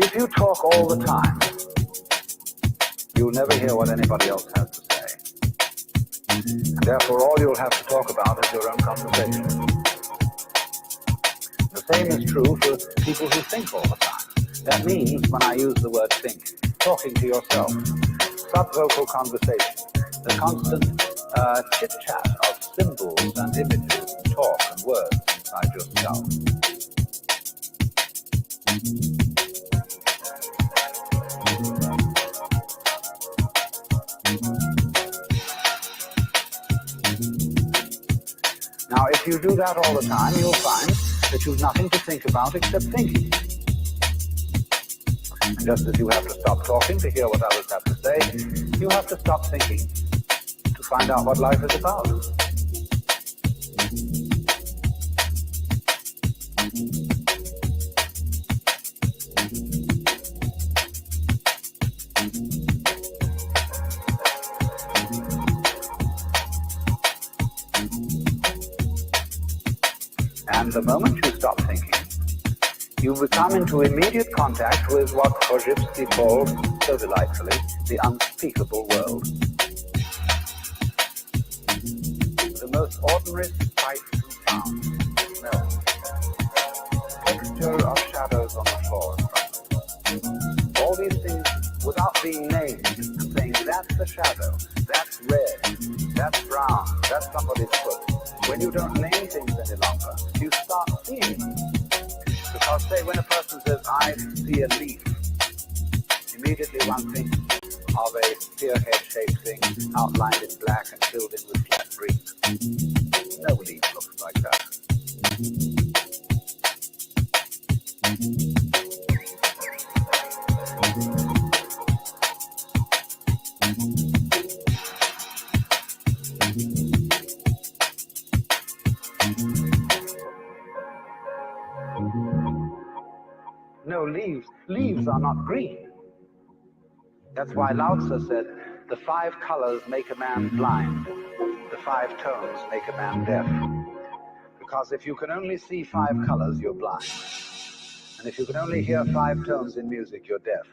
If you talk all the time, you'll never hear what anybody else has to say. And therefore, all you'll have to talk about is your own conversation. The same is true for people who think all the time. That means, when I use the word think, talking to yourself, subvocal conversation, the constant chit-chat of symbols and images, talk and words inside your skull. Now, if you do that all the time, you'll find that you've nothing to think about except thinking. And just as you have to stop talking to hear what others have to say, you have to stop thinking to find out what life is about. And the moment you stop thinking, you become into immediate contact with what Korzybski called, so delightfully, the unspeakable world. The most ordinary sights and sounds, smells, texture of shadows on the floor in front of you. All these things without being named and saying, that's the shadow, that's red, that's brown, that's somebody's foot. When you don't name things any longer, you start seeing them. Because, say, when a person says, I see a leaf, immediately one thinks of a spearhead-shaped thing outlined in black and filled in with flat green. No leaf looks like that. No, leaves are not green. That's why Lao Tzu said, the 5 colors make a man blind, the 5 tones make a man deaf. Because if you can only see 5 colors, you're blind. And if you can only hear 5 tones in music, you're deaf.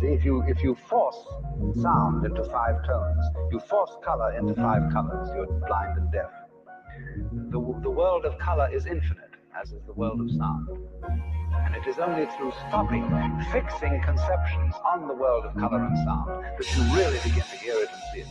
See, if you force sound into 5 tones, you force color into 5 colors, you're blind and deaf. The world of color is infinite, as is the world of sound. And it is only through stopping, fixing conceptions on the world of color and sound that you really begin to hear it and see it.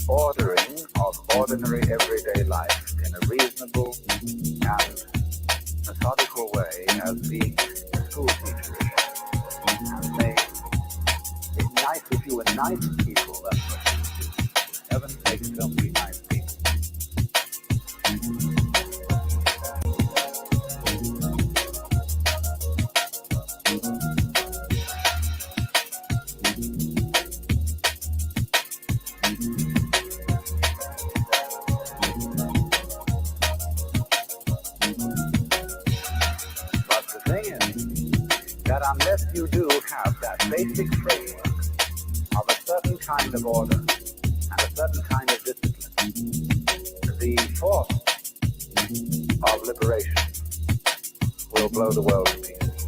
Ordering of ordinary everyday life in a reasonable and methodical way as being school teacherish. And saying, it's nice if you were nice people, that's what you do. For heaven's sake, don't be nice people. That unless you do have that basic framework of a certain kind of order and a certain kind of discipline, the force of liberation will blow the world to pieces.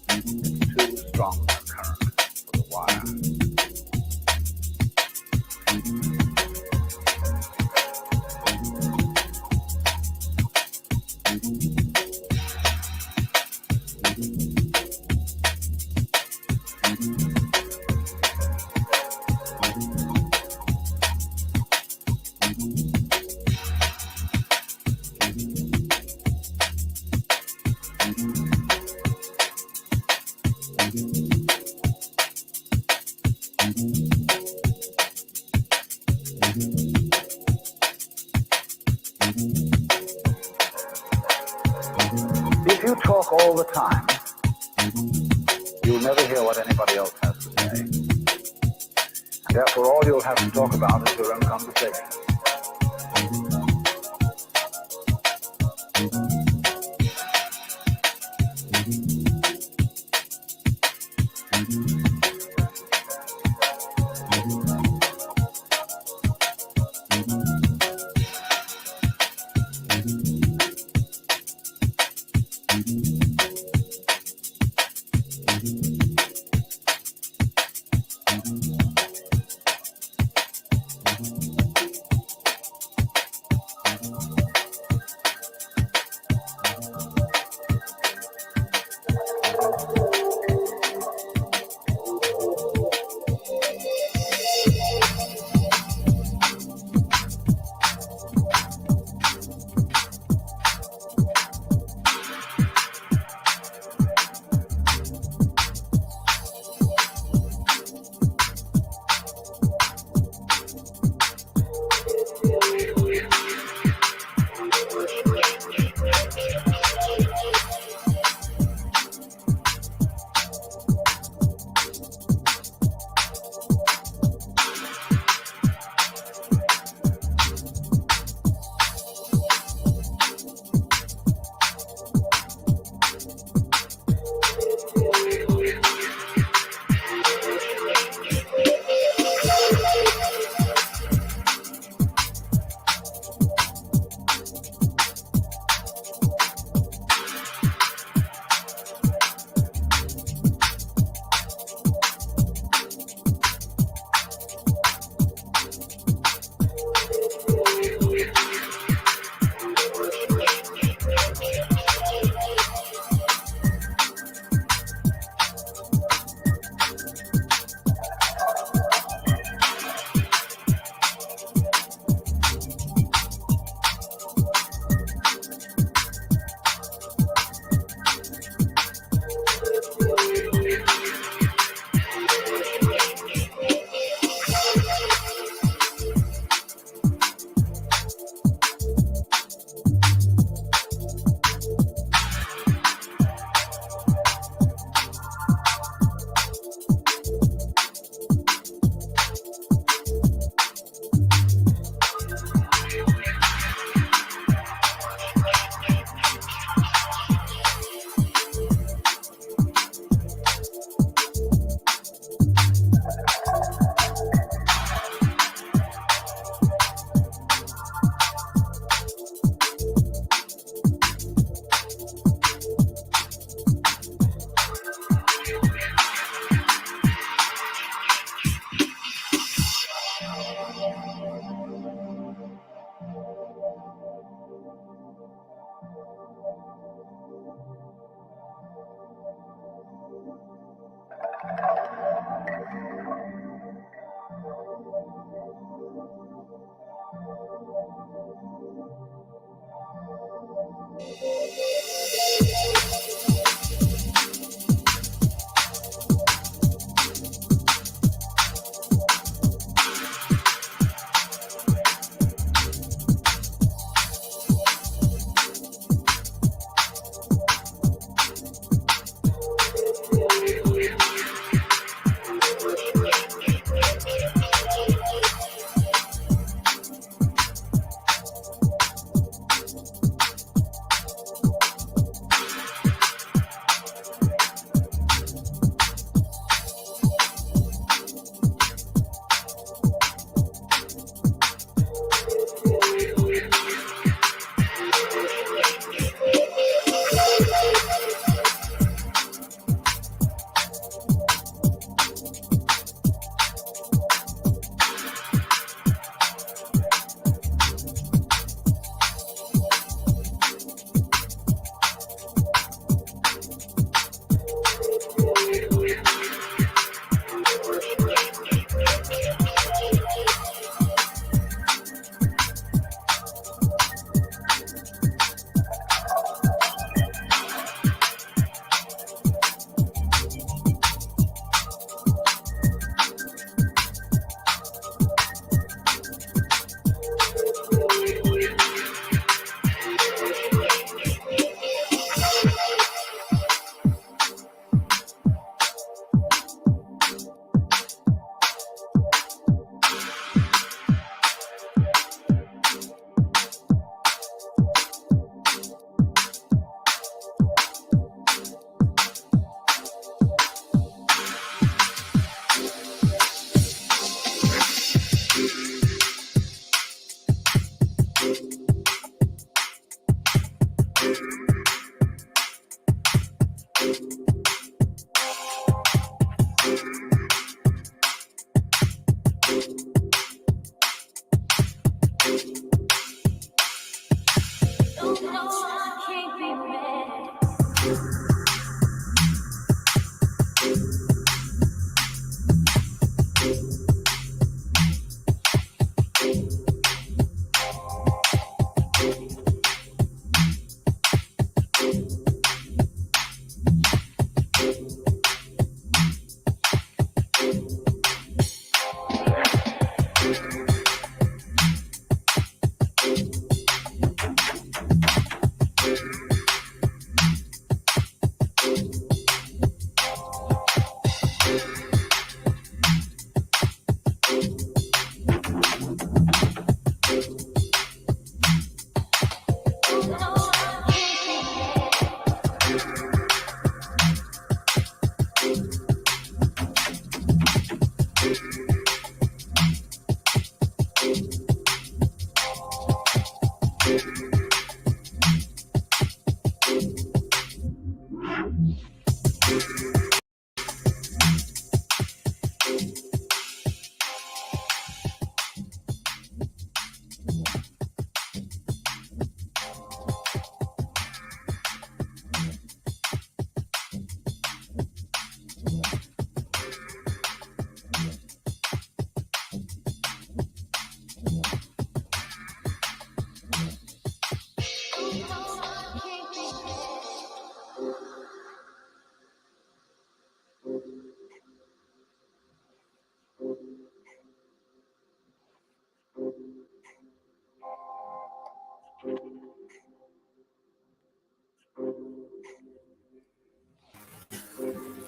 It's too strong a current for the wire. Mm-hmm. If you talk all the time, you'll never hear what anybody else has to say. And therefore, all you'll have to talk about is your own conversation.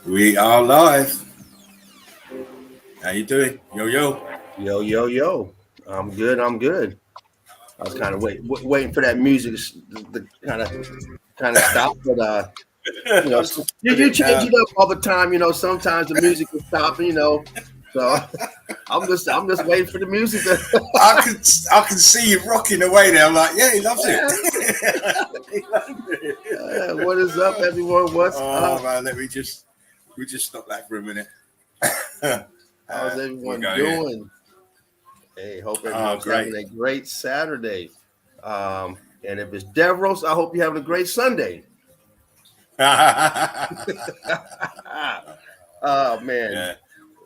We are live. How you doing? Yo, yo. Yo, yo, yo. I'm good. I'm good. I was kind of waiting for that music to kind of stop, but you change it up all the time. Sometimes the music is stopping. So I'm just waiting for the music to. I can see you rocking away there. I'm like, yeah, he loves it. He loves it. What is up, everyone? What's up? Man, we just stop that for a minute. How's everyone doing? Hey, hope everyone's having a great Saturday. And if it's Devros, I hope you're having a great Sunday. Oh man. Yeah.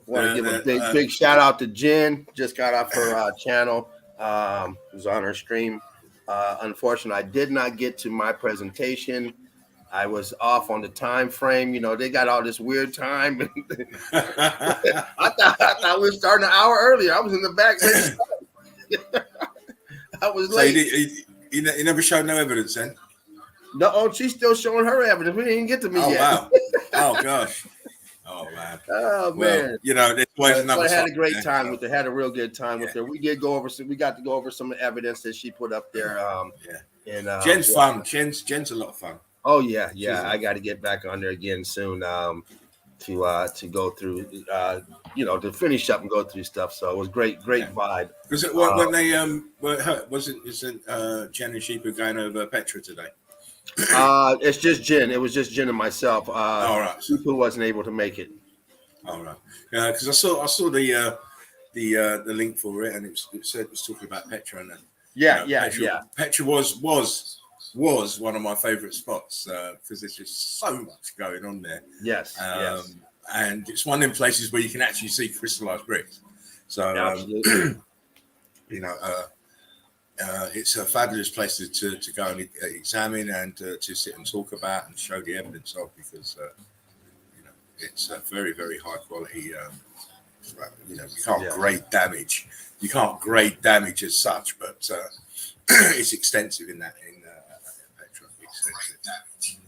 Want to give a big shout out to Jen. Just got off her channel. Was on her stream. Unfortunately, I did not get to my presentation. I was off on the time frame. They got all this weird time. I thought we were starting an hour earlier. I was in the back. I was late. You never showed no evidence then? No, she's still showing her evidence. We didn't get to me yet. Wow. Oh gosh. Oh man. Oh man. Well, there's always another. I had a great time with her. Had a real good time with her. We got to go over some evidence that she put up there. And Jen's fun. Jen's a lot of fun. Oh yeah. I got to get back on there again soon to go through to finish up and go through stuff. So it was great vibe. Was it when they wasn't Jen and Sheepa going over Petra today? It's just Jen. It was just Jen and myself. All right. Sheepa wasn't able to make it. All right. Because I saw the link for it, and it was talking about Petra and Petra was one of my favorite spots because there's just so much going on there. Yes. And it's one of them places where you can actually see crystallized bricks. So it's a fabulous place to go and examine and to sit and talk about and show the evidence of, because it's a very, very high quality. You can't grade damage. You can't grade damage as such, but it's extensive in that. Petra, extensive damage. You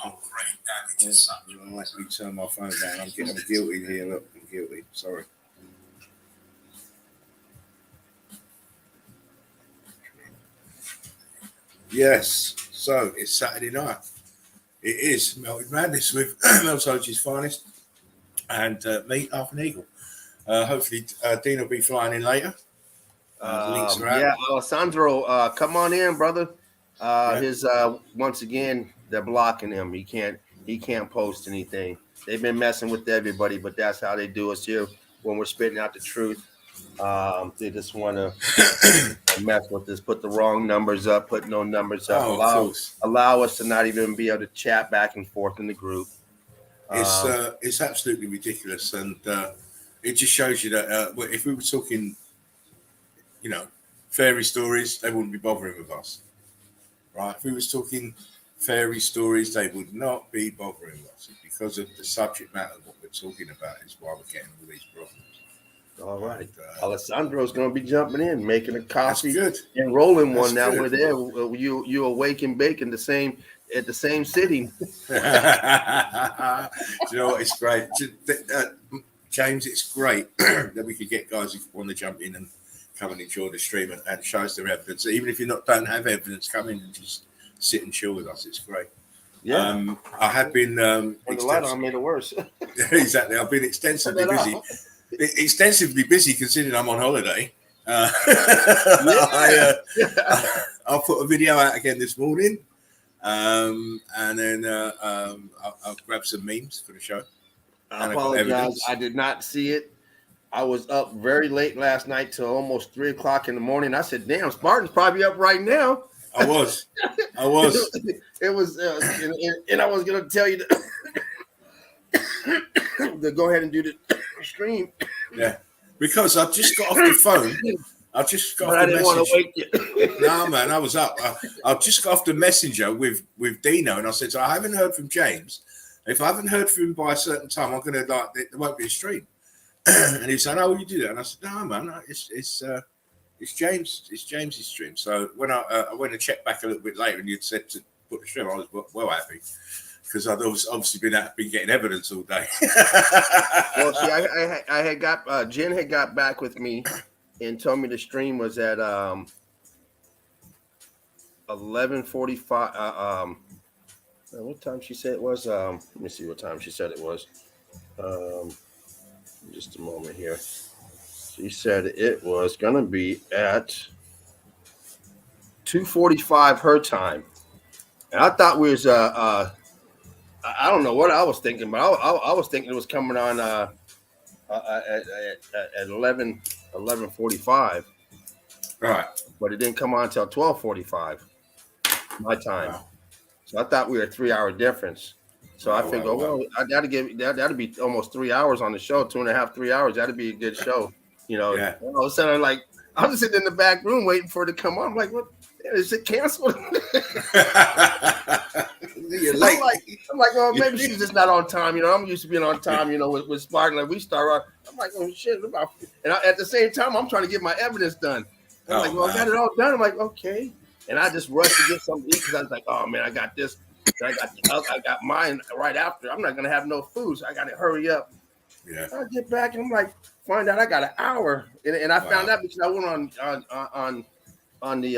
can't grade damage as such. Let me turn my phone down. I'm guilty here. Look, I'm guilty. Sorry. Yes, so it's Saturday night. It is Melted Madness with Meltologie's finest and me, Half an Eagle. Hopefully, Dean will be flying in later. Links are out. Alessandro, come on in, brother. His once again, they're blocking him. He can't post anything. They've been messing with everybody, but that's how they do us here when we're spitting out the truth. They just want to mess with this, put the wrong numbers up, put no numbers up, Oh, of course. allow us to not even be able to chat back and forth in the group. It's absolutely ridiculous, and it just shows you that if we were talking, fairy stories, they wouldn't be bothering with us, right? If we was talking fairy stories, they would not be bothering us because of the subject matter of what we're talking about is why we're getting all these problems. All right. Alessandro's going to be jumping in, making a coffee, good. and rolling one. That's Now good. we're there. You awake and bake at the same sitting. Do you know what? It's great, James. It's great that we could get guys who want to jump in and come and enjoy the stream and show us their evidence. Even if you don't have evidence, come in and just sit and chill with us. It's great. Yeah. I have been. The light on made it worse. Exactly. I've been extensively busy. Extensively busy considering I'm on holiday. I'll put a video out again this morning, and then I'll grab some memes for the show. I apologize. I did not see it. I was up very late last night till almost 3 o'clock in the morning. I said, "Damn, Spartan's probably up right now." I was. It was, and I was gonna tell you to go ahead and do the stream. Yeah, because I just got off the phone. I just got off the message. I didn't want to wake you. No, man, I was up. I just got off the messenger with Dino, and I said, so I haven't heard from James. If I haven't heard from him by a certain time, I'm gonna there won't be a stream. And he said, "Oh, you do that?" And I said, "No, man, it's James. It's James's stream." So when I went and checked back a little bit later, and you'd said to put the stream, I was well happy. Because I'd obviously been getting evidence all day. Well, see, I had got Jen had got back with me and told me the stream was at 11:45. What time she said it was? Let me see what time she said it was. Just a moment here. She said it was gonna be at 2:45 her time, and I thought we was I don't know what I was thinking, but I was thinking it was coming on at 11:45. Right. But it didn't come on until 12:45 my time. Wow. So I thought we were a 3-hour difference. So I figured, I got to give that'd be almost 3 hours on the show, 2.5, 3 hours. That'd be a good show. Yeah. All of a sudden, like, I was sitting in the back room waiting for it to come on. I'm like, what? Is it canceled? I'm like, well, maybe she's just not on time. I'm used to being on time, with Spartan. Like, we start, I'm like, oh, shit. And at the same time, I'm trying to get my evidence done. I'm like, well, I got it all done. I'm like, okay. And I just rushed to get something to eat because I was like, oh, man, I got this. I got mine right after. I'm not going to have no food, so I got to hurry up. Yeah. I get back, and I'm like, find out I got an hour. And I found out because I went on the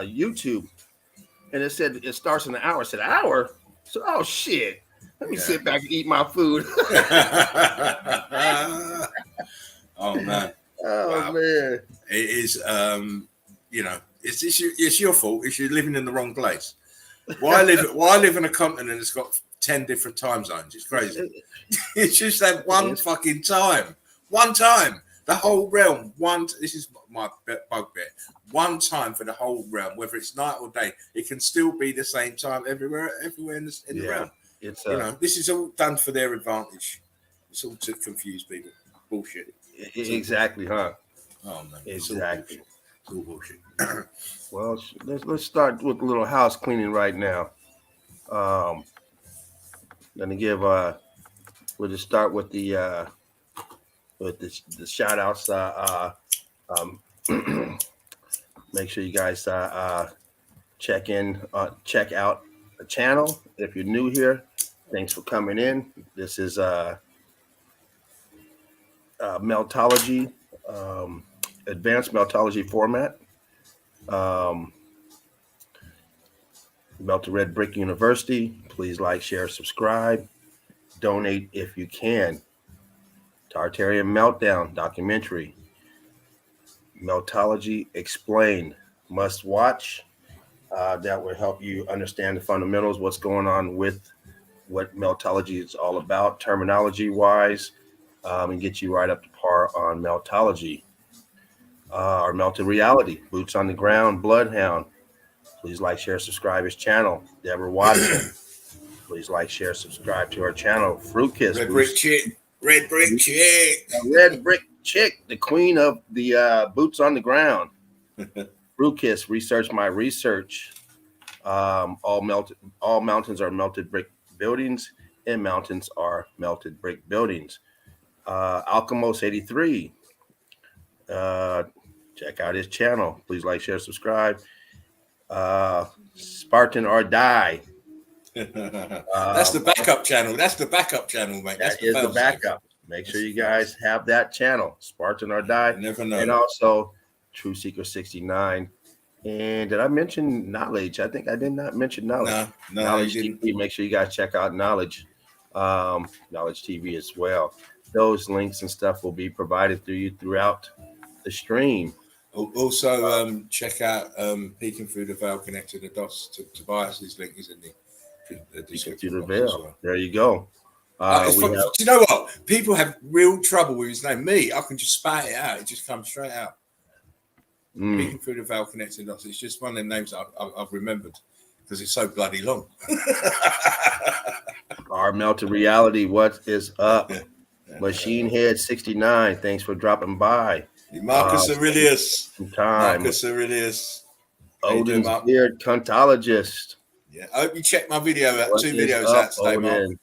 YouTube, and it said it starts in an hour. I said, an hour? So, oh, shit. Let me sit back and eat my food. Oh, man. Oh, man. It is, it's your fault if you're living in the wrong place. Why live in a continent that's got 10 different time zones? It's crazy. It's just that one fucking time. One time. The whole realm. This is my bugbear. One time for the whole realm, whether it's night or day, it can still be the same time everywhere in the realm. It's this is all done for their advantage. It's all to confuse people. Bullshit. Exactly, huh? Oh man. Exactly. It's all bullshit. Well, let's start with a little house cleaning right now. Gonna give we'll just start with the shout outs. Make sure you guys check out the channel. If you're new here, thanks for coming in. This is Meltology, advanced Meltology format. Melt to Red Brick University. Please like, share, subscribe, donate if you can. Tartarian Meltdown documentary. Meltology Explained, must watch. That will help you understand the fundamentals, what's going on with what Meltology is all about, terminology wise, and get you right up to par on Meltology. Our Melted Reality, Boots on the Ground, Bloodhound. Please like, share, subscribe his channel. Deborah Watson. Please like, share, subscribe to our channel. Fruit Kiss. Red Brick Chick. Red Brick Chick. Red Brick Chick, the queen of the boots on the ground. Fruit Kiss, research my research. All mountains are melted brick buildings, and mountains are melted brick buildings. Alchemos 83. Check out his channel. Please like, share, subscribe. Spartan or Die. That's the backup channel. That's the backup channel, mate. That is the backup. Make sure you guys have that channel, Spartan or Die. You never know. And also True Seeker 69. And did I mention Knowledge? I think I did not mention Knowledge. No, Knowledge TV. Make sure you guys check out Knowledge, Knowledge TV as well. Those links and stuff will be provided through you throughout the stream. Also, check out Peeking Through the Veil, Connecting the Dots to Tobias's link is in the description. Through the Veil. Well. There you go. Do you know what? People have real trouble with his name. Me, I can just spat it out. It just comes straight out. Peeking Through the Veil, Connecting the Dots. It's just one of them names I've remembered because it's so bloody long. Our Melted Reality, what is up? Machine Head 69. Thanks for dropping by. Marcus Aurelius. Marcus Aurelius. Odin's Beard Cuntologist. Yeah, I hope you check my video out. 2 videos out today, Mark.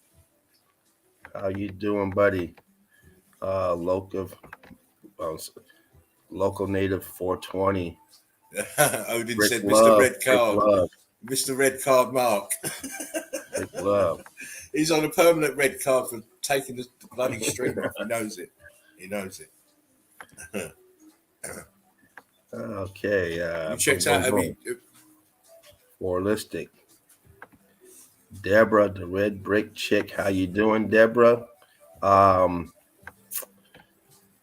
How you doing, buddy? Local Native 420. Odin Rick said, Love, Mr. Red Card. Mr. Red Card Mark. Rick Love. He's on a permanent red card for taking the bloody stream off. He knows it. He knows it. Okay. You checked out Holistic. Deborah, the Red Brick Chick. How you doing, Deborah?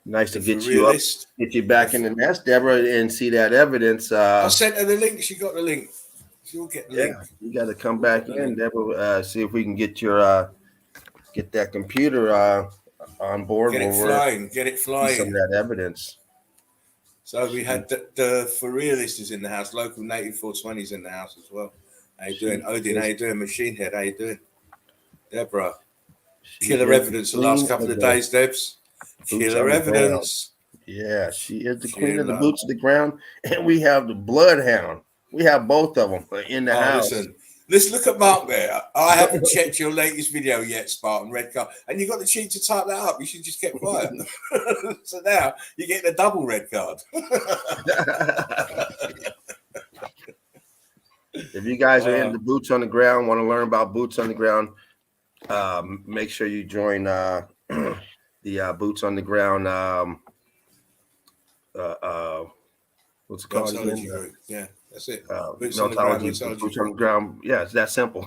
Nice to get you up, get you back in the nest, Deborah, and see that evidence. I sent her the link. She got the link. She'll get the link. You got to come back in, Deborah. See if we can get your get that computer on board. Get it flying. Some of that evidence. So we had the for realists is in the house. Local Native 420s in the house as well. How you doing, Odin? How you doing, Machine Head? How you doing, Deborah? Killer evidence the last couple of days, Debs. Killer evidence. Yeah, she is the queen of the boots of the ground, and we have the Bloodhound. We have both of them in the house. Listen, let's look at Mark there. I haven't checked your latest video yet, Spartan Red Card, and you got the cheek to type that up. You should just get quiet. So now you're getting a double red card. If you guys are into boots on the ground, want to learn about boots on the ground, make sure you join the boots on the ground. What's it called again? Yeah, that's it. Boots on the ground. Yeah, it's that simple.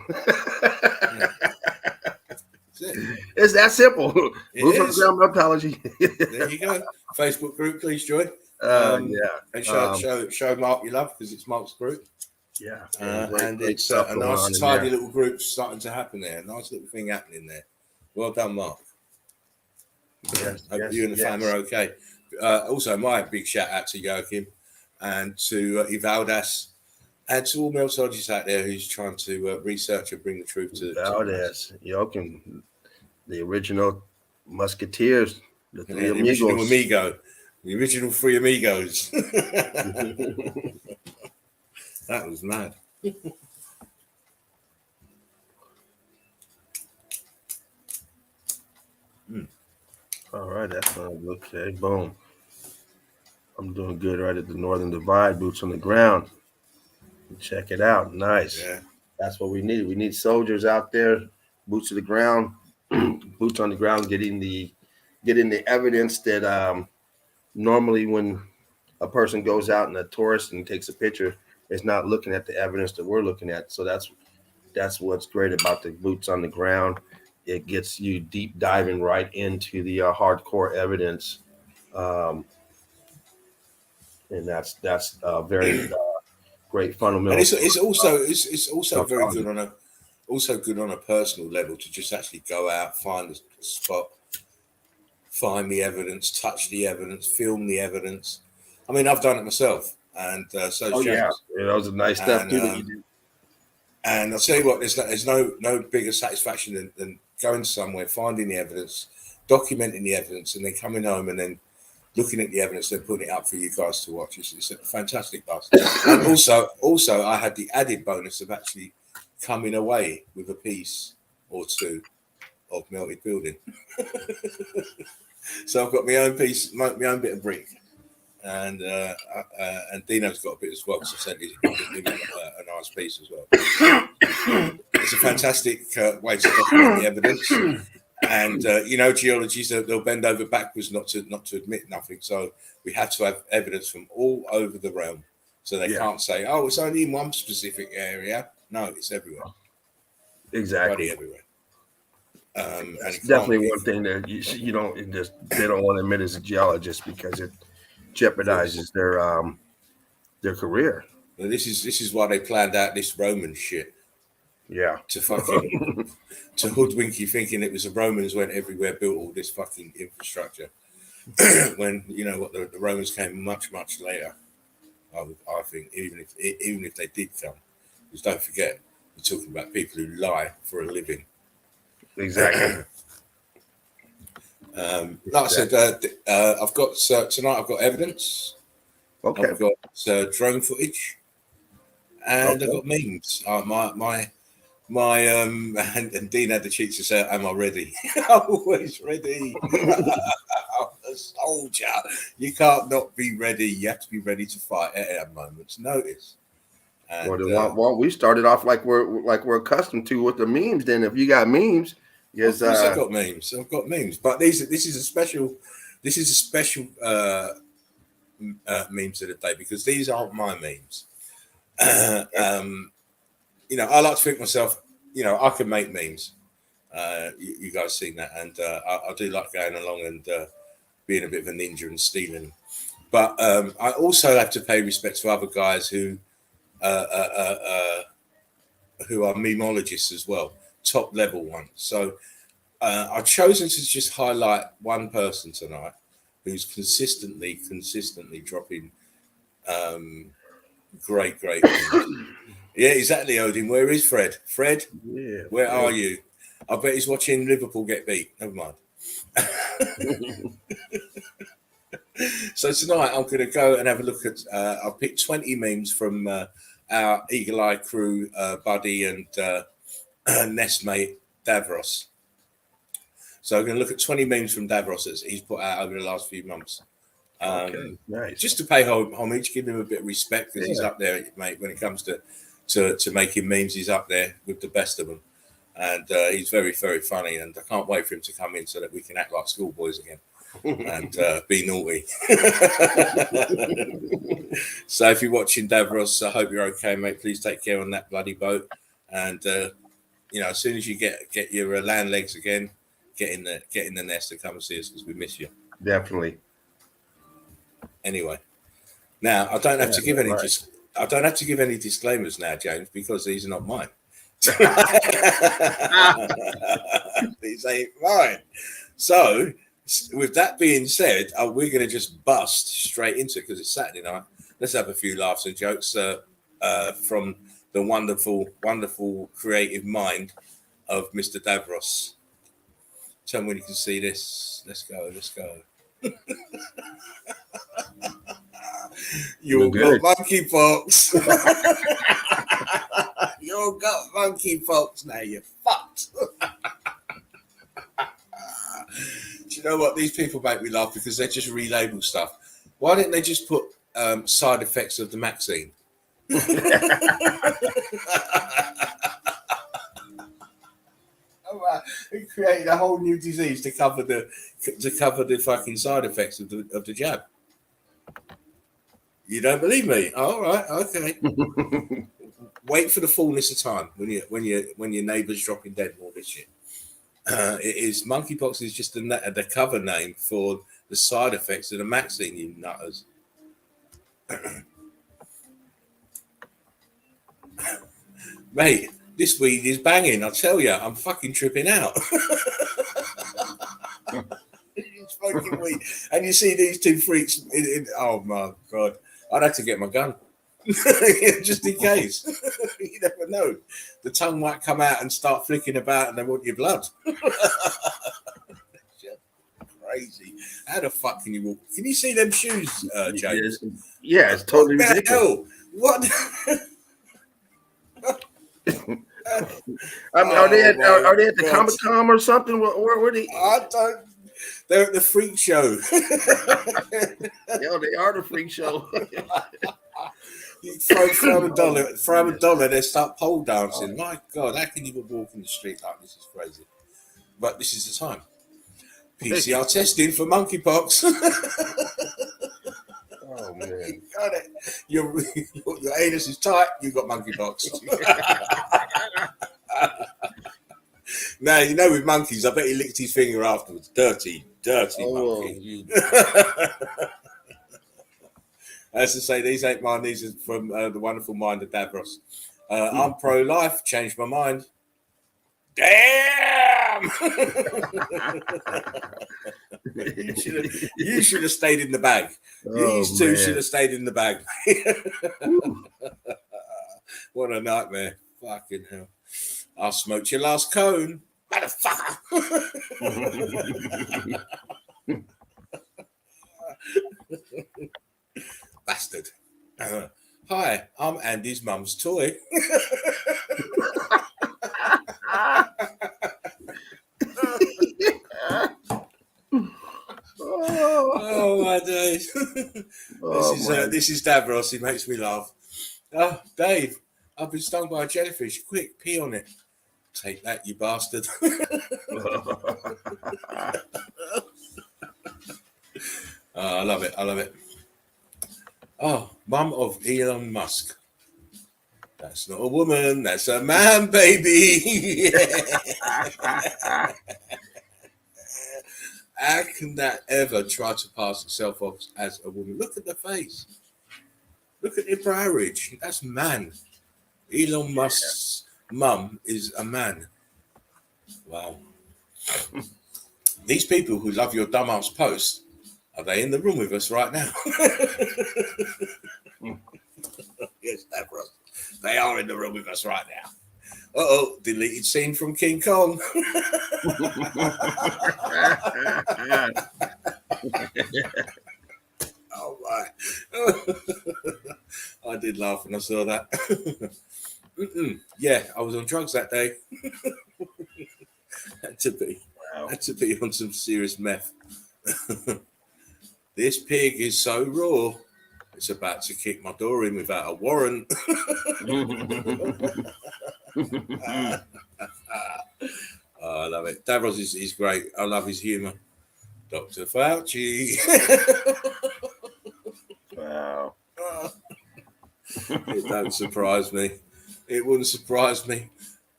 It's that simple. Boots on the ground Meltology. There you go. Facebook group, please join. And show Mark your love because it's Mark's group. Yeah, and it's a nice, tidy little group starting to happen there. Nice little thing happening there. Well done, Mark. Yes, hope you and the family are okay. Also, my big shout out to Joachim and to Ivaldas and to all Meltologists out there who's trying to research and bring the truth to Ivaldas, Joachim, the original Musketeers, the three amigos. The original three amigos. That was mad. All right, that's okay. Boom. I'm doing good right at the Northern Divide, boots on the ground. Check it out. Nice. Yeah. That's what we need. We need soldiers out there, boots to the ground, boots on the ground, getting the evidence that normally when a person goes out in a tourist and takes a picture, is not looking at the evidence that we're looking at. So that's what's great about the boots on the ground. It gets you deep diving right into the hardcore evidence, and that's very great fundamental. And it's also very good on a personal level to just actually go out, find the spot, find the evidence, touch the evidence, film the evidence. I mean, I've done it myself, and so Oh James. yeah, that was a nice stuff too that you did. And I'll tell you what, there's no bigger satisfaction than going somewhere, finding the evidence, documenting the evidence, and then coming home and then looking at the evidence and putting it up for you guys to watch. It's a fantastic bus. And also, I had the added bonus of actually coming away with a piece or two of melted building. So I've got my own piece, my own bit of brick, and Dino's got a bit as well. So I sent him a nice piece as well. It's a fantastic way to document the evidence. And geologists, they'll bend over backwards not to admit nothing. So we had to have evidence from all over the realm, so they can't say, "Oh, it's only in one specific area." No, it's everywhere. Exactly, Bloody everywhere. It's definitely one thing that they don't want to admit as a geologist because it jeopardizes their career. Well, this is why they planned out this Roman shit. Yeah, to fucking to hoodwink you thinking it was the Romans went everywhere, built all this fucking infrastructure. When you know what the Romans came much later. I think even if they did come, because don't forget we're talking about people who lie for a living. Exactly. Like I said, I've got tonight. I've got evidence. Okay. I've got drone footage, and I've got memes. My and Dean had the cheek to say, "Am I ready?" Always ready. A soldier. You can't not be ready. You have to be ready to fight at a moment's notice. And, well, we started off like we're accustomed to with the memes. Then, if you got memes, yes, I've got memes. But this is a special memes of the day because these aren't my memes. I like to think myself, I can make memes. You guys seen that, and I do like going along and being a bit of a ninja and stealing. But I also have to pay respect to other guys who are memologists as well, top level ones. So I've chosen to just highlight one person tonight who's consistently dropping great memes. Yeah, exactly, Odin. Where is Fred? Fred, yeah, where are you? I bet he's watching Liverpool get beat. Never mind. So tonight I'm going to go and have a look at. I'll pick 20 memes from our Eagle Eye crew, buddy and nestmate Davros. So I'm going to look at 20 memes from Davros that he's put out over the last few months. Nice. Just to pay homage, give him a bit of respect because he's up there, mate. When it comes to making memes, he's up there with the best of them, and he's very funny. And I can't wait for him to come in so that we can act like schoolboys again and be naughty. So if you're watching Davros, I hope you're okay, mate. Please take care on that bloody boat, and as soon as you get your land legs again, get in the nest and come and see us because we miss you. Definitely. Anyway, now I don't have to give any. I don't have to give any disclaimers now, James, because these are not mine. These ain't mine. So, with that being said, we're going to just bust straight into it because it's Saturday night. Let's have a few laughs and jokes from the wonderful creative mind of Mr. Davros. Tell me when you can see this. Let's go. You got monkeypox. You got monkeypox now. You're fucked. Do you know what? These people make me laugh because they just relabel stuff. Why didn't they just put side effects of the vaccine? It created a whole new disease to cover the fucking side effects of the jab. You don't believe me? All right, okay. Wait for the fullness of time when your neighbour's dropping dead and all this shit. It is monkeypox is just the cover name for the side effects of the vaccine, you nutters. Mate, this weed is banging. I tell you, I'm fucking tripping out. It's smoking weed, and you see these two freaks. Oh my god! I'd have to get my gun just in case. You never know. The tongue might come out and start flicking about, and they want your blood. Crazy. How the fuck can you walk? Can you see them shoes, James? Yeah, it's totally ridiculous. What? Are they at the Comic-Con or something? Where were they? I don't. They're at the freak show. Yo, they are the freak show. You throw a dollar, they start pole dancing. My God, how can you walk in the street like this? Is crazy. But this is the time. PCR testing for monkeypox. Oh man, got it. Your anus is tight. You got monkeypox. Now you know with monkeys, I bet he licked his finger afterwards. Dirty monkey. As to say, these ain't mine. These are from the wonderful mind of Davros. I'm pro-life. Changed my mind. Damn! You should have stayed in the bag. These two should have stayed in the bag. What a nightmare. Fucking hell. I smoked your last cone. Motherfucker. Bastard. Hi, I'm Andy's mum's toy. Oh my days. This is Davros. He makes me laugh. Oh, Dave, I've been stung by a jellyfish. Quick, pee on it. Take that, you bastard. I love it. Oh, mum of Elon Musk. That's not a woman. That's a man, baby. How can that ever try to pass itself off as a woman? Look at the face. Look at the brow ridge. That's man. Elon Musk's mum is a man. Wow. These people who love your dumbass post, are they in the room with us right now? Yes, Davros. They are in the room with us right now. Uh-oh, deleted scene from King Kong. Oh, my. I did laugh when I saw that. Yeah, I was on drugs that day. Had to be on some serious meth. This pig is so raw. It's about to kick my door in without a warrant. I love it. Davros is great. I love his humour. Dr. Fauci. Wow. It don't surprise me. It wouldn't surprise me.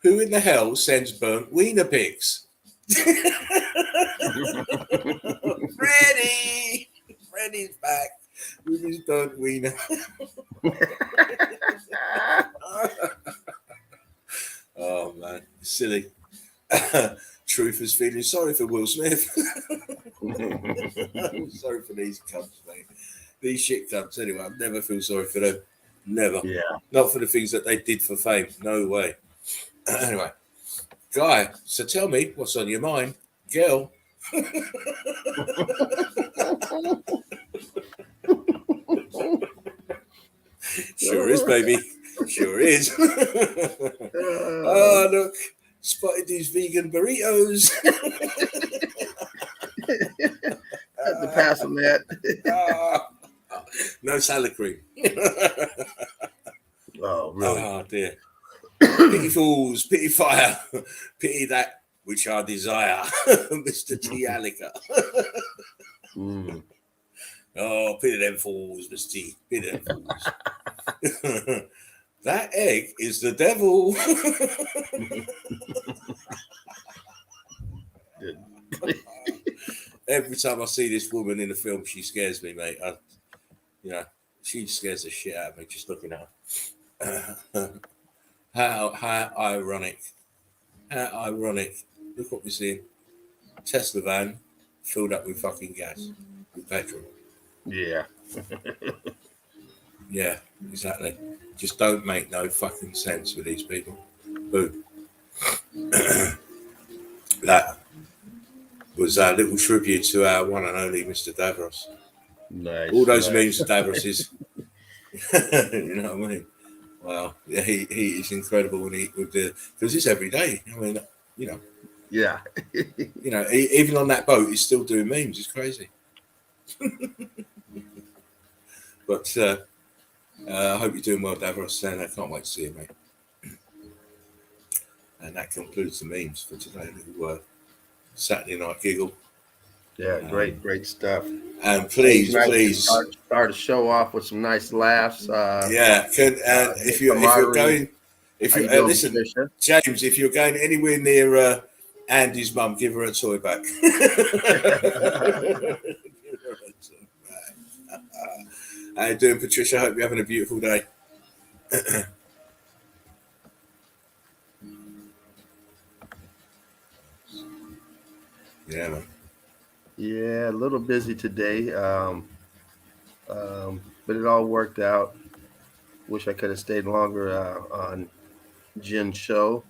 Who in the hell sends burnt wiener pics? Freddie's back with his burnt wiener. Oh man, silly. Truth is feeling sorry for Will Smith. Sorry for these cunts, mate. These shit cunts. Anyway, I'll never feel sorry for them. Never. Yeah. Not for the things that they did for fame. No way. Anyway, Guy, so tell me what's on your mind, girl. Sure is, baby. Sure is. Oh, look. Spotted these vegan burritos. Have to pass on that. No salad cream. Oh, really? Oh, dear. Pity fools, pity fire, pity that which I desire. Mr. T. Allica. Oh, pity them fools, Mr. T. Pity them fools. That egg is the devil. Every time I see this woman in a film, she scares me, mate. She scares the shit out of me just looking at her. How ironic. How ironic. Look what we're seeing. Tesla van filled up with fucking gas, with petrol. Yeah. Yeah, exactly. Just don't make no fucking sense with these people. Boo. That was a little tribute to our one and only Mr. Davros. Nice. All those memes of Davros is, you know what I mean? Well, yeah, he is incredible when he would do, because it's every day. I mean, you know. Yeah. You know, even on that boat, he's still doing memes. It's crazy. But I hope you're doing well, Davros, and I can't wait to see you, mate. And that concludes the memes for today. A little Saturday night giggle. Yeah, great stuff. And please start the show off with some nice laughs. Yeah, if you're going, listen, Patricia? James, if you're going anywhere near Andy's mum, give her a toy back. How you doing, Patricia? Hope you're having a beautiful day. Yeah, man. Yeah, a little busy today, but it all worked out. Wish I could have stayed longer on Jen's show,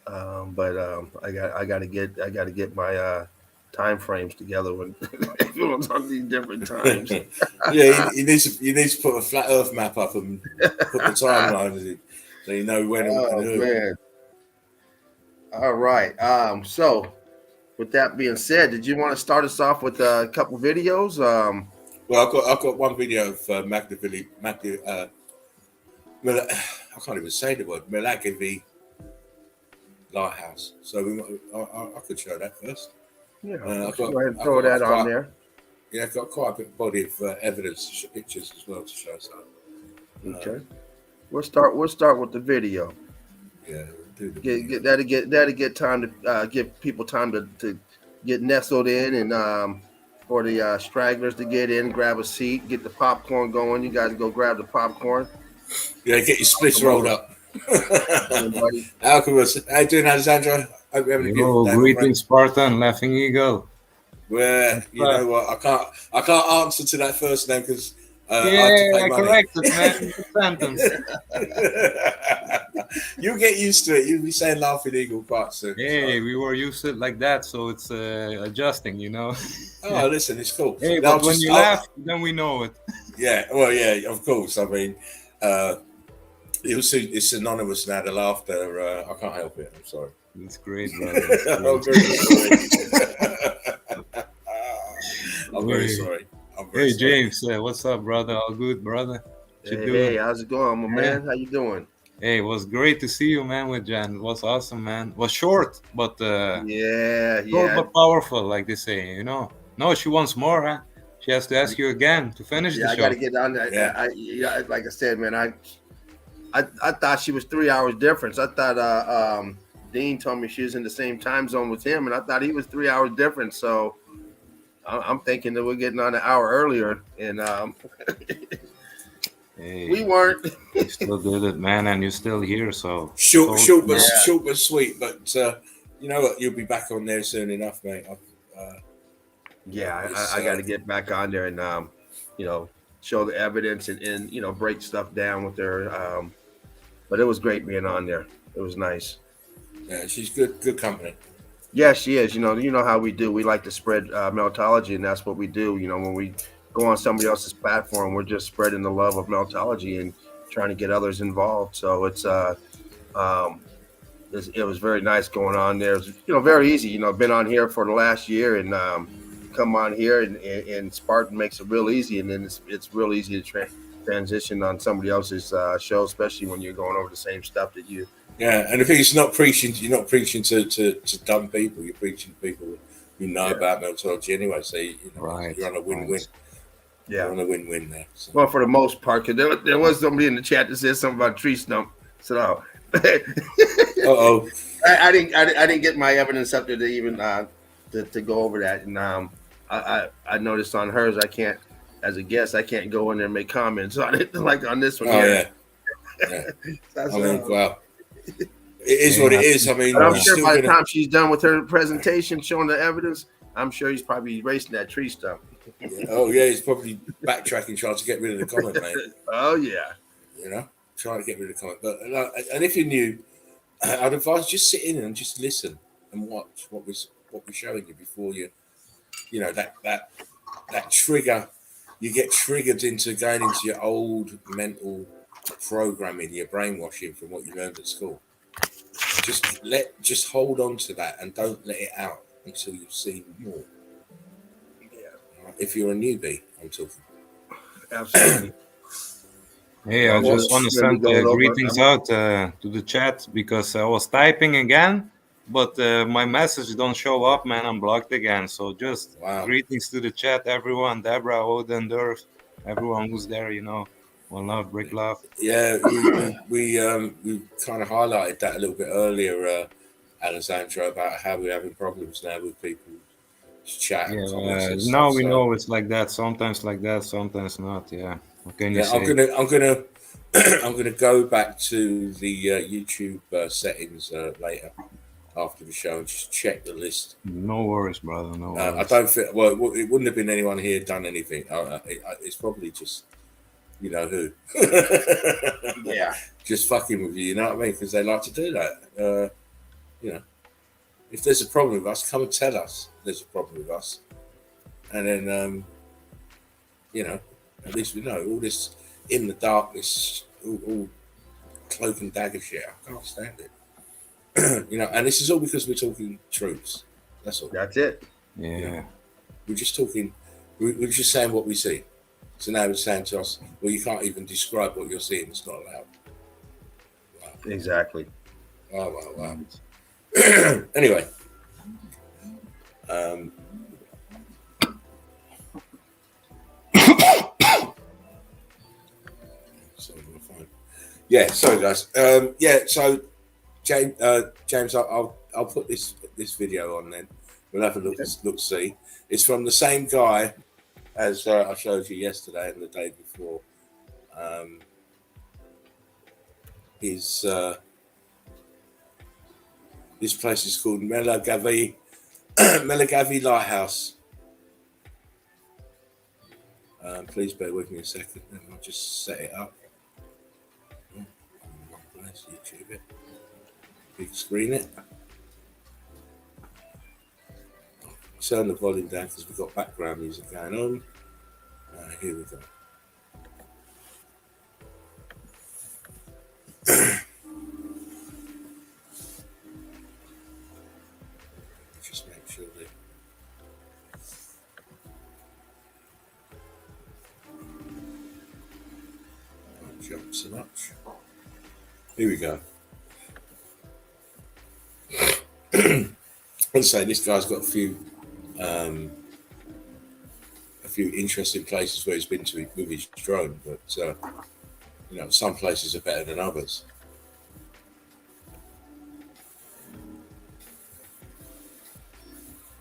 but I got to get my time frames together when everyone's on these different times. Yeah, you need to put a flat Earth map up and put the timeline so you know when and who. Man. All right. So with that being said, did you want to start us off with a couple videos? Well, I've got one video of I can't even say the word, MELTOLOGY Lighthouse. So I could show that first. Yeah, go ahead and throw that on there. Yeah, I've got quite a bit of body of evidence, pictures as well to show. So, okay, we'll start with the video. Yeah, that'll get time to give people time to get nestled in, and for the stragglers to get in, grab a seat, get the popcorn going. You guys go grab the popcorn. Yeah, get your splits rolled up. How you doing, Alessandro? Hope you're having a beautiful day. Greetings, Spartan, Laughing Eagle. Well, you know what? I can't answer to that first name because I corrected, man. Sentence. You'll get used to it. You'll be saying Laughing Eagle quite soon. Hey, we were used to it like that, so it's adjusting, you know. Oh, listen, it's cool. Hey, but when you laugh, then we know it. Yeah, well, yeah, of course. I mean, you'll see it's anonymous now, the laughter. I can't help it. I'm sorry. It's great, brother. I'm very sorry. I'm very sorry. Hey, James, what's up, brother? All good, brother? Hey, how's it going, my man? How you doing? Hey, it was great to see you, man, with Jan. It was awesome, man. It was short, but short but powerful, like they say, you know. No, she wants more, huh? She has to ask you again to finish the show. I got to get on that. Yeah. Like I said, man, I thought she was 3 hours difference. I thought Dean told me she was in the same time zone with him, and I thought he was 3 hours different. So I'm thinking that we're getting on an hour earlier, and hey, we weren't. You still did it, man, and you're still here. So short but sweet. But you know what? You'll be back on there soon enough, mate. I got to get back on there and you know, show the evidence and you know, break stuff down with her. But it was great being on there. It was nice. Yeah, she's good company. Yeah, she is. You know how we do. We like to spread meltology, and that's what we do. You know, when we go on somebody else's platform, we're just spreading the love of meltology and trying to get others involved. So it was very nice going on there. It was, you know, very easy. You know, been on here for the last year and come on here and Spartan makes it real easy, and then it's real easy to transition on somebody else's show, especially when you're going over the same stuff that you. Yeah, and the thing is, you're not preaching to dumb people. You're preaching to people who know about meltology anyway. So you're on a win-win. Yeah, you're on a win-win there. So. Well, for the most part, because there was somebody in the chat that said something about tree stump. So, I didn't get my evidence up there to even to go over that, and I noticed on hers I can't, as a guest, I can't go in there and make comments on it like on this one. Yeah. I mean, wow. It is what it is. I mean, I'm sure by the time she's done with her presentation, showing the evidence, I'm sure he's probably racing that tree stump. Yeah. Oh yeah, he's probably backtracking, trying to get rid of the comment, mate. Oh yeah, trying to get rid of the comment. But and if you're new, I'd advise just sit in and just listen and watch what we're showing you before that trigger. You get triggered into going into your old mental programming, your brainwashing from what you learned at school. Just hold on to that and don't let it out until you've seen more. Yeah. If you're a newbie, I'm talking. Absolutely. Hey, I just want to send greetings out to the chat because I was typing again, but my message don't show up, man. I'm blocked again. So just greetings to the chat, everyone. Deborah, Odendorf, everyone who's there, one love, big love. Yeah, we kind of highlighted that a little bit earlier, Alessandro, about how we're having problems now with people chat. Yeah, now we know it's like that. Sometimes like that, sometimes not. Yeah. What can you say? I'm gonna go back to the YouTube settings later after the show and just check the list. No worries, brother. No worries. I don't think. Well, it wouldn't have been anyone here done anything. It's probably just you know who. Yeah. Just fucking with you. You know what I mean? Because they like to do that. If there's a problem with us, come and tell us there's a problem with us, and then at least we know all this in the darkness, all cloak and dagger shit. I can't stand it. And this is all because we're talking truths. That's all. That's it. Yeah. We're just talking. We're just saying what we see. So now it's saying to us, well, you can't even describe what you're seeing. It's not allowed. Wow. Exactly. Wow. Anyway. Yeah, sorry guys. So James, I'll put this video on then. We'll have a look see. It's from the same guy as I showed you yesterday and the day before. This place is called Melagavi Lighthouse. Please bear with me a second, and I'll just set it up. YouTube it, big screen it. Turn the volume down because we've got background music going on. Here we go. Just make sure they don't jump so much. Here we go. I'd say this guy's got a few interesting places where he's been to with his drone, but some places are better than others.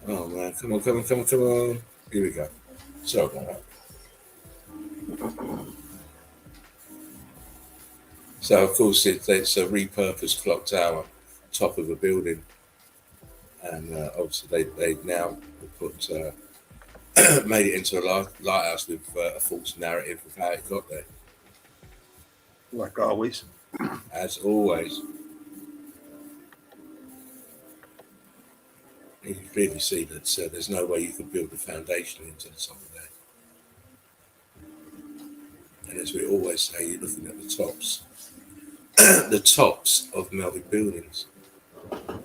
Oh man, come on. Here we go. Sorry about that. So of course it's a repurposed clock tower, top of a building, and obviously they now put made it into a lighthouse with a false narrative of how it got there. Like always. As always. You can clearly see that there's no way you could build a foundation into the top of there. And as we always say, you're looking at the tops. The tops of Melbourne buildings. I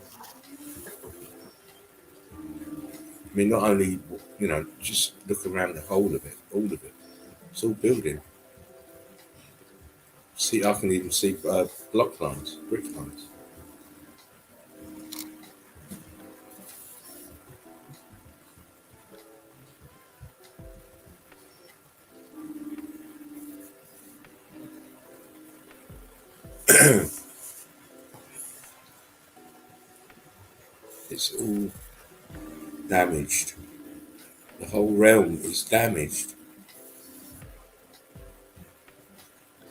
mean, not only, just look around the whole of it, all of it. It's all building. See, I can even see block lines, brick lines. It's all damaged. The whole realm is damaged.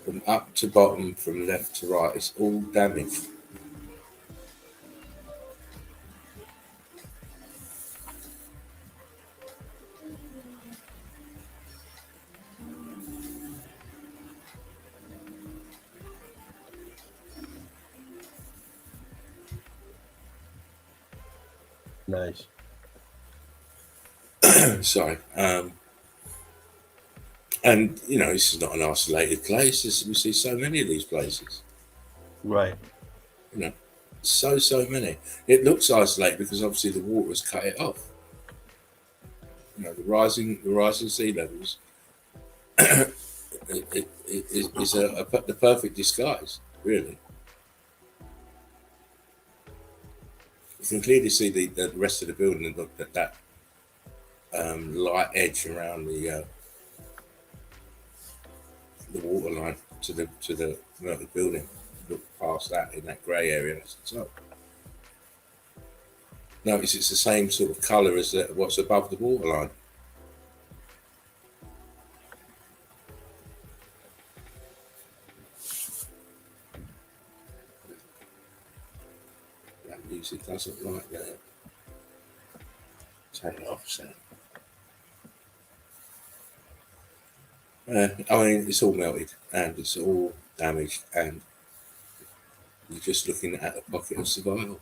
From up to bottom, from left to right, it's all damaged. Nice. Sorry. And you know, this is not an isolated place. We see so many of these places. Right. You know, so many. It looks isolated because obviously the water has cut it off. You know, the rising sea levels is the perfect disguise, really. You can clearly see the rest of the building and look at that light edge around the water line to the building. Look past that in that grey area. That's the top. Notice it's the same sort of colour as what's above the water line. That music doesn't like that. Take it off, so. I mean, it's all melted and it's all damaged, and you're just looking at the pocket of survival.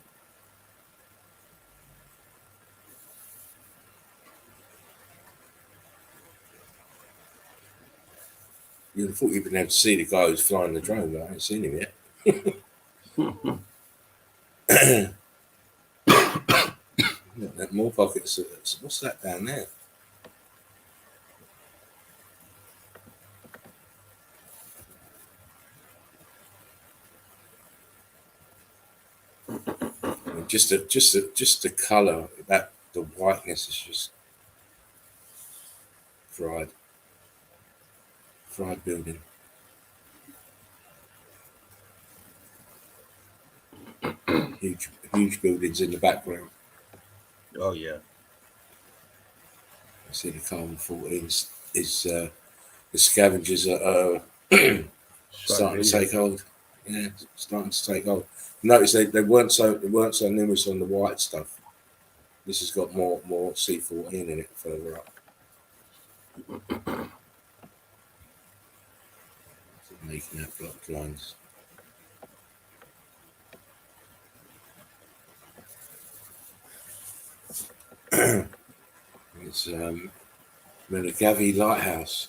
You'd have thought you'd been able to see the guy who's flying the drone, but I haven't seen him yet. More pockets. What's that down there? I mean, just the colour, that the whiteness is just fried building. huge buildings in the background. Oh yeah. I see the carbon 14 is the scavengers are starting to take hold. Yeah, starting to take hold. Notice they weren't so numerous on the white stuff. This has got more C14 in it further up. Making that block lines. It's Meltology Lighthouse.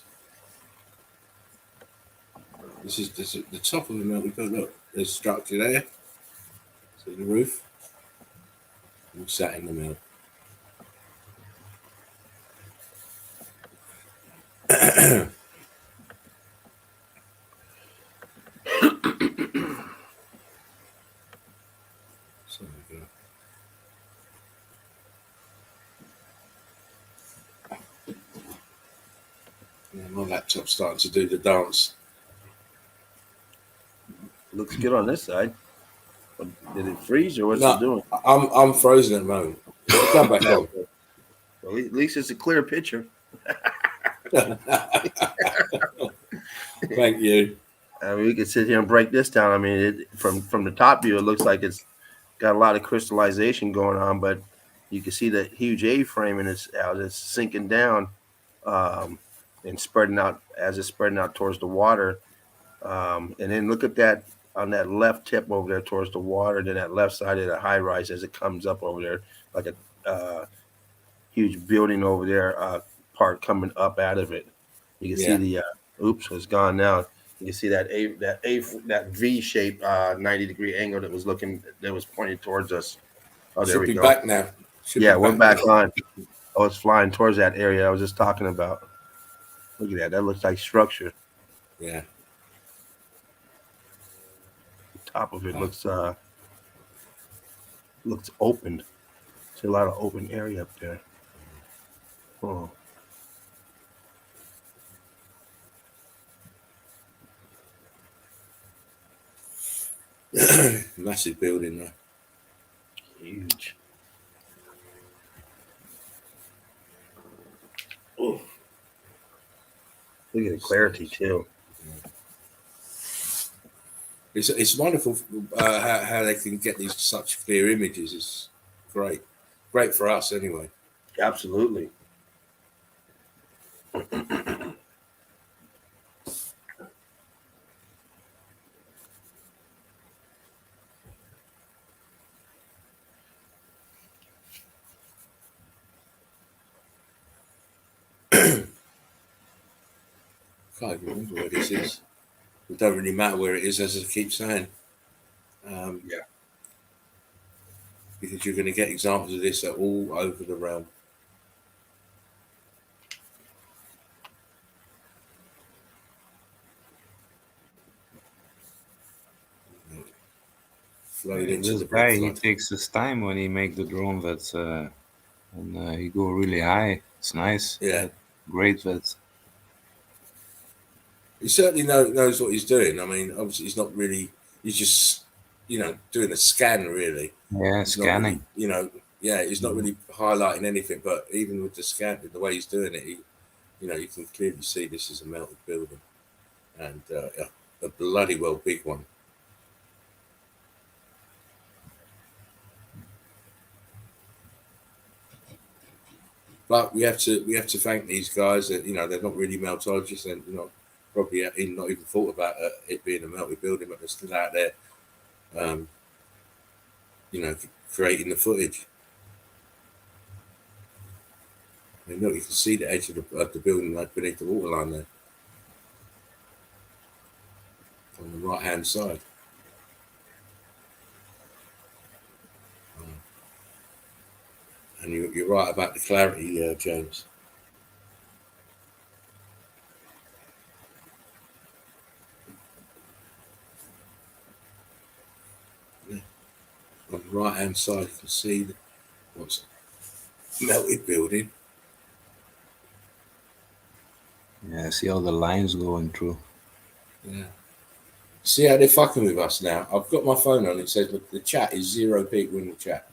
This is the top of the mountain. Look, there's a structure there. See the roof? All sat in the middle. So we go. Yeah, my laptop's starting to do the dance. Looks good on this side. Did it freeze or what's it doing? I'm frozen at the moment. Come back on. Well, at least it's a clear picture. Thank you. I mean, we could sit here and break this down. I mean, from the top view, it looks like it's got a lot of crystallization going on, but you can see the huge A-frame and it's sinking down and spreading out as it's spreading out towards the water. And then look at that on that left tip over there towards the water, then that left side of the high rise as it comes up over there, like a huge building over there, part coming up out of it. You can see the oops, it's gone now. You can see that V shape 90-degree angle that was pointing towards us. Oh, there we go. Back now. We're back on. Oh, it's flying towards that area I was just talking about. Look at that. That looks like structure. Yeah. The top of it looks open. There's a lot of open area up there. Oh. Massive building there. Huge. Oh. Look at the clarity too. It's wonderful how they can get these such clear images. It's great for us anyway. Absolutely. Can't even remember where this is. It don't really matter where it is, as I keep saying. Yeah. Because you're going to get examples of this all over the realm. Flowed into This the guy, brick he flood. takes his time when he make the drone vets, and he go really high. It's nice. Yeah. Great vets. He certainly knows what he's doing. I mean, obviously, he's not really. He's just, doing a scan, really. Yeah, He's scanning. not really, he's not really highlighting anything. But even with the scan, the way he's doing it, you can clearly see this is a melted building, and a bloody well big one. But we have to thank these guys that they're not really meltologists, and probably not even thought about it being a melted building, but they're still out there, creating the footage. I mean, look, you can see the edge of the building like beneath the waterline there, on the right hand side. And you're right about the clarity, James. Yeah. On the right hand side, you can see what's melted building. Yeah, see all the lines going through. Yeah. See how they're fucking with us now. I've got my phone on. It says, look, the chat is 0 people in the chat.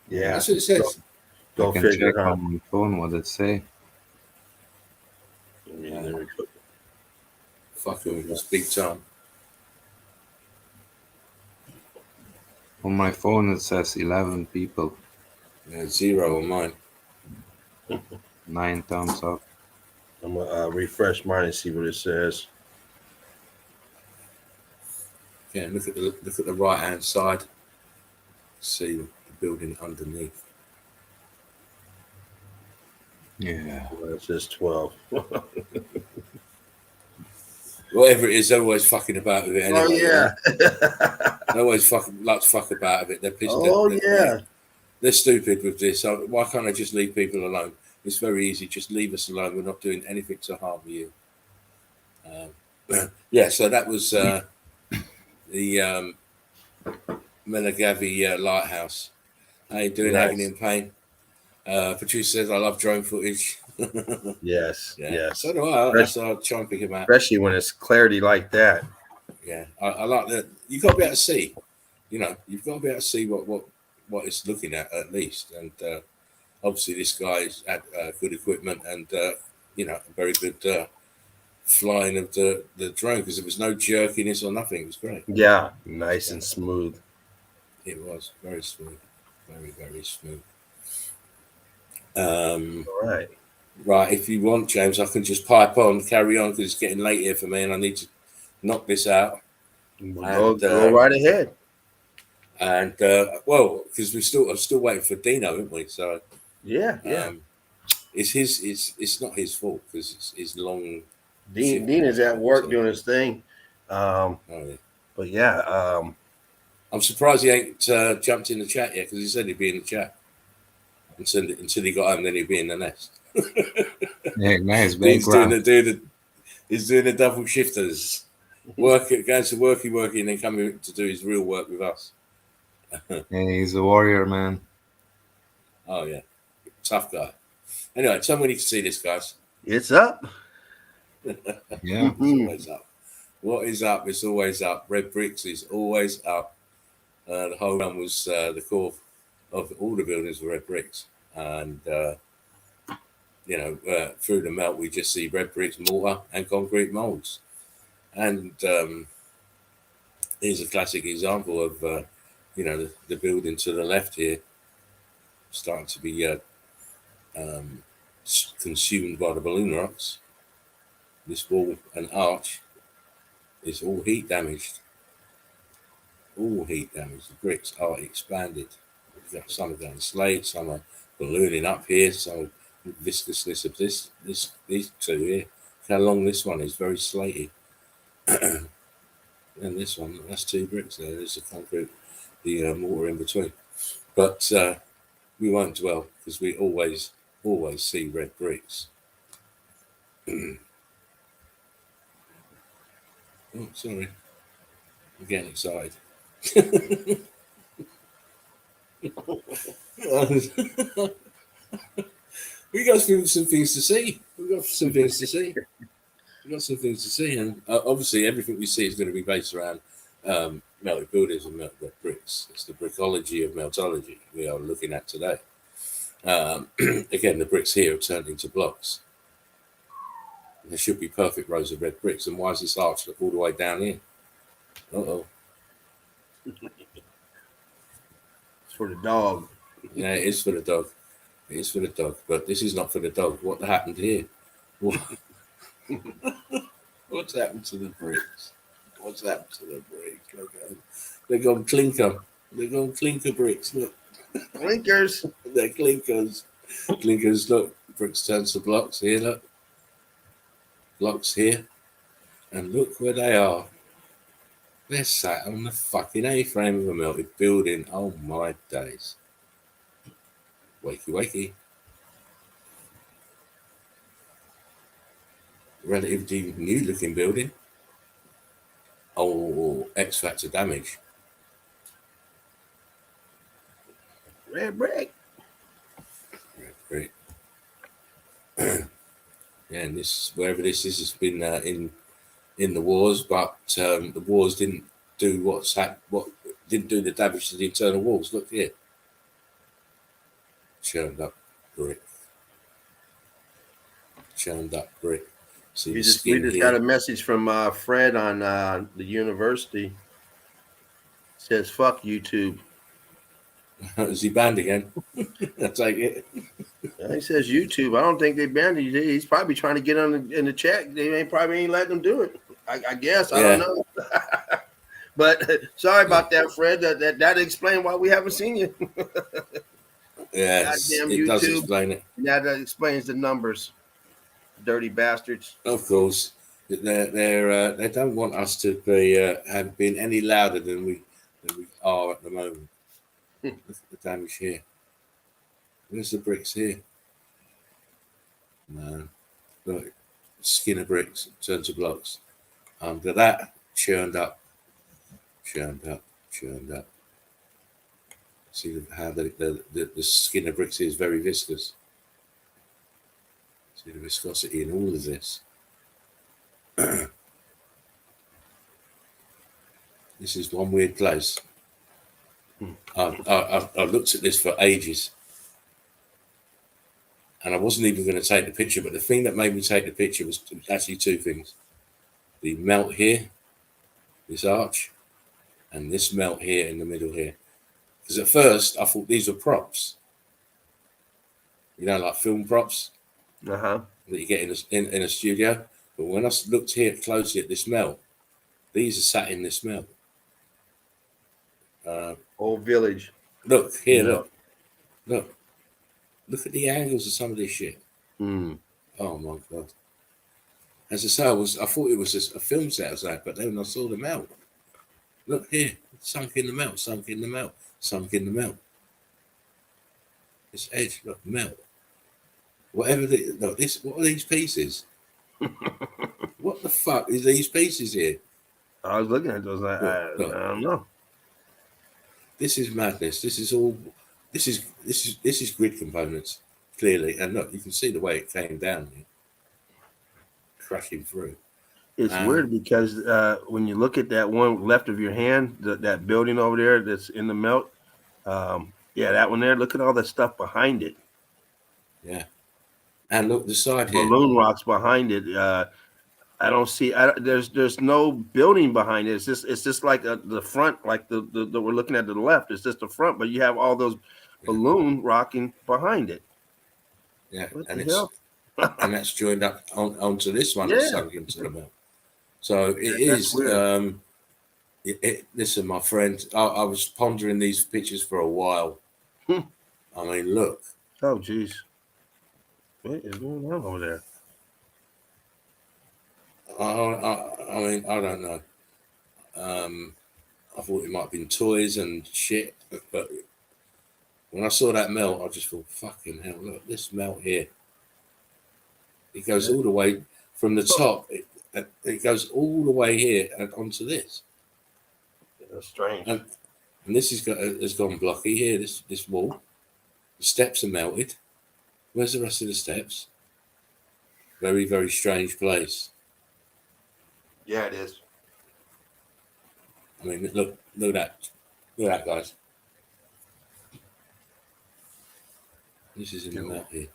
Yeah, that's what it says. I can check on my phone what it say. Fucking with us big time. On my phone it says 11 people. Yeah, 0 on mine. 9 thumbs up. I'm gonna refresh mine and see what it says. Yeah, look at the right hand side. See the building underneath. Yeah. Well, it says 12. Whatever it is, they're always fucking about with it anyway. Oh yeah. They always like to fuck about with it. They're pissed. Yeah. They're stupid with this. So why can't I just leave people alone? It's very easy. Just leave us alone. We're not doing anything to harm you. Yeah. So that was the Melagavi lighthouse. How you doing, Nice. Agony and Pain? Producer says I love drone footage. Yes. Yeah. Yes. So do I. That's I'll try and pick him out. Especially when it's clarity like that. Yeah, I like that. You've got to be able to see. You've got to be able to see what it's looking at least. And obviously, this guy's had good equipment and very good flying of the drone, because there was no jerkiness or nothing. It was great. Yeah, nice and smooth. It was very smooth, very very smooth. All right. Right, if you want, James, I can just pipe on, carry on, because it's getting late here for me, and I need to knock this out. Go right ahead. And because I'm still waiting for Dino, aren't we? So yeah. It's not his fault, because it's his long. Dean is at work doing his thing. Yeah. But yeah, I'm surprised he ain't jumped in the chat yet, because he said he'd be in the chat until he got home. Then he'd be in the nest. Yeah, nice. He's doing the double shifters. Going to worky, and then coming to do his real work with us. Yeah, he's a warrior, man. Oh yeah, tough guy. Anyway, tell me when you can see this, guys. It's up. Yeah, it's always up. What is up? It's always up. Red Bricks is always up. The whole run was the core of all the buildings were red bricks, and through the melt we just see red bricks, mortar, and concrete molds. And here's a classic example of the building to the left here starting to be consumed by the balloon rocks. This wall and arch is all heat damaged. All heat damaged. The bricks are expanded. Some are going slate, some are ballooning up here, some viscousness of these two here. How long this one is, very slaty. And this one, that's 2 bricks there. There's the concrete, the mortar in between. But we won't dwell because we always see red bricks. Oh, sorry. I'm getting excited. We got some things to see. And obviously everything we see is going to be based around melted buildings and melted red bricks. It's the brickology of meltology we are looking at today. Again, the bricks here are turned into blocks. There should be perfect rows of red bricks. And why is this arch all the way down here? Uh-oh. It's for the dog. Yeah, it is for the dog. It is for the dog. But this is not for the dog. What happened here? What's happened to the bricks? What's happened to the bricks? Look at them. They're gone clinker. They're gone clinker bricks. Look. Clinkers. They're clinkers. Clinkers, look. Bricks turn to blocks here, look. Blocks here. And look where they are. They're sat on the fucking A-frame of a melted building. Oh my days. Wakey, wakey. Relatively new looking building. Oh, X factor damage. Red brick. Red brick. Yeah, and this, wherever this is, has been in the wars, but the wars didn't do didn't do the damage to the internal walls. Look here. Churned up brick. Churned up brick. See, we just got a message from Fred on the university. It says, fuck YouTube. Is he banned again? I take it. He says YouTube. I don't think they banned it. He's probably trying to get in the chat. They probably ain't letting him do it. I guess. I don't know. But sorry about that, Fred. That explains why we haven't seen you. Yeah, it does explain it. That explains the numbers. Dirty bastards. Of course, they don't want us to be have been any louder than we are at the moment. Look at the damage here. Where's the bricks here? No, look, skin of bricks turned to blocks. Under that, churned up. See how the skin of bricks is very viscous. See the viscosity in all of this. This is one weird place. I've looked at this for ages. And I wasn't even going to take the picture, but the thing that made me take the picture was actually 2 things. The melt here, this arch, and this melt here in the middle here. Because at first, I thought these were props. You know, like film props. Uh-huh. That you get in a studio. But when I looked here closely at this melt, these are sat in this melt. Old village. Look here, look at the angles of some of this shit. Oh my god! As I say, I thought it was just a film set or something, but then I saw the melt. Look here, sunk in the melt. This edge, look, melt. Whatever what are these pieces? What the fuck is these pieces here? I was looking at those. I don't know. This is madness. This is grid components, clearly. And look, you can see the way it came down here, crashing through. It's weird because when you look at that one left of your hand, that building over there that's in the melt, that one there, look at all the stuff behind it. Yeah. And look, the side here. Balloon rocks behind it. I don't see. There's no building behind it. It's just like the front, like the we're looking at to the left. It's just the front, but you have all those balloon rocking behind it. Yeah, and that's joined up onto this one that's sunk into the melt. So it is. Listen, my friend, I was pondering these pictures for a while. I mean, look. Oh, geez. What is going on over there? I mean, I don't know. I thought it might have been toys and shit, but when I saw that melt, I just thought, fucking hell, look, this melt here. It goes all the way from the top. It goes all the way here and onto this. That's strange. And this has gone blocky here, this wall. The steps are melted. Where's the rest of the steps? Very, very strange place. Yeah, it is. I mean, look at that. Look at that, guys. This is in the melt here.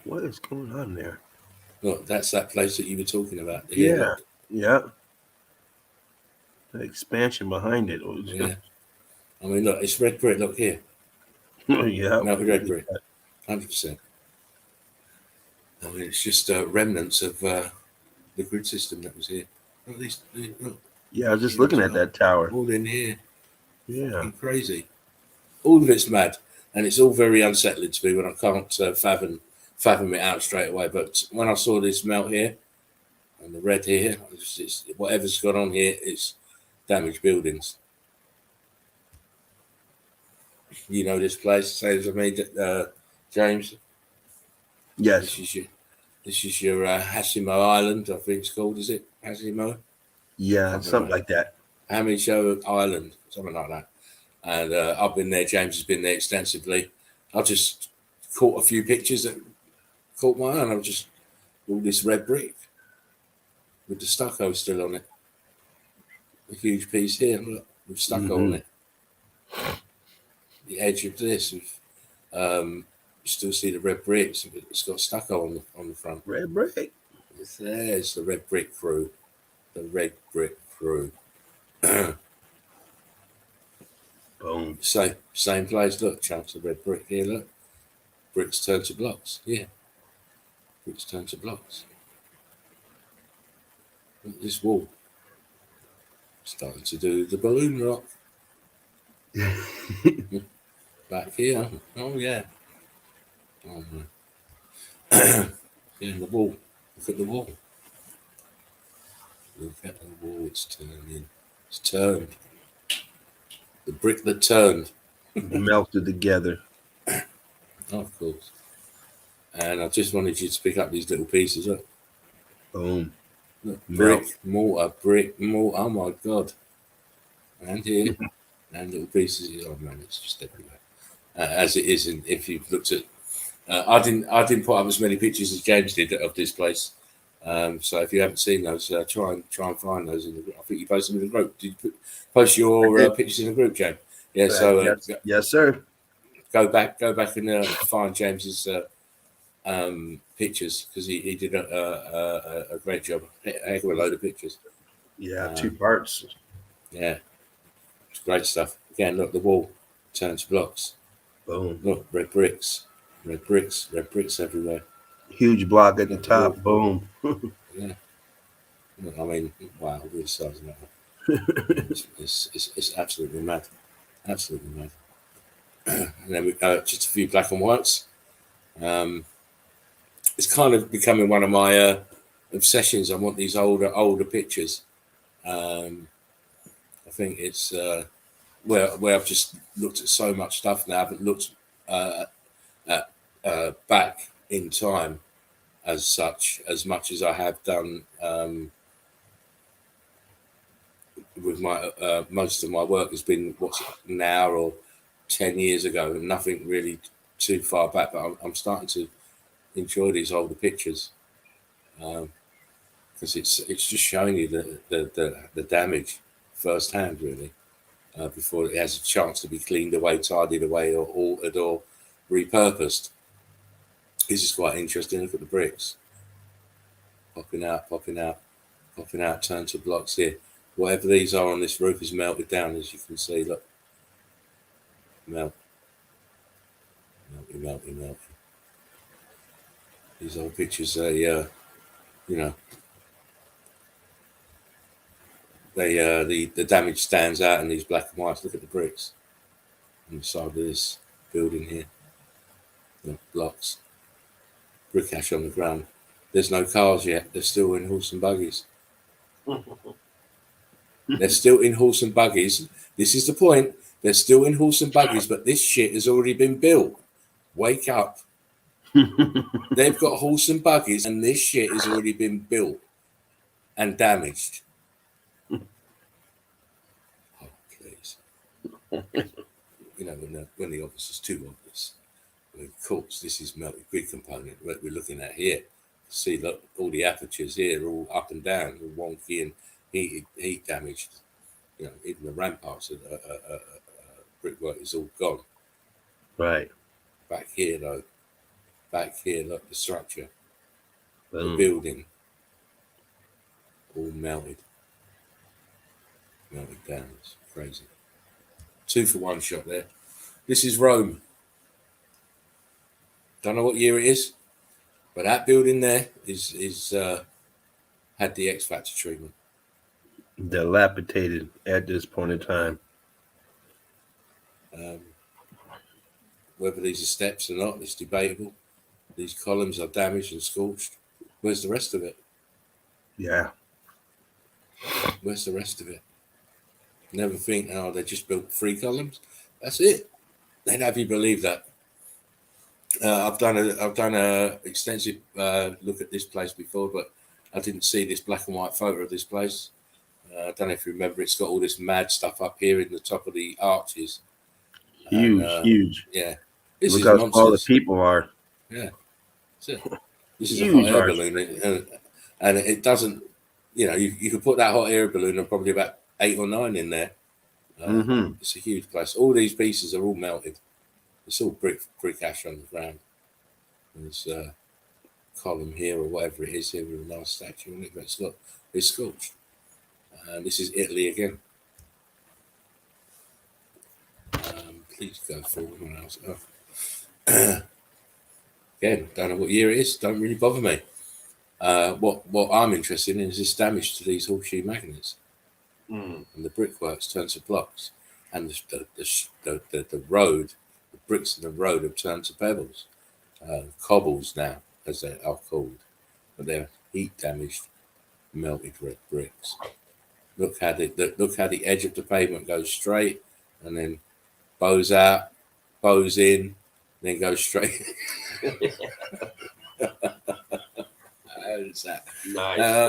What is going on there? Look, that's that place that you were talking about. Yeah. The expansion behind it. Yeah. I mean, look, it's red brick. Look here. Yeah. Melted red brick. 100%. I mean, it's just remnants of the grid system that was here. Look, yeah, I was just looking at that tower. All in here. Yeah. Fucking crazy. All of it's mad. And it's all very unsettling to me when I can't fathom it out straight away. But when I saw this melt here and the red here, whatever's gone on here, it's damaged buildings. You know this place, same as I made James. Yes. This is your Hasimo Island, I think it's called, is it? Hasimo? Yeah, something like that. Hamisho Island, something like that. And I've been there, James has been there extensively. I just caught a few pictures that caught my eye, and I was just all this red brick with the stucco still on it. A huge piece here, look, with stucco on it. The edge of this, you still see the red bricks. It's got stucco on the front. Red brick. There's the red brick crew. The red brick crew. Boom. Same place. Look, chunks of red brick here. Look, bricks turn to blocks. Yeah, bricks turn to blocks. Look, this wall starting to do the balloon rock. Back here. Oh yeah. Oh man. Yeah, the wall. Look at the wall. Look at the wall. It's turning. It's turned. The brick that turned. Melted together. Oh, of course. And I just wanted you to pick up these little pieces. Look. Boom. Look, brick, mortar. Oh my God. And here. And little pieces. Oh man, it's just everywhere. As it is, and if you've looked at, I didn't put up as many pictures as James did of this place. So if you haven't seen those, try and find those in the group. I think you posted them in the group. Did you post your pictures in the group, James? Yeah. So yes, sir. Go back and find James's pictures, because he did a great job. A heck of a load of pictures. Yeah, 2 parts. Yeah, it's great stuff. Again, look, the wall turns to blocks. Boom. Look, red bricks everywhere. Huge block at the top. Boom. Yeah. I mean, wow, we're size of that. It's absolutely mad. Absolutely mad. And then we go just a few black and whites. It's kind of becoming one of my obsessions. I want these older pictures. I think it's where I've just looked at so much stuff now. I haven't looked back in time as much as I have done with my most of my work has been what's now or 10 years ago, and nothing really too far back. But I'm starting to enjoy these older pictures because it's just showing you the damage firsthand, really, before it has a chance to be cleaned away, tidied away, or altered or repurposed. This is quite interesting. Look at the bricks popping out, turn to blocks here. Whatever these are on this roof is melted down, as you can see. Look, melty. These old pictures, the damage stands out in these black and whites. Look at the bricks on the side of this building here. Look, blocks. brick ash on the ground. There's no cars yet. They're still in horse and buggies. They're still in horse and buggies. This is the point. They're still in horse and buggies, but this shit has already been built. Wake up. They've got horse and buggies, and this shit has already been built and damaged. Oh, please. You know, when the obvious is too obvious. Of course, this is melted grid component that we're looking at here. See, look, all the apertures here are all up and down, all wonky and heat damaged. You know, even the ramparts of brickwork is all gone. Right. Back here, though. Back here, look, the structure, the building, all melted. Melted down. It's crazy. 2-for-1 shot there. This is Rome. Don't know what year it is, but that building there is had the X Factor treatment. Dilapidated at this point in time. Whether these are steps or not, it's debatable. These columns are damaged and scorched. Where's the rest of it? Yeah. Where's the rest of it? Never think, oh, they just built 3 columns. That's it. They'd have you believe that. I've done a extensive look at this place before, but I didn't see this black and white photo of this place. I don't know if you remember. It's got all this mad stuff up here in the top of the arches. Huge. Yeah. This Look how small the people are. Yeah. This is a hot air balloon, and it doesn't. You know, you could put that hot air balloon and probably about 8 or 9 in there. It's a huge place. All these pieces are all melted. It's all brick ash on the ground. There's a column here or whatever it is here with a nice statue on it, but it's scorched. This is Italy again. Please go forward. Again, don't know what year it is. Don't really bother me. What I'm interested in is this damage to these horseshoe magnets, and the brickworks turned to blocks, and the road, the bricks in the road have turned to pebbles, cobbles now, as they are called, but they're heat damaged, melted red bricks. Look how the edge of the pavement goes straight, and then bows out, bows in, then goes straight. Nice.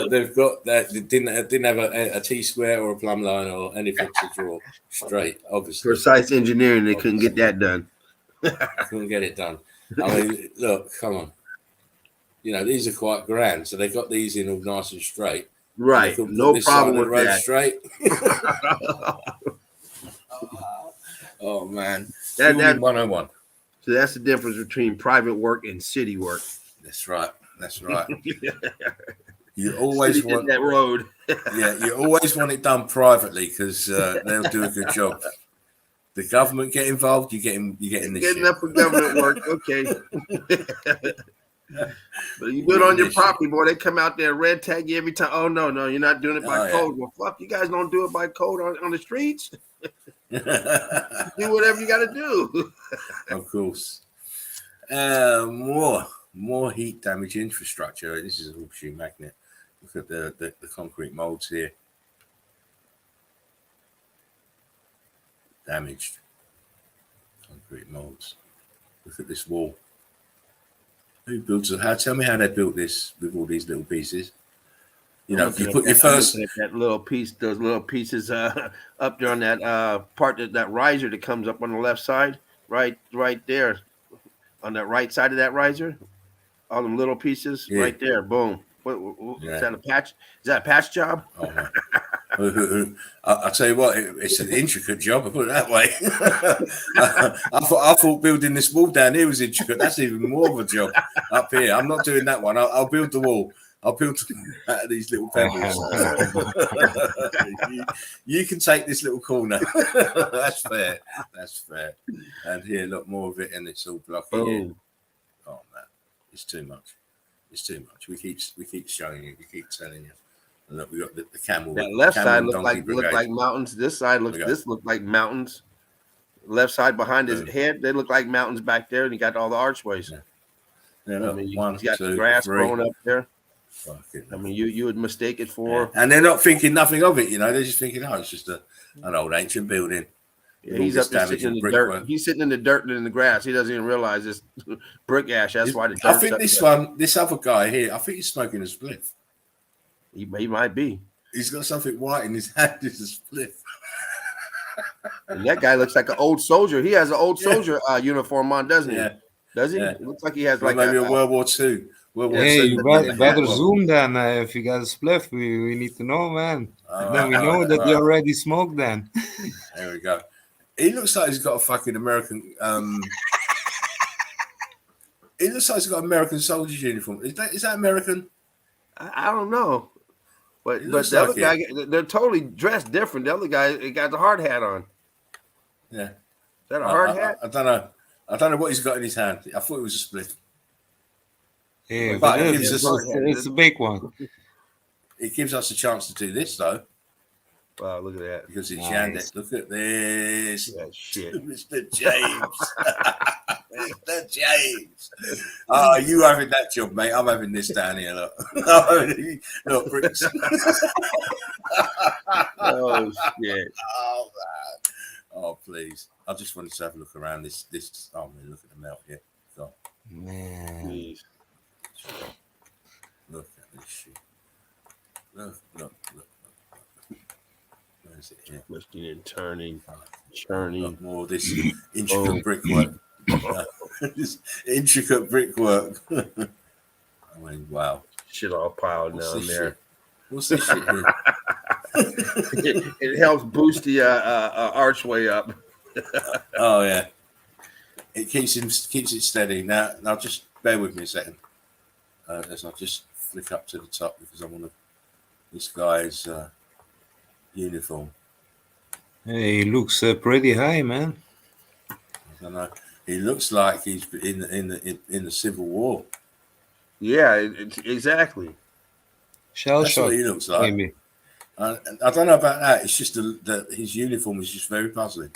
They've got that. They didn't have a T-square or a plumb line or anything to draw straight. Obviously, precise engineering. They couldn't get that done. Couldn't get it done. I mean, look, come on. You know, these are quite grand, so they got these in all nice and straight. Right. No problem with that. Straight. Oh man, that 101. So that's the difference between private work and city work. That's right. You always want that road. Yeah, you always want it done privately because they'll do a good job. The government get involved, you get in this. Getting up for government work, okay. But you do it on your property, boy. They come out there, red tag you every time. Oh no, you're not doing it by code. Well, fuck, you guys don't do it by code on the streets. Do whatever you got to do. Of course. More heat damage infrastructure. This is a horseshoe magnet. Look at the concrete molds here. Damaged concrete molds. Look at this wall. Who builds it? Tell me how they built this with all these little pieces. You know, you put your first that little piece, those little pieces up there on that part that riser that comes up on the left side, right there, on that right side of that riser. All them little pieces right there. Boom. Is that a patch? Is that a patch job? I'll tell you what, it's an intricate job. I put it that way. I thought building this wall down here was intricate. That's even more of a job up here. I'm not doing that one. I'll build the wall. I'll build out of these little pebbles. You can take this little corner. That's fair. And here, look, more of it, and it's all blocky here. Oh man, it's too much. We keep showing you. We keep telling you. And look, we got the camel. That left side look like mountains. This side looks like mountains. Left side behind his head, they look like mountains back there, and he got all the archways. Yeah, look, I mean, one, he's got two, grass three. growing up there. Fucking I mean, you would mistake it for, and they're not thinking nothing of it. You know, they're just thinking, oh, it's just an old ancient building. yeah, he's up there sitting in the dirt. He's sitting in the dirt and in the grass. He doesn't even realize it's brick ash. That's why the dirt's I think up this there. this other guy here, I think he's smoking a spliff. He might be. He's got something white in his hand. It's a spliff. And that guy looks like an old soldier. He has an old soldier uniform on, doesn't he? Yeah. Does he? Yeah. It looks like he has like maybe a World War II. Hey, you better zoom then. If you got a spliff, we need to know, man. Then we know that you already smoked then. There we go. He looks like he's got a fucking American. He looks like he's got an American soldier's uniform. Is that American? I don't know. But the other guy, they're totally dressed different. The other guy, he got the hard hat on. Yeah. Is that a hard hat? I don't know. I don't know what he's got in his hand. I thought it was a split. Yeah, but it's a big one. It gives us a chance to do this, though. Wow, look at that. Because it's Yandex. Look at this. That shit. Mr. James. Mr. James. Oh, you having that job, mate. I'm having this down here. Look. Look, bricks. Oh, shit. Oh, man. Oh, please. I just wanted to have a look around this. Oh, man, look at the melt here. God. Man. Please. Look at this shit. Look. Where's it here? Twisting and churning. More this intricate brickwork. This intricate brickwork. I mean, wow. Shit all piled down there. Shit? What's this shit here? It helps boost the archway up. Oh yeah, it keeps it steady. Now just bear with me a second. As I just flick up to the top because I want this guy's uniform. Hey, he looks pretty high, man. I don't know. He looks like he's in the Civil War. Yeah, exactly. That's what he looks like. Maybe. I don't know about that. It's just that his uniform is just very puzzling.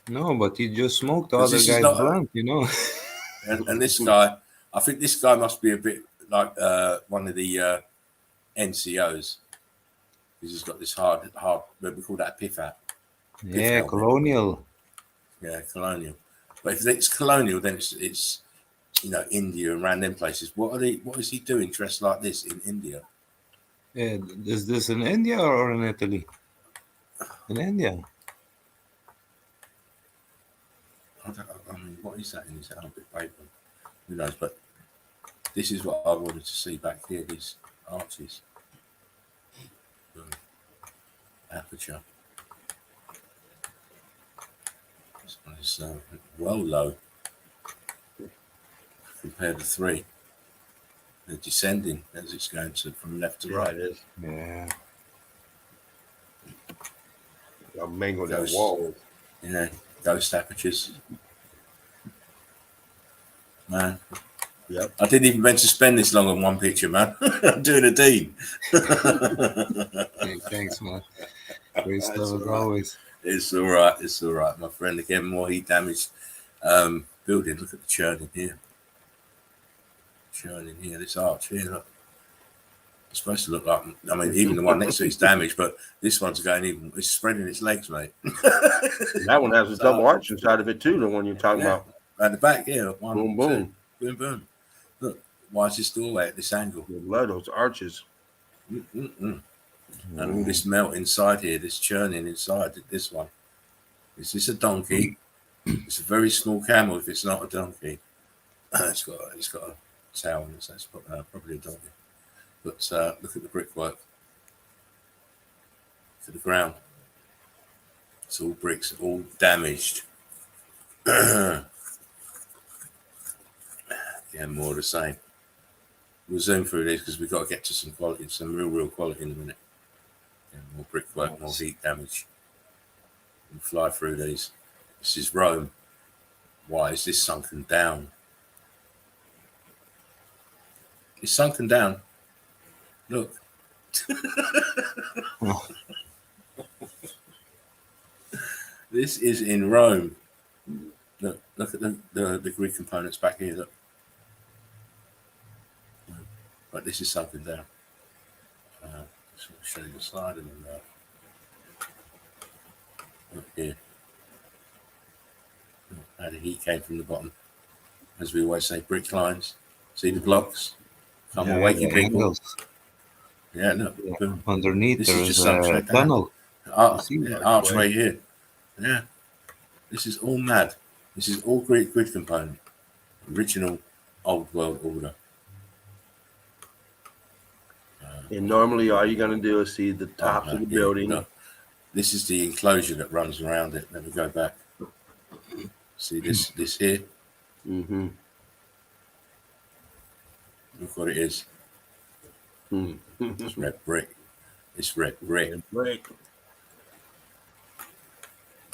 No, but he just smoked the other guy's blunt, you know. and this guy, I think this guy must be a bit like one of the NCOs. He's got this hard. We call that a piff hat. Yeah, colonial. Yeah, colonial. But if it's colonial, then it's India and around them places. What is he doing dressed like this in India? Yeah, is this in India or in Italy? In India. I mean, what is that in his hand? Paper? Who knows? But this is what I wanted to see back here. These arches. Aperture. This one is well low compared to 3. They're descending as it's going from left to right. It is. Yeah. I'm mangling that wall. Yeah, ghost apertures. Man. Yep. I didn't even meant to spend this long on one picture, man. I'm doing a deed. Hey, thanks, man. Great stuff as always. It's all right, my friend. Again, more heat damage building. Look at the churning here. This arch here, look. It's supposed to look like, I mean, even the one next to it's damaged, but this one's it's spreading its legs, mate. That one has a double arch inside of it too, the one you're talking about. At the back, yeah. One, boom, boom. Two, boom, boom. Look, why is this doorway at this angle? Love those arches. And all this melt inside here, this churning inside this one. Is this a donkey? It's a very small camel if it's not a donkey. It's got a tail on it, so it's probably a donkey. But look at the brickwork. To the ground. It's all bricks, all damaged. Yeah, more of the same. We'll zoom through this because we've got to get to some quality, some real quality in a minute. Yeah, more brickwork, more heat damage. We'll fly through these. This is Rome. Why is this sunken down? It's sunken down. Look. This is in Rome. Look at the Greek components back here. Look. but this is sunken down. So I'll show you the slide and look here. How the heat came from the bottom. As we always say, brick lines. See the blocks? Come on, wakey people. Angles. Yeah, look. Yeah. Underneath this is just a tunnel. Archway here. Yeah. This is all mad. This is all Greek grid component. Original old world order. And normally all you're going to do is see the tops of the building. No. This is the enclosure that runs around it. Let me go back. See this here? Mm-hmm. Look what it is. It's red brick. It's red brick.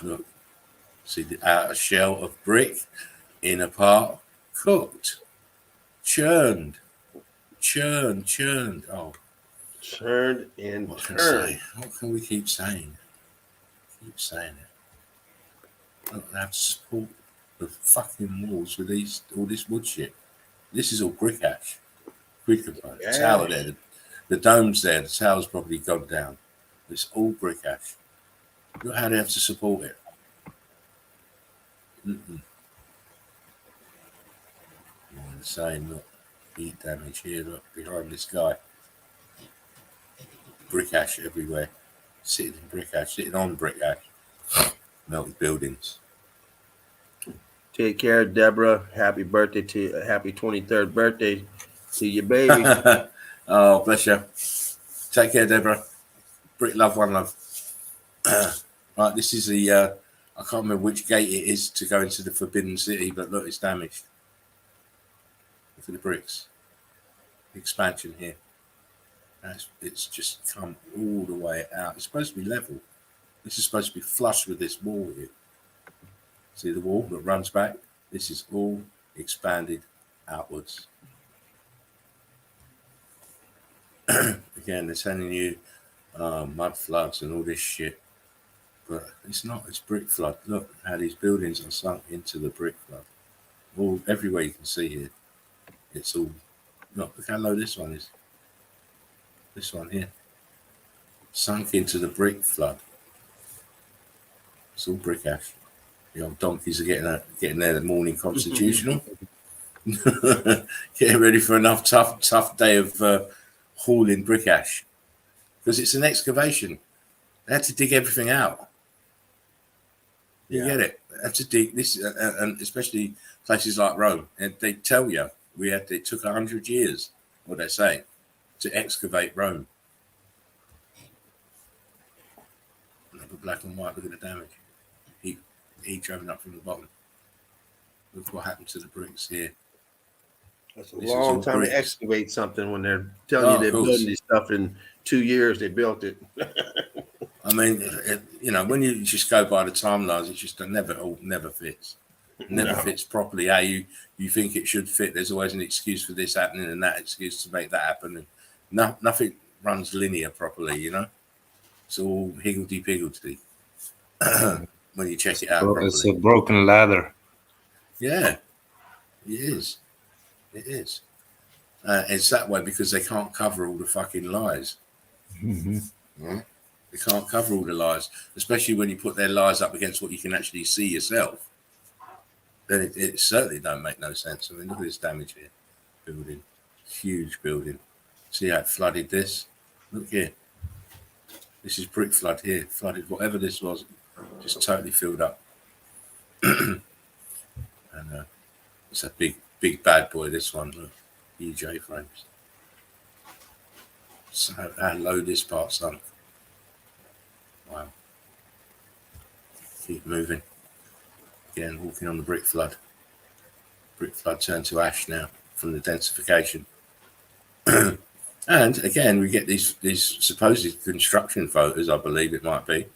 Look. See the outer shell of brick, inner part cooked, churned. Oh. Churned and turned. What can we keep saying? Keep saying it. Look, they have to support the fucking walls with all this wood shit. This is all brick ash. Brick component. Yeah. Tower there. The dome's there. The tower's probably gone down. It's all brick ash. Look how they have to support it. The same, look, heat damage here, look, behind this guy. Brick ash everywhere. Sitting in brick ash, sitting on brick ash. Melted buildings. Take care, Deborah. Happy 23rd birthday to your baby. Oh, bless you. Take care, Deborah. Brick love, one love. Right, this is the I can't remember which gate it is to go into the Forbidden City, but look, it's damaged. Look at the bricks. The expansion here. It's just come all the way out. It's supposed to be level. This is supposed to be flush with this wall here. See the wall that runs back? This is all expanded outwards. Again, they're telling you mud floods and all this shit. But it's not, it's brick flood. Look how these buildings are sunk into the brick flood. All everywhere you can see here. It's all, look how low this one is. This one here. Sunk into the brick flood. It's all brick ash. The old donkeys are getting there the morning constitutional. Getting ready for another tough day of hauling brick ash. Because it's an excavation. They had to dig everything out. You get it? They have to dig this, and especially places like Rome. And they tell you it took 100 years, what they say, to excavate Rome. Look at black and white. Look at the damage. Heat driven up from the bottom. Look what happened to the bricks here. That's a long time to excavate something when they're telling you they're building this stuff in 2 years. They built it. I mean, when you just go by the timelines, it just never fits. Never fits properly how you think it should fit. There's always an excuse for this happening and that excuse to make that happen. And nothing runs linear properly, It's all higgledy-piggledy when you check it out properly. It's a broken ladder. Yeah, it is. It is. It's that way because they can't cover all the fucking lies. Mm-hmm. Right? They can't cover all the lies, especially when you put their lies up against what you can actually see yourself. Then it certainly don't make no sense. I mean, look at this damage here. Building. Huge building. See how it flooded this? Look here. This is brick flood here. Flooded whatever this was. Just totally filled up. And it's a big bad boy, this one. Look. EJ frames. So how low this part sunk. Wow. Keep moving. Again, walking on the brick flood. Brick flood turned to ash now from the densification. And again, we get these supposed construction photos, I believe it might be.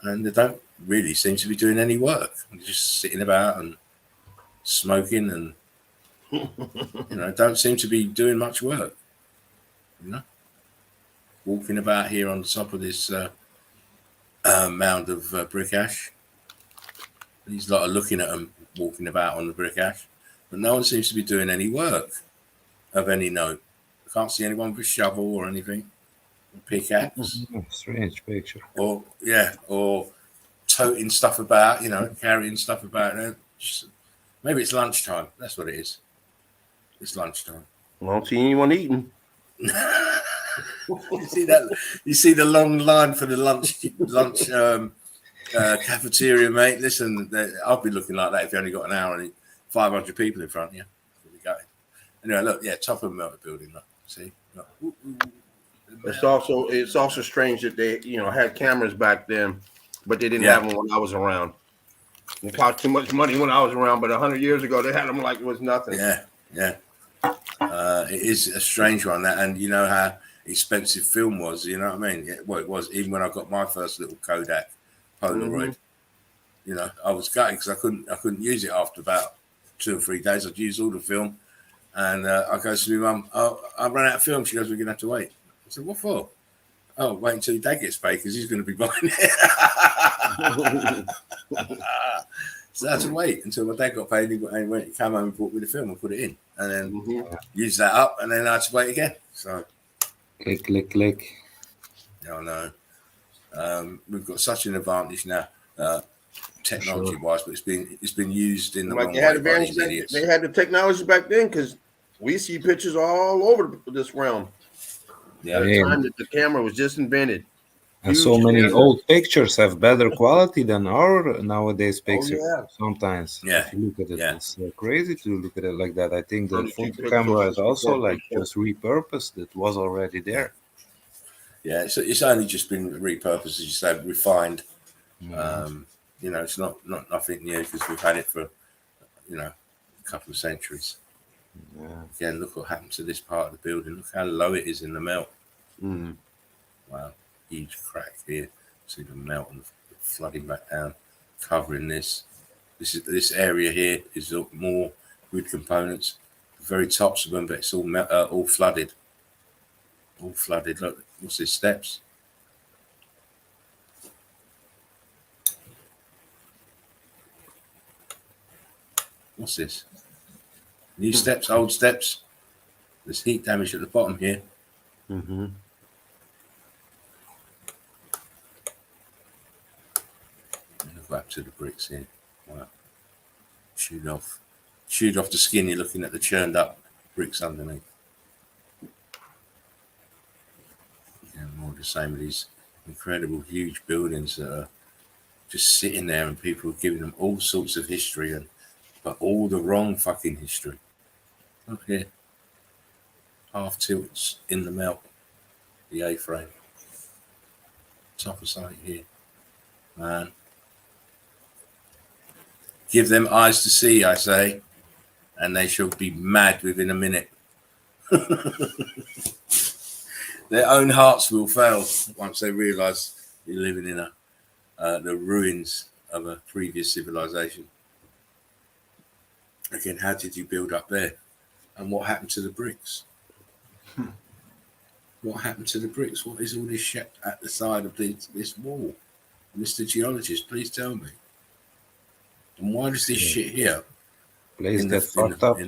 And they don't really seem to be doing any work. They're just sitting about and smoking and, don't seem to be doing much work. Walking about here on the top of this mound of brick ash. These lot are looking at them walking about on the brick ash, but no one seems to be doing any work of any note. Can't see anyone with a shovel or anything. Pickaxe. Strange picture. Or toting stuff about, carrying stuff about. Maybe it's lunchtime. That's what it is. It's lunchtime. I don't see anyone eating. You see that? You see the long line for the lunch cafeteria, mate. Listen, I'll be looking like that if you only got an hour and 500 people in front of you. Anyway, look, top of the melted building. Look, see. Look. It's also strange that they had cameras back then, but they didn't have them when I was around. It cost too much money when I was around, but 100 years ago they had them like it was nothing. Yeah. It is a strange one, that, and you know how expensive film was. You know what I mean? It was even when I got my first little Kodak Polaroid. I was gutted because I couldn't use it after about 2 or 3 days. I'd use all the film, and I go to my mum. Oh, I ran out of film. She goes, "We're gonna have to wait." I said, "What for?" "Oh, wait until your dad gets paid because he's going to be buying it." So I had to wait until my dad got paid. He came home and brought me the film and put it in, and then use that up, and then I had to wait again. So click. I know. We've got such an advantage now, technology-wise, but it's been used in the wrong way by these idiots. They had the technology back then because we see pictures all over this realm. At the time that the camera was just invented. And so many old pictures have better quality than our nowadays pictures. Sometimes, if you look at it, it's crazy to look at it like that. I think the photo camera is also like just repurposed. It was already there. Yeah, it's only just been repurposed, as you said, refined. It's not nothing new because we've had it for a couple of centuries. Again, look what happened to this part of the building. Look how low it is in the melt. Wow, huge crack here. See the melt and flooding back down, covering this. This area here is more wood components. The very tops of them, but it's all flooded. All flooded. Look, what's this? Steps. What's this? New steps, old steps. There's heat damage at the bottom here. Go back to the bricks here. Wow. Chewed off the skin. You're looking at the churned up bricks underneath. More the same with these incredible, huge buildings that are just sitting there, and people are giving them all sorts of history, but all the wrong fucking history. Look here. Half tilts in the melt. The A-frame. Top of sight here. Man. Give them eyes to see, I say, and they shall be mad within a minute. Their own hearts will fail once they realise you're living in the ruins of a previous civilization. Again, how did you build up there? And what happened to the bricks? What happened to the bricks? What is all this shit at the side of this wall? Mr. Geologist, please tell me. And why does this shit here? Place get fucked up.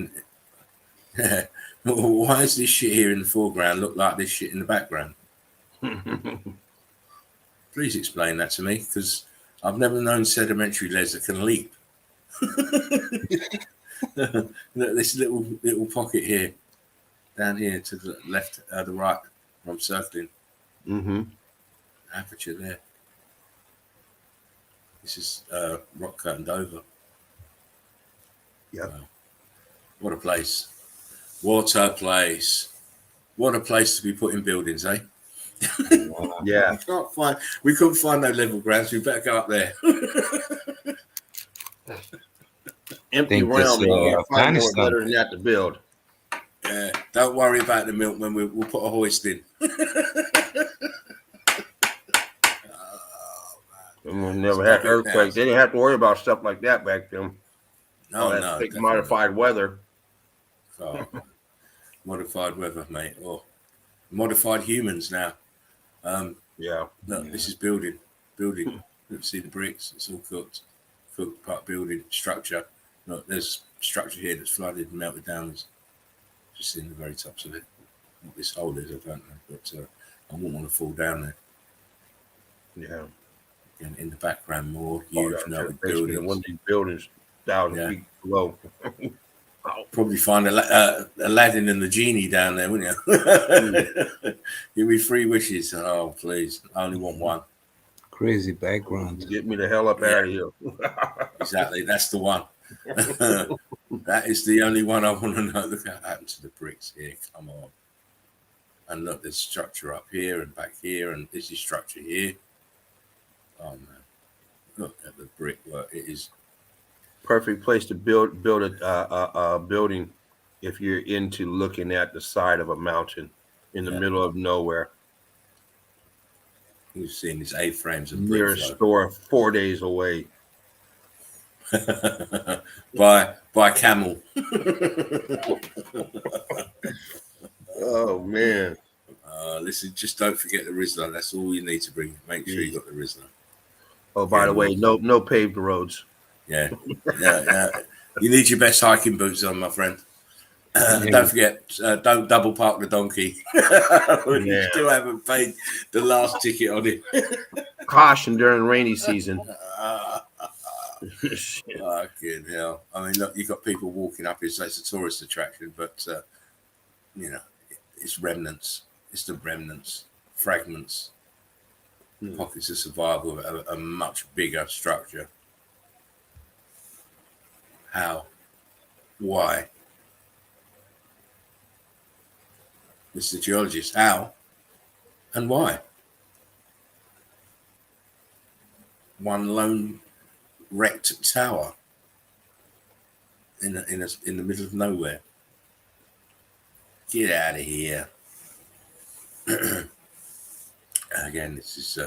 Why does this shit here in the foreground look like this shit in the background? Please explain that to me, because I've never known sedimentary layers that can leap. This little pocket here, down here to the left, the right, I'm circling. Aperture there. This is rock curtained over. Yeah. Wow. What a place. What a place. What a place to be putting buildings, eh? Yeah. We couldn't find no level grounds. We better go up there. Empty realm. You find more better than that to build. Yeah. Don't worry about the milkman. We'll put a hoist in. We never had earthquakes. They didn't have to worry about stuff like that back then. No. Modified weather. Oh, modified weather, mate. Or modified humans now. Yeah. Look, this is building. Let's see the bricks. It's all cooked. Cooked part building structure. Look, there's structure here that's flooded and melted down. Just in the very tops of it. What this hole is, I don't know, but I wouldn't want to fall down there. Yeah. And in the background, more huge melted buildings. One of these buildings 1,000 feet below. Probably find Aladdin and the genie down there, wouldn't you? Give me 3 wishes. Oh, please. I only want one. Crazy background. Get me the hell up out of here. Exactly. That's the one. That is the only one I want to know. Look what happened to the bricks here. Come on. And look, there's structure up here and back here, and this is structure here. Oh, man. Look at the brickwork. It is perfect place to build a building if you're into looking at the side of a mountain in the middle of nowhere. You've seen these A-frames and near a store 4 days away. by camel. Oh man. Listen, just don't forget the Rizla. That's all you need to bring. Make sure you got the Rizla. Oh, by the way, no paved roads. Yeah. You need your best hiking boots on, my friend. Don't forget, don't double park the donkey. You still haven't paid the last ticket on it. Caution during rainy season. Fucking hell. I mean, look, you've got people walking up here, so it's a tourist attraction, but, you know, it's remnants. It's the remnants, fragments, pockets of survival of a much bigger structure. How? Why? Mr. Geologist, how and why? One lone wrecked tower in the middle of nowhere. Get out of here. Again, this is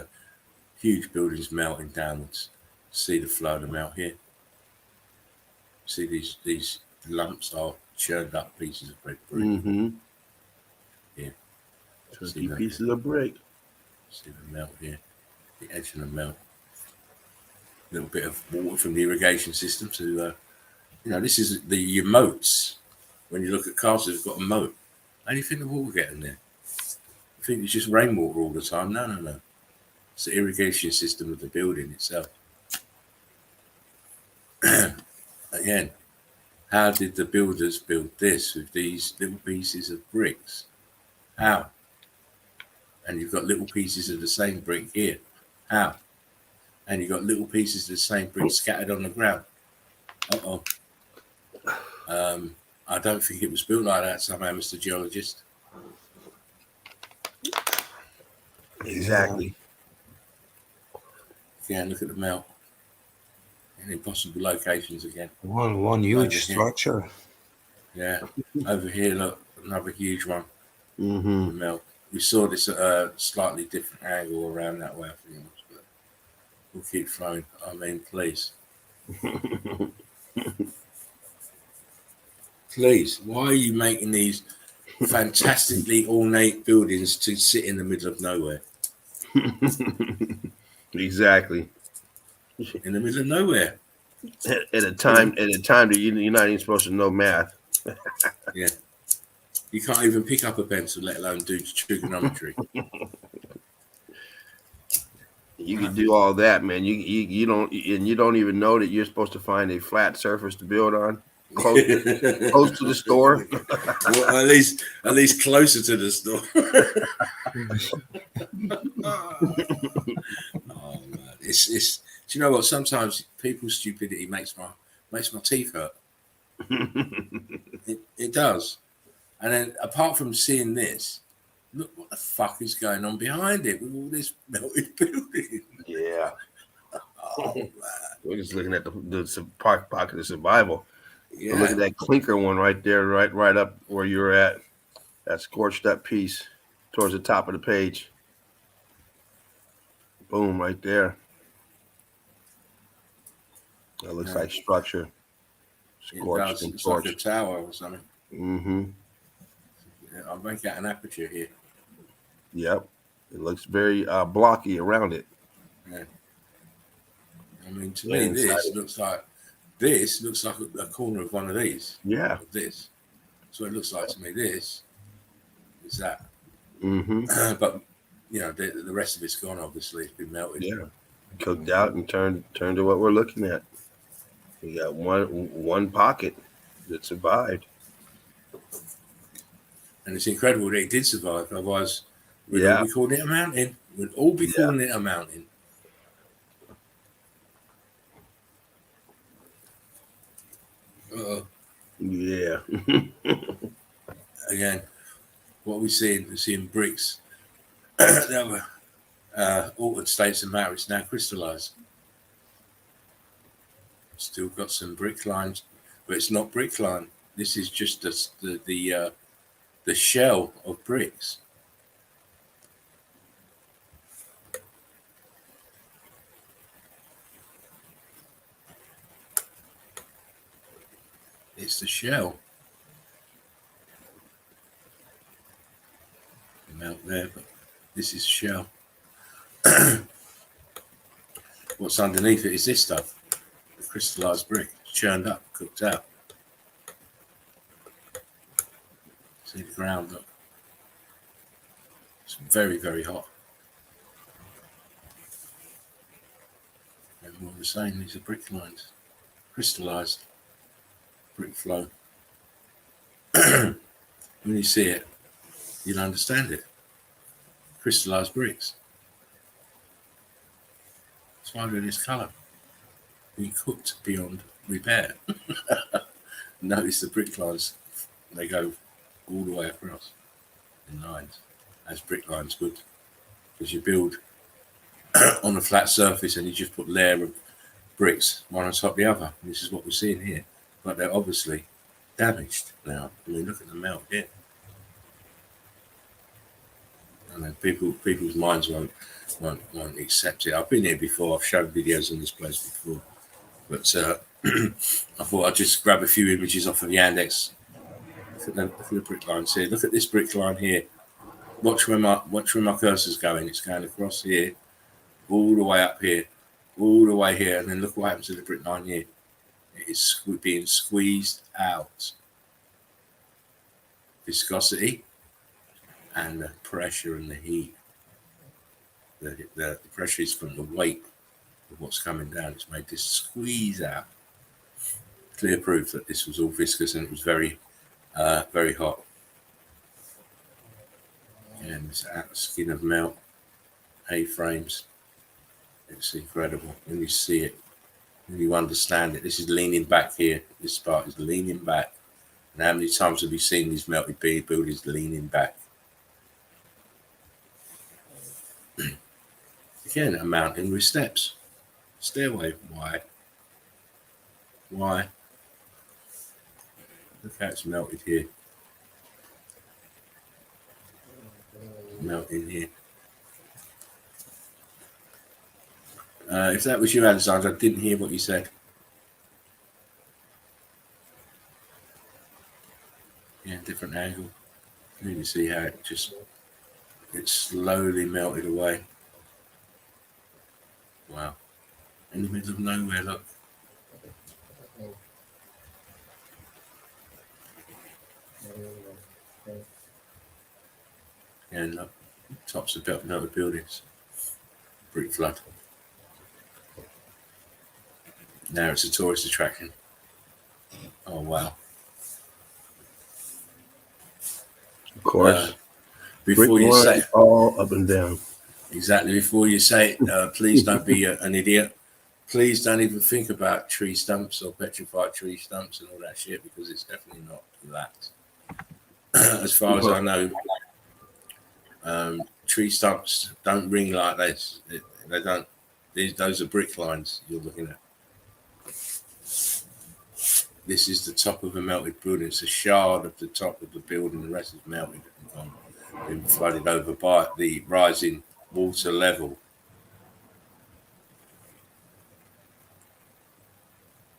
huge buildings melting downwards. See the flow of the melt here. See these lumps are churned up pieces of brick. Yeah. See pieces of brick. See the melt here. The edge of the melt. A little bit of water from the irrigation system to, this is your moats. When you look at castles, it's got a moat. How do you think the water get in there? You think it's just rainwater all the time? No. It's the irrigation system of the building itself. Again, how did the builders build this with these little pieces of bricks? How? And you've got little pieces of the same brick here. How? And you've got little pieces of the same brick scattered on the ground. I don't think it was built like that somehow, Mr. Geologist. Exactly. Yeah, look at the melt. In impossible locations again. One huge structure. Yeah. Over here, look, another huge one. The melt. We saw this at a slightly different angle around that way, I think it was, but we'll keep flowing. I mean, please. Please, why are you making these fantastically ornate buildings to sit in the middle of nowhere? Exactly. In the middle of nowhere. At a time that you're not even supposed to know math. Yeah. You can't even pick up a pencil, let alone do trigonometry. You can do all that, man. You don't even know that you're supposed to find a flat surface to build on, close to the store. Well, at least closer to the store. Oh man, it's. Do you know what? Sometimes people's stupidity makes my teeth hurt. It does. And then, apart from seeing this, look what the fuck is going on behind it with all this melted building. Yeah. Oh, man. We're just looking at the pocket of survival. Yeah. But look at that clinker one right there, right up where you're at. That scorched up piece towards the top of the page. Boom, right there. That looks like structure. Scorched and it's like a tower or something. I'll make out an aperture here. Yep. It looks very blocky around it. Yeah. I mean, to me, this looks like a corner of one of these. Yeah. This. So it looks like to me this. is that. Mm-hmm. But you know, the rest of it's gone. Obviously, it's been melted. Yeah, cooked out and turned to what we're looking at. We got one pocket that survived, and it's incredible that it did survive. Otherwise, we'd all yeah, be calling it a mountain. We'd all be calling it a mountain. Yeah. Again, what we're seeing bricks that were altered states of matter is now crystallized. Still got some brick lines, but it's not brick line. This is just the shell of bricks. It's the shell. Melt there, but this is shell. What's underneath it is this stuff, the crystallized brick, churned up, cooked out. See the ground, look. It's very, very hot. And what we're saying, these are brick lines, crystallized brick flow. When you see it, you'll understand it. Crystallized bricks. That's why they're this colour. Being cooked beyond repair. Notice the brick lines, they go all the way across in lines, as brick lines would. Because you build on a flat surface and you just put layer of bricks one on top of the other. And this is what we're seeing here. But they're obviously damaged now. I mean, look at the melt here. And then people's minds won't accept it. I've been here before. I've shown videos on this place before, but I thought I'd just grab a few images off of the Yandex. Look at the brick lines here. Look at this brick line here. Watch where my cursor's going. It's going across here, all the way up here, all the way here, and then look what happens to the brick line here. It is being squeezed out. Viscosity and the pressure and the heat. The pressure is from the weight of what's coming down. It's made this squeeze out. Clear proof that this was all viscous and it was very, very hot. And this skin of melt, A-frames. It's incredible when you see it, when you understand it. This is leaning back here. This part is leaning back. And how many times have you seen these melted buildings leaning back? Again, a mountain with steps. Stairway. Why? Why? Look how it's melted here. Melt in here. If that was you, Alexander, I didn't hear what you said. Yeah, different angle. You can see how it slowly melted away. Wow. In the middle of nowhere, look. And look, tops of melted buildings. Brick flood. Now it's a tourist attraction. Oh, wow. Of course. Before you say it, all up and down. Exactly. Before you say it, please don't be an idiot. Please don't even think about tree stumps or petrified tree stumps and all that shit, because it's definitely not that. As far as I know, tree stumps don't ring like this. They don't. Those are brick lines you're looking at. This is the top of a melted building. It's a shard of the top of the building. The rest is melted and gone. Been flooded over by the rising water level.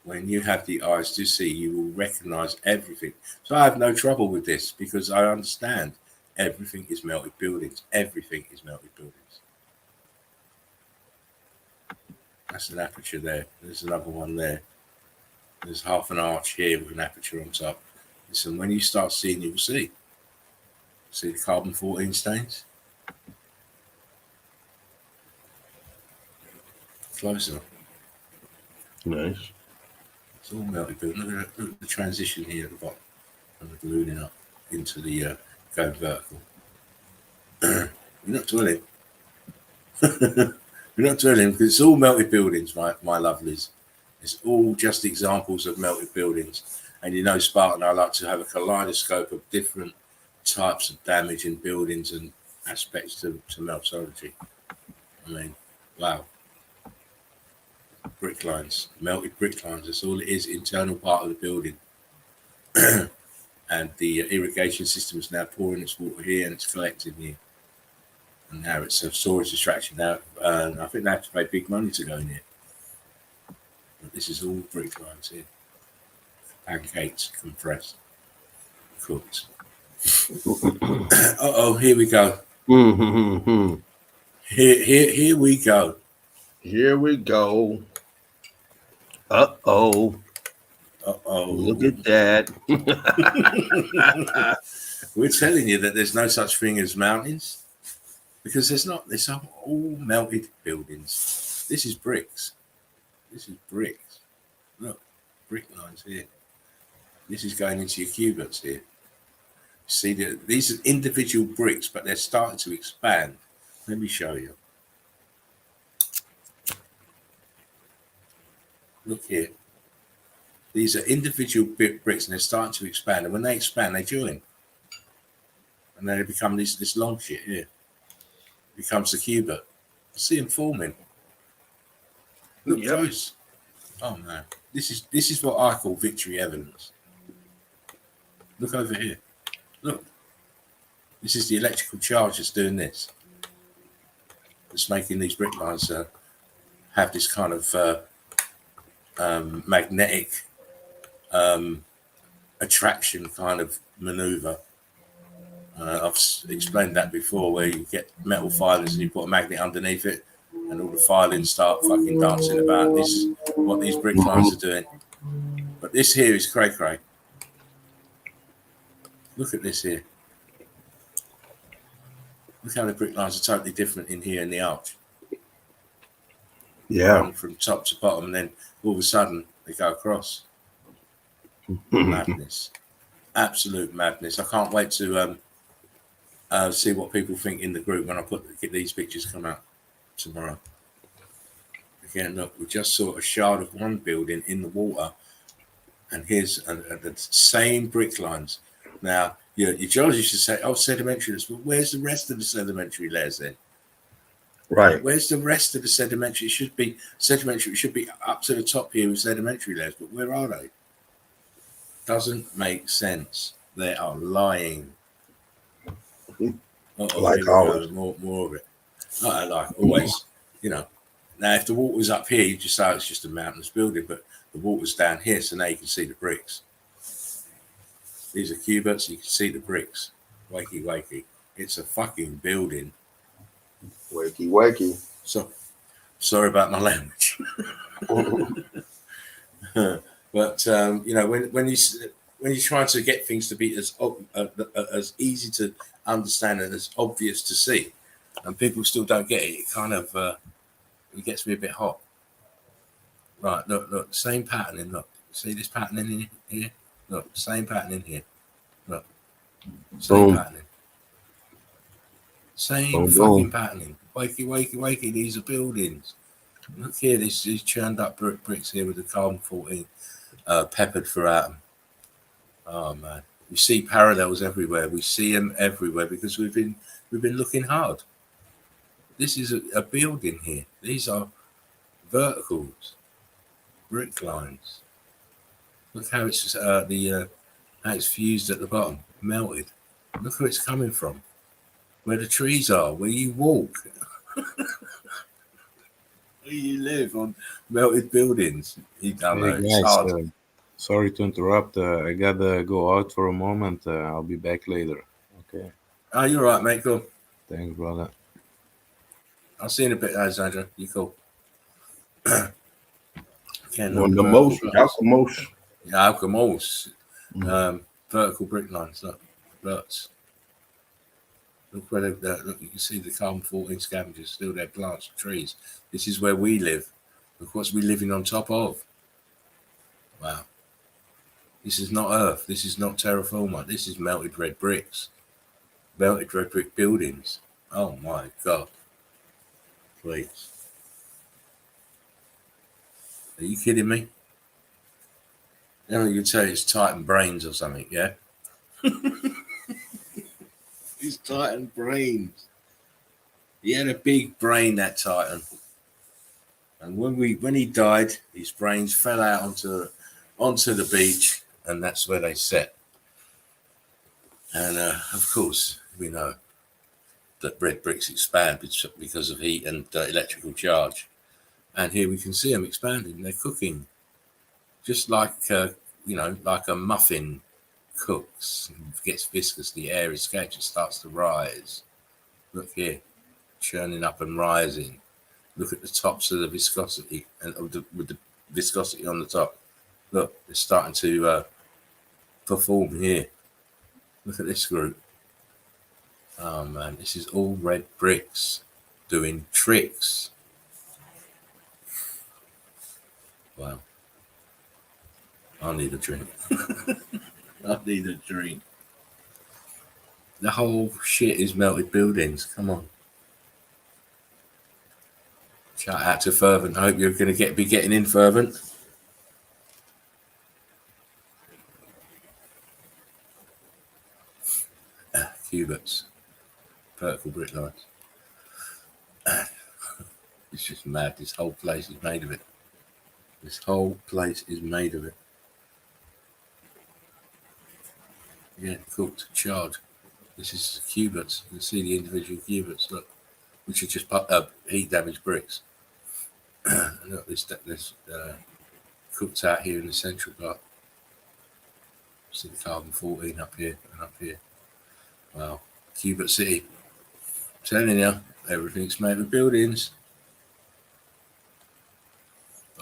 When you have the eyes to see, you will recognize everything. So I have no trouble with this because I understand everything is melted buildings. Everything is melted buildings. That's an aperture there. There's another one there. There's half an arch here with an aperture on top. Listen, when you start seeing, you will see. See the carbon-14 stains? Closer. Nice. It's all melted building. Look at the transition here at the bottom. And the ballooning up into the going vertical. You're not dwelling. You're not dwelling because it's all melted buildings, my lovelies. It's all just examples of melted buildings. And you know, Spartan, I like to have a kaleidoscope of different types of damage in buildings and aspects to meltology. I mean, wow. Brick lines, melted brick lines, that's all it is, internal part of the building. And the irrigation system is now pouring its water here and it's collecting here. And now it's a storage distraction now. And I think they have to pay big money to go in here. But this is all brick lines here. Pancakes, compressed, cooked. Uh-oh, here we go. Here we go. Here we go. Uh-oh. Uh-oh. Look at that. We're telling you that there's no such thing as mountains because there's not. There's all melted buildings. This is bricks. This is bricks. Look, brick lines here. This is going into your cubits here. See, these are individual bricks, but they're starting to expand. Let me show you. Look here. These are individual bricks and they're starting to expand. And when they expand, they join. And then they become this long shit here. It becomes the cubit. See them forming. Look close. Oh man. This is what I call victory evidence. Look over here. Look. This is the electrical charge that's doing this. It's making these brick lines have this kind of magnetic attraction kind of maneuver. I've explained that before, where you get metal filings and you put a magnet underneath it and all the filings start fucking dancing about. This is what these brick lines are doing. But this here is cray-cray. Look at this here. Look how the brick lines are totally different in here in the arch. Yeah. From top to bottom, and then all of a sudden they go across. Madness. Absolute madness. I can't wait to see what people think in the group when I get these pictures come out tomorrow. Again, look, we just saw a shard of one building in the water, and here's the same brick lines. Now, your geologists should say, oh, sedimentary layers. Well, where's the rest of the sedimentary layers then? Right. Where's the rest of the sedimentary? It should be sedimentary. It should be up to the top here with sedimentary layers, but where are they? Doesn't make sense. They are lying. Like always. More of it. Like always, you know. Now, if the water's up here, you just say it's just a mountainous building, but the water's down here, so now you can see the bricks. These are cubits, you can see the bricks. Wakey, wakey. It's a fucking building. Wakey, wakey. So, sorry about my language. But you know, when you're trying to get things to be as easy to understand and as obvious to see, and people still don't get it, it kind of it gets me a bit hot. Right, look, same patterning. Look, see this patterning in here? Look, same pattern in here. Look, same patterning. Same fucking patterning. Wakey, wakey, wakey. These are buildings. Look here, these churned up bricks here with the carbon-14 peppered throughout them. Oh man, you see parallels everywhere. We see them everywhere because we've been looking hard. This is a building here. These are verticals, brick lines. Look how it's how it's fused at the bottom, melted. Look where it's coming from. Where the trees are, where you walk. Where you live on melted buildings. It's hard. Sorry to interrupt. I gotta go out for a moment. I'll be back later. Okay. Oh, you're right, mate. Cool. Thanks, brother. I'll see you in a bit, Alexandra. You cool? On the most, Alchemos. Yeah, Alchemos. Vertical brick lines. Look, lots. Look where look, you can see the carbon-14 scavengers still there, plants, trees. This is where we live. Look what's we living on top of. Wow. This is not Earth. This is not terra firma. This is melted red bricks. Melted red brick buildings. Oh my God. Please. Are you kidding me? You know, you could say it's Titan brains or something, yeah? It's Titan brains. He had a big brain, that Titan. And when he died, his brains fell out onto the beach, and that's where they set. And of course, we know that red bricks expand because of heat and electrical charge. And here we can see them expanding. They're cooking, just like like a muffin cooks and gets viscous. The air escapes. It starts to rise. Look here, churning up and rising. Look at the tops of the viscosity and with the viscosity on the top. Look, it's starting to perform here. Look at this group. Oh man, this is all red bricks doing tricks. Wow. I need a drink. I need a drink. The whole shit is melted buildings. Come on. Shout out to Fervent. I hope you're going to be getting in, Fervent. Cubits. Vertical brick lines. It's just mad. This whole place is made of it. This whole place is made of it. Yeah, cooked, charred. This is cubits. You can see the individual cubits, look, which are just heat damaged bricks. Look, this cooked out here in the central part. See the carbon-14 up here and up here. Wow, Cubit City. I'm telling you, everything's made of buildings.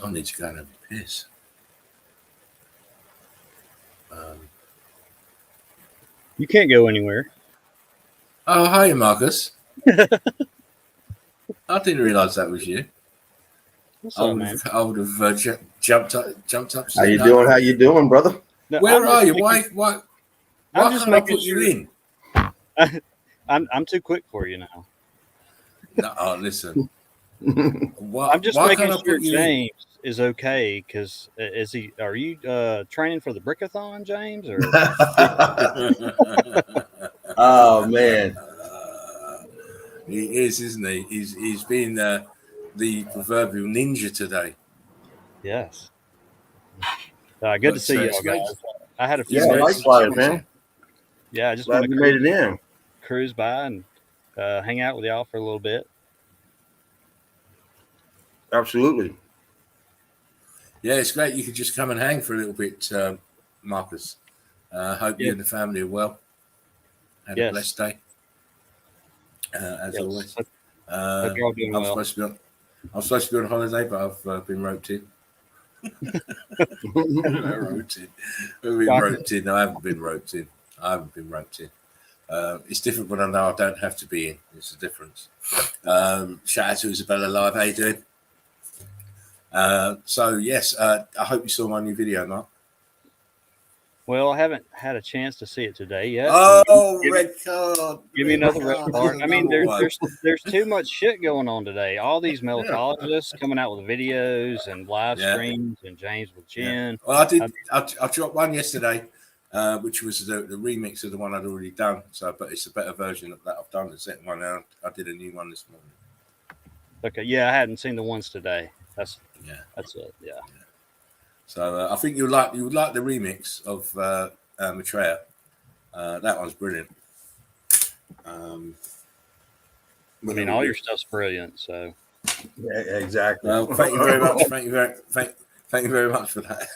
I need to go and have a piss. You can't go anywhere. Oh, hi, Marcus. I didn't realise that was you. What's up, man? I would have jumped up. How you doing? How you doing, brother? No, Where are you? Why can't I put you in? I'm too quick for you now. No, listen. I'm just making sure James is okay because are you training for the Brickathon, James? Or oh man, he is, isn't he? He's been the proverbial ninja today. Yes. Good to see you all guys. I had a few likewise, man. Yeah, I just glad you made it in. Cruise by and hang out with y'all for a little bit. Absolutely. Yeah, it's great. You could just come and hang for a little bit, Marcus. Hope you and the family are well. Have a blessed day, as always. Hope you're all doing well. I'm supposed to be on holiday, but I've been roped in. roped in. I haven't been roped in. It's different when I know I don't have to be in. It's a difference. Shout out to Isabella Live. How you doing? So yes, I hope you saw my new video, Mark. Well, I haven't had a chance to see it today yet. Oh, red card! Give me another red card. I mean, there's too much shit going on today. All these meltologists coming out with videos and live streams, and James with Jen. Well, I dropped one yesterday, which was the remix of the one I'd already done. But it's a better version of that I've done. The second one now. I did a new one this morning. Okay, yeah, I hadn't seen the ones today. That's it. Yeah. So I think you would like the remix of Maitreya. That one's brilliant. I mean, all your stuff's brilliant. So yeah, exactly. Well, thank you very much. Thank you very much for that.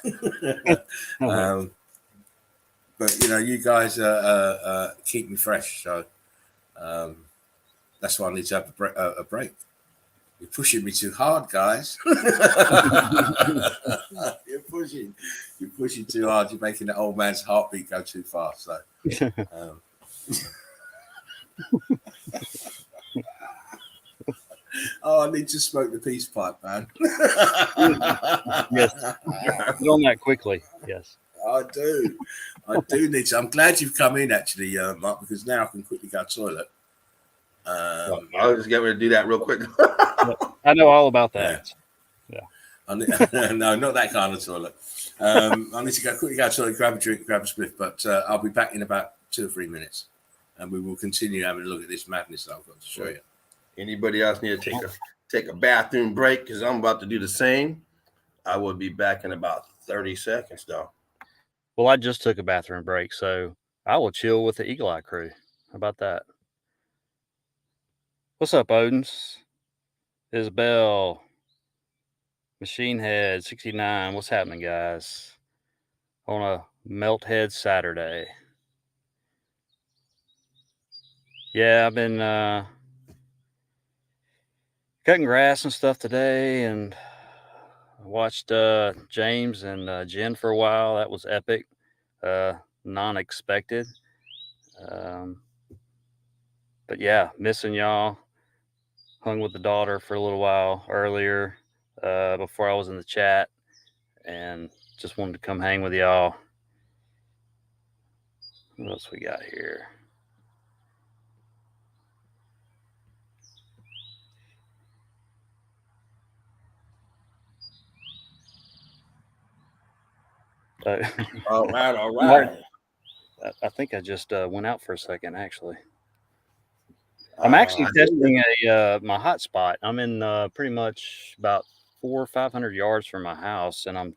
But you guys keep me fresh, so that's why I need to have a break. You're pushing me too hard, guys. You're pushing too hard. You're making that old man's heartbeat go too fast. So, Oh, I need to smoke the peace pipe, man. Yes, get on that quickly. Yes, I do. I do need to. I'm glad you've come in, actually, Mark, because now I can quickly go to the toilet. I'll just get ready to do that real quick. I know all about that. Yeah. No, not that kind of toilet. I need to quickly go to the toilet, grab a drink, grab a spliff, but I'll be back in about 2 or 3 minutes, and we will continue having a look at this madness that I've got to show you. Anybody else need to take a bathroom break? Because I'm about to do the same. I will be back in about 30 seconds, though. Well, I just took a bathroom break, so I will chill with the Eagle Eye crew. How about that? What's up, Odins? Isabel, Machine Head 69. What's happening, guys? On a Melt Head Saturday. Yeah, I've been cutting grass and stuff today, and watched James and Jen for a while. That was epic, non-expected. But yeah, missing y'all. Hung with the daughter for a little while earlier before I was in the chat, and just wanted to come hang with y'all. What else we got here? All right. I think I just went out for a second, actually. I'm actually testing my hotspot. I'm in pretty much about 400 or 500 yards from my house, and I'm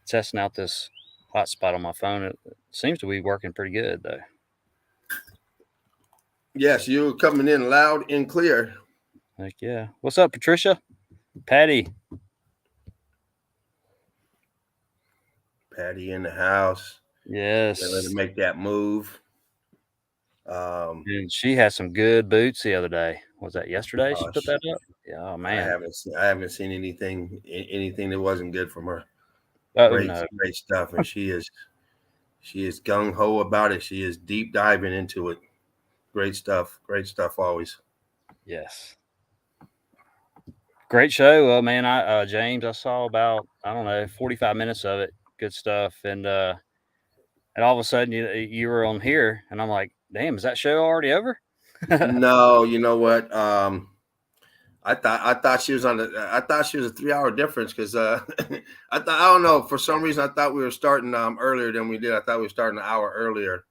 testing out this hotspot on my phone. It seems to be working pretty good, though. Yes, you're coming in loud and clear. Heck yeah. What's up, Patricia? Patty in the house. Yes. Let her make that move. And she had some good boots the other day. Was that yesterday? She put that up. Yeah, oh man. I haven't seen anything that wasn't good from her. Great stuff, and she is gung ho about it. She is deep diving into it. Great stuff always. Yes. Great show, man. James, I saw about 45 minutes of it. Good stuff, and all of a sudden you were on here, and I'm like, damn, is that show already over? No, you know what? I thought she was a 3-hour difference because I don't know, for some reason I thought we were starting earlier than we did. I thought we were starting an hour earlier,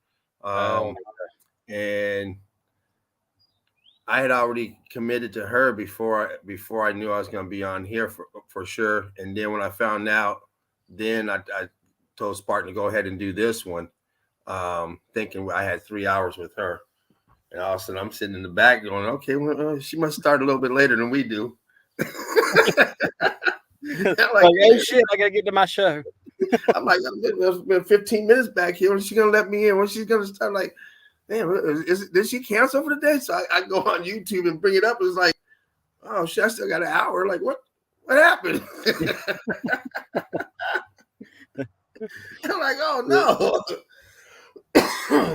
and I had already committed to her before I knew I was going to be on here for sure. And then when I found out, then I told Spartan to go ahead and do this one, thinking I had 3 hours with her. And all of a sudden I'm sitting in the back going, okay, well, she must start a little bit later than we do. like, oh shit, I got to get to my show. I'm like, it's been 15 minutes back here. When's she going to let me in? When she's going to start, like, damn, did she cancel for the day? So I go on YouTube and bring it up. It's like, oh shit, I still got an hour. Like, what happened? I'm like, oh no.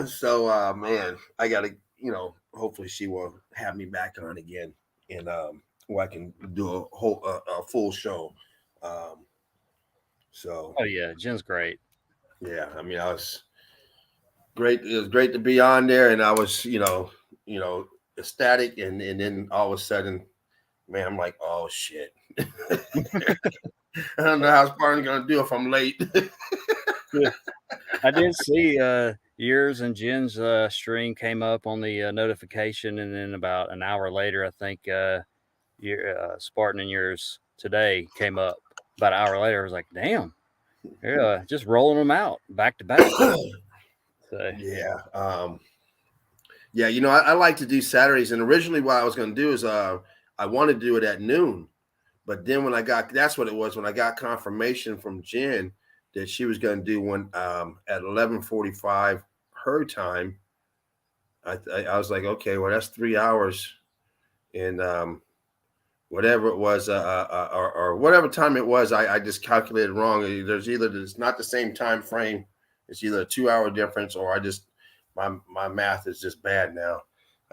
So man, I gotta, hopefully she will have me back on again, and where I can do a full show. So oh yeah, Jen's great. Yeah, I mean, I was great. It was great to be on there, and I was, ecstatic, and then all of a sudden, man, I'm like, oh shit. I don't know how Spartan's gonna do if I'm late. Yeah. I did see yours and Jen's stream came up on the notification, and then about an hour later, I think your Spartan and yours today came up. About an hour later, I was like, damn, they're just rolling them out back to back. So, yeah. I like to do Saturdays, and originally what I was going to do is I wanted to do it at noon, but then that's what it was when I got confirmation from Jen that she was going to do one at 11:45 her time. I was like, okay, well, that's 3 hours, and whatever it was, or whatever time it was, I just calculated wrong. It's not the same time frame. It's either a 2 hour difference, or my math is just bad now.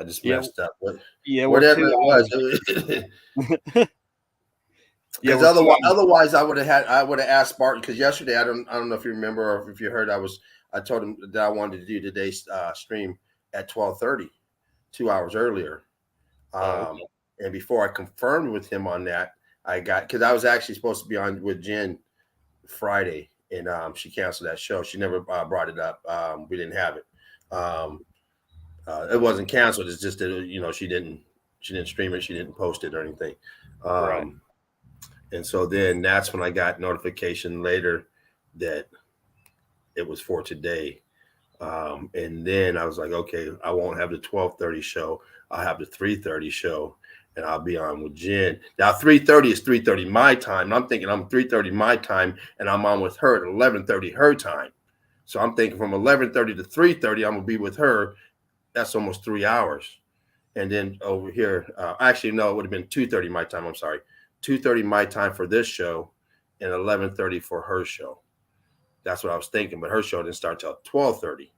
I just messed up. Whatever it was. Because otherwise I would have asked Barton, because yesterday I don't know if you remember or if you heard, I told him that I wanted to do today's stream at 12:30, 2 hours earlier. And before I confirmed with him on that, because I was actually supposed to be on with Jen Friday, and she canceled that show. She never brought it up. We didn't have it. It wasn't canceled. It's just that she didn't stream it. She didn't post it or anything. Right. And so then that's when I got notification later that it was for today. And then I was like, okay, I won't have the 12:30 show. I'll have the 3:30 show, and I'll be on with Jen. Now 3:30 is 3:30 my time. And I'm thinking I'm 3:30 my time, and I'm on with her at 11:30 her time. So I'm thinking from 11:30 to 3:30, I'm gonna be with her. That's almost 3 hours. And then over here, actually, no, it would have been 2:30 my time. I'm sorry. 2:30 my time for this show and 11:30 for her show. That's what I was thinking, but her show didn't start till 12:30.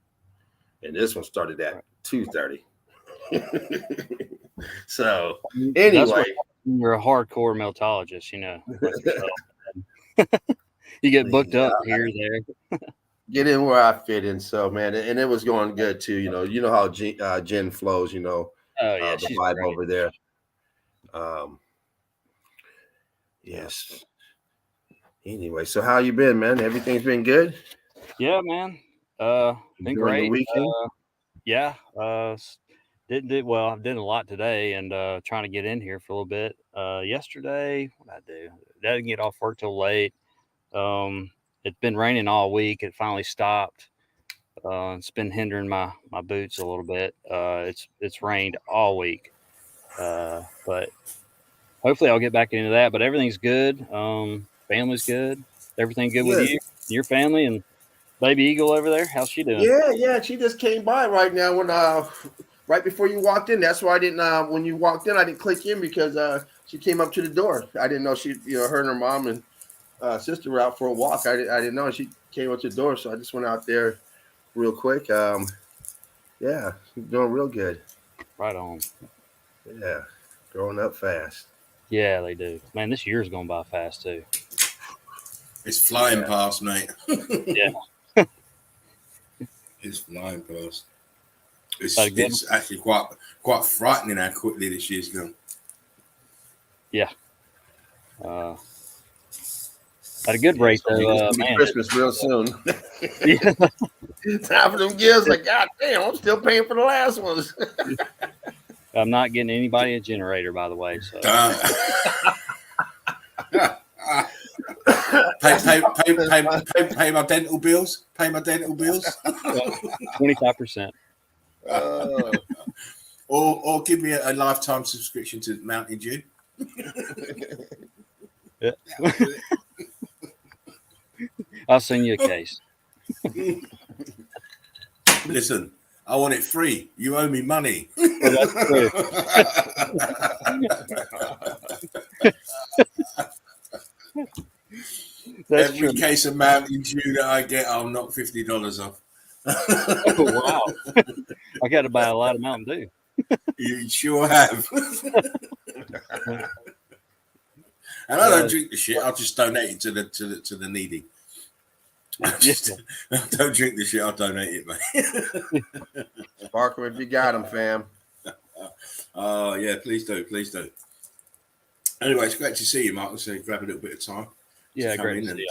And this one started at 2:30. So anyway. You're a hardcore meltologist, You get booked up here and there. Get in where I fit in. So man, and it was going good too. You know how Jen flows, the vibe great over there. Yes. Anyway, so how you been, man? Everything's been good? Yeah, man. Been great. Yeah. Did well. I did a lot today, and trying to get in here for a little bit. Yesterday, what did I do? I didn't get off work till late. It's been raining all week. It finally stopped. It's been hindering my boots a little bit. It's rained all week, but hopefully I'll get back into that. But everything's good. Family's good. Everything good with you, your family, and baby Eagle over there. How's she doing? Yeah. She just came by right now when right before you walked in. That's why I didn't. When you walked in, I didn't click in because she came up to the door. I didn't know she, her and her mom and sister were out for a walk. I didn't know she came up to the door, so I just went out there real quick. Yeah, doing real good. Right on. Yeah, growing up fast. Yeah, they do. Man, this year's going by fast too. It's flying past, mate. Yeah. It's flying past. It's actually quite frightening how quickly this year's gone. Yeah. Had a good break though. Man. Christmas real soon. Yeah. Time for them gifts. Like, God damn, I'm still paying for the last ones. I'm not getting anybody a generator, by the way. So. Pay my dental bills. Pay my dental bills. 25%. Or give me a lifetime subscription to Mountain Dew. Yeah. I'll send you a case. Listen, I want it free. You owe me money. Well, that's true. That's Every true. case of Mountain Dew that I get, I'll knock $50 off. Oh, wow. I got to buy a lot of Mountain Dew. You sure have. And I don't drink the shit. I'll just donate it to the needy. I don't drink the shit. I'll donate it, mate. Sparkle, if you got them, fam. Yeah, please do. Anyway, it's great to see you, Mark. So grab a little bit of time. Yeah, great to see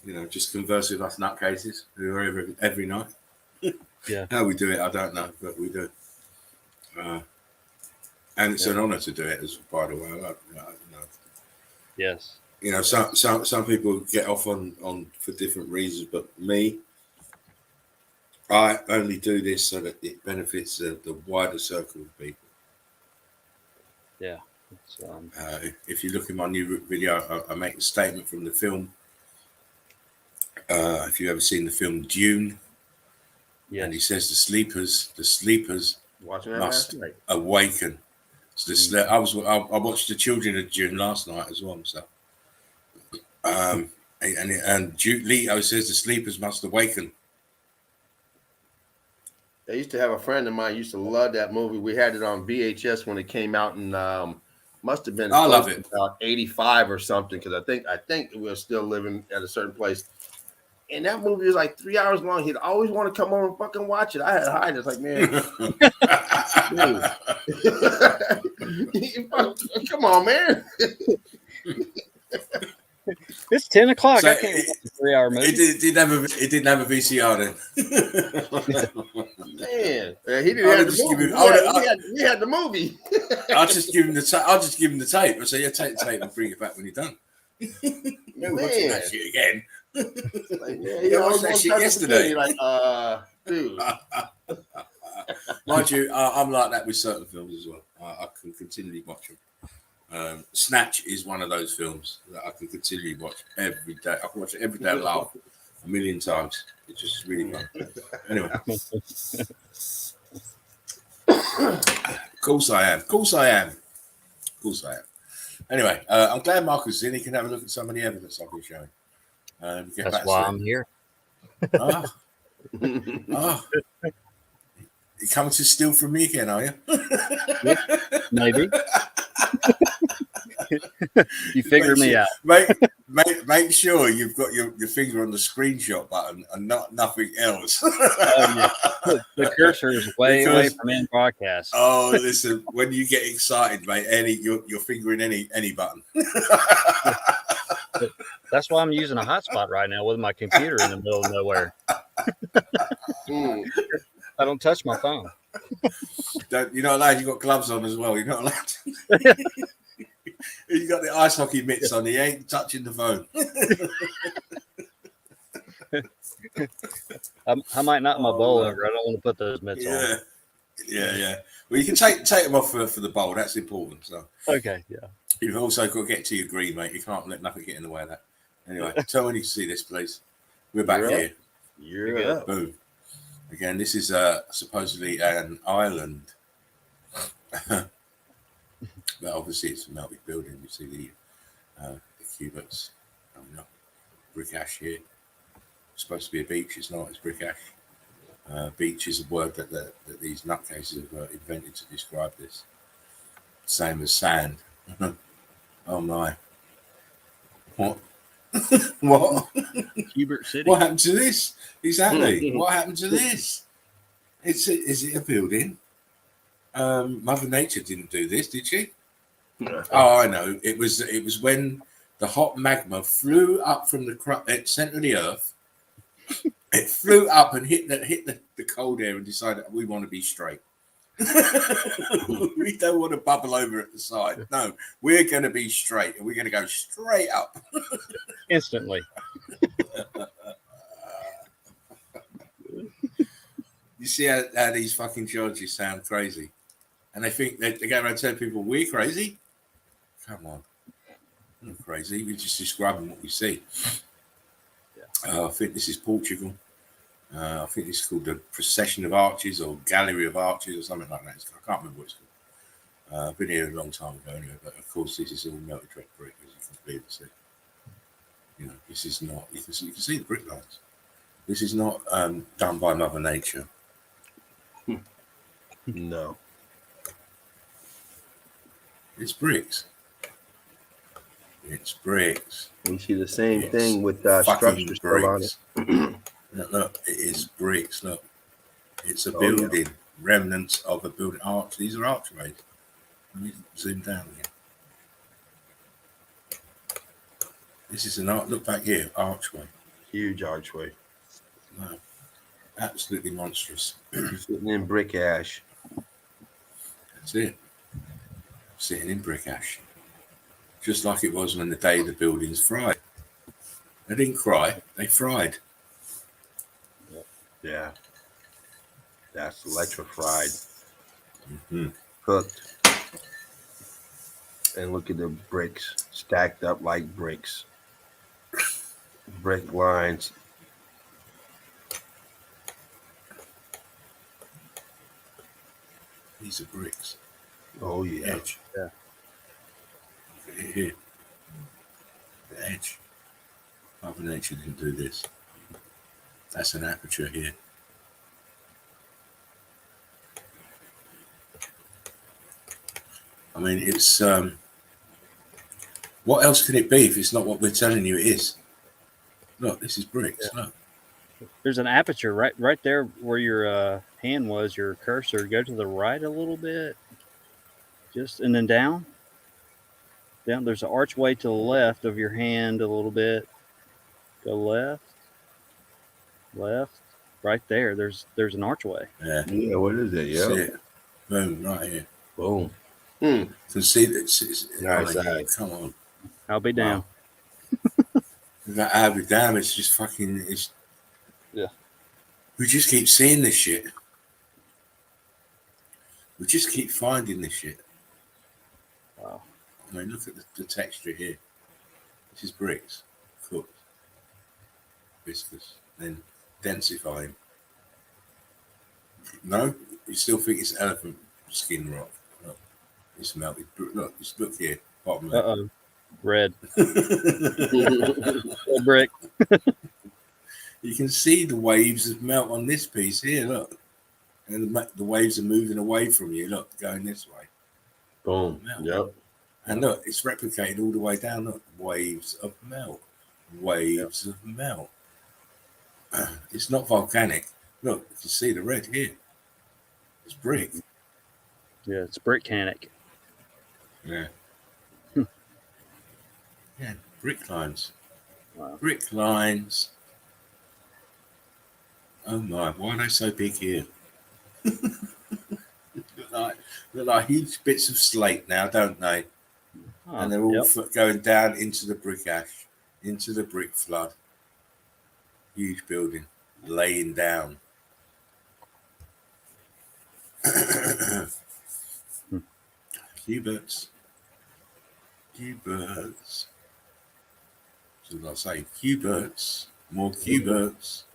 you. Just converse with us nutcases every night. Yeah. How we do it, I don't know, but we do. And it's an honor to do it, by the way. Yes. Some people get off on for different reasons, but me, I only do this so that it benefits the wider circle of people. Yeah. If you look in my new video, I make a statement from the film. If you've ever seen the film Dune, and he says the sleepers must awaken. So I watched the Children of Dune last night as well. So, and Leo says the sleepers must awaken. I used to have a friend of mine used to love that movie. We had it on VHS when it came out, and must have been I love it. About 85 or something, because I think we were still living at a certain place. And that movie was like 3 hours long. He'd always want to come over and fucking watch it. I had to hide. It's like, man, come on, man. It's 10 o'clock. So I can't watch a 3-hour movie. It didn't have a VCR then. Man, he didn't have the movie. We had the movie. I'll just give him the tape. I say, yeah, take the tape and bring it back when you're done. No watching that shit again. Like, yeah, watched that shit yesterday. Like, dude. Mind you, I'm like that with certain films as well. I can continually watch them. Snatch is one of those films that I can continually watch every day. I can watch it every day and laugh a million times. It's just really fun. Anyway. Of course I am. Anyway, I'm glad Marcus is in. He can have a look at some of the evidence I've been showing. That's why I'm here. You coming to steal from me again, are you? Maybe. You figure me out. Make sure you've got your finger on the screenshot button and nothing else. The cursor is way from in broadcast. Oh, listen, when you get excited, mate, you're fingering any button. That's why I'm using a hotspot right now with my computer in the middle of nowhere. I don't touch my phone. You're not allowed. You've got gloves on as well. You're not allowed. You got the ice hockey mitts on. You ain't touching the phone. I might knock my bowl over. I don't want to put those mitts on. Yeah. Well, you can take them off for the bowl. That's important. So okay, yeah. You've also got to get to your green, mate. You can't let nothing get in the way of that. Anyway, tell me when you can see this, please. We're back here. You're up. Boom. Again, this is supposedly an island. But obviously it's a melted building. You see the cubits coming up. Brick ash here. It's supposed to be a beach. It's not. It's brick ash. Beach is a word that these nutcases have invented to describe this. Same as sand. Oh my. What? What? Hubert City. What happened to this? Exactly. What happened to this? Is it a building? Mother Nature didn't do this, did she? No. Oh, I know. It was when the hot magma flew up from the center of the earth. It flew up and hit the cold air and decided we want to be straight. We don't want to bubble over at the side. No, we're going to be straight and we're going to go straight up instantly. You see how these fucking geologists sound crazy, and they think they go around telling people we're crazy. Come on, we're not crazy. We're just describing what we see. I think this is Portugal. I think this is called the Procession of Arches or Gallery of Arches or something like that. I can't remember what it's called. I've been here a long time ago anyway, but of course this is all melted red brick, as you can clearly see. You know, this is not, you can see the brick lines. This is not done by Mother Nature. No. It's bricks. It's bricks. We see the same thing with structures on it. Look, it is bricks. Look, it's a building, remnants of a building. Arch. These are archways. Let me zoom down here. This is an arch. Look back here, archway. Huge archway. No, absolutely monstrous. Sitting in brick ash. That's it. Sitting in brick ash. Just like it was when the day the buildings fried. They didn't cry, they fried. Yeah. That's electrified. Mm-hmm. Cooked. And look at the bricks stacked up like bricks. Brick lines. These are bricks. Oh, yeah. Edge. Yeah. Here. The edge. Mother Nature didn't do this. That's an aperture here. I mean, it's what else can it be if it's not what we're telling you it is? Look, this is bricks. Look. There's an aperture right there where your hand was, your cursor. Go to the right a little bit, and then down. There's an archway to the left of your hand a little bit. Go left. Right there. There's an archway. Yeah. What is it? Yeah. See it. Boom. Right here. Boom. You can see that. Nice. Come on. I'll be down. That I'll be down. It's just fucking. Yeah. We just keep seeing this shit. We just keep finding this shit. Wow. I mean, look at the texture here. This is bricks, cooked, viscous, then densifying. No, you still think it's elephant skin rock. Look, it's melted. Look, just look here, bottom left. Red. Brick. You can see the waves of melt on this piece here. Look, and the waves are moving away from you. Look, going this way. Boom. Melt. Yep. And look, it's replicated all the way down. Look, waves of melt. Waves of melt. It's not volcanic. Look, you can see the red here. It's brick. Yeah, it's brickanic. Yeah. Yeah, brick lines. Wow. Brick lines. Oh my, why are they so big here? look like huge bits of slate now, don't they? And they're all going down into the brick ash, into the brick flood. Huge building, laying down. Q-birds. Q-birds. So I say, Q-birds. More Q-birds.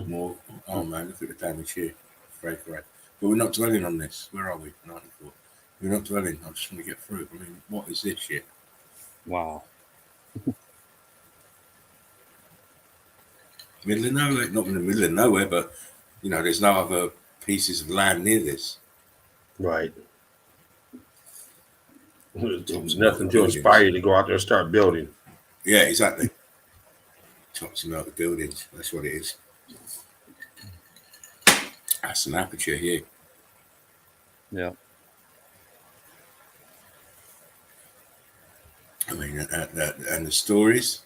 More. Oh man, look at the damage here. Great. But we're not dwelling on this. Where are we? 94. We're not dwelling. I just want to get through. I mean, what is this shit? Wow. Middle of nowhere. Not in the middle of nowhere, but, you know, there's no other pieces of land near this. Right. There's nothing to inspire you to go out there and start building. Yeah, exactly. Tops and melted buildings. That's what it is. That's an aperture here. Yeah. I mean, and the stories,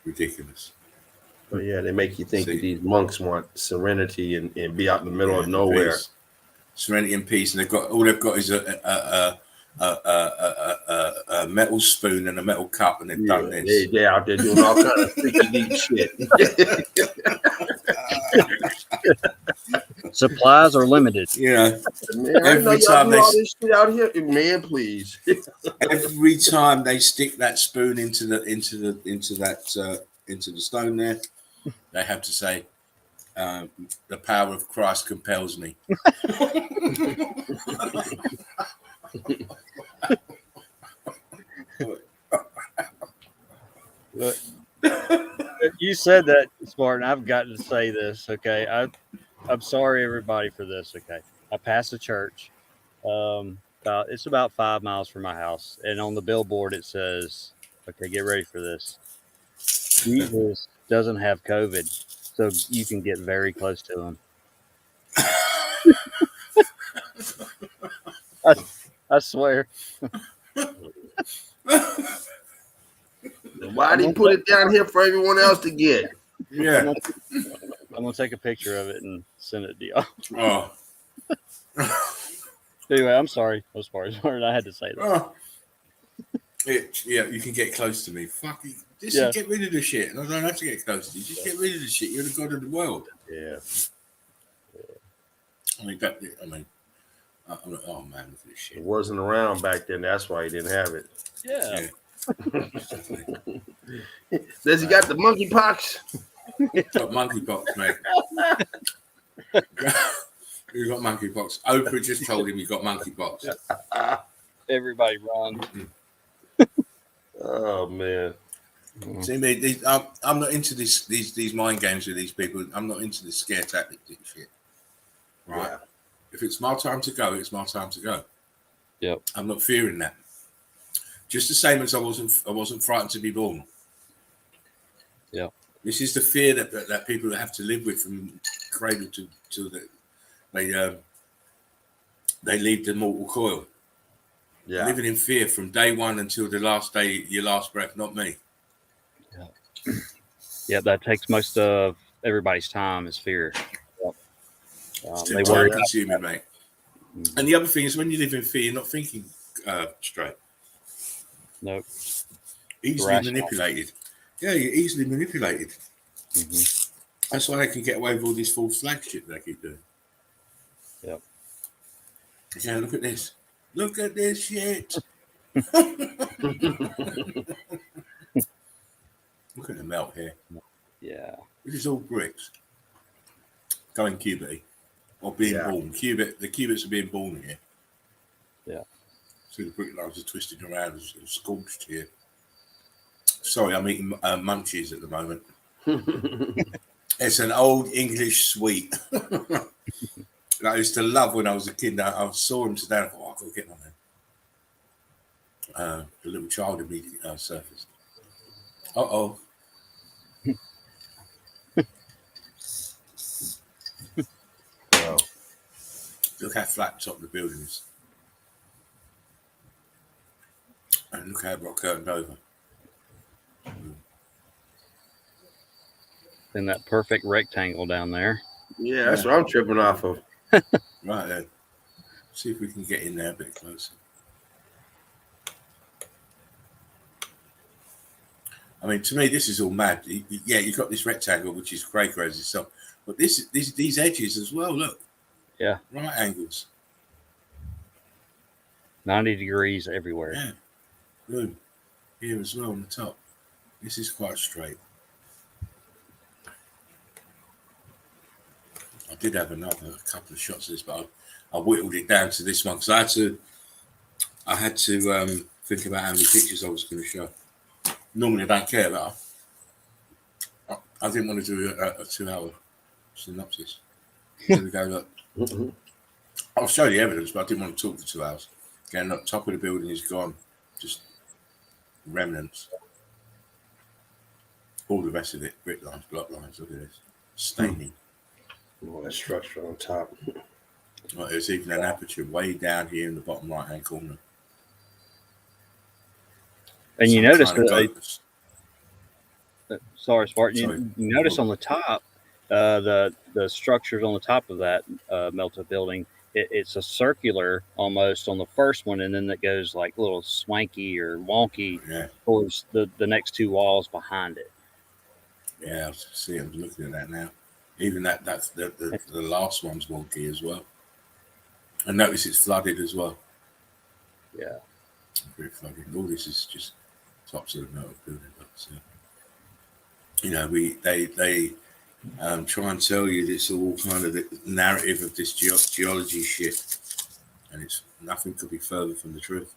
ridiculous. But yeah, they make you think that these monks want serenity and be out in the middle of nowhere. Peace. Serenity and peace, and all they've got is a metal spoon and a metal cup, and they've done this. They're out there doing all kinds of freaky neat shit. Supplies are limited. Yeah. Man, every time they all this shit out here, man, please. Every time they stick that spoon into the stone there, they have to say, "The power of Christ compels me." Look, you said that, Spartan. I've got to say this, okay? I'm sorry, everybody, for this, okay? I passed a church. It's about 5 miles from my house, and on the billboard it says, okay, get ready for this. Jesus doesn't have COVID, so you can get very close to him. I swear. Why'd he put it down here for everyone else to get? Yeah. I'm gonna take a picture of it and send it to y'all. Oh. Anyway, I'm sorry. I had to say that. Oh. Yeah, you can get close to me. Fuck you. Just get rid of the shit. I don't have to get close to you. Just get rid of the shit. You're the god of the world. Yeah. Oh man, look at this shit. It wasn't around back then. That's why he didn't have it. Yeah. Does he got the monkeypox? Got monkeypox, mate. You got monkeypox. Oprah just told him you got monkeypox. Everybody run. Oh man. See me, I'm not into these mind games with these people. I'm not into this scare tactic shit. Right. Yeah. If it's my time to go, it's my time to go. Yep. I'm not fearing that. Just the same as I wasn't frightened to be born. Yeah. This is the fear that people have to live with from cradle to they leave the mortal coil. Yeah. Living in fear from day one until the last day, your last breath, not me. Yeah. Yeah, that takes most of everybody's time is fear. Yep. It's time consuming, mate. Mm-hmm. And the other thing is when you live in fear, you're not thinking straight. Nope. Easily manipulated. Yeah, you're easily manipulated. Mm-hmm. That's why they can get away with all this false flag shit they keep doing. Yep. Yeah, look at this. Look at this shit. Look at the melt here. Yeah. This is all bricks. Going cubity. Or being born. The cubits are being born here. Yeah. So the brick lines are twisting around and scorched here. Sorry, I'm eating munchies at the moment. It's an old English sweet that I used to love when I was a kid. I saw him today. I thought, I've got to get on there. The little child in me surfaced. Uh-oh. Wow. Look how flat the top of the building is. And look how it got curtained over. In that perfect rectangle down there. Yeah, that's what I'm tripping off of. Right then. See if we can get in there a bit closer. I mean, to me, this is all mad. Yeah, you've got this rectangle, which is crazy itself. But these edges as well, look. Yeah. Right angles. 90 degrees everywhere. Yeah. Boom. Here as well on the top. This is quite straight. I did have a couple of shots of this, but I whittled it down to this one because I had to think about how many pictures I was going to show. Normally I don't care, but I didn't want to do a 2-hour synopsis. Here we go, look. I'll show the evidence, but I didn't want to talk for 2 hours. Again, look, top of the building is gone. Just remnants. All the rest of it, brick lines, block lines, look at this. Staining. Oh, that structure on top. Well, there's even an aperture way down here in the bottom right-hand corner. And you notice that. Sorry, Spartan. You notice on the top, the structures on the top of that melted building. It's a circular almost on the first one, and then it goes like a little swanky or wonky towards the next two walls behind it. Yeah, I see. I'm looking at that now. Even that's the last one's wonky as well. And notice it's flooded as well. Yeah, very flooded. All this is just tops of the metal building. But, you know, they try and tell you this all kind of the narrative of this geology shit, and it's nothing could be further from the truth.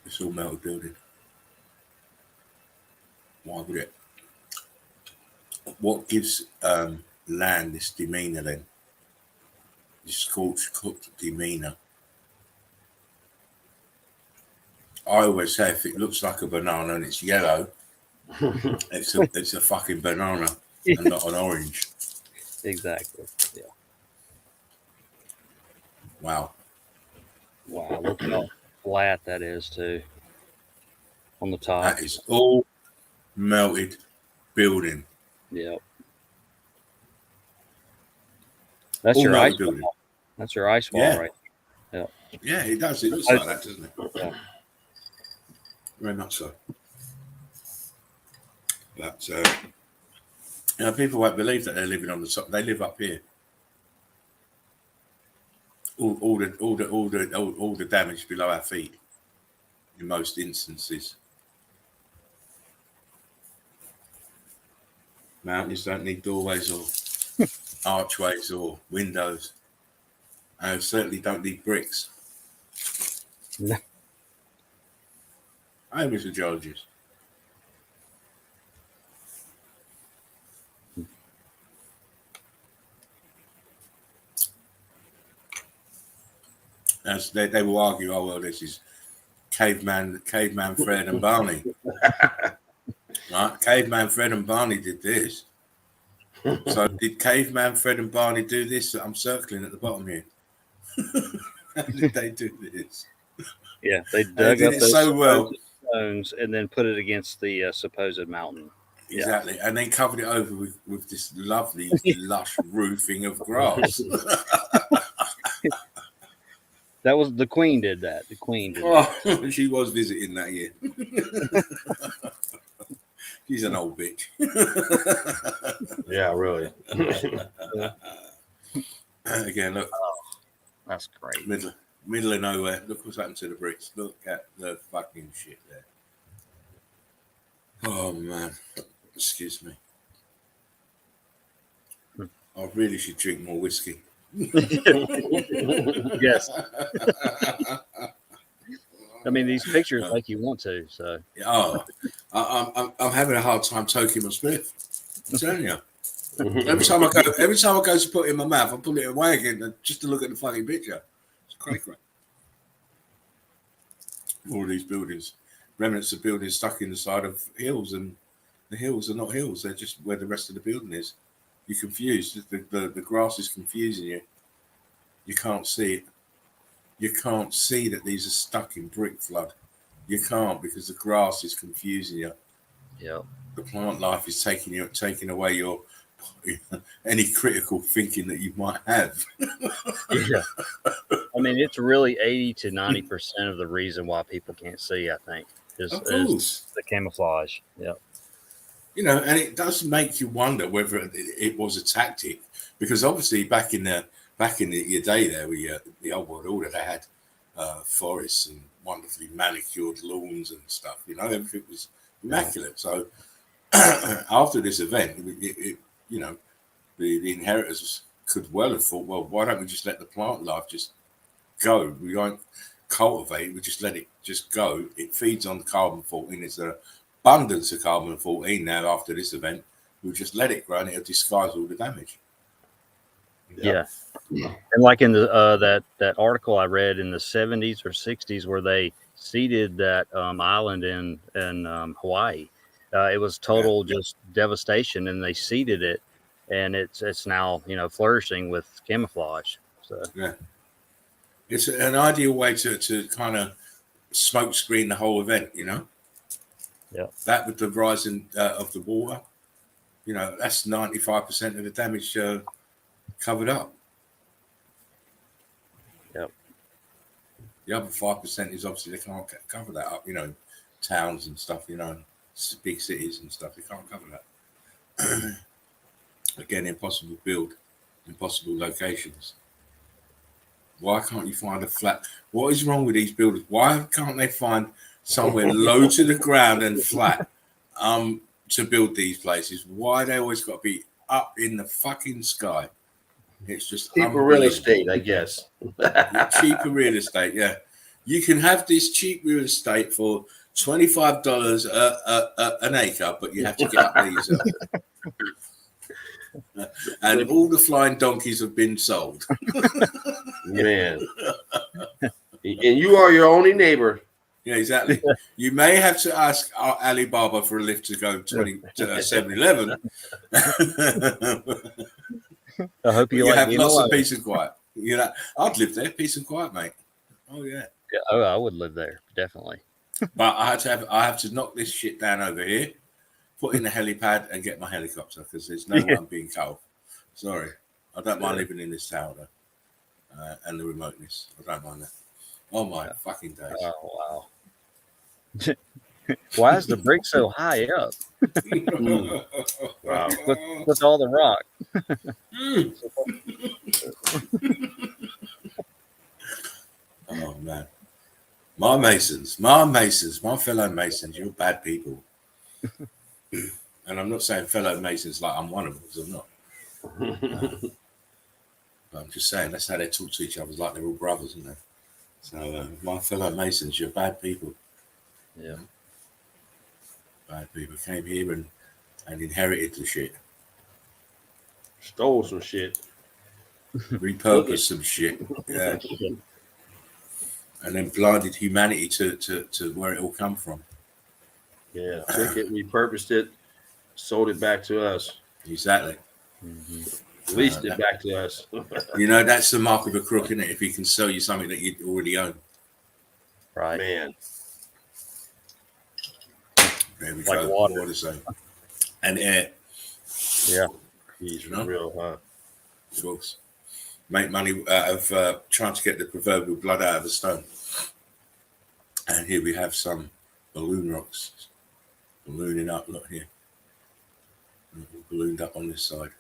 It's all metal building. Why would it? What gives land this demeanor then? This scorched, cooked demeanor. I always say if it looks like a banana and it's yellow, it's a fucking banana and not an orange. Exactly. Yeah. Wow. Wow. Look how flat that is too. On the top. That is all melted building. Yep. That's all your ice building. Wall. That's your ice wall, right? Yeah. Yeah, it does. It looks like that, doesn't it? Yeah. Very much so. But you know, people won't believe that they're living on the top. They live up here. All the damage below our feet, in most instances. Mountains don't need doorways or archways or windows. And certainly don't need bricks. No. Hi, Mr. Geologist. As they will argue, oh well, this is caveman Fred and Barney. Right? Caveman Fred and Barney did this. So did caveman Fred and Barney do this that I'm circling at the bottom here? How did they do this? Yeah, they dug did up it those so well stones and then put it against the supposed mountain. Exactly, and then covered it over with this lovely lush roofing of grass. That was the Queen did that. The Queen did that. She was visiting that year. She's an old bitch. Yeah, really. Again, look. Oh, that's great. Middle of nowhere. Look what's happened to the bricks. Look at the fucking shit there. Oh man. Excuse me. I really should drink more whiskey. Yes. I mean, these pictures like you want to. So. Oh, I'm having a hard time taking my spliff. I'm telling you. Every time I go to put it in my mouth, I pull it away again just to look at the fucking picture. It's great. All of these buildings, remnants of buildings stuck in the side of hills, and the hills are not hills; they're just where the rest of the building is. You're confused. The grass is confusing you. You can't see it. You can't see that these are stuck in brick flood. You can't because the grass is confusing you. Yeah. The plant life is taking away your any critical thinking that you might have. Yeah. I mean, it's really 80 to 90% of the reason why people can't see, I think, is the camouflage. Yeah. You know, and it does make you wonder whether it was a tactic, because obviously back in your day there, the old world order, they had forests and wonderfully manicured lawns and stuff. You know, everything was immaculate. So after this event, you know, the inheritors could well have thought, well, why don't we just let the plant life just go? We won't cultivate, we just let it just go. It feeds on carbon-14. It's an abundance of carbon-14 now after this event. We'll just let it grow and it'll disguise all the damage. Yeah. And like in the that article I read in the 70s or 60s where they seeded that island in Hawaii, it was total just devastation, and they seeded it, and it's now, you know, flourishing with camouflage. So yeah, it's an ideal way to kind of smoke screen the whole event, you know. Yeah, that with the rising of the water, you know, that's 95% of the damage covered up. Yep. The other 5% is obviously they can't cover that up, you know, towns and stuff, you know, big cities and stuff, they can't cover that. Again, impossible build, impossible locations. Why can't you find a flat? What is wrong with these builders? Why can't they find somewhere low to the ground and flat to build these places? Why they always got to be up in the fucking sky? It's just cheaper real estate, I guess. Cheaper real estate, yeah. You can have this cheap real estate for $25 an acre, but you have to get up these. And all the flying donkeys have been sold. Man. And you are your only neighbor. Yeah, exactly. You may have to ask Alibaba for a lift to go to 7-Eleven. I hope you have lots of peace and quiet. You know, I'd live there, peace and quiet, mate. Oh yeah. Yeah, oh, I would live there, definitely. But I have to knock this shit down over here, put in a helipad, and get my helicopter because there's no one being cold. Sorry, I don't mind living in this tower though, and the remoteness. I don't mind that. Oh my fucking days! Oh wow! Why is the brick so high up? Wow! With all the rock. Oh man, my Masons, my fellow Masons, you're bad people. And I'm not saying fellow Masons like I'm one of them, because I'm not. But I'm just saying that's how they talk to each other, like they're all brothers, isn't they? So my fellow Masons, you're bad people. Yeah. Bad people came here and inherited the shit. Stole some shit. Repurposed some shit. Yeah. and then blinded humanity to where it all come from. Yeah, took it, repurposed it, sold it back to us. Exactly. Leased it back to us. You know, that's the mark of a crook, isn't it? If he can sell you something that you already own. Right. Man. There we Like go. water. So. And air. Yeah. He's for real, huh? Of course. Make money out of trying to get the proverbial blood out of a stone. And here we have some balloon rocks ballooning up. Look here. Ballooned up on this side.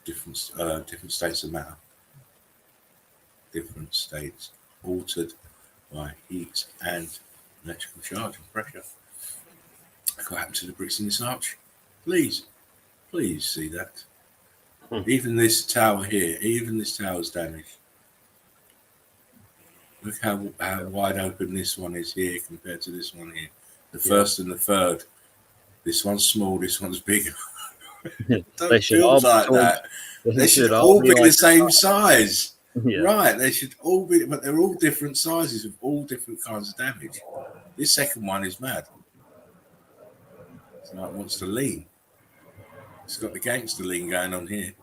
Different states of matter. Different states altered by heat and electrical charge and pressure. What happened to the bricks in this arch? Please see that. Even this tower here, even this tower is damaged. Look how wide open this one is here compared to this one here. The first and the third. This one's small, this one's bigger. They should all like that. They should all be like the same size. Yeah. Right, they should all be, but they're all different sizes with all different kinds of damage. This second one is mad. It's like it wants to lean. It's got the gangster lean going on here.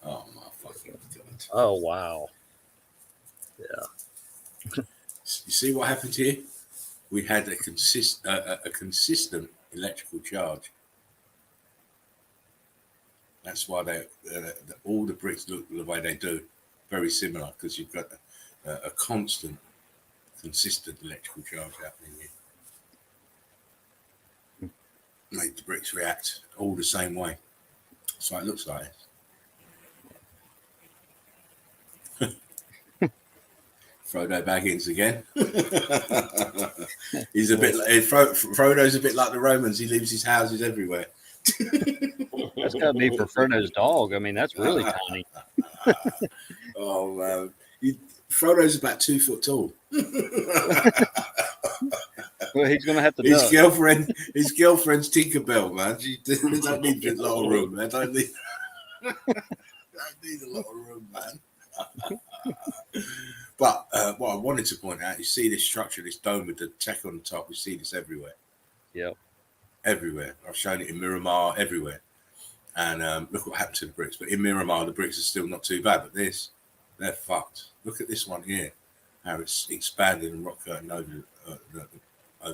Oh my fucking God. Oh wow. Yeah. You see what happened here? We had a consistent electrical charge. That's why all the bricks look the way they do, very similar, because you've got a constant, consistent electrical charge happening here. Make the bricks react all the same way. That's what it looks like. Frodo Baggins again. He's a bit. Frodo's a bit like the Romans. He leaves his houses everywhere. That's got to be for Frodo's dog. I mean, that's really tiny. Oh man, Frodo's about 2 foot tall. Well, he's gonna have to. His girlfriend's Tinkerbell, man. She don't need a lot of room. I don't need a lot of room, man. But what I wanted to point out, you see this structure, this dome with the tech on the top. We see this everywhere. Yep. Everywhere. I've shown it in Miramar, everywhere. And look what happened to the bricks. But in Miramar, the bricks are still not too bad. But they're fucked. Look at this one here, how it's expanded and rock curtain over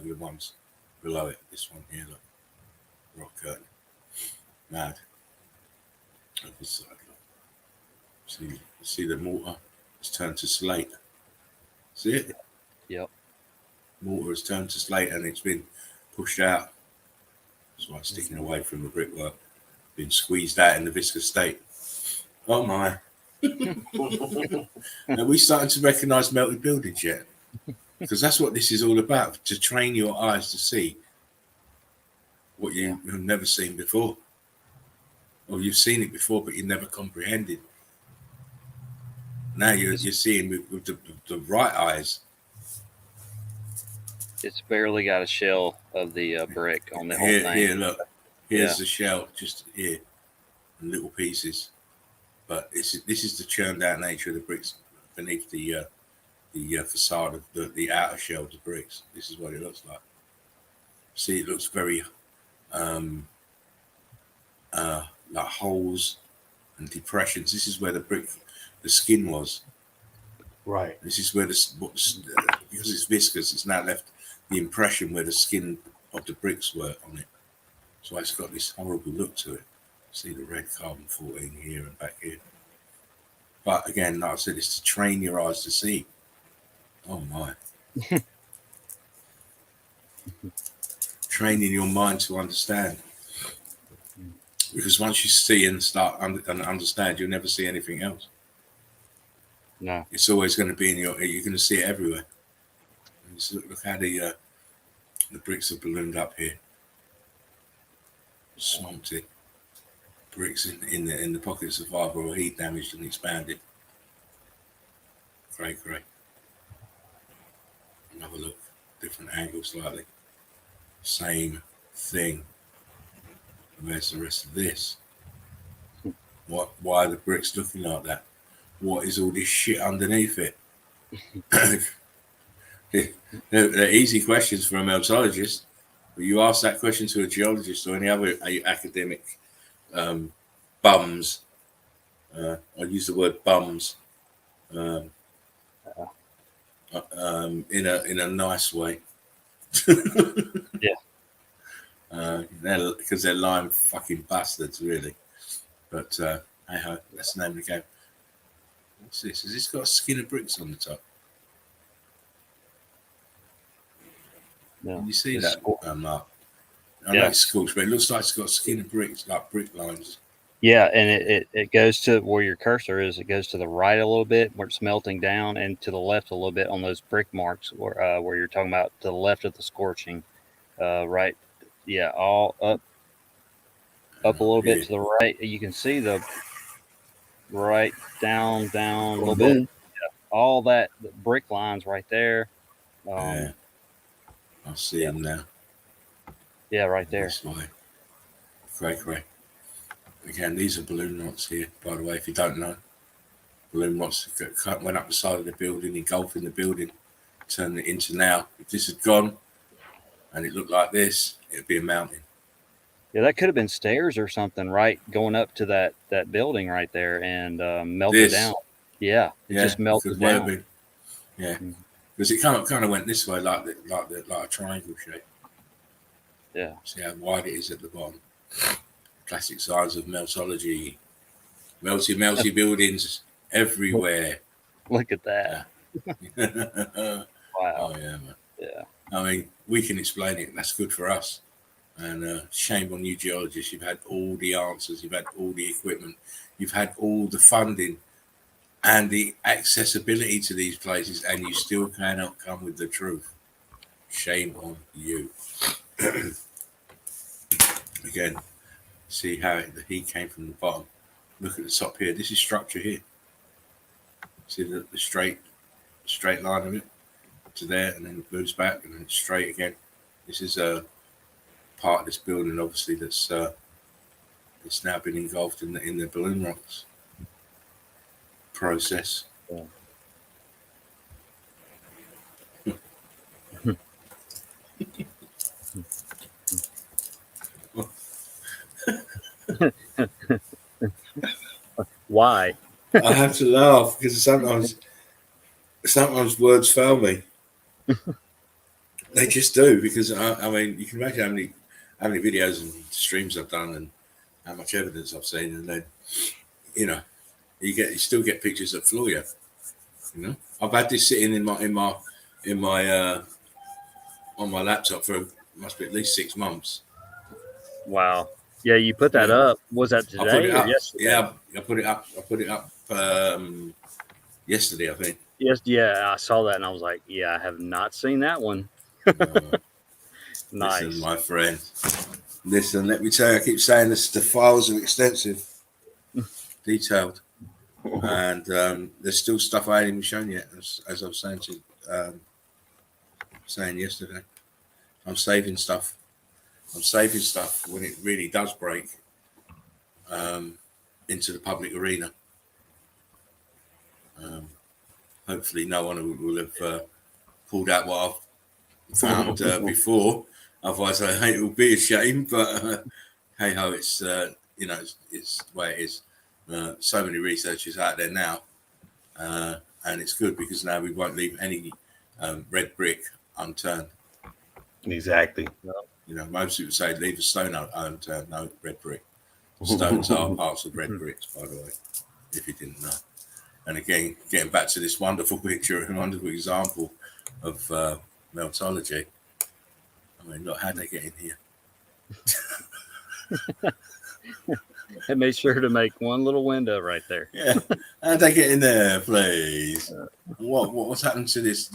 the ones below it. This one here, look, rock curtain, mad. Look this side, look. See the mortar has turned to slate. See it? Yep. Mortar has turned to slate and it's been pushed out. That's why it's sticking away from the brickwork. Been squeezed out in the viscous state. Oh my. Are we starting to recognise melted buildings yet? Because that's what this is all about, to train your eyes to see what you have never seen before. Or you've seen it before, but you never comprehended. Now you're seeing with the right eyes. It's barely got a shell of the brick on the whole thing. Here, look. Here's the shell, just here, in little pieces. But this is the churned out nature of the bricks beneath the facade of the outer shell of the bricks. This is what it looks like. See, it looks very like holes and depressions. This is where the skin was. Right. This is where because it's viscous, it's now left the impression where the skin of the bricks were on it. So it's got this horrible look to it. See the red carbon 14 here and back here. But again, like I said, it's to train your eyes to see. Oh my. Training your mind to understand. Because once you see and start and understand, you'll never see anything else. No. It's always going to be you're going to see it everywhere. Look how the bricks are ballooned up here. Swamped it. Bricks in the pockets of fibre or heat damaged and expanded. Great. Another look, different angle slightly. Same thing. Where's the rest of this? Why are the bricks looking like that? What is all this shit underneath it? They're easy questions for a meltologist, but you ask that question to a geologist or any other academic bums. I use the word bums in a nice way. Yeah. Because they're lying fucking bastards, really. But hey ho, that's the name of the game. What's this? Has this got a skin of bricks on the top? No. Can you see that, Mark? I know Yeah. it's scorched, but it looks like it's got skin of bricks, like brick lines. Yeah, and it goes to where your cursor is. It goes to the right a little bit where it's melting down, and to the left a little bit on those brick marks where you're talking about to the left of the scorching. Right, yeah, all up a little bit to the right. You can see the right down a little bit. Yeah, all that the brick lines right there. Yeah, I see them now. Yeah, right there. This way. Great. Again, these are balloon rods here, by the way, if you don't know. Balloon rods went up the side of the building, engulfing the building, turned it into now. If this had gone and it looked like this, it'd be a mountain. Yeah, that could have been stairs or something, right? Going up to that building right there and melted down. Yeah, it just melted down. Well, yeah, because it kind of went this way, like a triangle shape. Yeah. See how wide it is at the bottom. Classic signs of meltology. Melty buildings everywhere. Look at that. Wow. Oh yeah, man. Yeah. I mean, we can explain it. That's good for us. And shame on you geologists. You've had all the answers. You've had all the equipment. You've had all the funding and the accessibility to these places, and you still cannot come with the truth. Shame on you. Again, see how the heat came from the bottom. Look at the top here. This is structure here. See the straight line of it to there, and then it moves back, and then straight again. This is a part of this building, obviously, that's it's now been engulfed in the balloon rocks process. Yeah. Why? I have to laugh because sometimes words fail me. They just do, because I mean, you can imagine how many videos and streams I've done and how much evidence I've seen, and then you still get pictures that floor you. You know, I've had this sitting in my on my laptop for must be at least 6 months. Wow. Yeah, you put that up. Was that today or yesterday? Yeah, I put it up. Yesterday, I think. Yes, yeah, I saw that and I was like, yeah, I have not seen that one. Nice. Listen, my friend. Listen, let me tell you, I keep saying this, the files are extensive, detailed, and there's still stuff I ain't even shown yet, as I was saying yesterday. I'm saving stuff when it really does break into the public arena. Hopefully no one will have pulled out what I've found before. Otherwise, it will be a shame. But hey ho, it's it's the way it is. So many researchers out there now, and it's good because now we won't leave any red brick unturned. Exactly. You know, most people say leave a stone unturned. No, red brick. Stones are parts of red bricks, by the way, if you didn't know. And again, getting back to this wonderful picture and wonderful example of meltology. I mean, look, how'd they get in here? I made sure to make one little window right there. Yeah, how'd they get in there, please? What's happened to this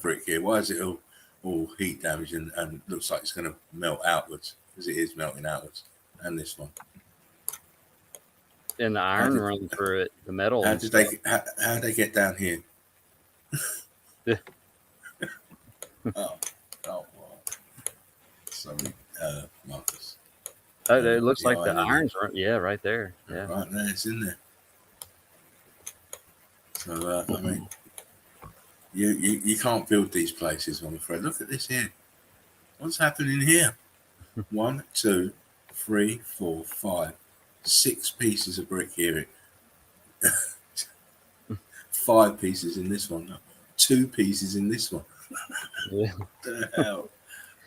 brick here? Why is it all heat damage and looks like it's going to melt outwards, because it is melting outwards? And this one. And the iron run through it, the metal. How did they get down here? Yeah. Oh, wow. So many markers. It looks like the irons, right there. Yeah, right there, it's in there. So I mean, you can't build these places, I'm afraid. Look at this here. What's happening here? 1, 2, 3, 4, 5, 6 pieces of brick here. 5 pieces in this one. 2 pieces in this one. Yeah. What the hell?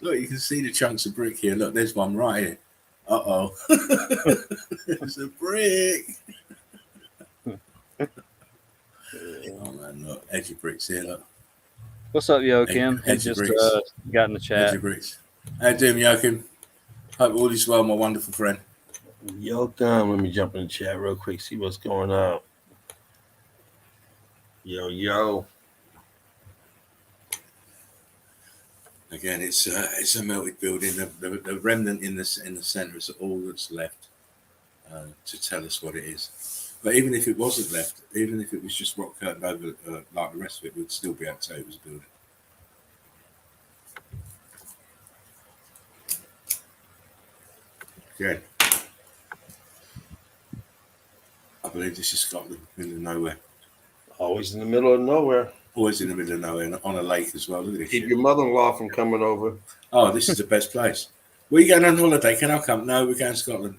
Look, you can see the chunks of brick here. Look, there's one right here. Uh-oh. There's a brick. Oh, man, look. Edgy bricks here, look. What's up, Joachim? He just got in the chat. Edgy bricks. How you doing, Joachim? Hope all is well, my wonderful friend. Joachim, let me jump in the chat real quick, see what's going on. Yo. Again, it's a melted building. The remnant in the center is all that's left to tell us what it is. But even if it wasn't left, even if it was just rock curtained over like the rest of it, we'd still be able to say it was a building. Again, I believe this is Scotland, middle of nowhere. Always in the middle of nowhere. Always in the middle of nowhere, on a lake as well. Look at this. Keep your mother-in-law from coming over. Oh, this is the best place. Where are you going on holiday? Can I come? No, we're going to Scotland.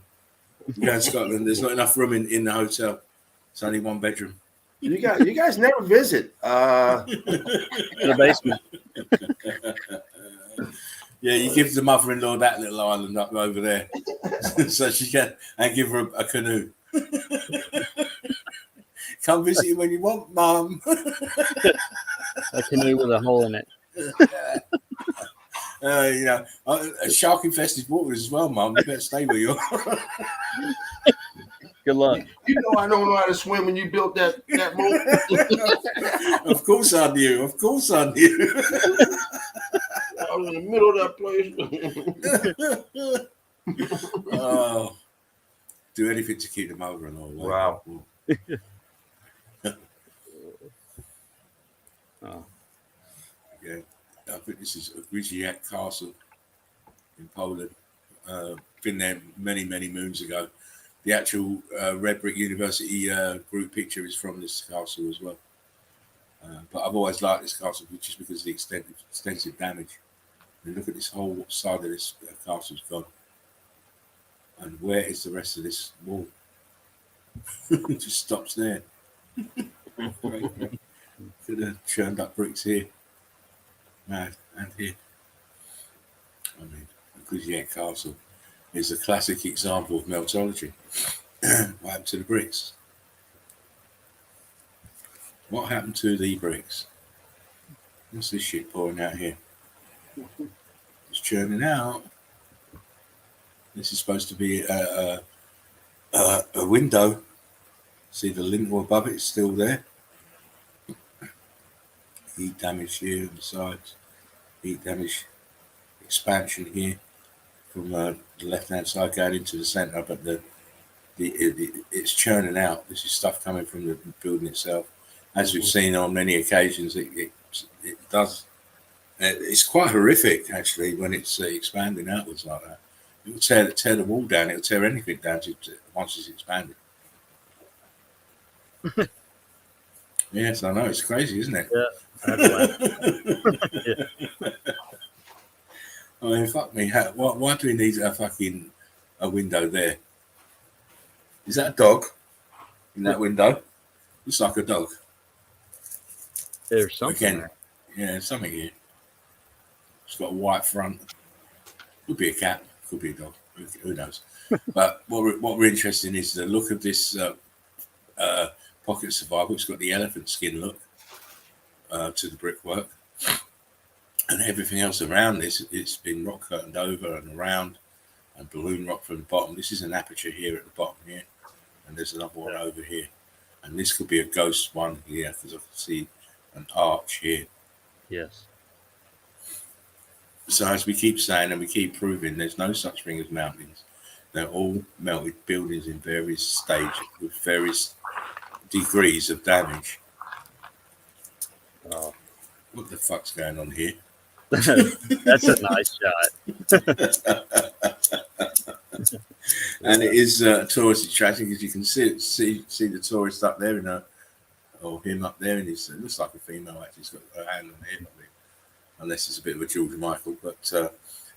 We're going to Scotland. There's not enough room in the hotel. It's only 1 bedroom. You guys never visit. In the basement. Yeah, you give the mother-in-law that little island up over there, so she can, and give her a canoe. Come visit you when you want, Mum. A canoe with a hole in it. Shark-infested waters as well, Mum. You better stay where you are. Good luck. You know I don't know how to swim when you built that boat. Of course I knew. I was in the middle of that place. Oh, do anything to keep the mother-in-law away. Wow. Oh. Yeah, I think this is Gryziak Castle in Poland. Been there many, many moons ago. The actual Red Brick University group picture is from this castle as well. But I've always liked this castle just because of the extensive damage. And look at this whole side of this castle's gone. And where is the rest of this wall? It just stops there. Could have churned up bricks here. And here. I mean, Gryziak Castle is a classic example of meltology. What happened to the bricks? What happened to the bricks? What's this shit pouring out here? It's churning out. This is supposed to be a window. See the lintel above it is still there. Heat damage here on the sides. Heat damage expansion here from the left-hand side going into the centre, but it's churning out. This is stuff coming from the building itself. As we've seen on many occasions, it does. It's quite horrific, actually, when it's expanding outwards like that. It will tear the wall down. It will tear anything down once it's expanded. Yes, I know. It's crazy, isn't it? Yeah. Yeah. I mean, fuck me. Why do we need a window there? Is that a dog in that window? Looks like a dog. There's something. Again, yeah, something here. It's got a white front. Could be a cat. Could be a dog. Who knows? But what we're interested in is the look of this pocket survival. It's got the elephant skin look to the brickwork. And everything else around this, it's been rock curtained over and around and balloon rock from the bottom. This is an aperture here at the bottom here. And there's another one over here. And this could be a ghost one here because I can see an arch here. Yes. So as we keep saying and we keep proving, there's no such thing as mountains. They're all melted buildings in various stages with various degrees of damage. Oh. What the fuck's going on here? That's a nice shot. And it is a tourist attraction because you can see the tourist up there, or him up there, and it looks like a female. Actually, he's got her hand on the hip, I think. Unless it's a bit of a George Michael, but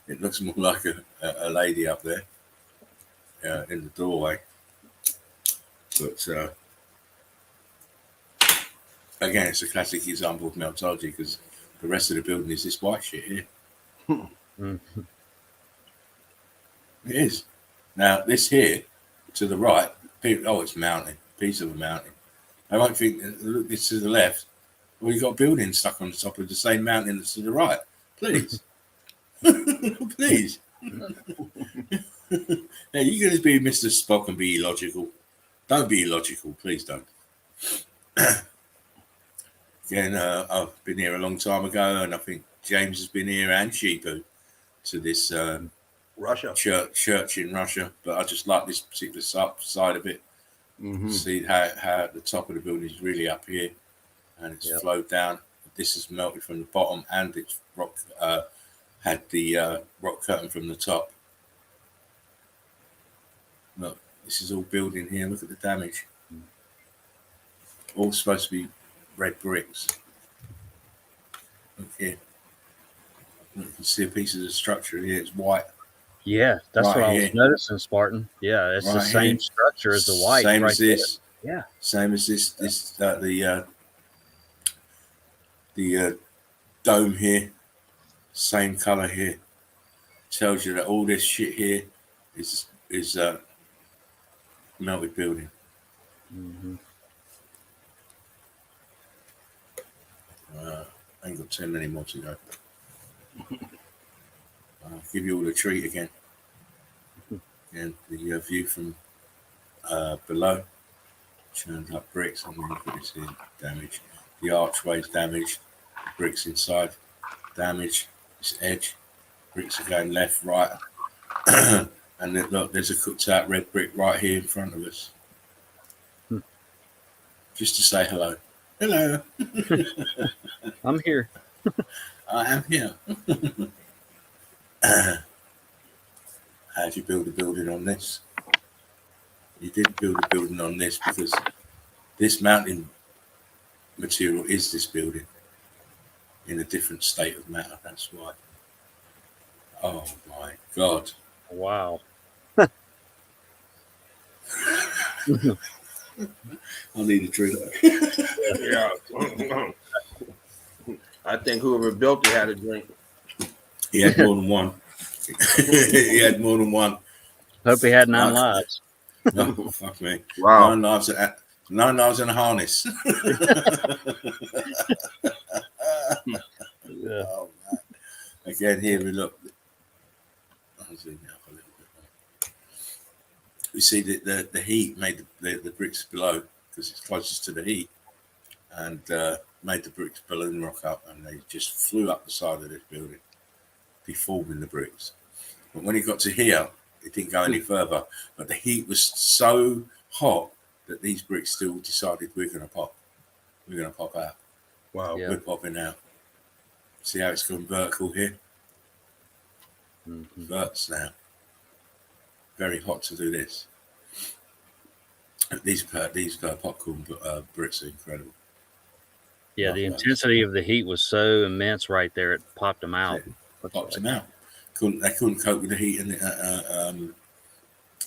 it looks more like a lady up there in the doorway. But again, it's a classic example of meltology because the rest of the building is this white shit here. It is. Now, this here to the right, it's a mountain, piece of a mountain. I might think, look, this to the left. Well, you've got a building stuck on the top of the same mountain that's to the right. Please. Please. Now, you're going to be Mr. Spock and be illogical. Don't be illogical. Please don't. Again, I've been here a long time ago, and I think James has been here and Sheepu to this Russia church in Russia. But I just like this particular side of it. See how the top of the building is really up here. And it's flowed down. This is melted from the bottom, and it's rock had the rock curtain from the top. Look, this is all building here. Look at the damage. All supposed to be red bricks. Look here. Look, you can see a piece of the structure here. It's white. Yeah, that's right what I was noticing, Spartan. Yeah, it's right the same structure as the white. Same right as this. There. Yeah. Same as this. The dome here, same color here, tells you that all this shit here is melted building. I ain't got 10 many more to go. I'll give you all a treat again. And the view from below, churned up bricks. I'm going to put this in, damage. The archway's damaged, bricks inside, damaged, this edge, bricks are going left, right, and then, look, there's a cooked out red brick right here in front of us. Just to say hello. Hello. I'm here. I am here. How'd you build a building on this? You didn't build a building on this because this mountain material is this building in a different state of matter. That's why. Oh my God. Wow. I need a drink. Yeah. I think whoever built it had a drink. He had more than one. He had more than one. Hope he had 9 lives. No, fuck me. Wow. 9 lives in a harness. Yeah. Oh, man. Again, here we look. I'll zoom it up a little bit more. We see that the heat made the bricks below because it's closest to the heat, and made the bricks balloon rock up, and they just flew up the side of this building, deforming the bricks. But when it got to here, it didn't go any further. But the heat was so hot that these bricks still decided we're going to pop. We're going to pop out. Wow. Yeah. We're popping out. See how it's gone vertical here? Verts now. Very hot to do this. These popcorn bricks are incredible. Yeah, the intensity of the heat was so immense right there. It popped them out. Popped them out. They couldn't cope with the heat and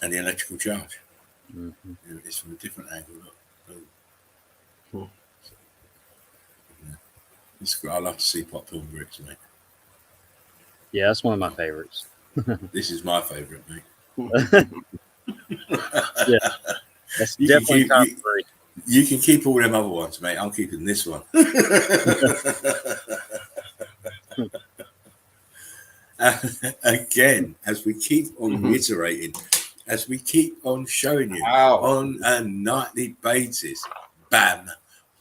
the electrical charge. It's from a different angle. Look. I love to see popcorn bricks, mate. Yeah, that's one of my favorites. This is my favorite, mate. Yeah, that's definitely top 3. You can keep all them other ones, mate. I'm keeping this one. Again, as we keep on reiterating, as we keep on showing you on a nightly basis, bam,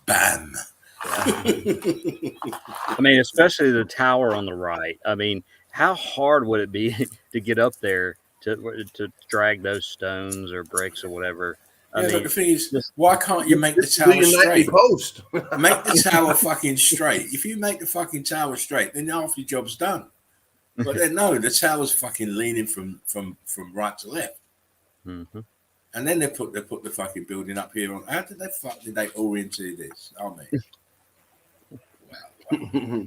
bam. I mean, especially the tower on the right. I mean, how hard would it be to get up there to drag those stones or bricks or whatever? I mean, but the thing is, why can't you make the tower straight? Post. Make the tower fucking straight. If you make the fucking tower straight, then half your job's done. But then no, the tower's fucking leaning from right to left. Mm-hmm. And then they put the fucking building up here on. How did they all into this? I mean, wow.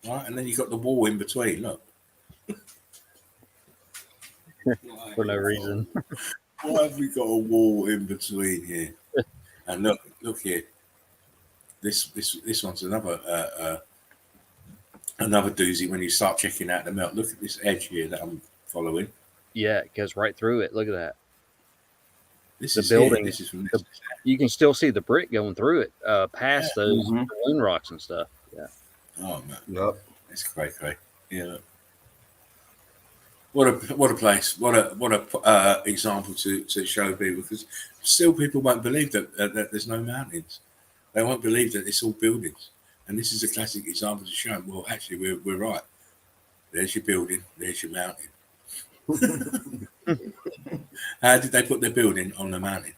Right, and then you got the wall in between. Look, For no reason. Why have we got a wall in between here? And look here. This one's another doozy when you start checking out the melt. Look at this edge here that I'm following. Yeah, it goes right through it. Look at that. This is building. This is from this. You can still see the brick going through it, past those balloon rocks and stuff. Yeah. Oh man. Yep. It's great. Yeah. What a place. What a example to show people, because still people won't believe that there's no mountains. They won't believe that it's all buildings. And this is a classic example to show them, well, actually, we're right. There's your building. There's your mountain. How did they put their building on the mountain?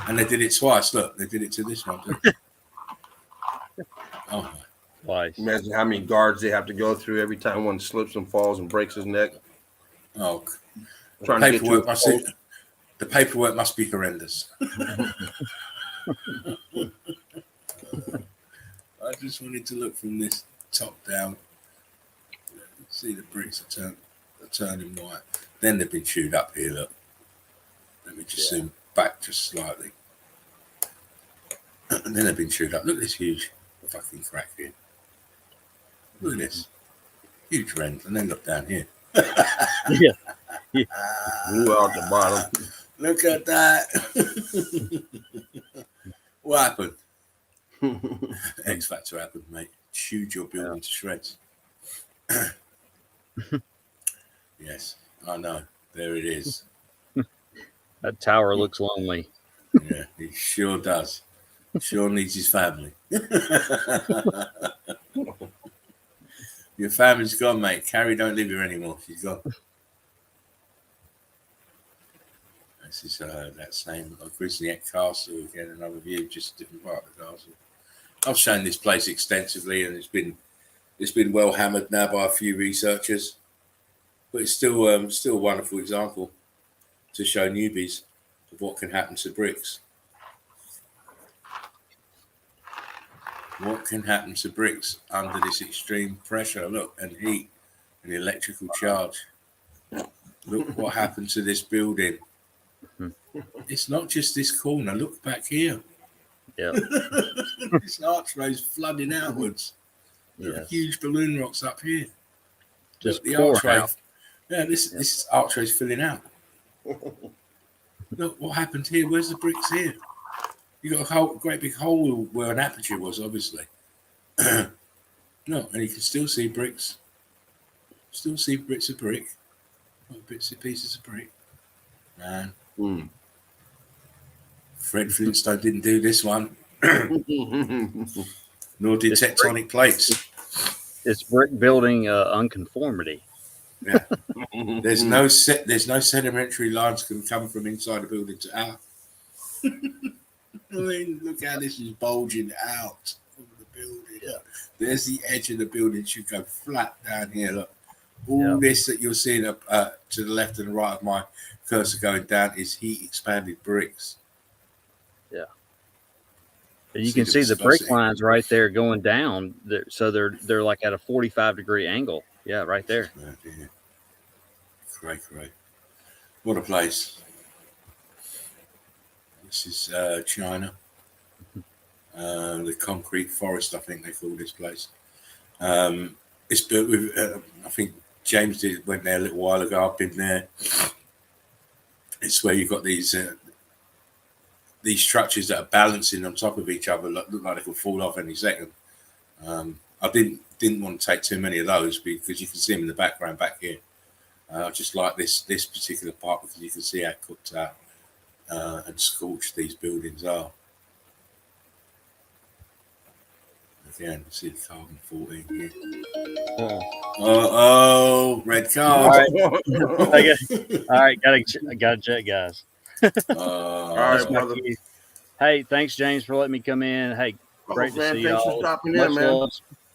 And they did it twice. Look, they did it to this one too. Oh, my. Twice. Imagine how many guards they have to go through every time one slips and falls and breaks his neck. Oh, trying to get you. The paperwork must be horrendous. I just wanted to look from this top down. See the bricks are turning white. Then they've been chewed up here. Look. Let me just zoom back just slightly. And then they've been chewed up. Look at this huge fucking crack here. Look at this. Huge rent. And then look down here. Yeah. Ooh, out the bottom. Look at that. What happened? X Factor happened, mate. Chewed your building to shreds. Yes, I know. There it is. That tower looks lonely. Yeah, he sure does. Sure needs his family. Your family's gone, mate. Carrie don't live here anymore. She's gone. This is that same Grisniak Castle again. Another view, just a different part of the castle. I've shown this place extensively, and it's been well hammered now by a few researchers, but it's still a wonderful example to show newbies of what can happen to bricks. What can happen to bricks under this extreme pressure? Look, and heat and electrical charge. Look what happened to this building. It's not just this corner. Look back here. Yeah. This archway is flooding outwards. Yes. Huge balloon rocks up here. Just the archway. Out. Yeah, this archway is filling out. Look what happened here. Where's the bricks here? You got a great big hole where an aperture was, obviously. No, and you can still see bricks. Still see bits of brick. Bits of pieces of brick. Man. Fred Flintstone didn't do this one. Nor did tectonic plates. It's brick building unconformity. Yeah. There's no sedimentary lines can come from inside the building to out. I mean, look how this is bulging out from the building. Yeah. There's the edge of the building. Should go flat down here. Look, all this that you're seeing up to the left and the right of my cursor going down is heat expanded bricks. Yeah. You can see the brick lines right there going down. So they're like at a 45-degree angle. Yeah, right there. Yeah. Great. What a place. This is China. The concrete forest, I think they call this place. It's built with, I think James went there a little while ago. I've been there. It's where you've got these structures that are balancing on top of each other, look like they could fall off any second. I didn't want to take too many of those because you can see them in the background back here. I just like this particular part because you can see how cooked out and scorched these buildings are. Again, see the carbon 14 here. Red card. All right, gotta check, guys. All right, brother. Hey, thanks, James, for letting me come in. Hey, great to see y'all. Thanks for stopping in, man.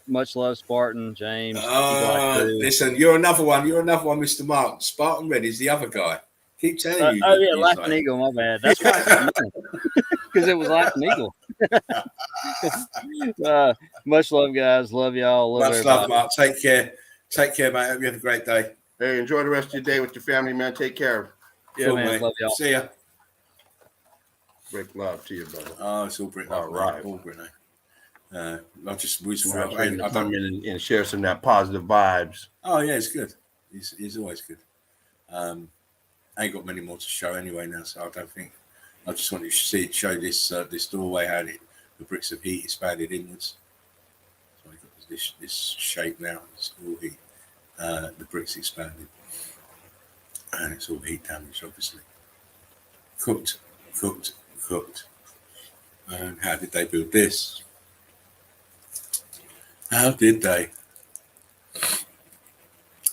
Much love, Spartan, James. Listen, you're another one. You're another one, Mr. Mark. Spartan Red is the other guy. Keep telling you. Oh, yeah, Laughing Eagle, my bad. That's right. Because it was Laughing Eagle. Much love, guys. Love y'all. Love much love, Mark. Take care. Take care, mate. Hope you have a great day. Hey, enjoy the rest of your day with your family, man. Take care. Yeah, cool, man. Love y'all. See ya. Break love to you, brother. Oh, it's all brick love. All right. All brick love. I come in and share some of that positive vibes. Oh yeah, it's good. He's always good. I ain't got many more to show anyway now, so I don't think. I just want to show this this doorway how the bricks of heat expanded inwards. So I got this shape now. It's all heat. The bricks expanded, and it's all heat damage, obviously. Cooked. And how did they build this? How did they?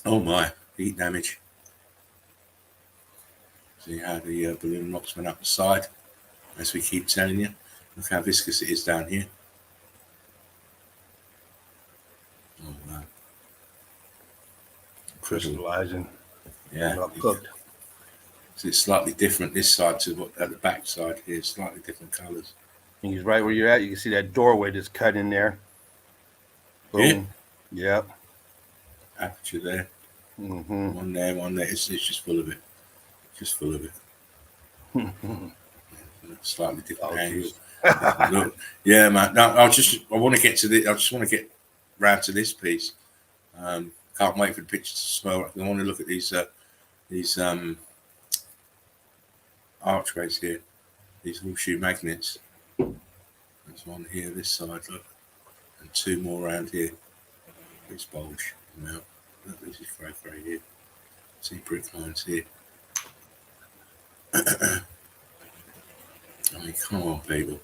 Oh my, heat damage. See how the balloon rocks went up the side, as we keep telling you. Look how viscous it is down here. Oh wow. Crystallizing. Yeah. Not cooked. So it's slightly different this side to what at the back side here, slightly different colours. He's right where you're at. You can see that doorway that's cut in there. Boom. Yeah. Yep. Aperture there. Mm-hmm. One there. It's just full of it. Just full of it. Slightly different angle. Look, yeah, man. No, I want to get to this. I just want to get round to this piece. Can't wait for the pictures to smell. I want to look at these archways here. These horseshoe magnets. There's one here, this side, look, and two more around here. This bulge now. Look, this is grey here. See brick lines here. I mean, come on, people.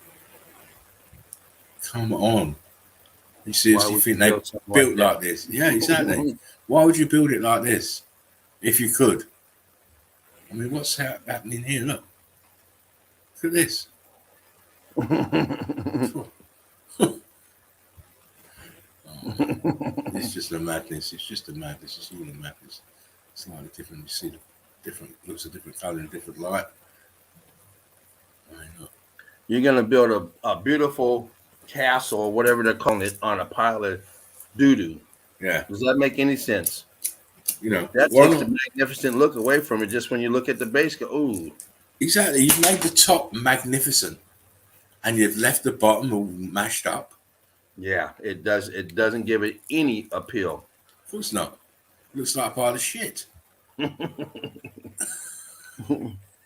Come on. You seriously think they built like this? Yeah, exactly. Why would you build it like this if you could? I mean, what's happening here? Look. Look at this. It's just a madness. It's just a madness. It's all a madness. It's slightly different. You see the different looks a different color and different light. You're gonna build a beautiful castle or whatever they're calling it on a pile of doo-doo. Yeah. Does that make any sense? You know, that takes a magnificent look away from it. Just when you look at the base, go, ooh. Exactly. You've made the top magnificent, and you've left the bottom all mashed up. Yeah, it does. It doesn't give it any appeal. Of course not. It looks like a pile of shit.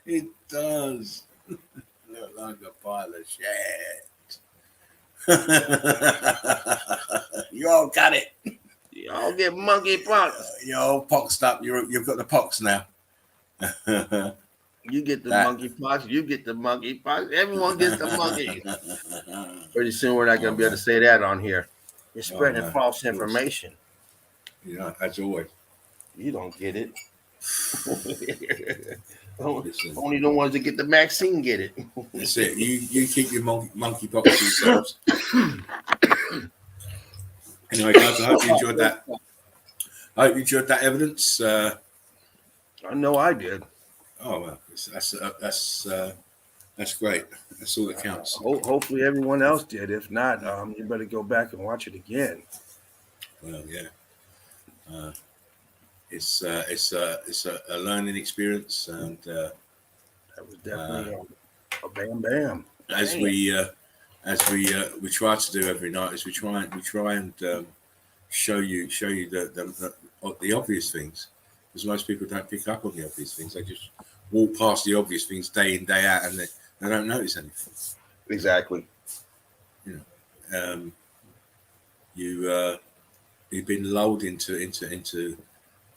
It does look like a pile of shit. You all got it. You all get monkey pox. You're all poxed up. You've got the pox now. You get the monkey pox. You get the monkey pox. Everyone gets the monkey. Pretty soon we're not going to be able to say that on here. You're spreading false information. Yeah, as always. You don't get it. Only the ones that get the vaccine get it. That's it. You keep your monkey pox to yourselves. Anyway, guys, I hope you enjoyed that. I hope you enjoyed that evidence. I know I did. Oh well, that's great. That's all that counts. Hopefully everyone else did. If not, you better go back and watch it again. Well, yeah. It's a learning experience, and that was definitely a bam bam. As we try to do every night, is we try and show you the obvious things, because most people don't pick up on the obvious things. They just walk past the obvious things day in, day out, and they don't notice anything. Exactly. You know, you've been lulled into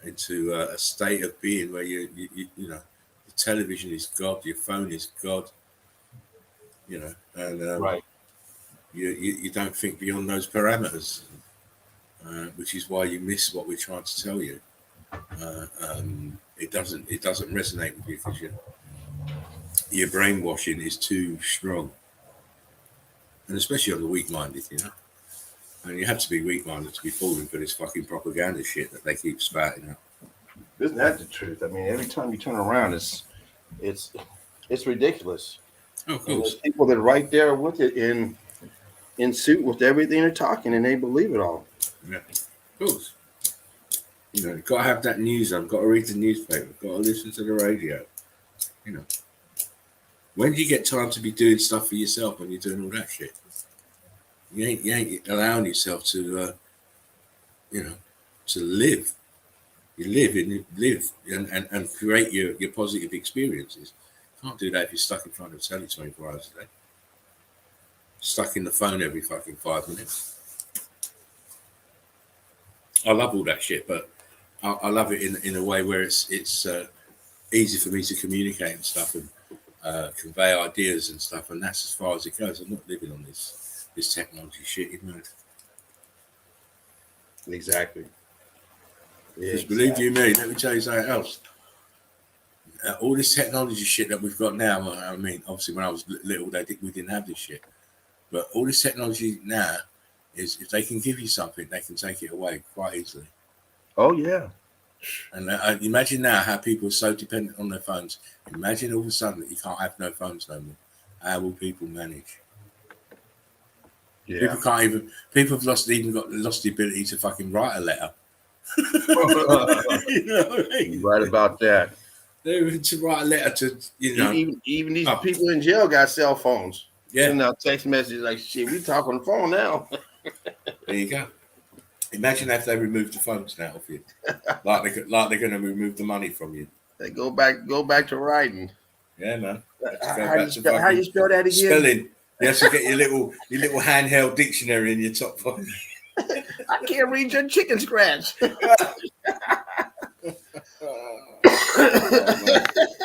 a state of being where you know, the television is God, your phone is God. You know, and right. You don't think beyond those parameters, which is why you miss what we're trying to tell you. It doesn't resonate with you because your brainwashing is too strong, and especially on the weak-minded, you know. And you have to be weak-minded to be falling for this fucking propaganda shit that they keep spouting out. Isn't that the truth? I mean, every time you turn around, it's ridiculous. Oh, of course. And there's people that are right there with it in suit with everything they're talking, and they believe it all. Yeah, of course. You know, you've got to have that news on, got to read the newspaper, got to listen to the radio. You know, when do you get time to be doing stuff for yourself when you're doing all that shit? You ain't allowing yourself to, you know, to live. You live and create your positive experiences. You can't do that if you're stuck in front of a telly 24 hours a day. Stuck in the phone every fucking 5 minutes. I love all that shit, but I love it in a way where it's easy for me to communicate and stuff and convey ideas and stuff, and that's as far as it goes. I'm not living on this technology shit, you know. Exactly. Because believe you me, let me tell you something else. All this technology shit that we've got now, I mean, obviously when I was little, we didn't have this shit. But all this technology now is if they can give you something, they can take it away quite easily. Oh, yeah. And imagine now how people are so dependent on their phones. Imagine all of a sudden that you can't have no phones no more. How will people manage? Yeah. People have lost the ability to fucking write a letter. You know what I mean? Right about that. To write a letter to, you know. Even these people in jail got cell phones. Yeah. Sending out text messages like, shit, we talk on the phone now. There you go. Imagine if they removed the phones now off you. like they're going to remove the money from you. They go back to writing. Yeah, man. How you spell that again? Spelling. You have to get your little handheld dictionary in your top pocket. I can't read your chicken scratch.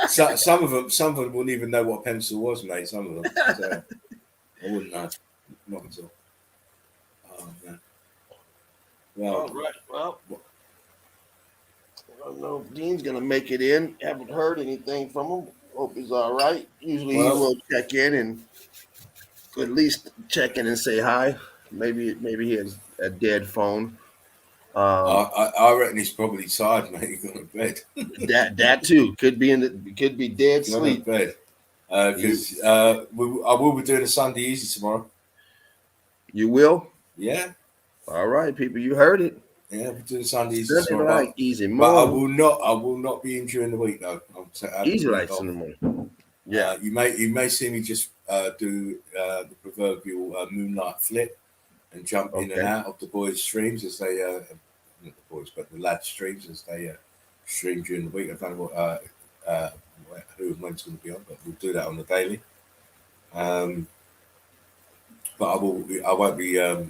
So, some of them wouldn't even know what a pencil was, mate. Some of them. So, I wouldn't know. Not at all. Oh, man. Well, all right. Well, I don't know if Dean's gonna make it in. Haven't heard anything from him. Hope he's all right. Usually he will check in and at least check in and say hi. Maybe he has a dead phone. I reckon he's probably tired, mate. He's gone to bed. that too could be dead sleep. Bed. Because I will be doing a Sunday Easy tomorrow. You will? Yeah. All right, people, you heard it. Yeah, we're doing Sunday Easy tomorrow. Right, easy. But I will not be in during the week though. Easy lights in the morning. Yeah. You may see me just do the proverbial moonlight flip and jump in and out of the boys' streams as they not the boys, but the lads' streams as they stream during the week. I don't know who and when's going to be on, but we'll do that on the daily. But I won't be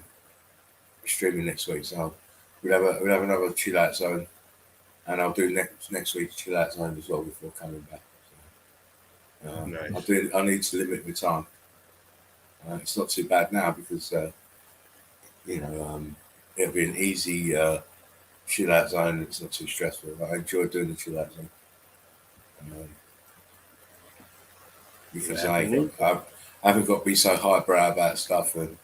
streaming next week, so we'll have another chill out zone, and I'll do next week's chill out zone as well before coming back. So, nice. I need to limit my time. It's not too bad now because it'll be an easy chill out zone. It's not too stressful. I enjoy doing the chill out zone because I haven't got to be so highbrow about stuff, and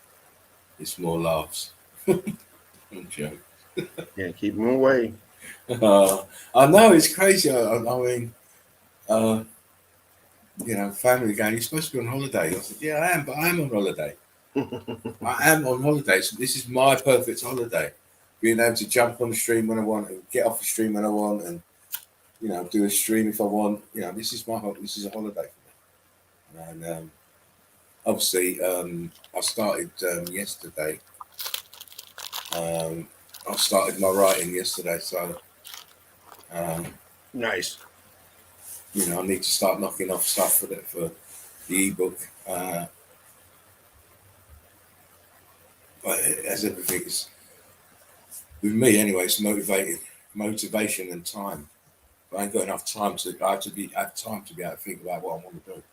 it's more laughs. I'm joking. Yeah, keep them away. I know it's crazy. I mean, family going, you're supposed to be on holiday. I said, yeah, I am, but I am on holiday. I am on holiday, so this is my perfect holiday. Being able to jump on the stream when I want and get off the stream when I want, and do a stream if I want. This is a holiday for me. And obviously, I started yesterday. I started my writing yesterday, so nice. I need to start knocking off stuff for the ebook. But as everything is with me anyway, it's motivation and time. But I ain't got enough time I have time to be able to think about what I want to do.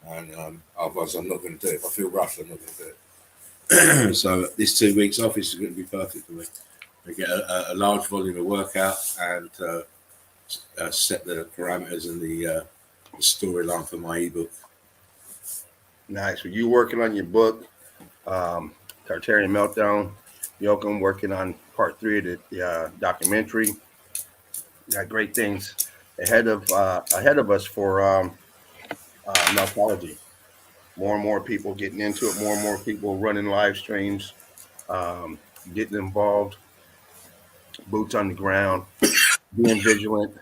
And otherwise I'm not going to do it. If I feel rushed, I'm not going to do it. So this 2 weeks off is going to be perfect for me. I get a large volume of workout and set the parameters and the storyline for my ebook. Nice. Well, you working on your book, Tartarian Meltdown. Yoakum working on part 3 of the documentary. Got great things ahead of us for Meltology. More and more people getting into it. More and more people running live streams, getting involved. Boots on the ground, being vigilant,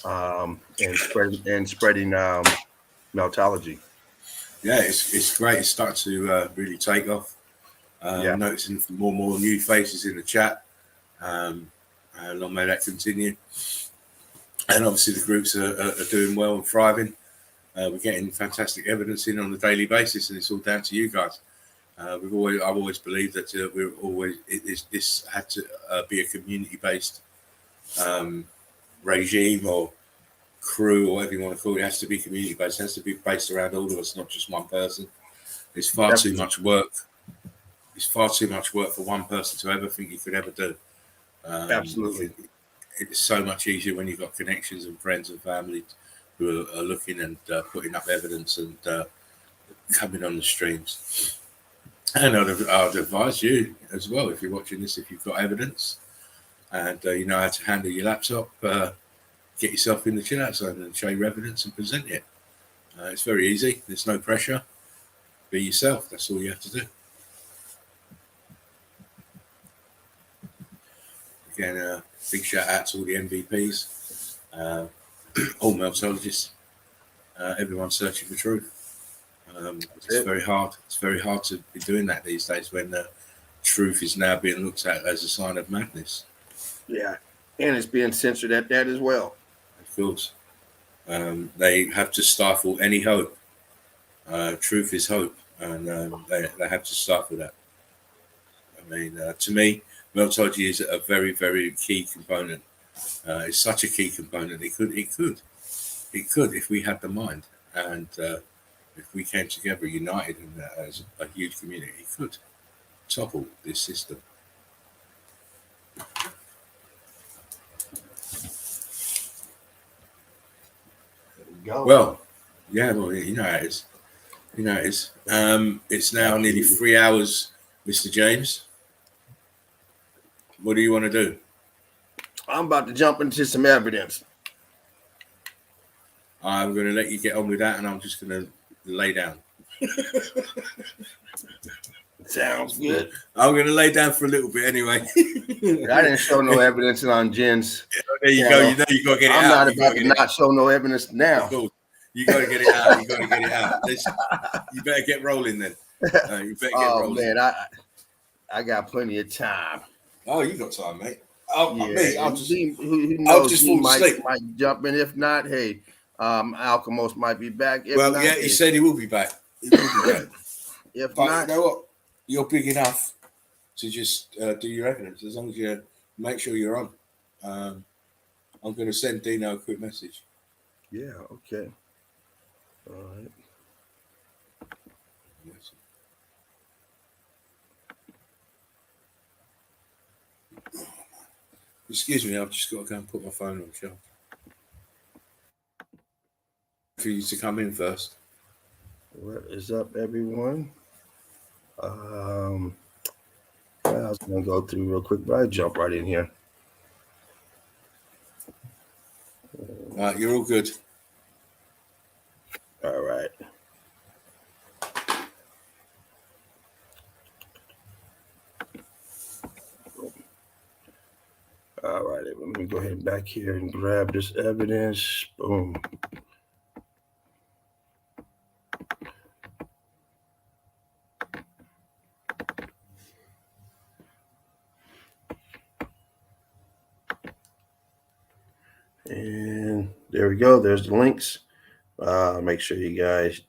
and spreading Meltology. Yeah, it's great. It's starting to really take off. Noticing more and more new faces in the chat. Long may that continue. And obviously the groups are doing well and thriving. We're getting fantastic evidence in on a daily basis, and it's all down to you guys. I've always believed that this had to be a community-based regime or crew, or whatever you want to call it. It has to be community-based. It has to be based around all of us, not just one person. It's far too much work. It's far too much work for one person to ever think you could ever do. Absolutely. It's so much easier when you've got connections and friends and family who are looking and putting up evidence and coming on the streams. And I'd advise you as well, if you're watching this, if you've got evidence and you know how to handle your laptop, get yourself in the chill out zone and show your evidence and present it. It's very easy. There's no pressure. Be yourself. That's all you have to do. Again, big shout out to all the MVPs, all meltologists, everyone searching for truth. It's very hard. It's very hard to be doing that these days when truth is now being looked at as a sign of madness. Yeah, and it's being censored at that as well. Of course. They have to stifle any hope. Truth is hope, and they have to stifle that. I mean, to me, meltology is a very, very key component. It's such a key component. It could, if we had the mind, and if we came together, united as a huge community, it could topple this system. Well, yeah, well, you know how it is. You know how it is. It's now nearly 3 hours, Mr. James. What do you want to do? I'm about to jump into some evidence. I'm going to let you get on with that, and I'm just going to lay down. Sounds good. I'm going to lay down for a little bit anyway. I didn't show no evidence on Jen's. There you go. You know you got to get it out. I'm not about to not show no evidence now. You got to get it out. You got to get it out. You better get rolling then. You better get rolling. Man, I got plenty of time. Oh, you got time, mate. I'll just fall asleep. Might jump in. If not, hey, Alchemos might be back. He said he will be back. He will be back. If but not, you know what? You're big enough to just do your evidence as long as you make sure you're on. I'm going to send Dino a quick message. Yeah. Okay. All right. Yes. Excuse me, I've just got to go and put my phone on shelf. For you to come in first. What is up, everyone? I was going to go through real quick, but I jump right in here. You're all good. All right. All right, let me go ahead and back here and grab this evidence. Boom. And there we go. There's the links. Make sure you guys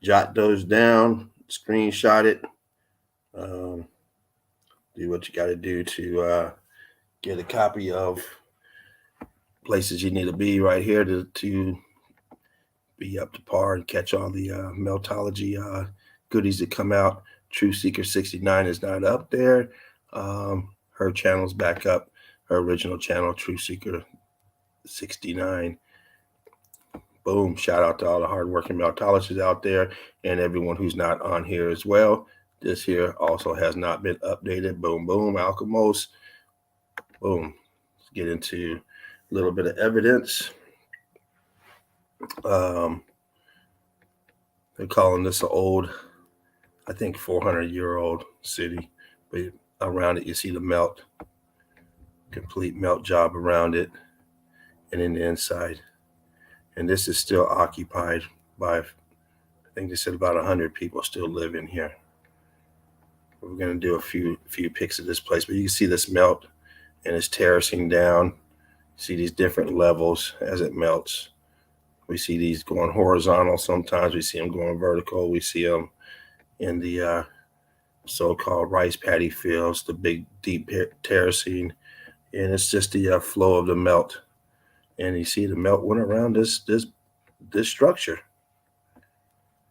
jot those down, screenshot it. Do what you got to do to get a copy of places you need to be right here to be up to par and catch all the Meltology goodies that come out. Truth Seeker 69 is not up there. Her channel's back up. Her original channel, Truth Seeker 69. Boom. Shout out to all the hardworking Meltologists out there and everyone who's not on here as well. This here also has not been updated. Boom, boom, Alchemos. Boom. Let's get into a little bit of evidence. They're calling this an old, I think 400-year-old city, but around it you see the melt, complete melt job around it and in the inside. And this is still occupied by, I think they said about 100 people still live in here. We're going to do a few pics of this place, but you can see this melt and it's terracing down. See these different levels as it melts. We see these going horizontal. Sometimes we see them going vertical. We see them in the so-called rice paddy fields, the big deep terracing, and it's just the flow of the melt. And you see the melt went around this structure.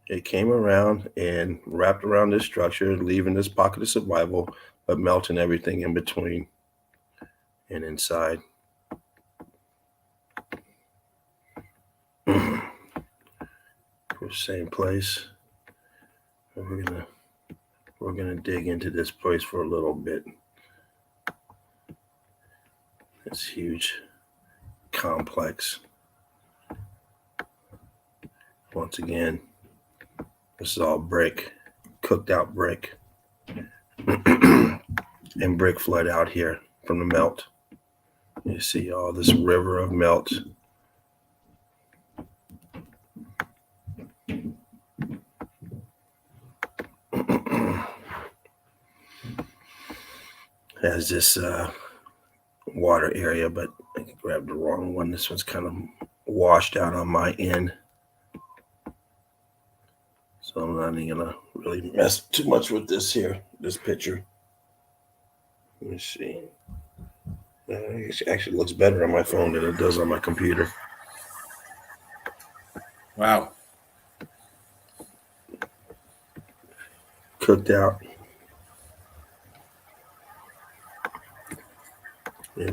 It came around and wrapped around this structure, leaving this pocket of survival, but melting everything in between and inside. Same place. We're gonna dig into this place for a little bit. It's huge, complex. Once again, this is all brick, cooked out brick, and brick flood out here from the melt. You see all this river of melt. Has this water area, but I grabbed the wrong one. This one's kind of washed out on my end, so I'm not even gonna really mess too much with this here, this picture. Let me see. It actually looks better on my phone than it does on my computer. Wow. Cooked out.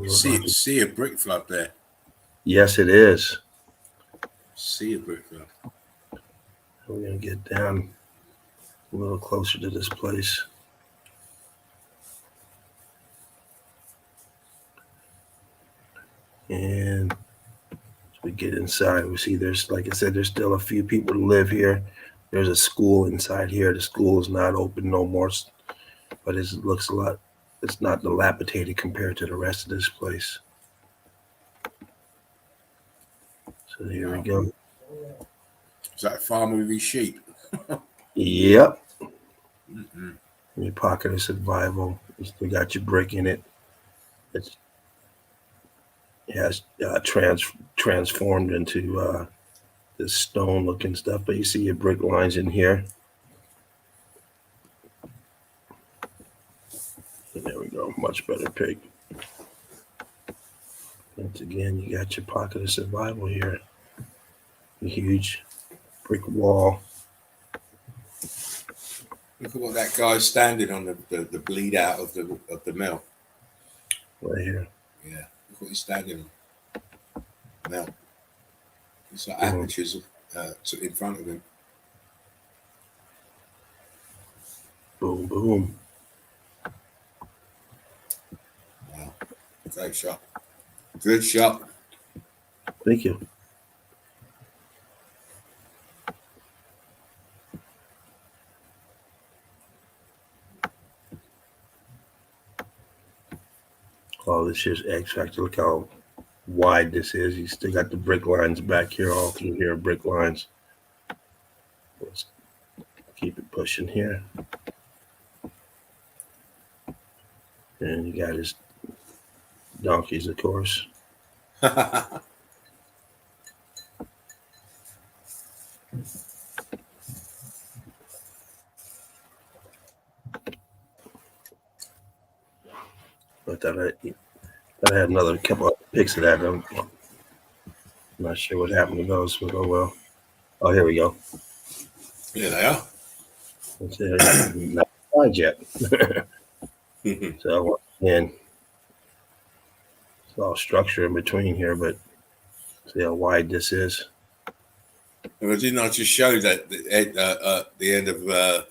See a brick flood there. Yes, it is. See a brick flood. We're gonna get down a little closer to this place. And as we get inside, we see there's, like I said, there's still a few people who live here. There's a school inside here. The school is not open no more, but it looks a lot. It's not dilapidated compared to the rest of this place. So here we go. Is that a farmer with his sheep? Yep. Your pocket of survival. You still got your brick in it. It has transformed into this stone-looking stuff, but you see your brick lines in here. And there we go, much better pic. Once again, you got your pocket of survival here. A huge brick wall. Look at what that guy's standing on the bleed out of the mill. Right here. Yeah, look what he's standing on. Mill. It's like apertures in front of him. Boom, boom. Wow. Great shot. Good shot. Thank you. Oh, this is X Factor. Look how wide this is. You still got the brick lines back here, all through here, brick lines. Let's keep it pushing here. And you got his donkeys, of course. I thought I had another couple of pics of that. I'm not sure what happened to those, but oh well. Oh, here we go. Here they are. Not signed yet. So, and it's all structure in between here, but see how wide this is. Well, didn't I just show that the end of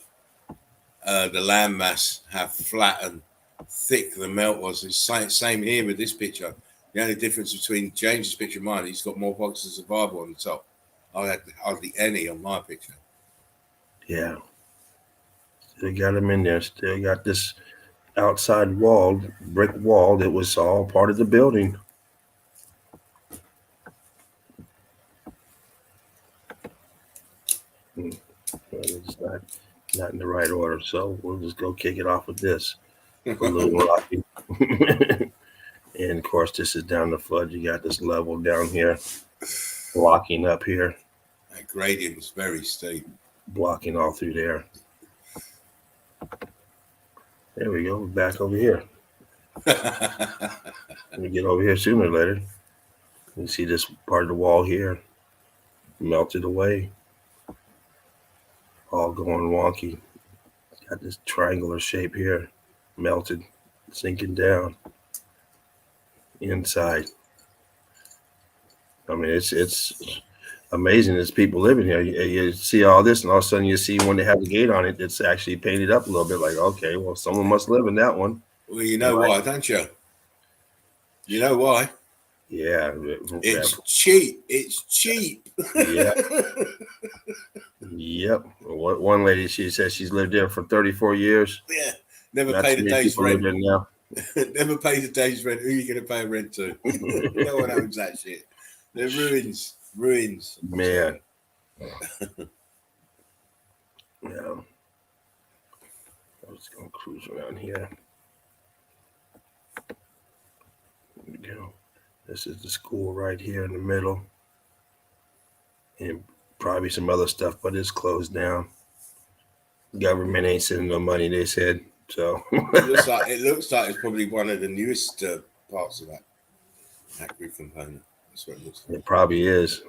the landmass, how flat and thick the melt was. It's same here with this picture. The only difference between James's picture and mine, he's got more boxes of survival on the top. I had hardly any on my picture. Yeah. Still got them in there. Still got this outside wall, brick wall that was all part of the building. It's not in the right order, so we'll just go kick it off with this. Balloon rocking. And of course, this is down the flood. You got this level down here, blocking up here. That gradient was very steep. Blocking all through there. There we go. We're back over here. We get over here sooner or later. You see this part of the wall here melted away. All going wonky. Got this triangular shape here, melted, sinking down inside. I mean, it's amazing. There's people living here. You see all this, and all of a sudden you see when they have the gate on it, it's actually painted up a little bit. Like, okay, well, someone must live in that one. Well, you know why, don't you? You know why? Yeah, it's cheap. It's cheap. Yeah. Yep. One lady, she said she's lived there for 34 years. Yeah. Never paid a day's rent. Now. Never paid a day's rent. Who are you going to pay rent to? No one owns that shit. They're ruins. Ruins. Man. Yeah. I'm just going to cruise around here. There we go. This is the school right here in the middle. And probably some other stuff, but it's closed down. Government ain't sending no money, they said. So it looks like it's probably one of the newest parts of that grid component. That's what it looks like. It probably is.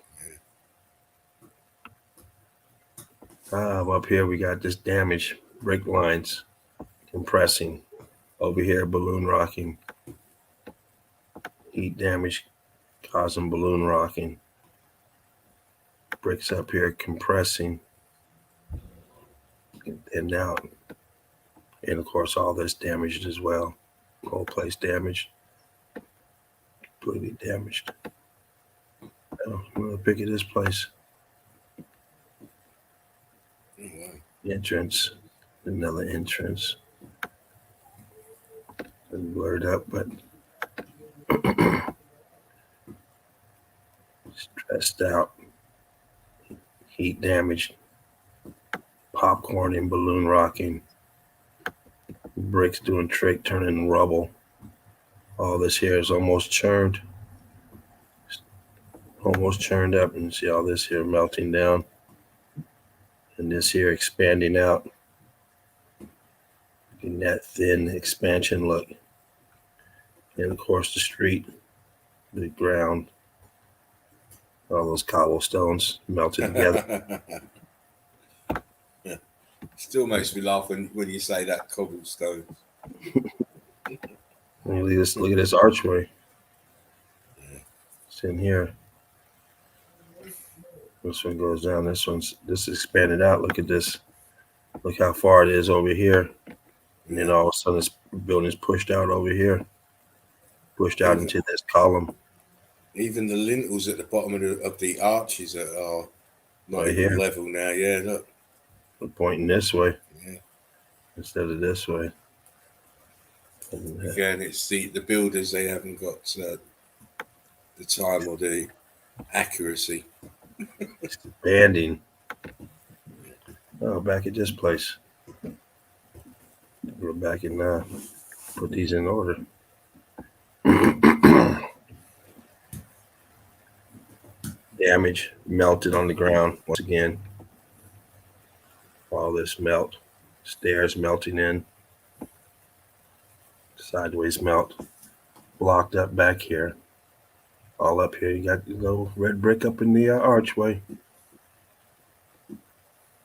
Up here we got this damaged brick lines compressing. Over here, balloon rocking. Heat damage causing balloon rocking. Bricks up here compressing. And now, and of course, all this damaged as well. Whole place damaged. Completely damaged. Oh, I'm going to pick at this place. Entrance. Another entrance. It's blurred up, but stressed out. Heat damaged. Popcorn and balloon rocking. Bricks doing trick, turning rubble. All this here is almost churned. Almost churned up, and see all this here melting down. And this here expanding out. In that thin expansion look. And of course the street, the ground, all those cobblestones melted together. Still makes me laugh when you say that cobblestone. Look at this archway. It's in here. This one goes down. This is expanded out. Look at this. Look how far it is over here. And then all of a sudden this building is pushed out over here. Pushed out into this column. Even the lintels at the bottom of the arches are not even level now. Yeah, look. We're pointing this way. Yeah. Instead of this way. Again, it's the builders, they haven't got the time or the accuracy. Expanding. Oh, back at this place. We're back in put these in order. Damage, melted on the ground once again. All this melt. Stairs melting in. Sideways melt. Blocked up back here. All up here. You got the little red brick up in the archway.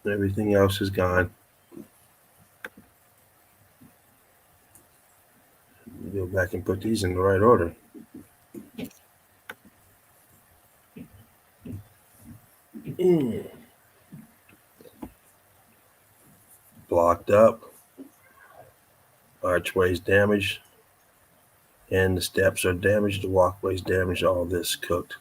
Everything else is gone. Go back and put these in the right order. Blocked up. Archway's damaged. And the steps are damaged. The walkway's damaged. All this cooked.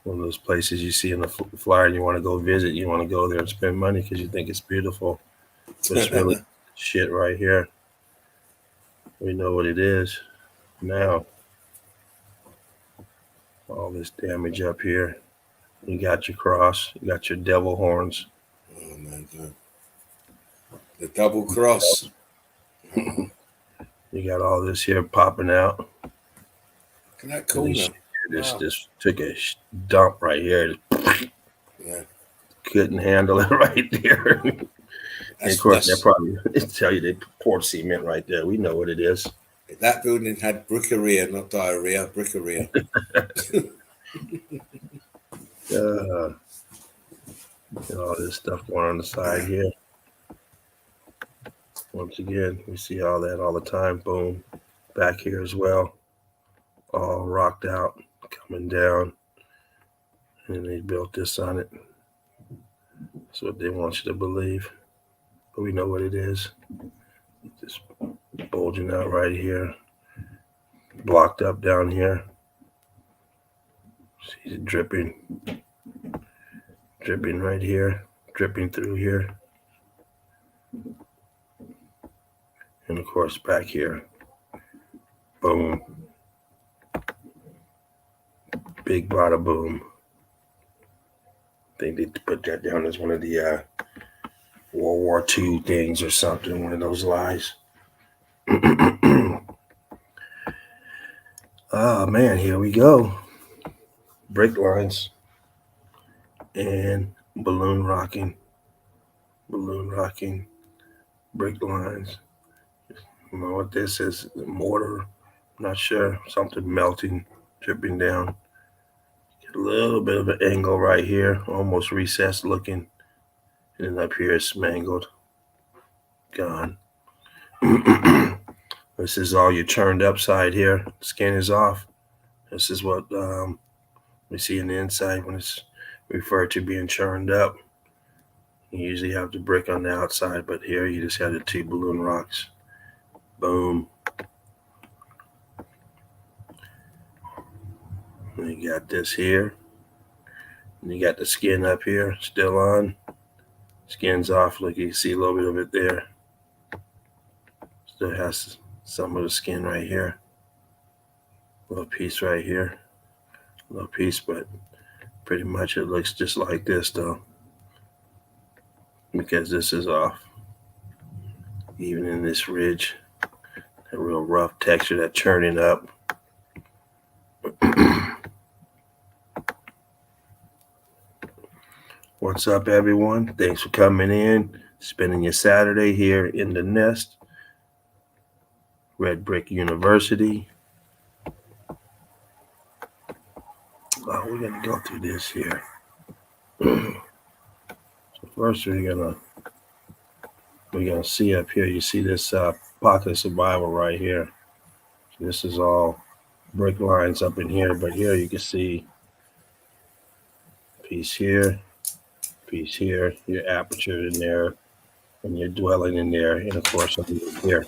One of those places you see in the flyer and you want to go visit. You want to go there and spend money because you think it's beautiful. But it's really shit right here. We know what it is now. All this damage up here. You got your cross. You got your devil horns. Oh my God. The double cross. You got all this here popping out. Look at that corner. This took a dump right here. Yeah. Couldn't handle it right there. And of course, they probably tell you they poured cement right there. We know what it is. That building had brickeria, not diarrhea, brickeria. All this stuff going on the side here. Once again, we see all that all the time. Boom. Back here as well. All rocked out, coming down. And they built this on it. That's what they want you to believe. But we know what it is. Just bulging out right here. Blocked up down here. See it dripping. Dripping right here. Dripping through here. And of course back here. Boom. Big bada boom. I think they put that down as one of the World War II things or something, one of those lies. Oh man, here we go. Brick lines and balloon rocking, brick lines. I don't know what this is, mortar, I'm not sure, something melting, dripping down. Get a little bit of an angle right here, almost recessed looking. And then up here it's mangled, gone. This is all your churned up side here. Skin is off. This is what we see in the inside when it's referred to being churned up. You usually have the brick on the outside, but here you just have the two balloon rocks. Boom. And you got this here. And you got the skin up here, still on. Skin's off. Look, you can see a little bit of it there. Still has some of the skin right here. A little piece right here. A little piece, but pretty much it looks just like this though. Because this is off. Even in this ridge. That real rough texture, that churning up. What's up, everyone? Thanks for coming in. Spending your Saturday here in the nest. Red Brick University. Oh, we're gonna go through this here. So first we're gonna see up here. You see this pocket of survival right here. This is all brick lines up in here, but here you can see piece here, your aperture in there, and your dwelling in there, and of course up here.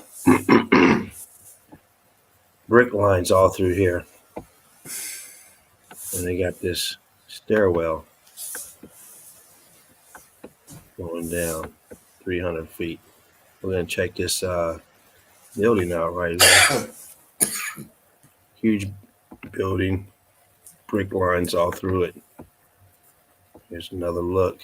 Brick lines all through here. And they got this stairwell going down 300 feet. We're going to check this building out right there. Huge building, brick lines all through it. Here's another look.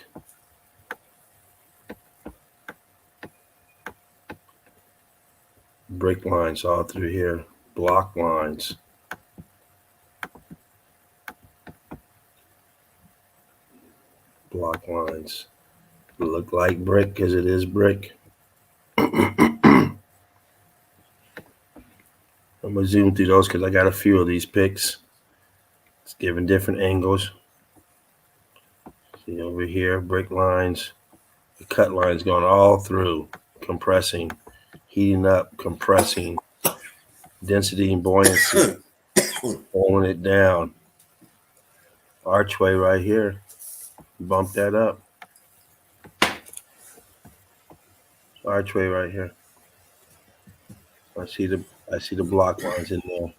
Brick lines all through here, block lines. Block lines. Look like brick because it is brick. I'm going to zoom through those because I got a few of these pics. It's giving different angles. See over here, brick lines. The cut lines going all through, compressing, heating up, compressing, density and buoyancy, pulling it down. Archway right here. Bump that up. Archway right here. I see the block lines in there,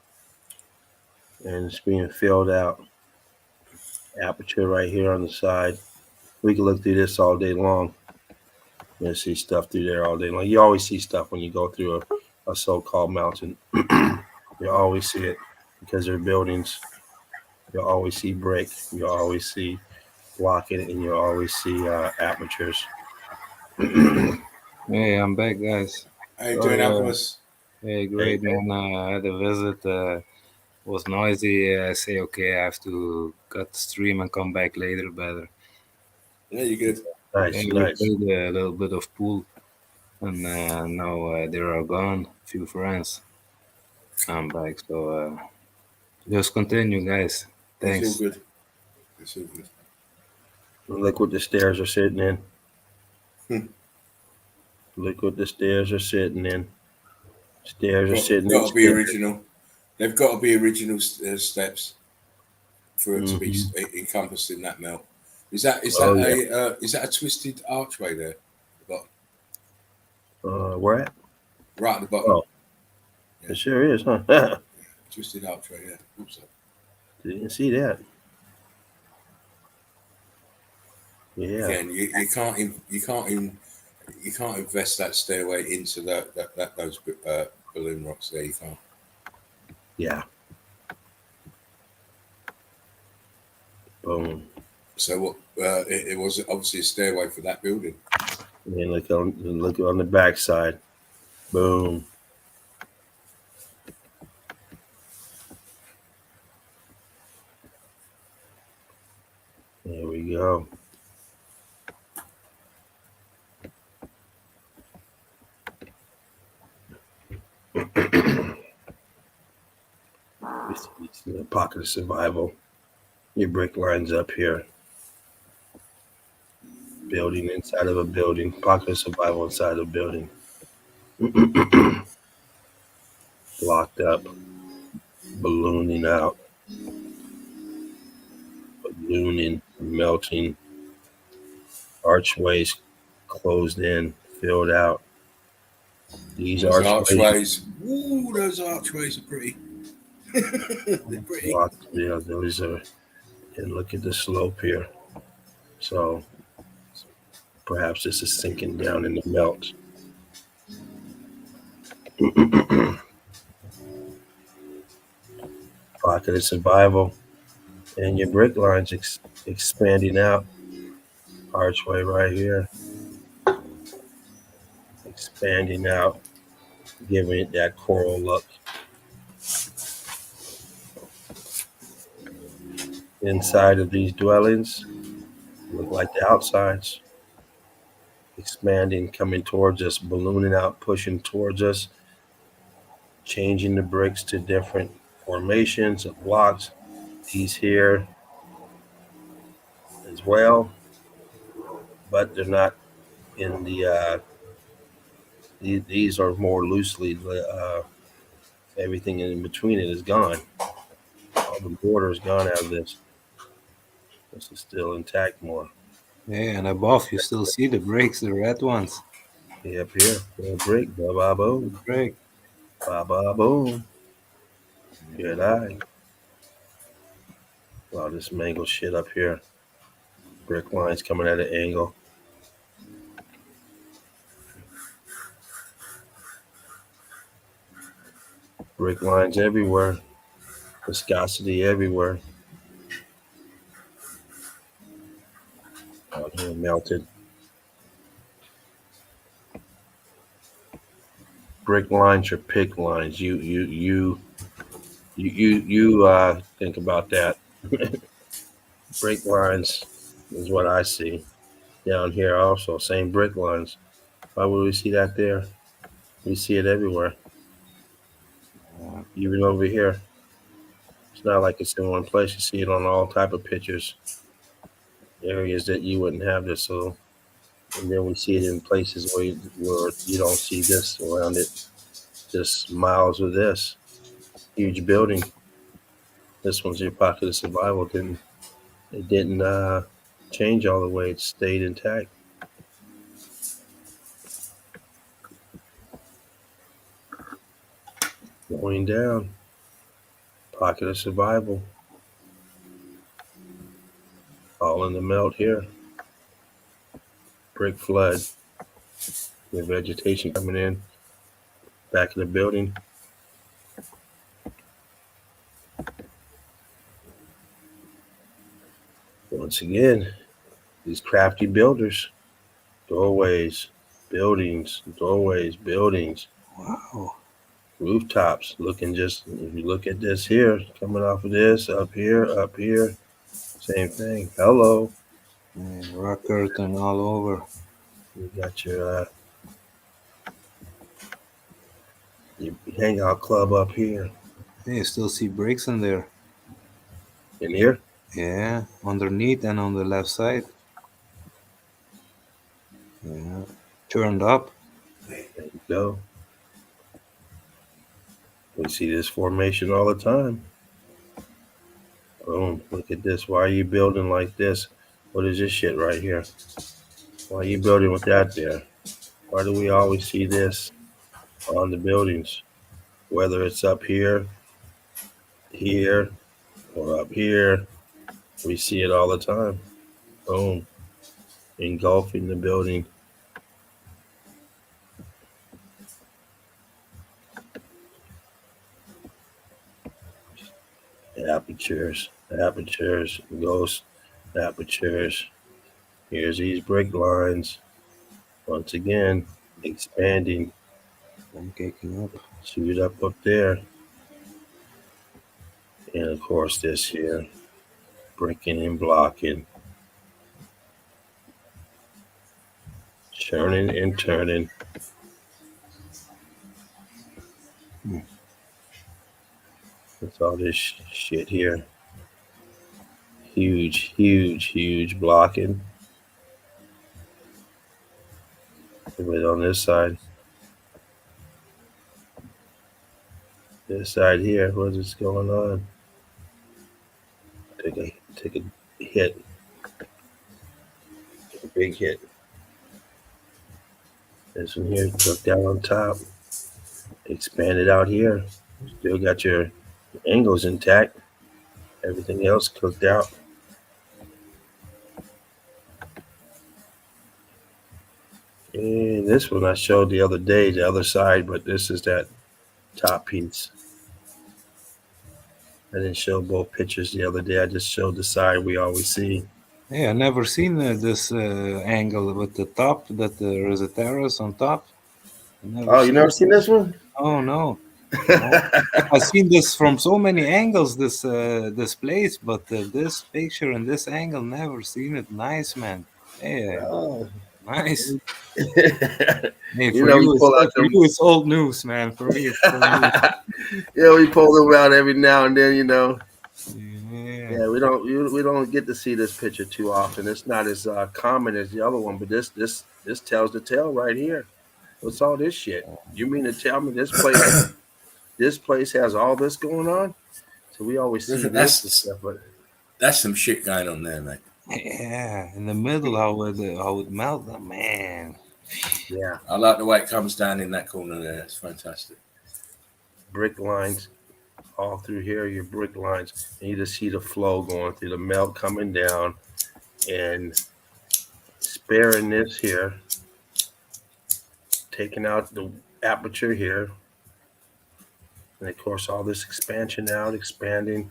and it's being filled out. Aperture right here on the side. We can look through this all day long. You see stuff through there all day long. You always see stuff when you go through a so-called mountain. You always see it because they're buildings. You always see brick. You always see blocking, and you always see apertures. Hey, I'm back, guys. How you doing, Alchemist? Hey, great, man. I had a visit. Was noisy. I say, okay, I have to cut the stream and come back later better. Yeah, you're good. Nice. We played a little bit of pool, and now they are gone. A few friends. I'm back, so just continue, guys. Thanks. It's all good. It's all good. Look what the stairs are sitting in. Look what the stairs are sitting in. Stairs are sitting. Got to be original. They've got to be original steps for it to be encompassed in that melt. Is that a twisted archway there? Where at? Right at the bottom. Oh, yeah. It sure is, huh? Twisted archway, yeah. Oops. Didn't see that. Yeah. Again, you can't invest that stairway into those balloon rocks there. You can't. Yeah. Boom. So what? It was obviously a stairway for that building. And then look on the back side. Boom. There we go. It's the pocket of survival. Your brick lines up here. Building inside of a building. Pocket of survival inside of a building. Blocked up. Ballooning out. Ballooning. Melting. Archways closed in. Filled out. These archways. Ooh, those archways are pretty. They're pretty. Yeah, those are. And look at the slope here. So perhaps this is sinking down in the melt. Pocket of survival. And your brick lines expanding out. Archway right here. Expanding out. Giving it that coral look. Inside of these dwellings look like the outsides. Expanding, coming towards us, ballooning out, pushing towards us. Changing the bricks to different formations of blocks. These here as well, but they're not in the these are more loosely everything in between it is gone. All the border is gone out of this. This is still intact more. Yeah, and above you still see the bricks, the red ones. Yeah, up here. Brick, ba boom. Brick. Ba boom. Good eye. Wow, this mango shit up here. Brick lines coming at an angle. Brick lines everywhere. Viscosity everywhere. Out here melted. Brick lines are pick lines. You think about that. Brick lines is what I see. Down here also, same brick lines. Why would we see that there? We see it everywhere. Even over here. It's not like it's in one place. You see it on all type of pictures. Areas that you wouldn't have this. So, and then we see it in places where you don't see this around it. Just miles of this. Huge building. This one's your pocket of survival. It didn't change all the way. It stayed intact. Going down. Pocket of survival. All in the melt here. Brick flood. The vegetation coming in. Back of the building. Once again, these crafty builders. Doorways, buildings, doorways, buildings. Wow. Rooftops looking just, if you look at this here, coming off of this, up here, same thing. Hello. Rock curtain all over. You got your hangout club up here. Hey, you still see bricks in there. In here? Yeah, underneath and on the left side. Yeah, turned up. There you go. We see this formation all the time. Boom, look at this. Why are you building like this? What is this shit right here? Why are you building with that there? Why do we always see this on the buildings? Whether it's up here, here, or up here, we see it all the time. Boom, engulfing the building. Apertures, ghost apertures. Here's these brick lines. Once again, expanding. I'm kicking up. Shoot up there. And of course this here. Bricking and blocking. Churning and turning. That's all this shit here. Huge blocking. Wait on this side. This side here, what is going on? Take a hit. Take a big hit. This one here, tucked down on top. Expand it out here. Still got your angles intact. Everything else cooked out. And this one I showed the other day, the other side, but this is that top piece. I didn't show both pictures the other day. I just showed the side we always see. Yeah, I never seen this angle with the top, that there is a terrace on top. You never seen this one? Oh, no. I've seen this from so many angles, this place, but this picture and this angle, never seen it. Nice, man. Hey, nice. Hey, for you, it's old news, man. For me, it's old news. Yeah, we pull them out every now and then, you know. Yeah, we don't get to see this picture too often. It's not as common as the other one, but this tells the tale right here. What's all this shit? You mean to tell me this place has all this going on? So we always see this stuff, but that's some shit going on there, mate. Yeah, in the middle, how it melt, man. Yeah, I like the way it comes down in that corner there. It's fantastic. Brick lines all through here. Your brick lines, and you just see the flow going through the melt coming down, and sparing this here, taking out the aperture here, and of course all this expansion out, expanding.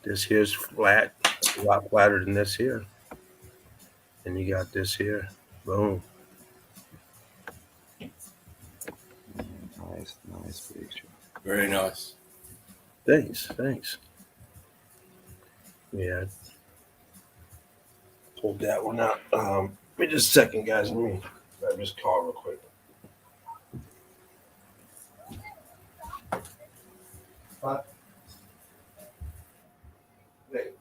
This here's flat, a lot flatter than this here. And you got this here. Boom. Nice picture. Very nice. Thanks. Yeah. Pulled that one out. Wait just a second, guys. Let me grab this call real quick. Wait.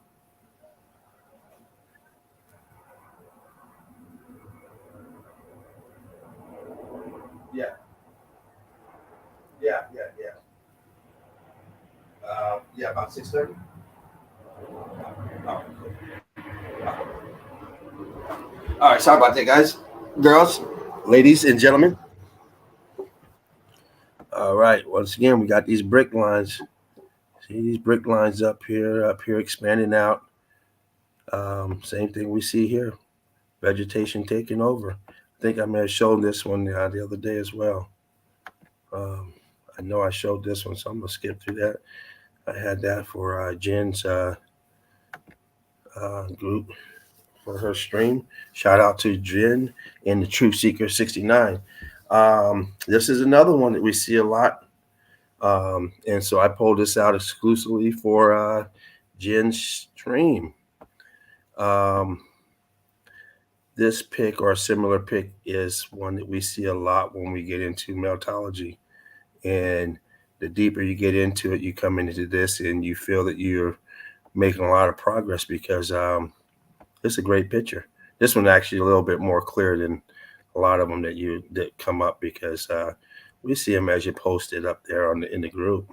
Yeah, about 6:30. All right, sorry about that, guys, girls, ladies, and gentlemen. All right. Once again, we got these brick lines. See these brick lines up here expanding out. Same thing we see here. Vegetation taking over. I think I may have shown this one the other day as well. I know I showed this one, so I'm gonna skip through that. I had that for Jen's group for her stream. Shout out to Jen and the Truth Seeker 69. This is another one that we see a lot. And so I pulled this out exclusively for Jen's stream. This pick or a similar pick is one that we see a lot when we get into Meltology. And the deeper you get into it, you come into this and you feel that you're making a lot of progress because it's a great picture. This one actually a little bit more clear than a lot of them that come up because we see them as you post it up there in the group.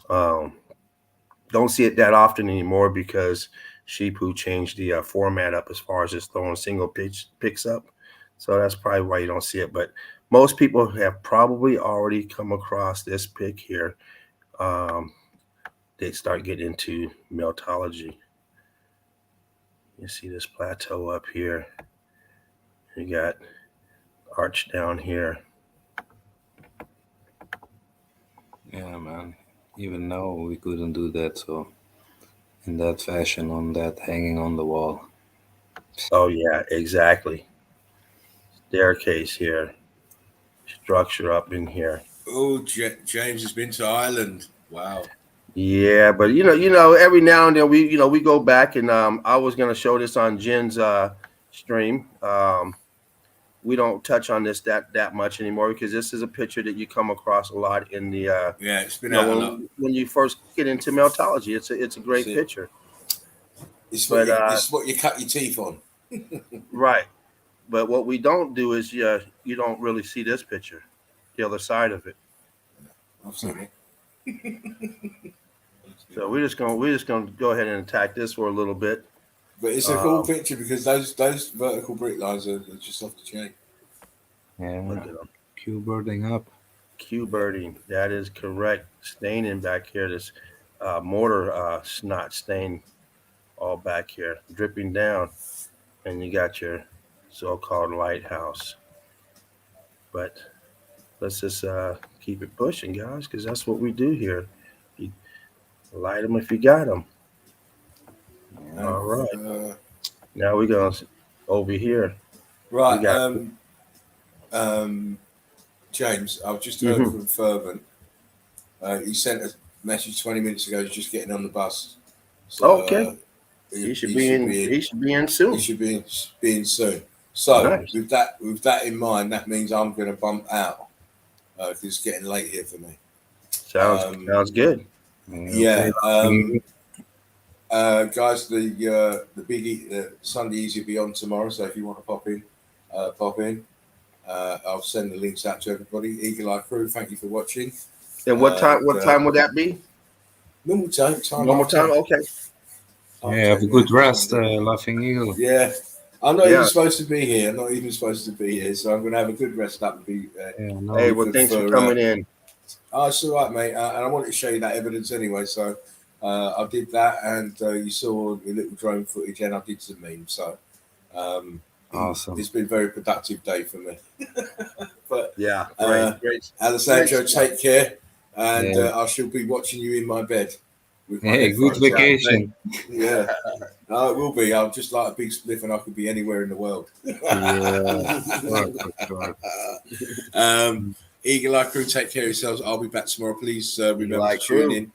Don't see it that often anymore because Sheepoo changed the format up as far as just throwing single picks up. So that's probably why you don't see it. But most people have probably already come across this pick here. They start getting into Meltology. You see this plateau up here. You got arch down here. Yeah, man. Even now we couldn't do that, so in that fashion, on that hanging on the wall. Oh yeah, exactly. Staircase here. Structure up in here. Oh, James has been to Ireland. Wow. Yeah, but you know, every now and then we go back and I was gonna show this on Jen's stream. We don't touch on this that much anymore because this is a picture that you come across a lot in the yeah, it's been out a lot. When you first get into Meltology. It's a great picture. It's what you cut your teeth on. Right. But what we don't do is you don't really see this picture, the other side of it. I've seen it. So we're just gonna go ahead and attack this for a little bit. But it's a cool picture because those vertical brick lines are just off the chain. Yeah. Q-birding up. Q-birding, that is correct. Staining back here, this mortar snot stain all back here, dripping down, and you got your so-called lighthouse. But let's just keep it pushing, guys, because that's what we do here. You light them if you got them. All right. Now we're going over here. Right. James, I've just heard from Fervent. He sent a message 20 minutes ago. He's just getting on the bus. So, okay. He should be in soon. He should be in soon. So nice. with that in mind, that means I'm going to bump out because it's getting late here for me. Sounds good. Yeah. Guys, the biggie Sunday Easy will be on tomorrow. So if you want to pop in. I'll send the links out to everybody. Eagle Eye Crew, thank you for watching. And what time? What time would that be? Normal time. Normal time. Okay. Yeah, have a good rest, Laughing Eagle. Yeah, I'm not even supposed to be here. So I'm going to have a good rest up and be. Hey, well, thanks for coming in. Oh, it's all right, mate. And I wanted to show you that evidence anyway. So I did that, and you saw the little drone footage, and I did some memes. So awesome. It's been a very productive day for me. But yeah, great. Alessandro, take care, and I shall be watching you in my bed. Hey, good vacation. Yeah, no, it will be. I'm just like a big spliff, and I could be anywhere in the world. Yeah, sure. Eagle Eye Crew, take care of yourselves. I'll be back tomorrow. Please remember to tune in.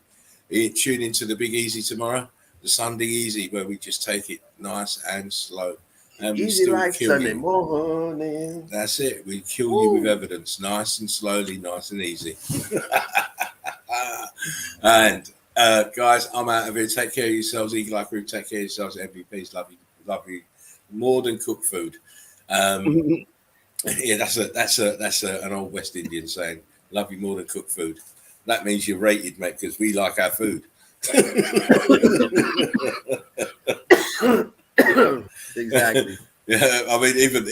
Tune into the Big Easy tomorrow, the Sunday Easy, where we just take it nice and slow. And easy like Sunday morning. That's it. We kill you with evidence, nice and slowly, nice and easy. And guys, I'm out of here. Take care of yourselves. Eagle Eye Crew, take care of yourselves. MVPs, love you more than cook food. Yeah, that's an old West Indian saying. Love you more than cook food. That means you're rated, mate, because we like our food. Exactly. Yeah, I mean, even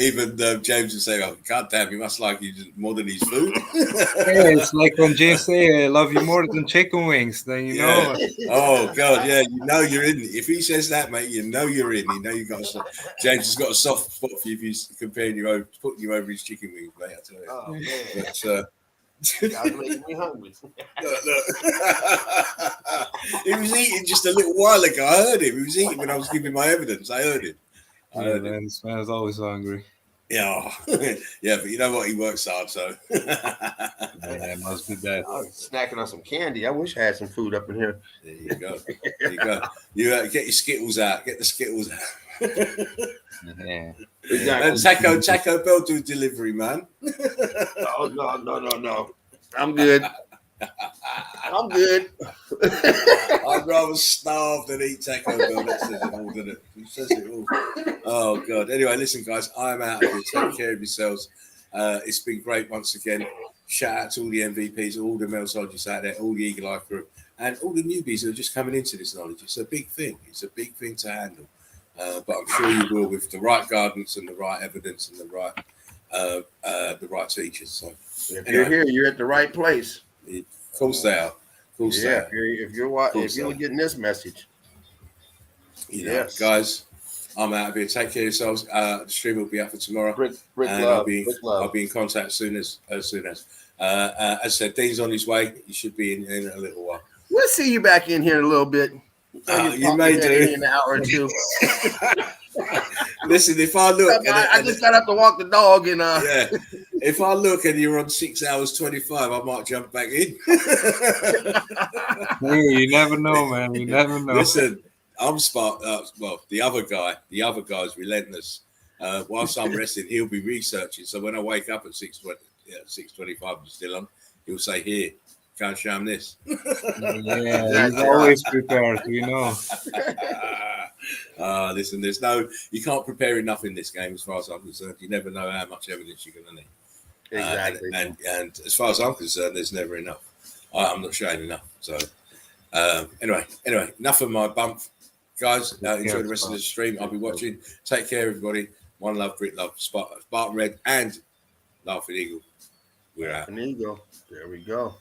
James would say, "Oh, God damn, he must like you more than his food." Yeah, it's like when James say, "I love you more than chicken wings." Then you know. Oh God, yeah, you know you're in. If he says that, mate, you know you're in. You know you got. James has got a soft spot for you if he's comparing you over, putting you over his chicken wings, mate. I tell you. Oh man, but y'all making me hungry. look. He was eating just a little while ago. I heard him. He was eating when I was giving my evidence. I heard him. Man, this man is always hungry. Yeah, yeah, but you know what? He works hard, so. Yeah, it must be that. I was snacking on some candy. I wish I had some food up in here. There you go. There you go. You get your Skittles out. Get the Skittles out. Yeah. And Taco Bell do delivery, man. No. I'm good. I'm good. I'd rather starve than eat Taco Bell. That says it all, doesn't it? It says it all. Oh God. Anyway, listen, guys. I'm out of here. Take care of yourselves. It's been great once again. Shout out to all the MVPs, all the Meltologies out there, all the Eagle Eye crew, and all the newbies who are just coming into this knowledge. It's a big thing. It's a big thing to handle. But I'm sure you will with the right guidance and the right evidence and the right teachers. So if you're here, you're at the right place. Of course they are. Of course they are. If you're getting this message. Yes, guys. I'm out of here. Take care of yourselves. The stream will be up for tomorrow. Brick love. I'll be in contact as soon as. As I said, Dean's on his way. He should be in a little while. We'll see you back in here in a little bit. You may do in an hour or two. Listen, if I look, I just got up to walk the dog, and if I look and you're on 6 hours 25, I might jump back in. Hey, you never know, man. You never know. Listen, I'm smart. Well, the other guy's relentless. Whilst I'm resting, he'll be researching. So when I wake up at 6:25, I'm still on. He'll say, "Here, go and show him this." Yeah, he's always prepared. You know. Listen, you can't prepare enough in this game, as far as I'm concerned. You never know how much evidence you're going to need. Exactly. And as far as I'm concerned, there's never enough. I'm not showing enough. So anyway, enough of my bump. Guys, enjoy the rest of the stream. I'll be watching. Take care, everybody. One love, Brit love, Spartan Red, and Laughing Eagle. We're out. Laughing Eagle. There we go.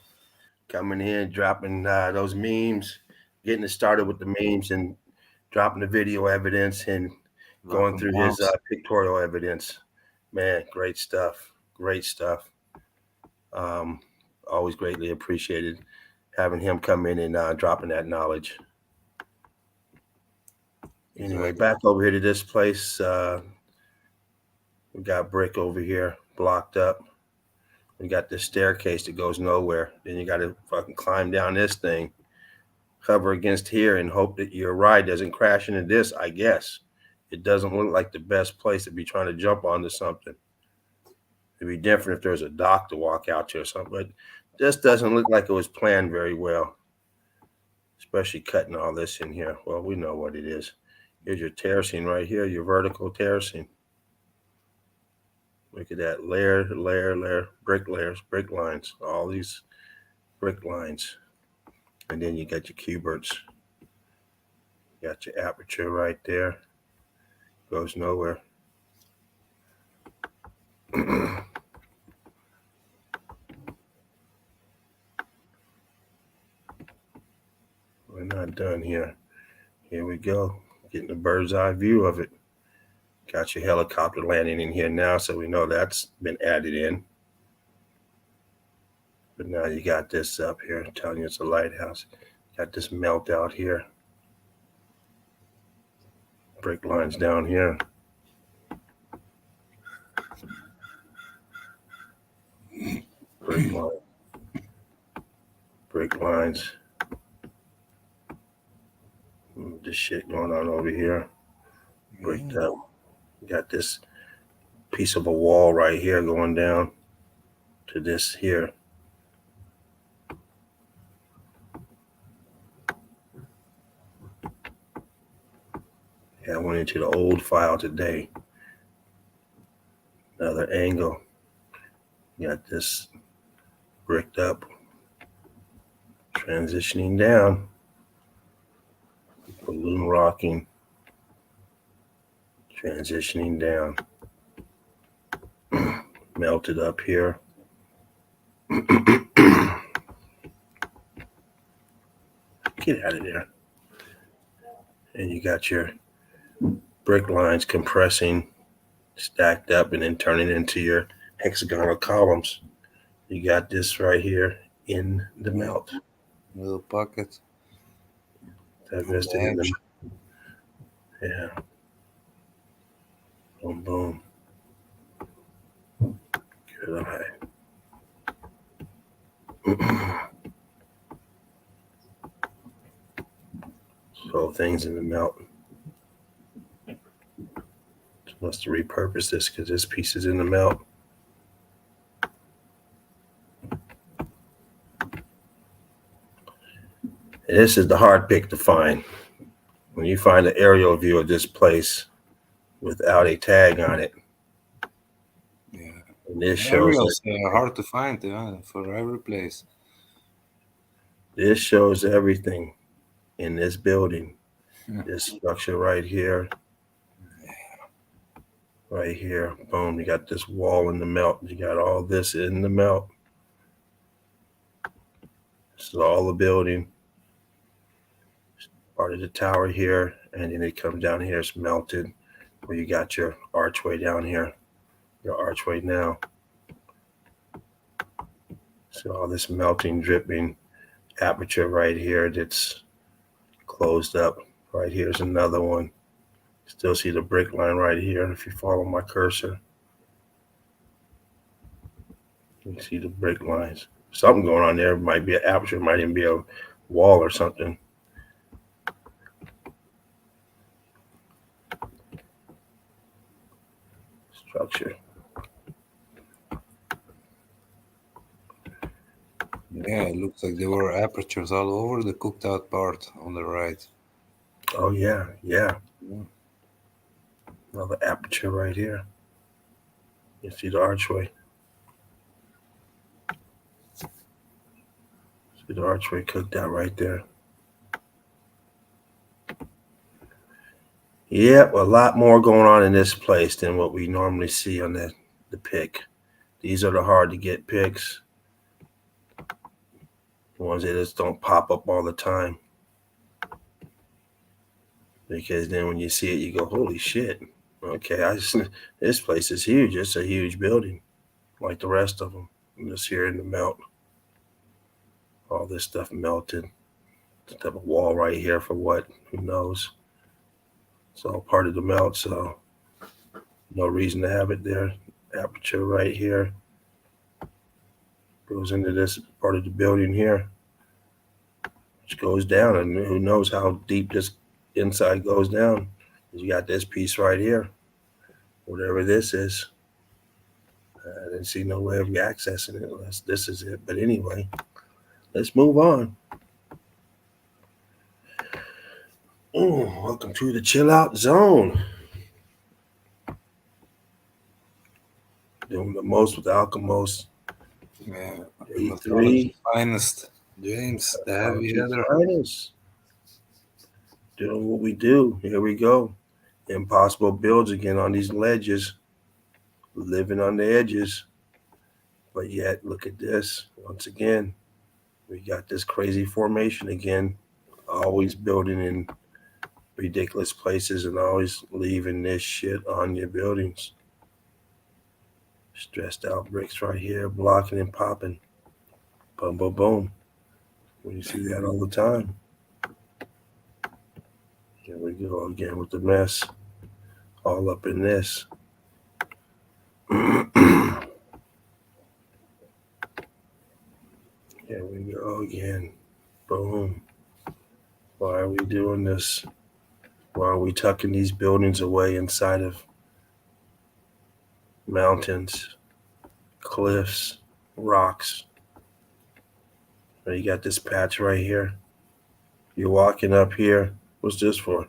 Coming in, dropping those memes, getting it started with the memes, and dropping the video evidence, and going through his pictorial evidence. Man, great stuff. Great stuff. Always greatly appreciated having him come in and dropping that knowledge. Anyway, back over here to this place. We got Brick over here blocked up. We got this staircase that goes nowhere. Then you got to fucking climb down this thing, hover against here, and hope that your ride doesn't crash into this, I guess. It doesn't look like the best place to be trying to jump onto something. It'd be different if there's a dock to walk out to or something, but this doesn't look like it was planned very well, especially cutting all this in here. Well, we know what it is. Here's your terracing right here, your vertical terracing. Look at that layer, brick layers, brick lines, all these brick lines. And then you got your cuberts. You got your aperture right there. Goes nowhere. We're not done here. Here we go. Getting a bird's eye view of it. Got your helicopter landing in here now, so we know that's been added in. But now you got this up here, telling you it's a lighthouse. Got this melt out here. Brick lines down here. Brick lines. This shit going on over here. Bricked up. Got this piece of a wall right here going down to this here. Yeah, I went into the old file today. Another angle. Got this bricked up. Transitioning down. Balloon rocking. Transitioning down. Melted up here. Get out of there. And you got your brick lines compressing, stacked up, and then turning into your hexagonal columns. You got this right here in the melt. Little pocket. Divested in the, yeah. Boom, boom. Good eye. So things in the melt. Must repurpose this because this piece is in the melt. And this is the hard pick to find. When you find an aerial view of this place without a tag on it. Yeah. And this shows aerials are hard to find for every place. This shows everything in this building. This structure right here. Right here. Boom. You got this wall in the melt. You got all this in the melt. This is all the building. Part of the tower here. And then it comes down here. It's melted. Where you got your archway down here. Your archway now. So all this melting, dripping aperture right here that's closed up. Right here's another one. Still see the brick line right here. If you follow my cursor, you can see the brick lines. Something going on there. Might be an aperture. Might even be a wall or something. Structure. Yeah, it looks like there were apertures all over the cooked out part on the right. Oh, yeah. Another aperture right here. You see the archway. See the archway cooked out right there. Yep, a lot more going on in this place than what we normally see on the pick. These are the hard to get picks. The ones that just don't pop up all the time. Because then when you see it, you go, holy shit. Okay, this place is huge. It's a huge building, like the rest of them. I'm just here in the melt. All this stuff melted. Just have a wall right here for what? Who knows? It's all part of the melt, so no reason to have it there. Aperture right here. Goes into this part of the building here. Which goes down, and who knows how deep this inside goes down. You got this piece right here. Whatever this is. I didn't see no way of accessing it unless this is it. But anyway, let's move on. Welcome to the chill out zone. Doing the most with Alchemist. Yeah, E3. Finest. James, the heavy hitter. Finest. Doing what we do. Here we go. Impossible builds again on these ledges. Living on the edges. But yet, look at this. Once again, we got this crazy formation again. Always building in ridiculous places and always leaving this shit on your buildings. Stressed out bricks right here, blocking and popping. Boom, boom, boom. We see that all the time. Here we go again with the mess. All up in this. Here we go again. Boom. Why are we doing this? Why are we tucking these buildings away inside of mountains, cliffs, rocks? You got this patch right here. You're walking up here. What's this for?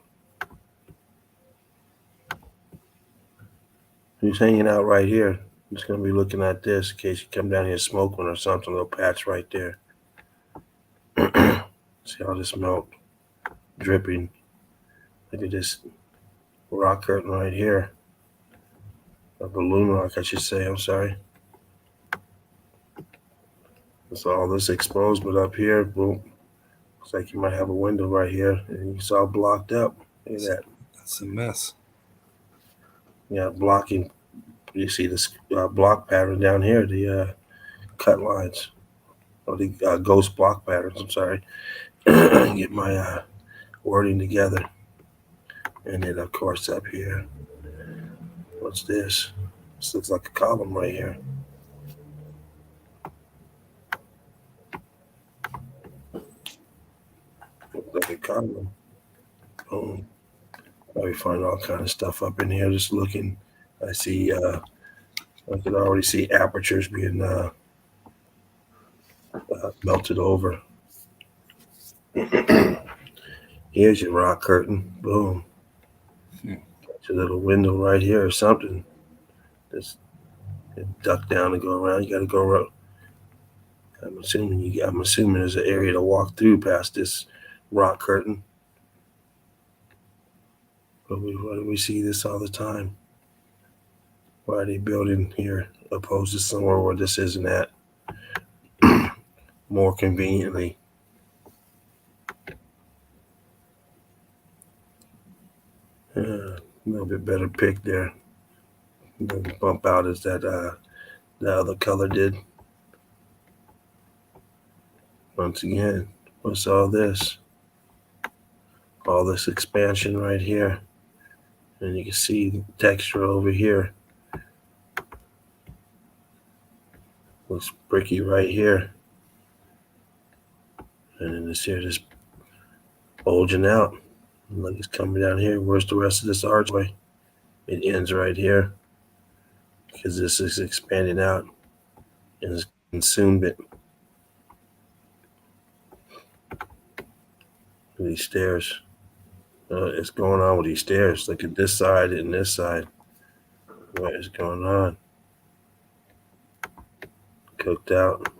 Who's hanging out right here? I'm just going to be looking at this in case you come down here smoking or something. A little patch right there. See all this melt dripping. Look at this rock curtain right here. A balloon rock, I should say. I'm sorry. That's all this exposed, but up here, boom. Looks like you might have a window right here, and it's all blocked up. Look at that. That's a mess. Yeah, blocking. You see this block pattern down here, the cut lines, or the ghost block patterns. I'm sorry. Get my wording together. And then, of course, up here, what's this? This looks like a column right here. Looks like a column. Boom. We find all kind of stuff up in here. Just looking, I see. I can already see apertures being melted over. Here's your rock curtain. Boom. Got your little window right here or something. Just duck down and go around. You got to go around. I'm assuming there's an area to walk through past this rock curtain. But why do we see this all the time? Why are they building here opposed to somewhere where this isn't at? More conveniently. A little bit better pick there. Doesn't bump out as that the other color did. Once again, what's all this? All this expansion right here. And you can see the texture over here. Looks bricky right here. And then this here just bulging out. Look, it's coming down here. Where's the rest of this archway? It ends right here because this is expanding out and it's consumed it. These stairs. It's going on with these stairs. Look at this side and this side. What is going on? Cooked out.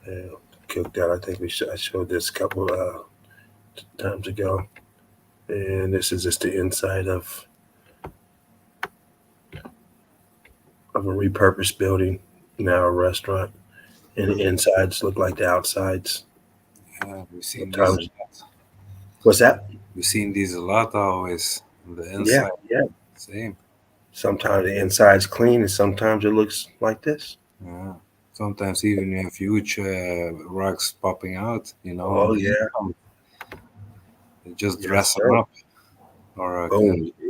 Yeah, cooked out. I think I showed this a couple times ago. And this is just the inside of a repurposed building, now a restaurant. And the insides look like the outsides. Yeah, we've seen these a lot. What's that? We've seen these a lot always. The inside. Yeah. Same. Sometimes the inside's clean and sometimes it looks like this. Yeah. Sometimes even you have huge rugs popping out, you know. Oh, yeah. You just dress them up. Or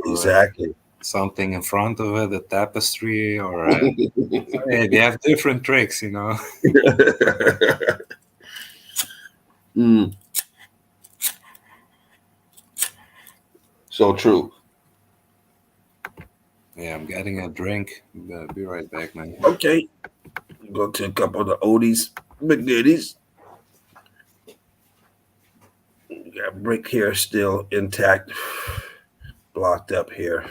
exactly. Something in front of it, a tapestry, or hey, they have different tricks, you know. So true. Yeah, I'm getting a drink. Be right back, man. Okay. Go to a couple of the oldies, big goodies. You got brick here still intact, blocked up here.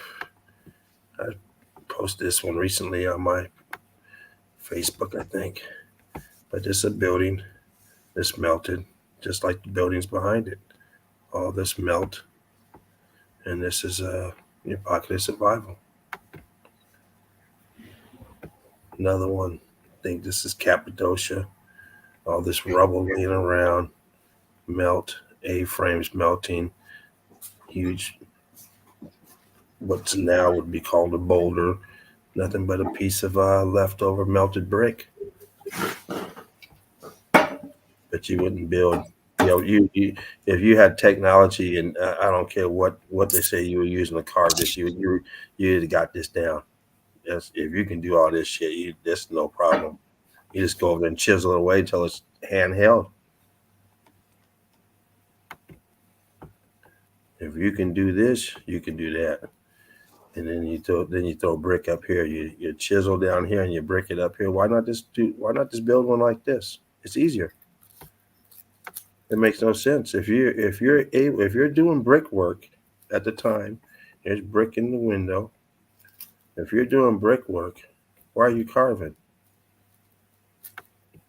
I posted this one recently on my Facebook, I think. But this is a building. This melted, just like the buildings behind it. All this melt. And this is your pocket of survival. Another one. I think this is Cappadocia. All this rubble laying around. Melt. A-frames melting. Huge. What's now would be called a boulder. Nothing but a piece of leftover melted brick. But you wouldn't build. You know, you if you had technology, and I don't care what they say you were using to carve this, you got this down. Yes, if you can do all this shit, that's no problem. You just go over there and chisel it away until it's handheld. If you can do this, you can do that. And then you throw a brick up here. You chisel down here and you brick it up here. Why not just build one like this? It's easier. It makes no sense. If you're doing brickwork at the time, there's brick in the window. If you're doing brickwork Why are you carving?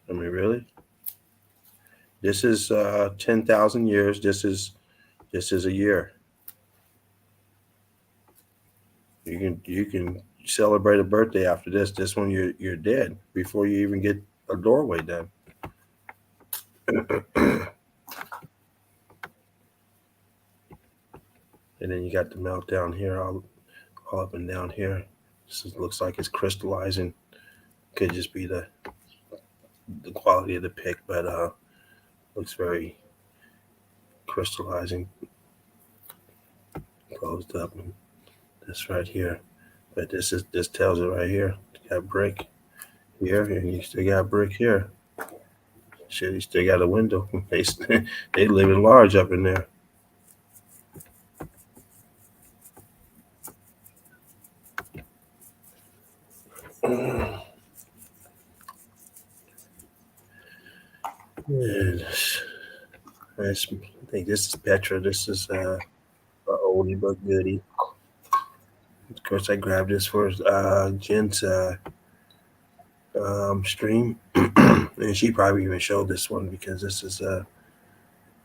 I mean, really? This is 10,000 years. This is a year. You can celebrate a birthday after this. This one you're dead before you even get a doorway done. And then you got the melt down here, all up and down here. Looks like it's crystallizing. Could just be the quality of the pick, but looks very crystallizing. Closed up. And this right here, but this tells it right here. You got brick here, and you still got brick here. Shit, you still got a window. They living large up in there. And I think this is Petra. This is an oldie but goodie. Of course, I grabbed this for Jen's stream, and she probably even showed this one because this is a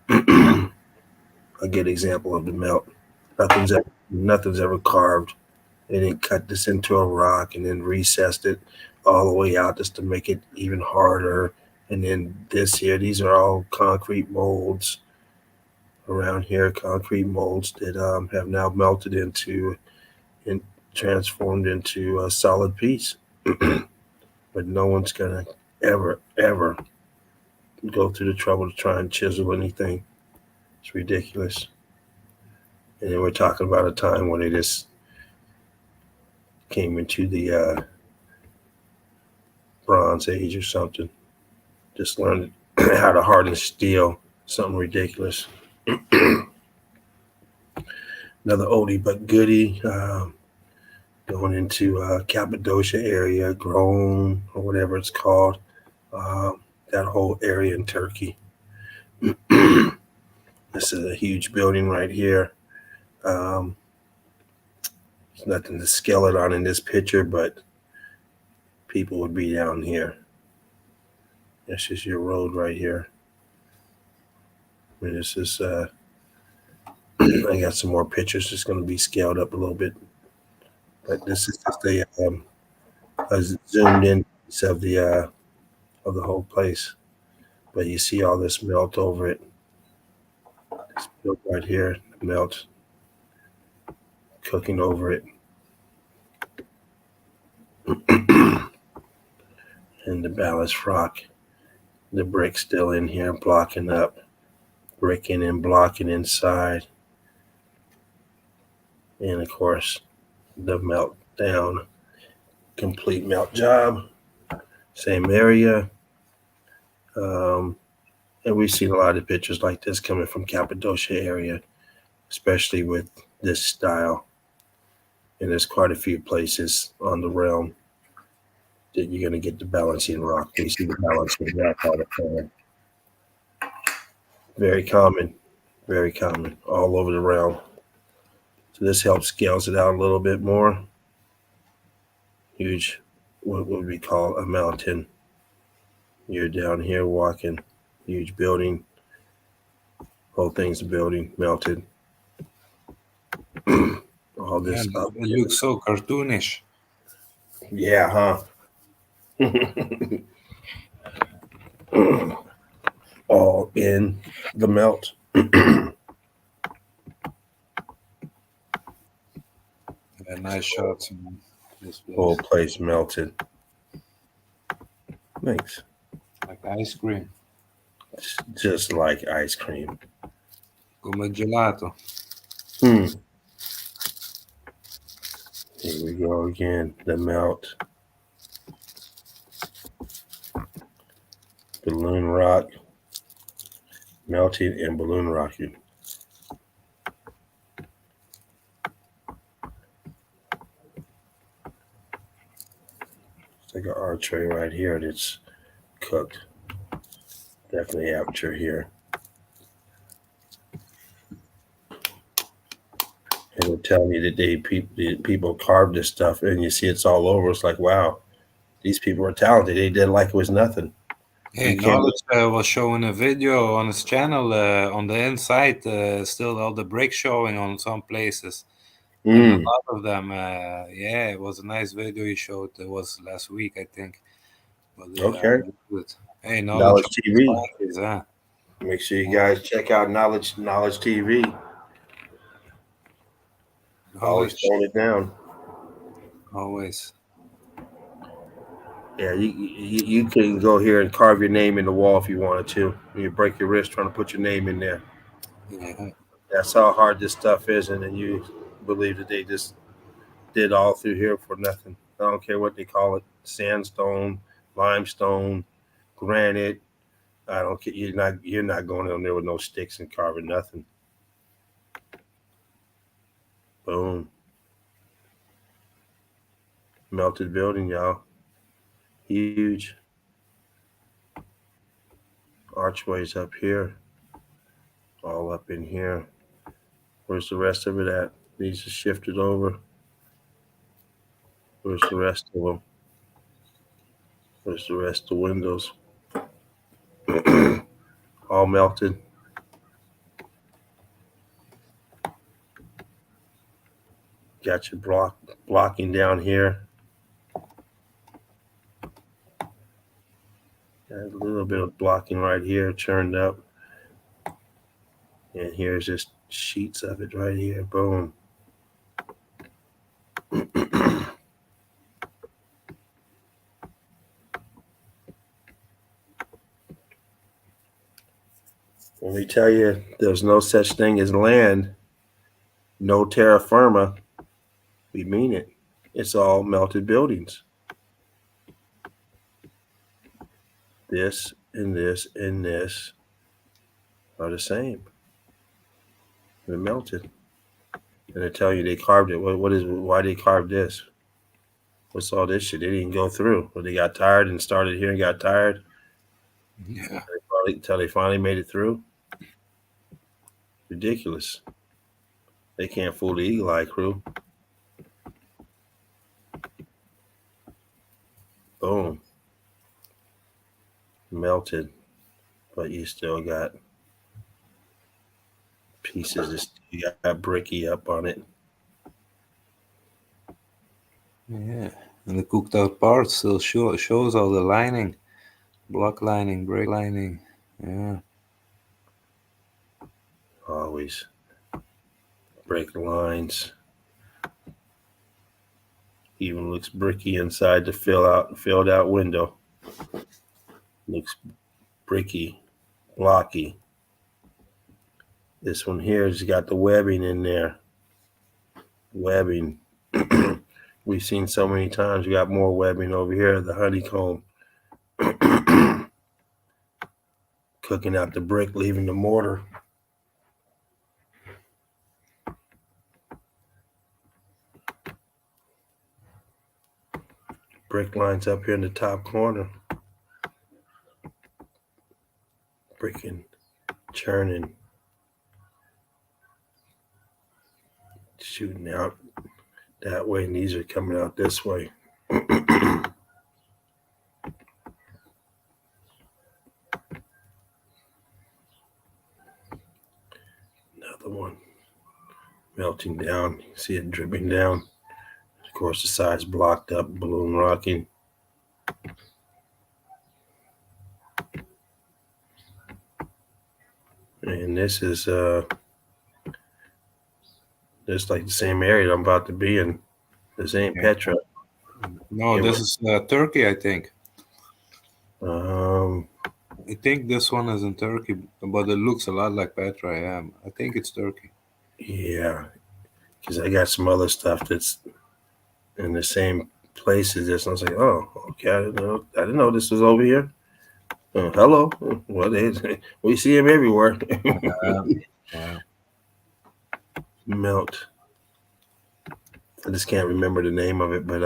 good example of the melt. Nothing's ever carved. They didn't cut this into a rock and then recessed it all the way out just to make it even harder. And then this here, these are all concrete molds around here, concrete molds that have now melted into and transformed into a solid piece. But no one's going to ever go through the trouble to try and chisel anything. It's ridiculous. And then we're talking about a time when they just came into the Bronze Age or something. Just learned how to harden steel. Something ridiculous. Another oldie but goodie. Going into Cappadocia area, Grown, or whatever it's called. That whole area in Turkey. This is a huge building right here. There's nothing to scale it on in this picture, but people would be down here. This is your road right here. I mean, this is, I got some more pictures. It's going to be scaled up a little bit. But this is just a zoomed in piece of the whole place. But you see all this melt over it. It's built right here, melt, cooking over it. And the ballast rock, the brick still in here, blocking up, bricking and blocking inside. And of course, the melt down, complete melt job, same area. And we've seen a lot of pictures like this coming from Cappadocia area, especially with this style. And there's quite a few places on the realm that you're going to get the balancing rock. You see the balancing rock all the time. Very common all over the realm. So this helps scales it out a little bit more. Huge, what would we call a mountain. You're down here walking, huge building. Whole thing's a building, melted. All this up. It looks so cartoonish. Yeah, huh? All in the melt. Nice shots. Whole place melted. Thanks. Like ice cream. Just like ice cream. Come gelato. Here we go again. The melt. Balloon rock. Melting and balloon rocking. It's like an archway right here that's cooked. Definitely aperture here. And they're telling you that people carved this stuff, and you see it's all over. It's like, wow, these people are talented. They did like it was nothing. Hey, Knowledge was showing a video on his channel on the inside, still all the bricks showing on some places. And a lot of them, yeah, it was a nice video he showed. It was last week, I think. But, okay. Hey, Knowledge TV. Huh? Make sure you guys check out Knowledge TV. Always throwing it down. Always. Yeah, you can go here and carve your name in the wall if you wanted to. You break your wrist trying to put your name in there. Yeah. That's how hard this stuff is, and then you believe that they just did all through here for nothing. I don't care what they call it: sandstone, limestone, granite. I don't care. You're not going in there with no sticks and carving nothing. Boom. Melted building, y'all. Huge. Archways up here. All up in here. Where's the rest of it at? These are shifted over. Where's the rest of them? Where's the rest of the windows? All melted. Got your blocking down here. Got a little bit of blocking right here, churned up. And here's just sheets of it right here. Boom. When we tell you there's no such thing as land, no terra firma, we mean it. It's all melted buildings. This and this and this are the same. They're melted. And they tell you they carved it. Why they carved this? What's all this shit? They didn't go through. Or they got tired and started here and got tired. Yeah. Until they finally made it through. Ridiculous. They can't fool the Eagle Eye crew. Boom. Melted. But you still got pieces. You got bricky up on it. Yeah. And the cooked out part still shows all the lining. Block lining, brick lining. Yeah. Always. Break lines. Even looks bricky inside the filled out window. Looks bricky, blocky. This one here has got the webbing in there. Webbing. We've seen so many times. We got more webbing over here, the honeycomb. Cooking out the brick, leaving the mortar. Brick lines up here in the top corner. Bricking, churning, shooting out that way, and these are coming out this way. Another one melting down. You see it dripping down. Of course, the side's blocked up, balloon rocking. And this is just like the same area I'm about to be in. This ain't Petra. No, this is Turkey, I think. I think this one is in Turkey, but it looks a lot like Petra. Yeah, I think it's Turkey. Yeah, because I got some other stuff that's in the same places. And I was like, oh, okay, I didn't know this was over here. Hello. Well, we see him everywhere. Melt. I just can't remember the name of it, but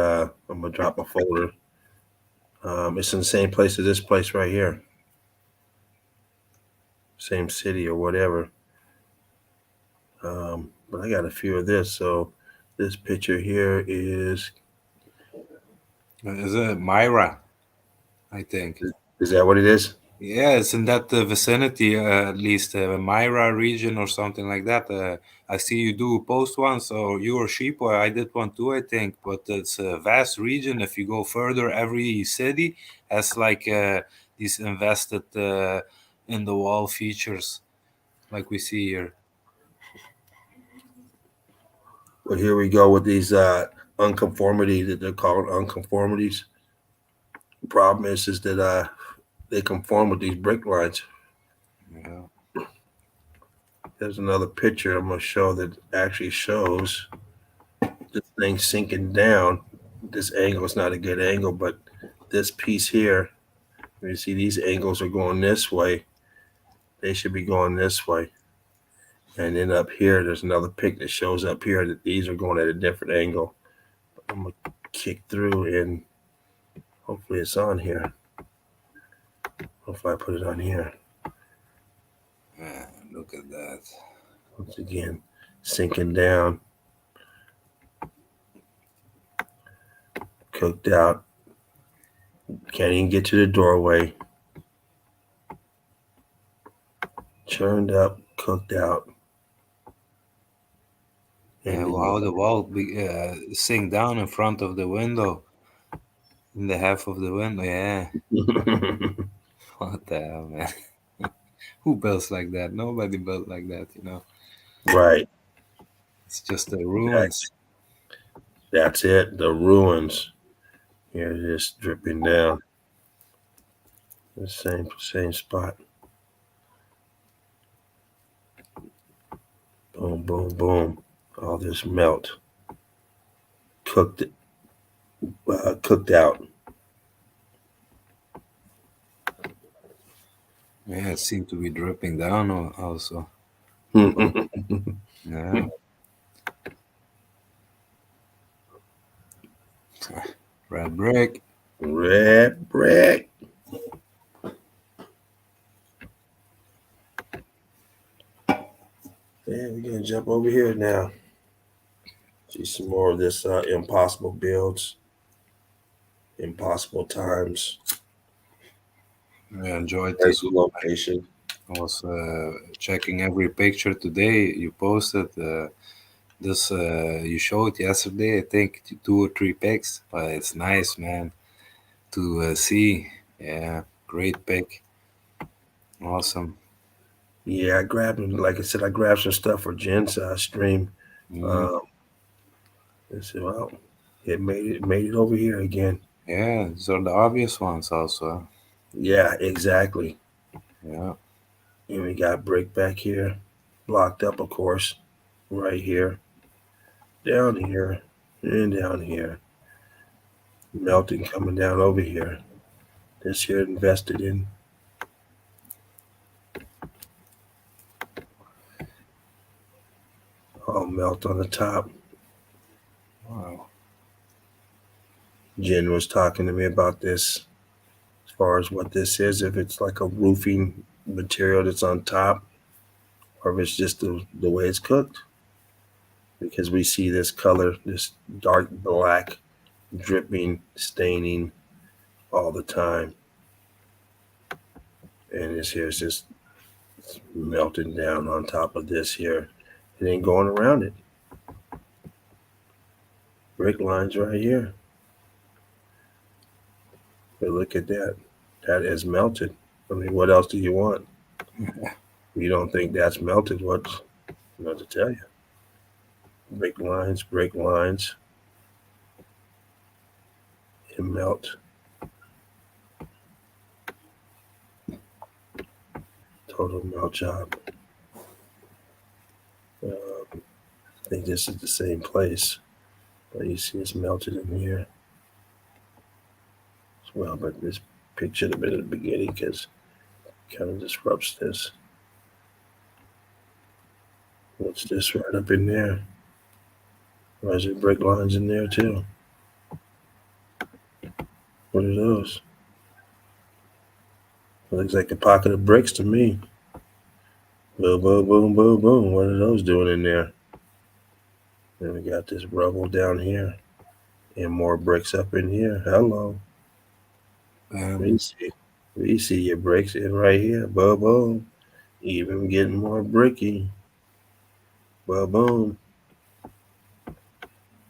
I'm gonna drop a folder. It's in the same place as this place right here. Same city or whatever. But I got a few of this. So this picture here is Is it Myra? I think. Is that what it is? Yeah, it's in that vicinity, at least Myra region or something like that. I see you do post one, so you or Sheepo, I did one too, I think. But it's a vast region. If you go further, every city has like these invested in the wall features, like we see here. Well, here we go with these unconformities that they're called unconformities. The problem is that they conform with these brick lines. Yeah. There's another picture I'm going to show that actually shows this thing sinking down. This angle is not a good angle, but this piece here, you see these angles are going this way. They should be going this way. And then up here, there's another pic that shows up here that these are going at a different angle. I'm going to kick through and hopefully it's on here. Hopefully I put it on here. Look at that. Once again, sinking down. Cooked out. Can't even get to the doorway. Churned up, cooked out. Yeah, how the wall sink down in front of the window. In the half of the window, yeah. What the hell, man? Who builds like that? Nobody built like that, you know. Right. It's just the ruins. That's it. The ruins. Here it is dripping down. The same spot. Boom, boom, boom. All this melt. Cooked out. Yeah, it seemed to be dripping down also. Yeah. Red brick. Red brick. Yeah, we're going to jump over here now. See some more of this impossible builds. Impossible times. I enjoyed this location. I was checking every picture today you posted. This you showed yesterday, I think 2 or 3 pics, but it's nice, man, to see. Yeah, great pic. Awesome. Yeah, I grabbed them. Like I said, I grabbed some stuff for Jen's stream. I said, well, it made it over here again. Yeah, these are the obvious ones also. Yeah, exactly. Yeah. And we got brick back here, blocked up, of course, right here, down here, and down here. Melting coming down over here. This here invested in. All melt on the top. Wow. Jen was talking to me about this as far as what this is, if it's like a roofing material that's on top or if it's just the way it's cooked. Because we see this color, this dark black dripping, staining all the time. And this here is just melting down on top of this here. It ain't going around it. Brick lines right here. But look at that. That is melted. I mean, what else do you want? You don't think that's melted, what's not to tell you? Brick lines, and melt. Total melt job. I think this is the same place. But you see it's melted in here as well. But this picture should have been at the beginning because it kind of disrupts this. What's this right up in there? Why is there brick lines in there too? What are those? It looks like a pocket of bricks to me. Boom, boom, boom, boom, boom. What are those doing in there? Then we got this rubble down here. And more bricks up in here. Hello. We see your bricks in right here. Boom, boom. Even getting more bricky. Boom, boom.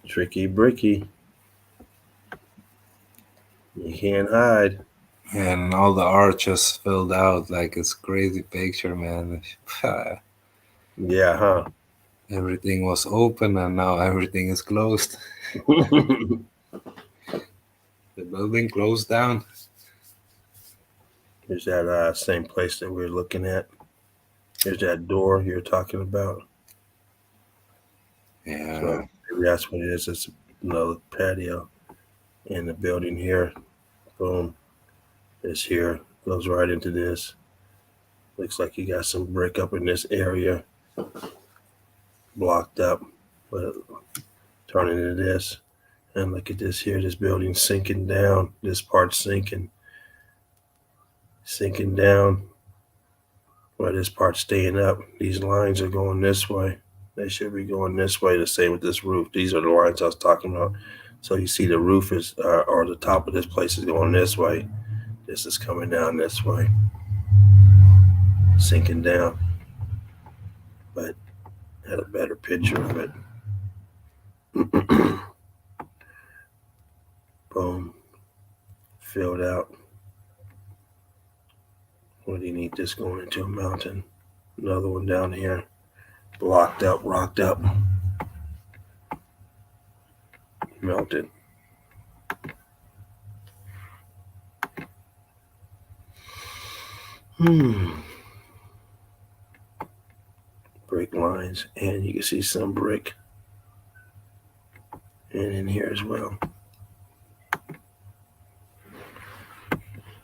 Tricky bricky. You can't hide. And all the arches filled out, like it's crazy picture, man. Yeah, huh? Everything was open and now everything is closed. The building closed down. Here's that same place that we were looking at. Here's that door you're talking about. Yeah. So maybe that's what it is. It's another patio in the building here. Boom. It's here. Goes right into this. Looks like you got some brick up in this area. Blocked up. But turning into this. And look at this here. This building sinking down. This part's sinking. Sinking down. Well, this part's staying up. These lines are going this way. They should be going this way. The same with this roof. These are the lines I was talking about. So you see the roof is, or the top of this place is going this way. This is coming down this way. Sinking down. But had a better picture of it. Boom. Filled out. What do you need this going into a mountain? Another one down here. Blocked up, rocked up. Melted. Brick lines, and you can see some brick. And in here as well.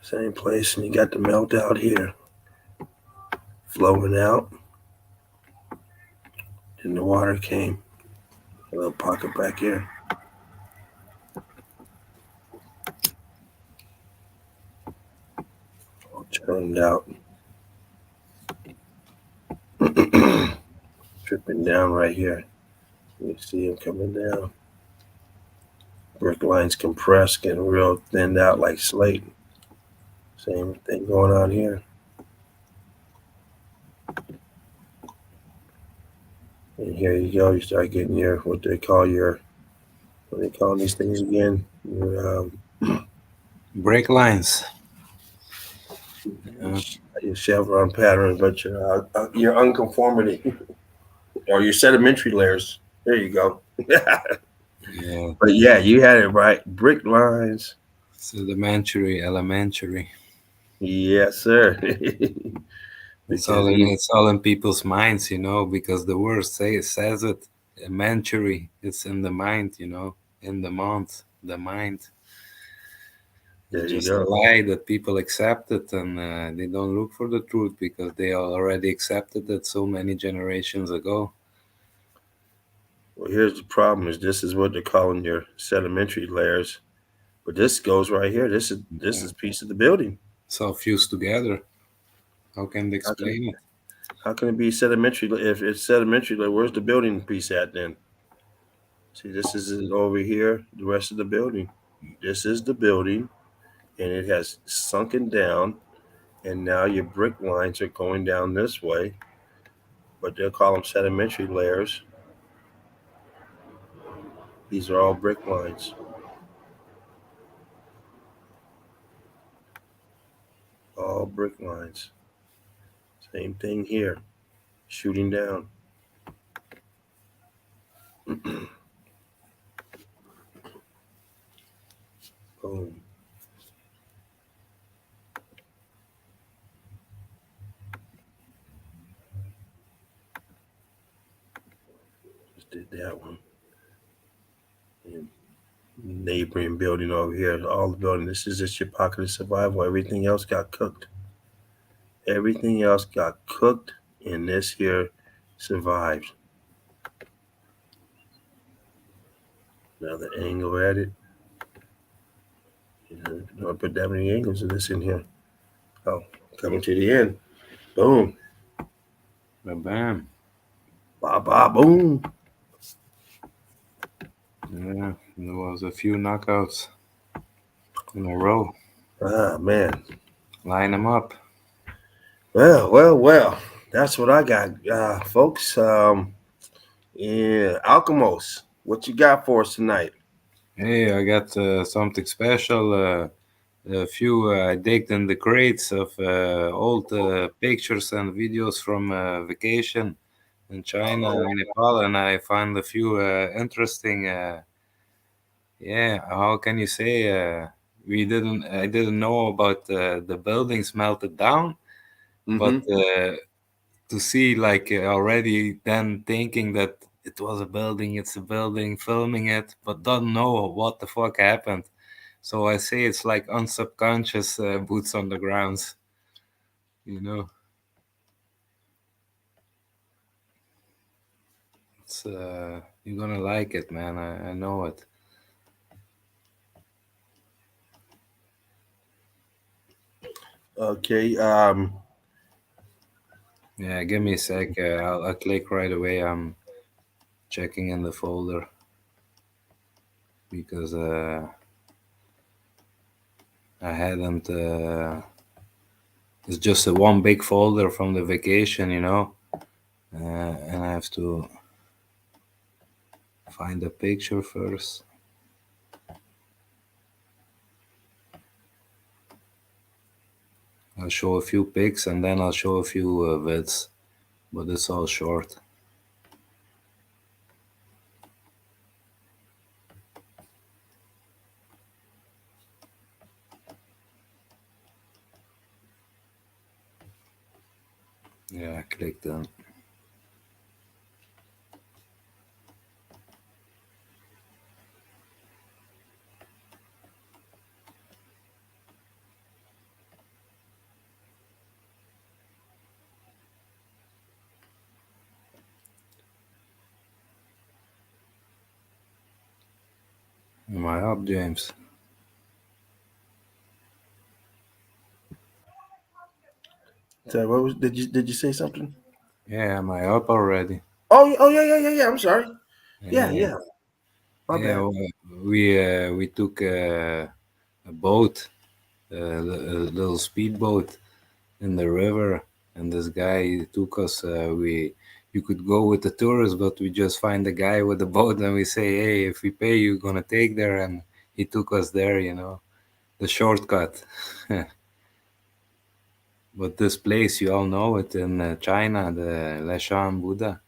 Same place, and you got the melt out here. Flowing out. And the water came. A little pocket back here. All churned out. Dripping down right here. You see him coming down. Brick lines compressed, getting real thinned out like slate. Same thing going on here. And here you go. You start getting your, what they call these things again? Your break lines. Your chevron pattern, but your unconformity or your sedimentary layers. There you go. Yeah. But yeah, you had it right. Brick lines. Sedimentary, elementary. Yes, sir. It's all in people's minds, because the word says it. Elementary. It's in the mind, in the mind. It's just a lie that people accept it, and they don't look for the truth because they already accepted it so many generations ago. Well, here's the problem: is this is what they're calling your sedimentary layers, but this goes right here. This is a piece of the building. It's all fused together. How can they explain it? How can it be sedimentary if it's sedimentary layer? Where's the building piece at then? See, this is over here. The rest of the building. This is the building, and it has sunken down, and now your brick lines are going down this way, but they'll call them sedimentary layers. These are all brick lines. All brick lines. Same thing here. Shooting down. Boom. Just did that one. And neighboring building over here. All the building. This is just your pocket of survival. Everything else got cooked. Everything else got cooked, and this here survived. Another angle at it. Don't put that many angles of this in here. Oh, coming to the end. Boom. Bam. Ba ba boom. Yeah, There was a few knockouts in a row. Ah, man. Line them up. Well. That's what I got, folks. Yeah, Alchemos, what you got for us tonight? Hey, I got something special. A few I digged in the crates of old pictures and videos from vacation in China and Nepal, and I found a few interesting. Yeah, how can you say? I didn't know about the buildings melted down, but to see like already then thinking that it was a building, it's a building, filming it, but don't know what the fuck happened. So I say it's like unsubconscious boots on the grounds, you know. It's you're gonna like it, man. I know it. Okay. Yeah, give me a sec. I'll click right away. I'm checking in the folder because I hadn't. It's just a one big folder from the vacation, you know, and I have to find a picture first. I'll show a few pics and then I'll show a few vids, but it's all short. Yeah, I clicked on. Am I up, James? So what was did you say something? Yeah, am I up already? Oh yeah. I'm sorry. Yeah, Yeah. My yeah. bad. We took a boat, a little speedboat in the river, and this guy took us. You could go with the tourists, but we just find a guy with a boat, and we say, "Hey, if we pay you, gonna take there." And he took us there, you know, the shortcut. But this place, you all know it in China, the Leshan Buddha,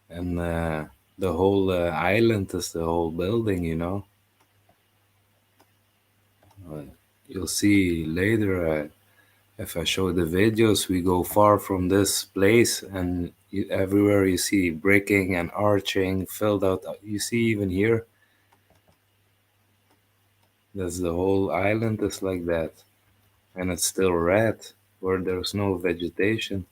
and the whole island is the whole building, you know. Uh, you'll see later. If I show the videos, we go far from this place, and everywhere you see bricking and arching filled out. You see even here, that's the whole island is like that, and it's still red where there's no vegetation.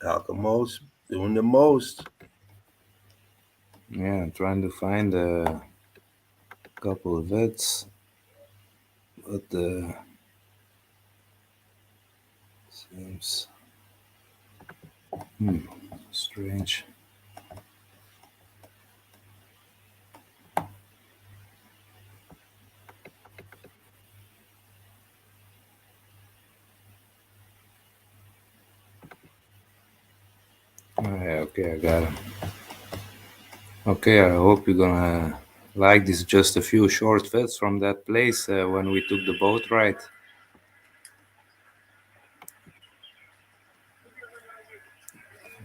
Alchemos doing the most. Yeah, I'm trying to find a couple of vids, but seems strange. Oh, yeah, okay, I got him. Okay, I hope you're gonna like this. Just a few short vids from that place when we took the boat ride.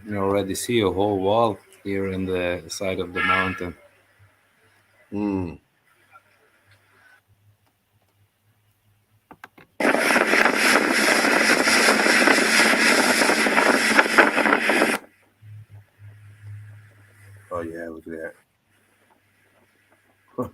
You already see a whole wall here in the side of the mountain. Mm. Oh yeah, look at that. Huh.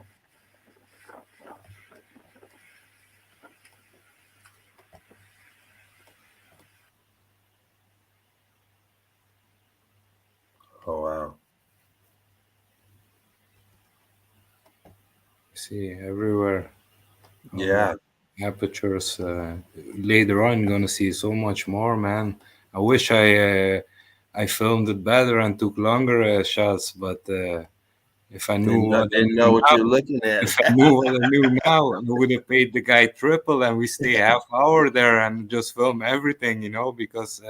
Oh wow. See everywhere. Yeah. Apertures. Later on, gonna see so much more, man. I wish I filmed it better and took longer shots, but if I knew what I Didn't know knew what now, you're looking at. if I knew what I knew now, I would have paid the guy triple and we stay half hour there and just film everything, because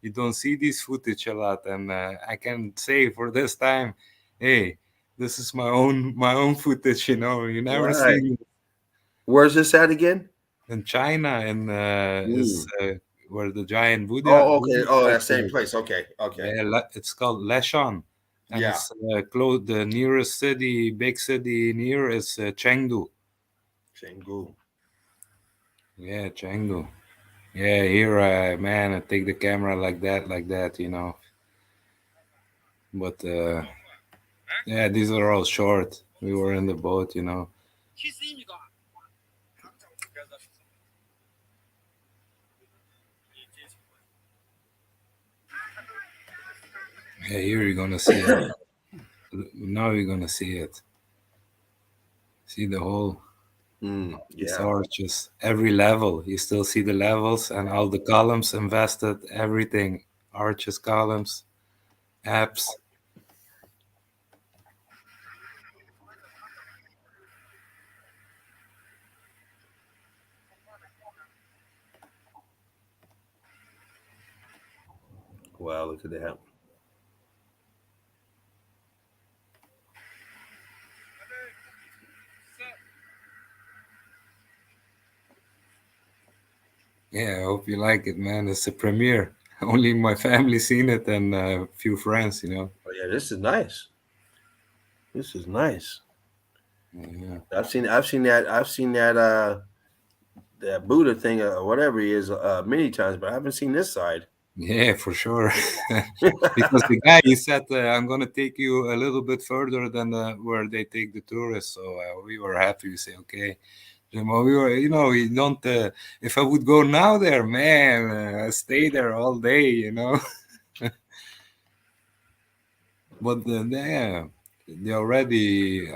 you don't see this footage a lot. And I can say for this time, hey, this is my own footage, you never Right. see Where's this at again? in China, and is where the giant Oh, okay. Buddha Oh, that statue same is. place. Okay. Okay. Yeah, it's called Leshan, and Yeah. it's close. The nearest big city near is Chengdu. Chengdu. Yeah, Chengdu. Yeah, here, man, I take the camera like that, But yeah, these are all short. We were in the boat. Yeah, here you're gonna see it. Now you're gonna see it. See the whole. These Yeah. arches, every level. You still see the levels and all the columns invested, everything. Arches, columns, apps. Wow, look at that. Yeah, I hope you like it, man. It's a premiere. Only my family seen it and a few friends. Oh yeah, this is nice. This is nice. Yeah. I've seen that that Buddha thing or whatever he is many times, but I haven't seen this side. Yeah, for sure. Because the guy, he said, I'm going to take you a little bit further than where they take the tourists. So we were happy. We say, okay. We were, we don't, if I would go now there, man, stay there all day, But yeah,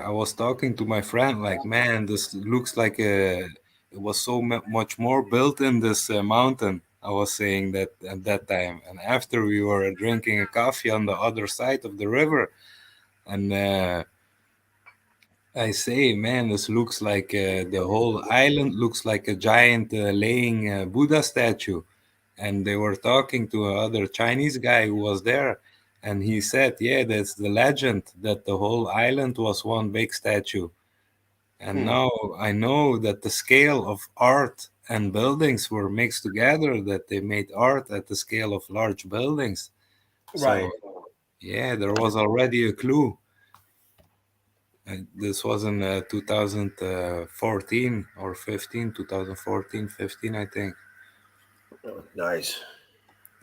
I was talking to my friend, like, man, this looks like it was so much more built in this mountain. I was saying that at that time. And after we were drinking a coffee on the other side of the river, and I say, man, this looks like the whole island looks like a giant laying Buddha statue. And they were talking to another Chinese guy who was there. And he said, yeah, that's the legend that the whole island was one big statue. And now I know that the scale of art and buildings were mixed together, that they made art at the scale of large buildings. Right. So, yeah, there was already a clue. This was in 2014 or 15, 2014, 15, I think. Oh, nice.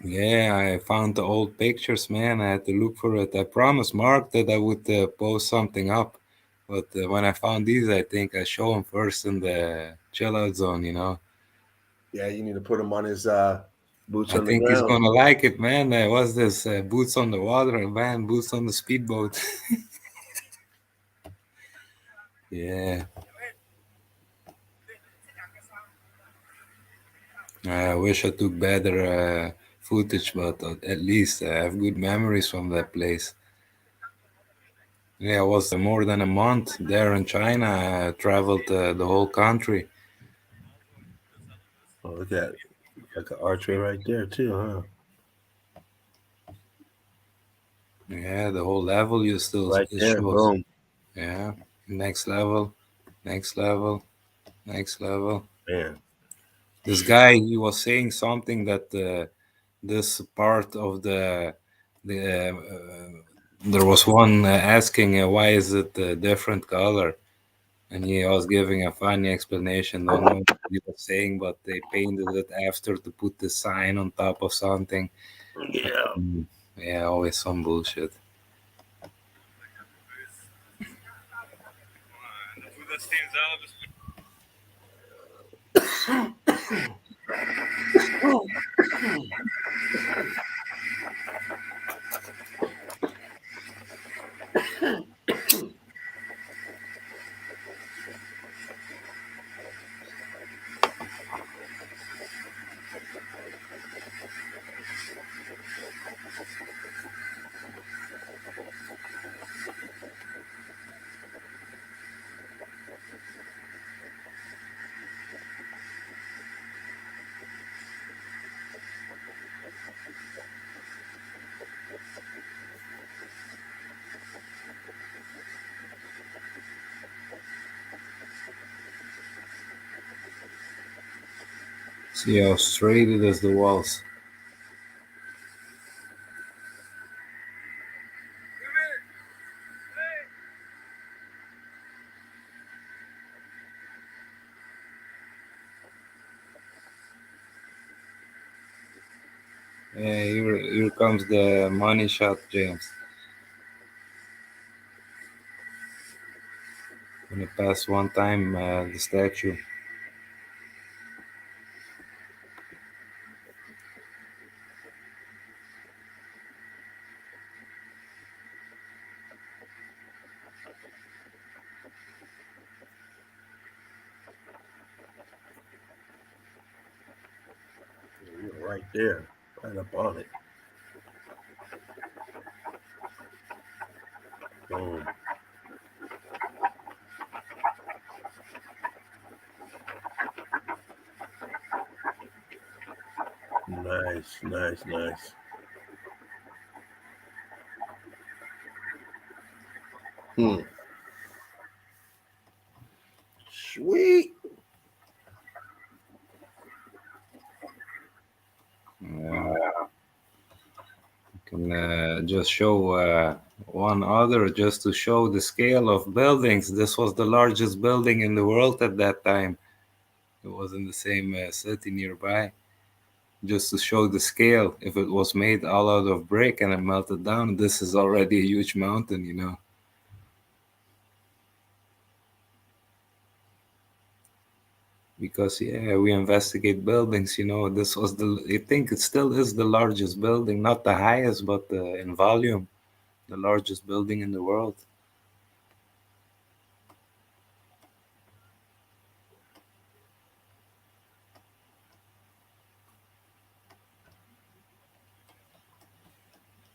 Yeah, I found the old pictures, man. I had to look for it. I promised Mark that I would post something up. But when I found these, I think I show him first in the chill out zone, Yeah, you need to put him on his boots I on the think he's ground. going to like it, man. What's this? Boots on the water, man. Boots on the speedboat. Yeah. I wish I took better footage, but at least I have good memories from that place. Yeah, I was more than a month there in China. I traveled the whole country. Oh, look at that. Like an archway right there, too, huh? Yeah, the whole level you still Right it there. shows. Boom. Yeah, next level, next level, next level. Man. This guy, he was saying something that this part of the There was one asking why is it a different color, and he was giving a funny explanation. Don't know what he was saying, but they painted it after to put the sign on top of something. Yeah. Yeah, always some bullshit. See how straight it is, the walls. Yeah, here comes the money shot, James. Gonna pass one time the statue. You're right there, right up on it. Boom. Nice, nice, nice. Sweet. Can just show one other just to show the scale of buildings. This was the largest building in the world at that time. It was in the same city nearby. Just to show the scale, if it was made all out of brick and it melted down, this is already a huge mountain, you know. Because yeah, we investigate buildings, you know. This was I think it still is the largest building, not the highest, but in volume, the largest building in the world.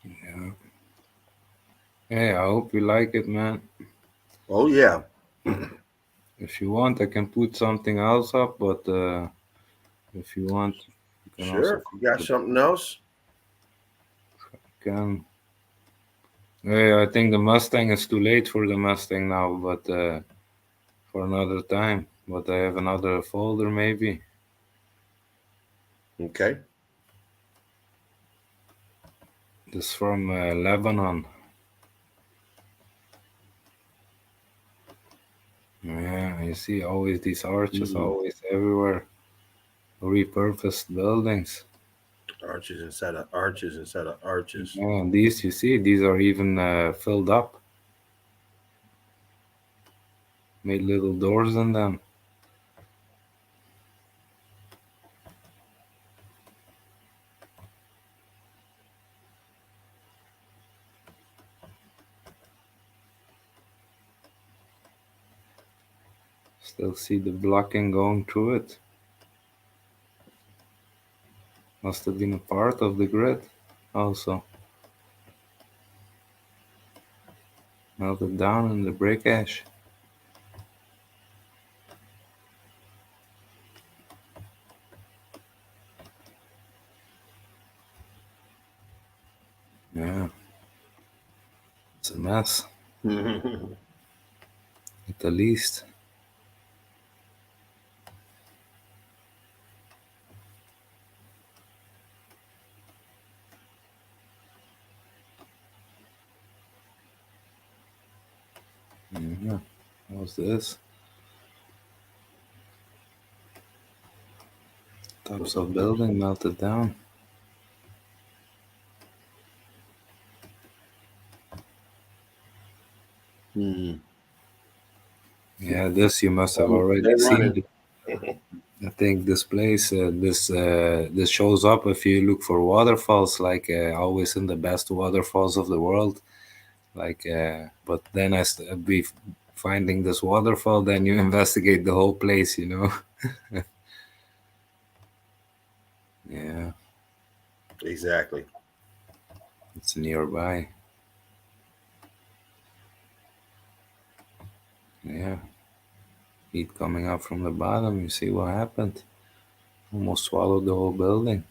Yeah. Hey, I hope you like it, man. Oh yeah. If you want, I can put something else up, but if you want, you can Sure. also If you got something else, can. Yeah, I think the Mustang is too late for the Mustang now, but for another time. But I have another folder, maybe. Okay. This from Lebanon. Yeah, you see, always these arches, always everywhere. Repurposed buildings. Arches instead of arches instead of arches. Yeah, and these, you see, these are even filled up. Made little doors in them. Still see the blocking going through it. Must have been a part of the grid also. Melted down in the brick ash. Yeah. It's a mess. At the least. Yeah. What's this? Tops of building melted down. Yeah, this you must have already seen. I think this place, this shows up if you look for waterfalls, like always in the best waterfalls of the world. Like, but then be finding this waterfall, then you investigate the whole place, you know. Yeah, exactly. it's nearby. Yeah, heat coming up from the bottom. You see what happened? Almost swallowed the whole building.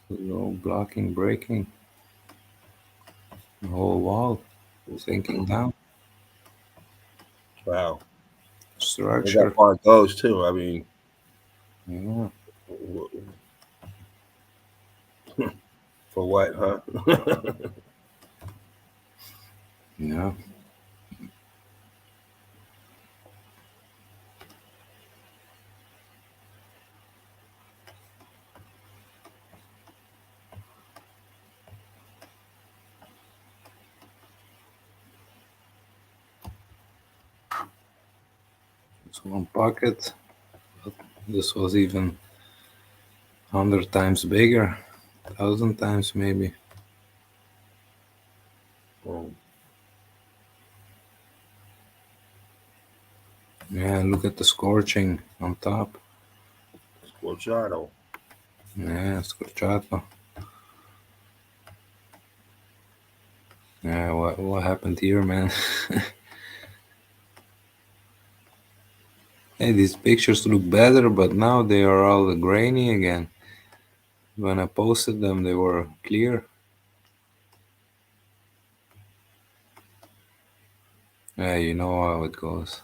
So blocking, breaking the whole wall, sinking down. Wow. Structure. That part goes too. I mean, Yeah. For what, huh? Yeah. It's one pocket. This was even 100 times bigger, 1,000 times maybe. Yeah, look at the scorching on top. Scorchado. Yeah, scorchato. Yeah, what happened here, man? Hey, these pictures look better, but now they are all grainy again. When I posted them, they were clear. Yeah, you know how it goes.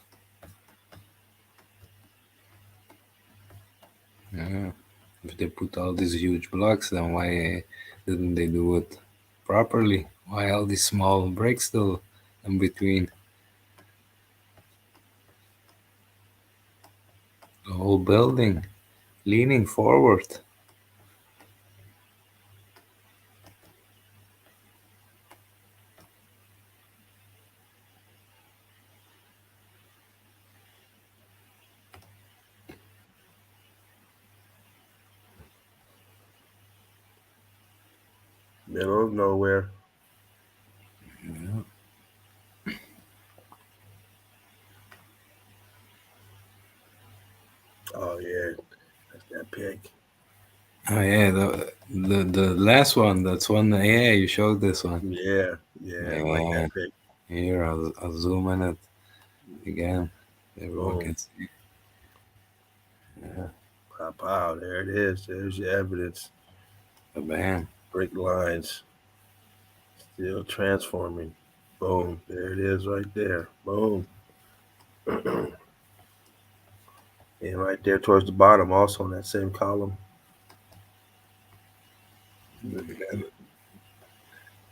Yeah. If they put all these huge blocks, then why didn't they do it properly? Why all these small breaks still in between? The whole building leaning forward. Middle of nowhere. Yeah. Oh yeah, that's that pig. Oh yeah, the last one. That's one. Yeah, you showed this one. Yeah, I like Yeah. that pig. Here, I'll zoom in it again. Everyone Boom. can see. Yeah. Pow, there it is. There's your evidence. Bam. Brick lines still transforming. Boom. There it is right there. Boom. And right there towards the bottom, also in that same column.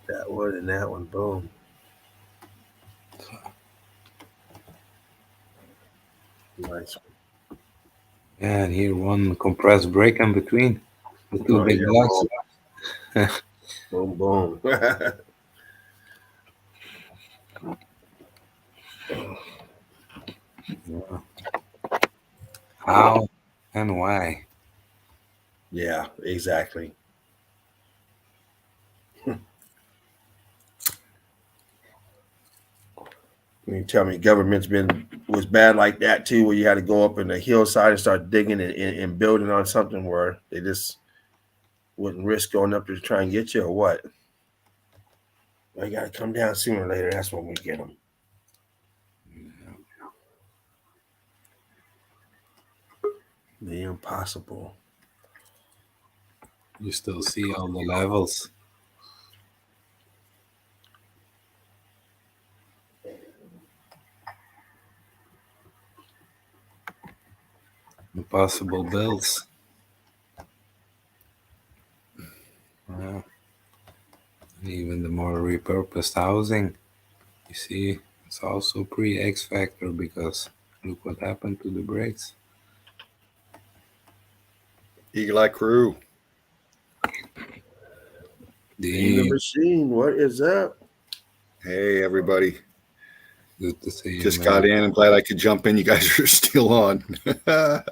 That one and that one. Boom. Nice. Yeah, and here one compressed break in between the two Oh big yeah. blocks. Boom. Boom. Yeah. How and why? Yeah, exactly. You tell me government's was bad like that too, where you had to go up in the hillside and start digging and building on something where they just wouldn't risk going up there to try and get you, or what? Well, you got to come down sooner or later. That's when we get them. The impossible. You still see all the levels. the possible builds. Even the more repurposed housing, you see, it's also pre-X factor, because look what happened to the brakes. Eagle Eye Crew. The machine, what is up? Hey, everybody. Good to see you. Just got in. I'm glad I could jump in. You guys are still on. Hey,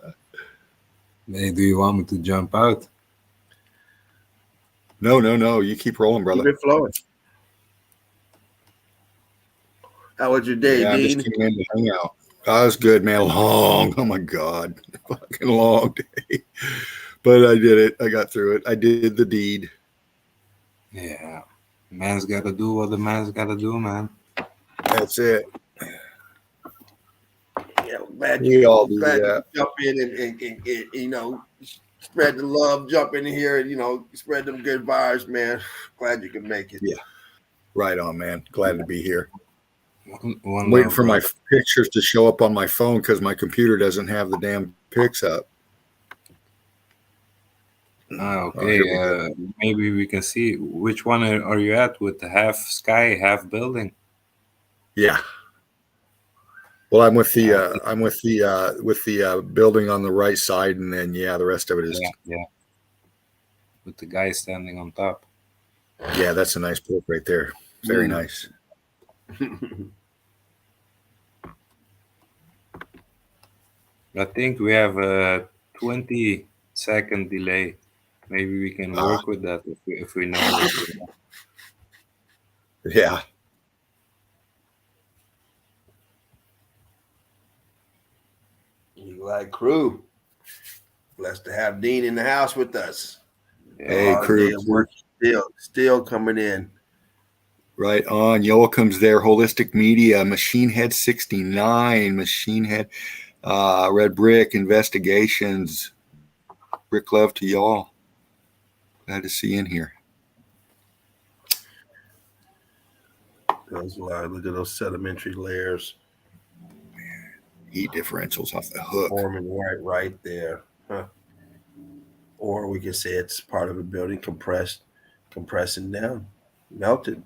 do you want me to jump out? No. You keep rolling, brother. Keep it flowing. How was your day, Dean? Dean? I just came in to hang out. That was good, man. Long. Oh, my God. Fucking long day. But I did it. I got through it. I did the deed. Yeah. Man's got to do what the man's got to do, man. That's it. Yeah, glad we all do glad that. You jump in and you know, spread the love, jump in here, you know, spread them good vibes, man. Glad you can make it. Yeah. Right on, man. Glad to be here. I'm waiting for my pictures to show up on my phone because my computer doesn't have the damn pics up. Okay. Maybe we can see which one are you at, with the half sky, half building? Yeah. Well, I'm with the building on the right side, and then the rest of it is with the guy standing on top. Yeah, that's a nice book right there. Very nice. I think we have a 20-second delay. Maybe we can work with that if we know it. Yeah. Eagle Eye Crew. Blessed to have Dean in the house with us. Hey, crew. Work still coming in. Right on. Yoakum's there. Holistic Media. Machine Head 69. Machine Head. Red Brick Investigations. Brick love to y'all. Glad to see you in here. Look at those sedimentary layers. Man, heat differentials off the hook. Forming right there. Huh. Or we can say it's part of a building compressing down, melted.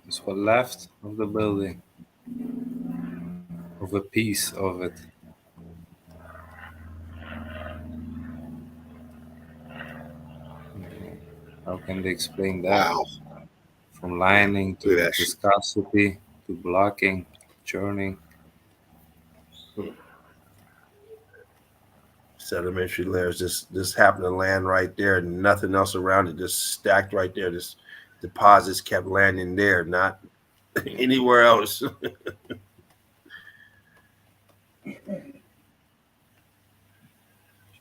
It's what left of the building, of a piece of it. How can they explain that? Wow. From lining to viscosity to blocking, churning. Sedimentary layers just happened to land right there, and nothing else around it, just stacked right there. Just deposits kept landing there, not anywhere else.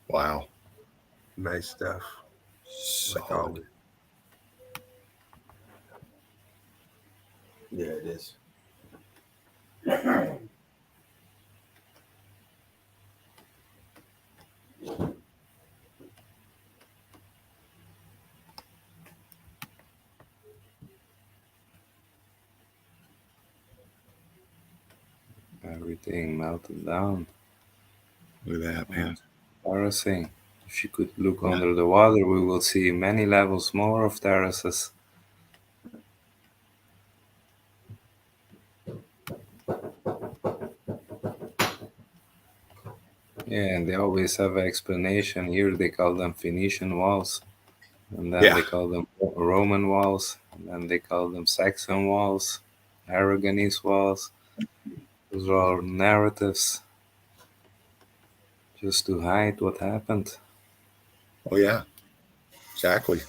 Wow. Nice stuff. Solid. Yeah, it is. Everything melted down. Look at that, man. Embarrassing. If you could look under the water, we will see many levels more of terraces. Yeah, and they always have an explanation. Here they call them Phoenician walls, and then they call them Roman walls, and then they call them Saxon walls, Aragonese walls. Those are all narratives just to hide what happened. Oh, yeah. Exactly.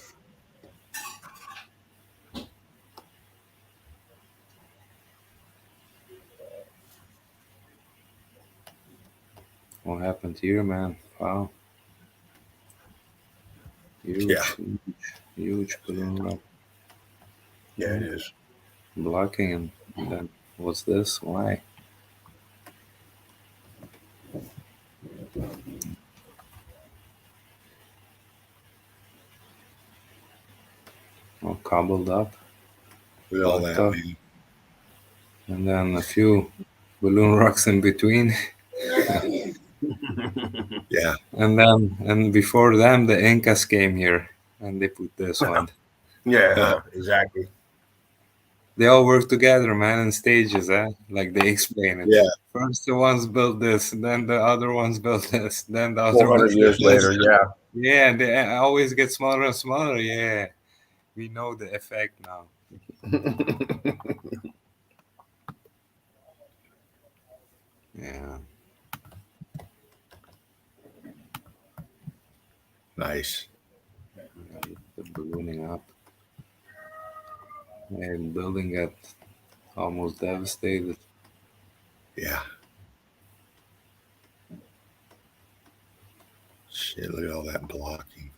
What happened here, man? Wow. Huge balloon rock. Yeah, it is. Blocking, and then what's this? Why? All cobbled up. With all that, man. And then a few balloon rocks in between. Yeah. And before them, the Incas came here and they put this one. Yeah, exactly. They all work together, man, in stages, like they explain it. Yeah. First the ones built this, then the other ones built this, then the other 400 ones years built this. later, yeah. Yeah, and they always get smaller and smaller. Yeah, we know the effect now. Yeah. Nice. The ballooning up. And building got almost devastated. Yeah. Shit, look at all that blocking.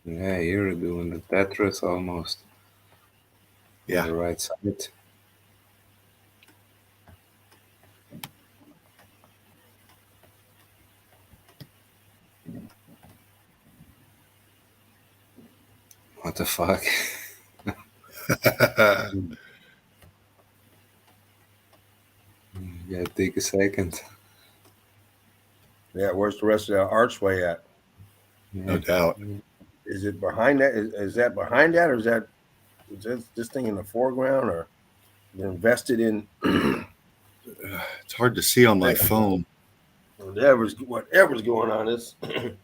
Yeah, you're doing the Tetris almost. Yeah. On the right side. What the fuck? You gotta take a second. Yeah, where's the rest of the archway at? No doubt. Is it behind that? Is that behind that, or is this thing in the foreground, or invested in? It's hard to see on my phone. Whatever's going on is. I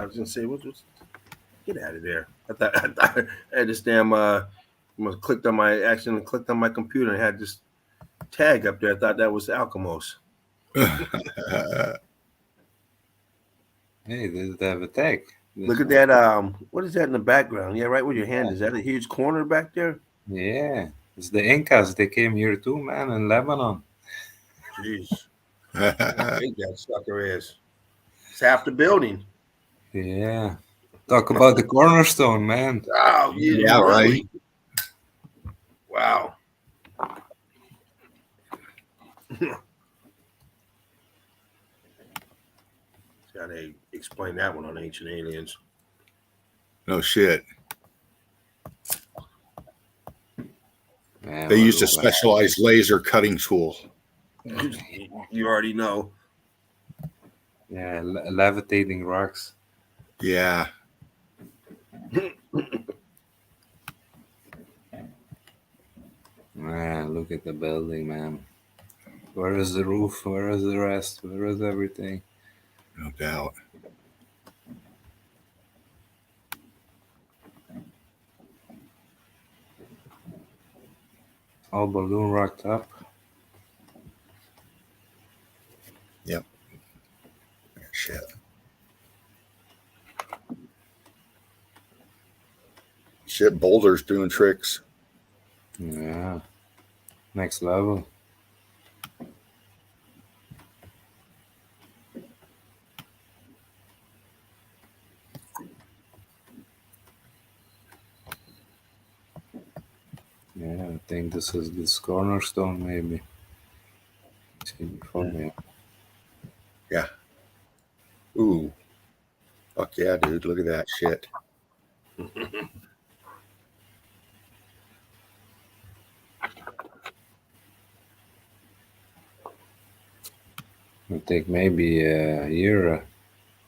was gonna say, get out of there. I thought I had this damn accidentally clicked on my computer and had this tag up there. I thought that was Alchemos. Hey, does it have a tag? Look at that. What is that in the background? Yeah, right where your hand is. That a huge corner back there? Yeah, it's the Incas. They came here too, man, in Lebanon. Jeez. How big that sucker is. It's half the building. Yeah. Talk about the cornerstone, man. Oh, yeah, right. Wow. Gotta explain that one on Ancient Aliens. No shit. Man, they used a specialized laser cutting tool. You already know. Yeah, levitating rocks. Yeah. Man, look at the building, man. Where is the roof? Where is the rest? Where is everything? No doubt. All balloon rocked up. Yep. Shit. Shit, boulders doing tricks. Yeah. Next level. Yeah, I think this is this cornerstone, maybe. See before me. Yeah. Ooh. Fuck yeah, dude. Look at that shit. It'll take maybe a year.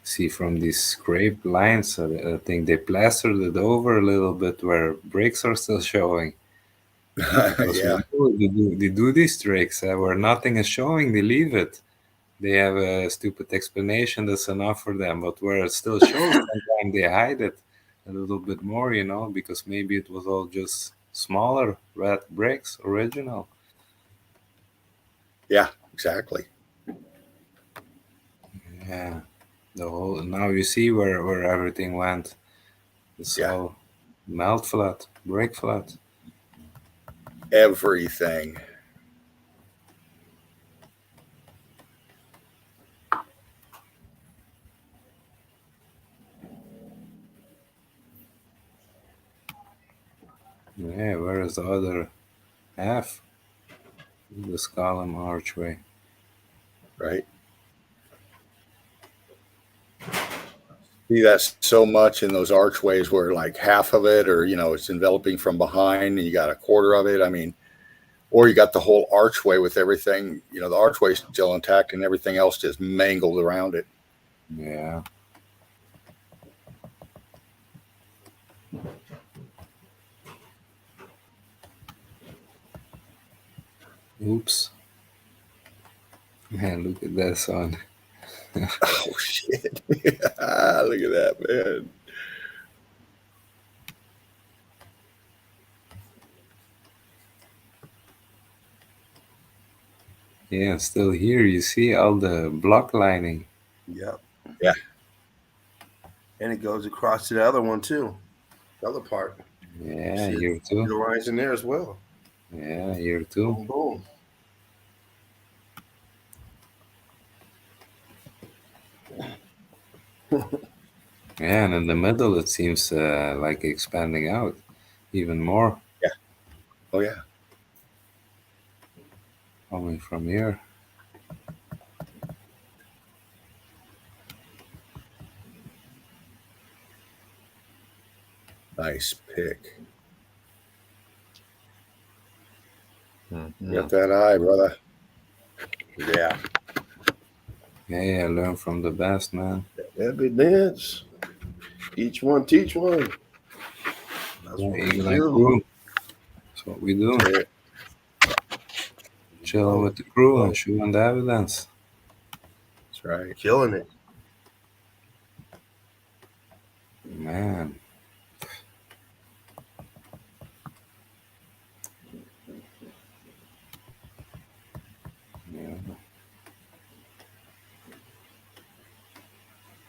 See from these scraped lines, I think they plastered it over a little bit where bricks are still showing. Yeah. They do these tricks where nothing is showing, they leave it. They have a stupid explanation that's enough for them, but where it still shows, sometimes they hide it a little bit more, because maybe it was all just smaller red bricks, original. Yeah, exactly. Yeah, the whole now you see where everything went. It's all melt flat, break flat. Everything. Yeah, where is the other half? This column archway. Right. See that so much in those archways where like half of it or it's enveloping from behind and you got a quarter of it. I mean, or you got the whole archway with everything, the archway still intact and everything else just mangled around it. Yeah. Oops. Man, look at that son. Oh shit. Look at that, man. Yeah, still here. You see all the block lining. Yep. Yeah. And it goes across to the other one too. The other part. Yeah, here too. The lines in there as well. Yeah, here too. Boom, boom. Yeah, and in the middle it seems like expanding out even more. Yeah. Oh yeah. Coming from here. Nice pick. Mm-hmm. Got that eye, brother. Yeah. Yeah, learn from the best, man. Evidence. Each one teach one. That's what we do. That's what we do. Yeah. Chilling with the crew and showing the evidence. That's right. Killing it. Man. Yeah.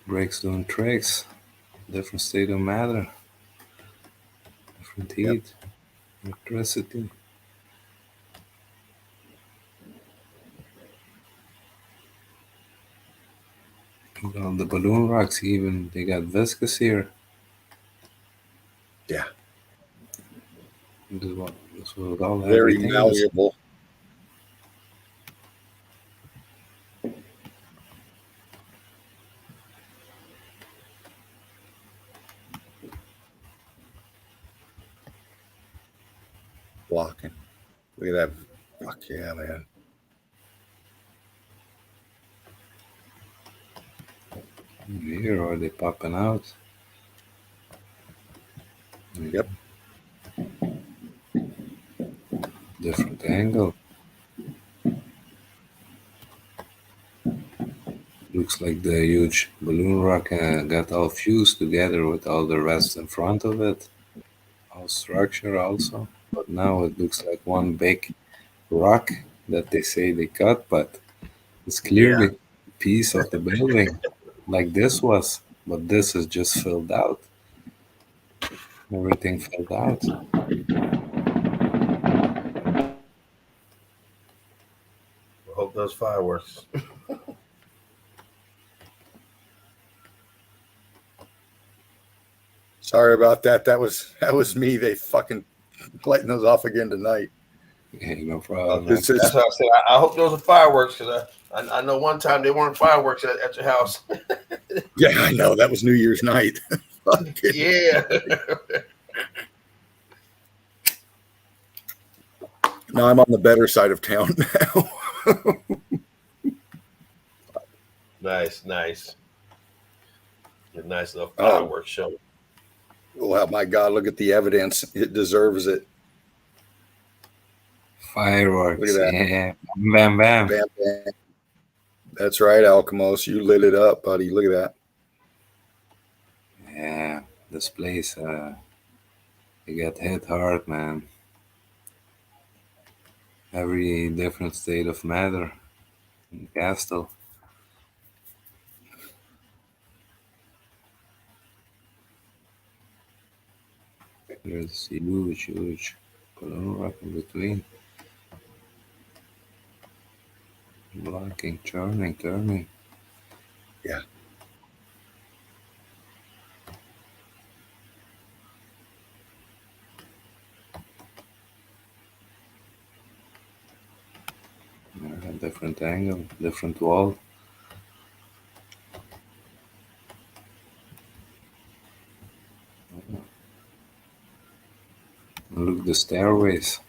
Breaks doing tricks. Different state of matter. Different heat. Electricity. Well, the balloon rocks even, they got viscous here. Yeah. This was all Very everything malleable. Blocking. Look at that. Fuck yeah, man. Here, are they popping out? Yep. Different angle. Looks like the huge balloon rock got all fused together with all the rest in front of it. All structure also. But now it looks like one big rock that they say they cut, but it's clearly a piece of the building like this was. But this is just filled out. Everything filled out. I hope those fireworks. Sorry about that. That was me. They fucking lighting those off again tonight. Yeah, no problem. That's what I said. I hope those are fireworks because I know one time they weren't fireworks at your house. Yeah, I know. That was New Year's night. Yeah. Now I'm on the better side of town now. Nice. A nice little fireworks show. Oh my God, look at the evidence. It deserves it. Fireworks. Look at that. Yeah. Bam, bam. Bam, bam. That's right, Alchemos. You lit it up, buddy. Look at that. Yeah. This place, it got hit hard, man. Every different state of matter in the castle. There's a huge balloon rock in between. Blocking, turning. Yeah. Different angle, different wall. Look, the stairways.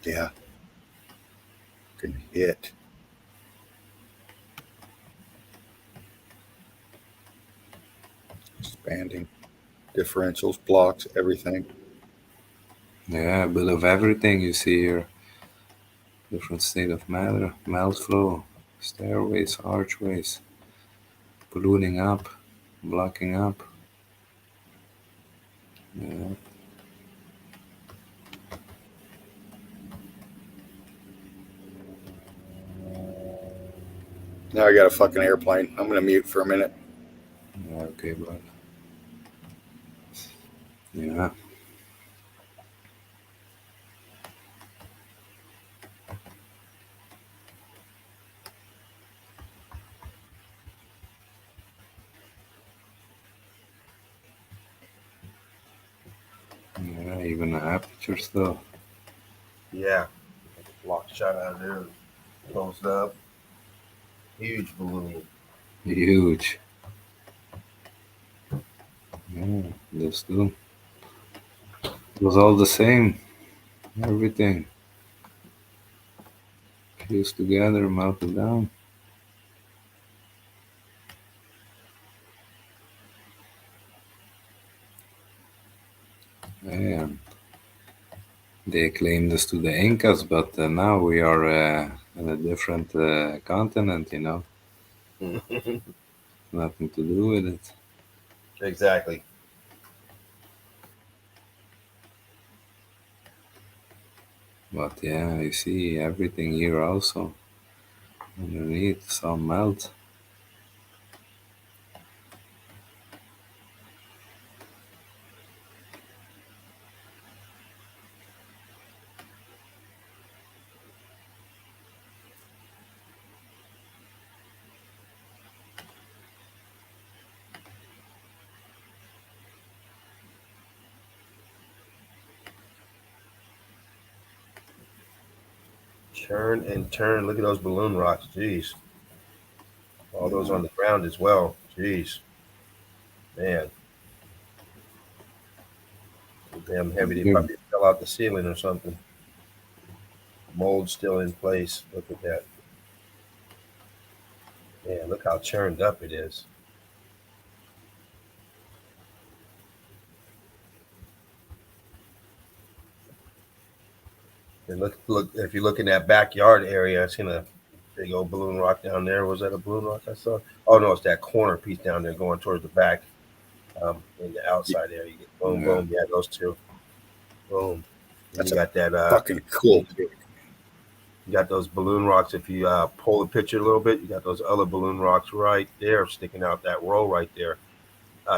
Yeah. Can hit. Expanding. Differentials, blocks, everything. Yeah, a bit of everything you see here. Different state of matter, melt flow, stairways, archways, ballooning up, blocking up. Yeah. Now I got a fucking airplane. I'm gonna mute for a minute. Yeah, okay, bud. Yeah. Yeah, even the aperture stuff. Yeah. Block shot out of there, closed up. Huge balloon. Huge. Yeah, this too. It was all the same. Everything. Fused together, melted down. And they claimed this to the Incas, but now we are in a different continent, you know. Nothing to do with it. Exactly. But yeah, you see everything here also. Underneath, some melt. Turn and turn. Look at those balloon rocks. Jeez. All those on the ground as well. Jeez. Man. Damn heavy. They probably fell out the ceiling or something. Mold still in place. Look at that. Man, look how churned up it is. And look. If you look in that backyard area, I seen a big old balloon rock down there. Was that a balloon rock I saw? Oh no, it's that corner piece down there going towards the back. In the outside area, you get boom, boom. Yeah, those two. Boom. And That's you got that. Fucking cool. You got those balloon rocks. If you pull the picture a little bit, you got those other balloon rocks right there sticking out that row right there.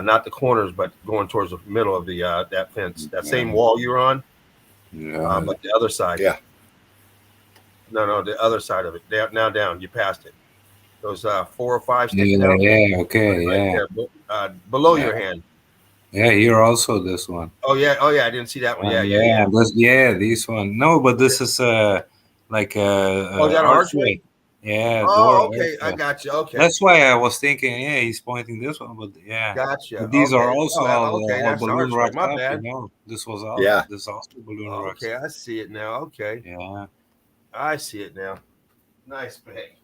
Not the corners, but going towards the middle of the that fence, that same wall you're on. Yeah. But the other side. Yeah. No, the other side of it. Now down. You passed it. Those 4 or 5 sticking Yeah, out. yeah, okay, Right yeah. there, below your hand. Yeah, here also this one. Oh yeah, I didn't see that one. Yeah. This one. No, but this is like Oh, is that an archway? Yeah, door. Oh, okay, I got you. Okay, That's why I was thinking, yeah, he's pointing this one, but yeah. gotcha. But these are Okay. also Okay, all that's the balloon archway. rocked My up, you bad. know. This was this is also balloon rocks. Okay, I see it now. Okay. Yeah. I see it now. Nice big.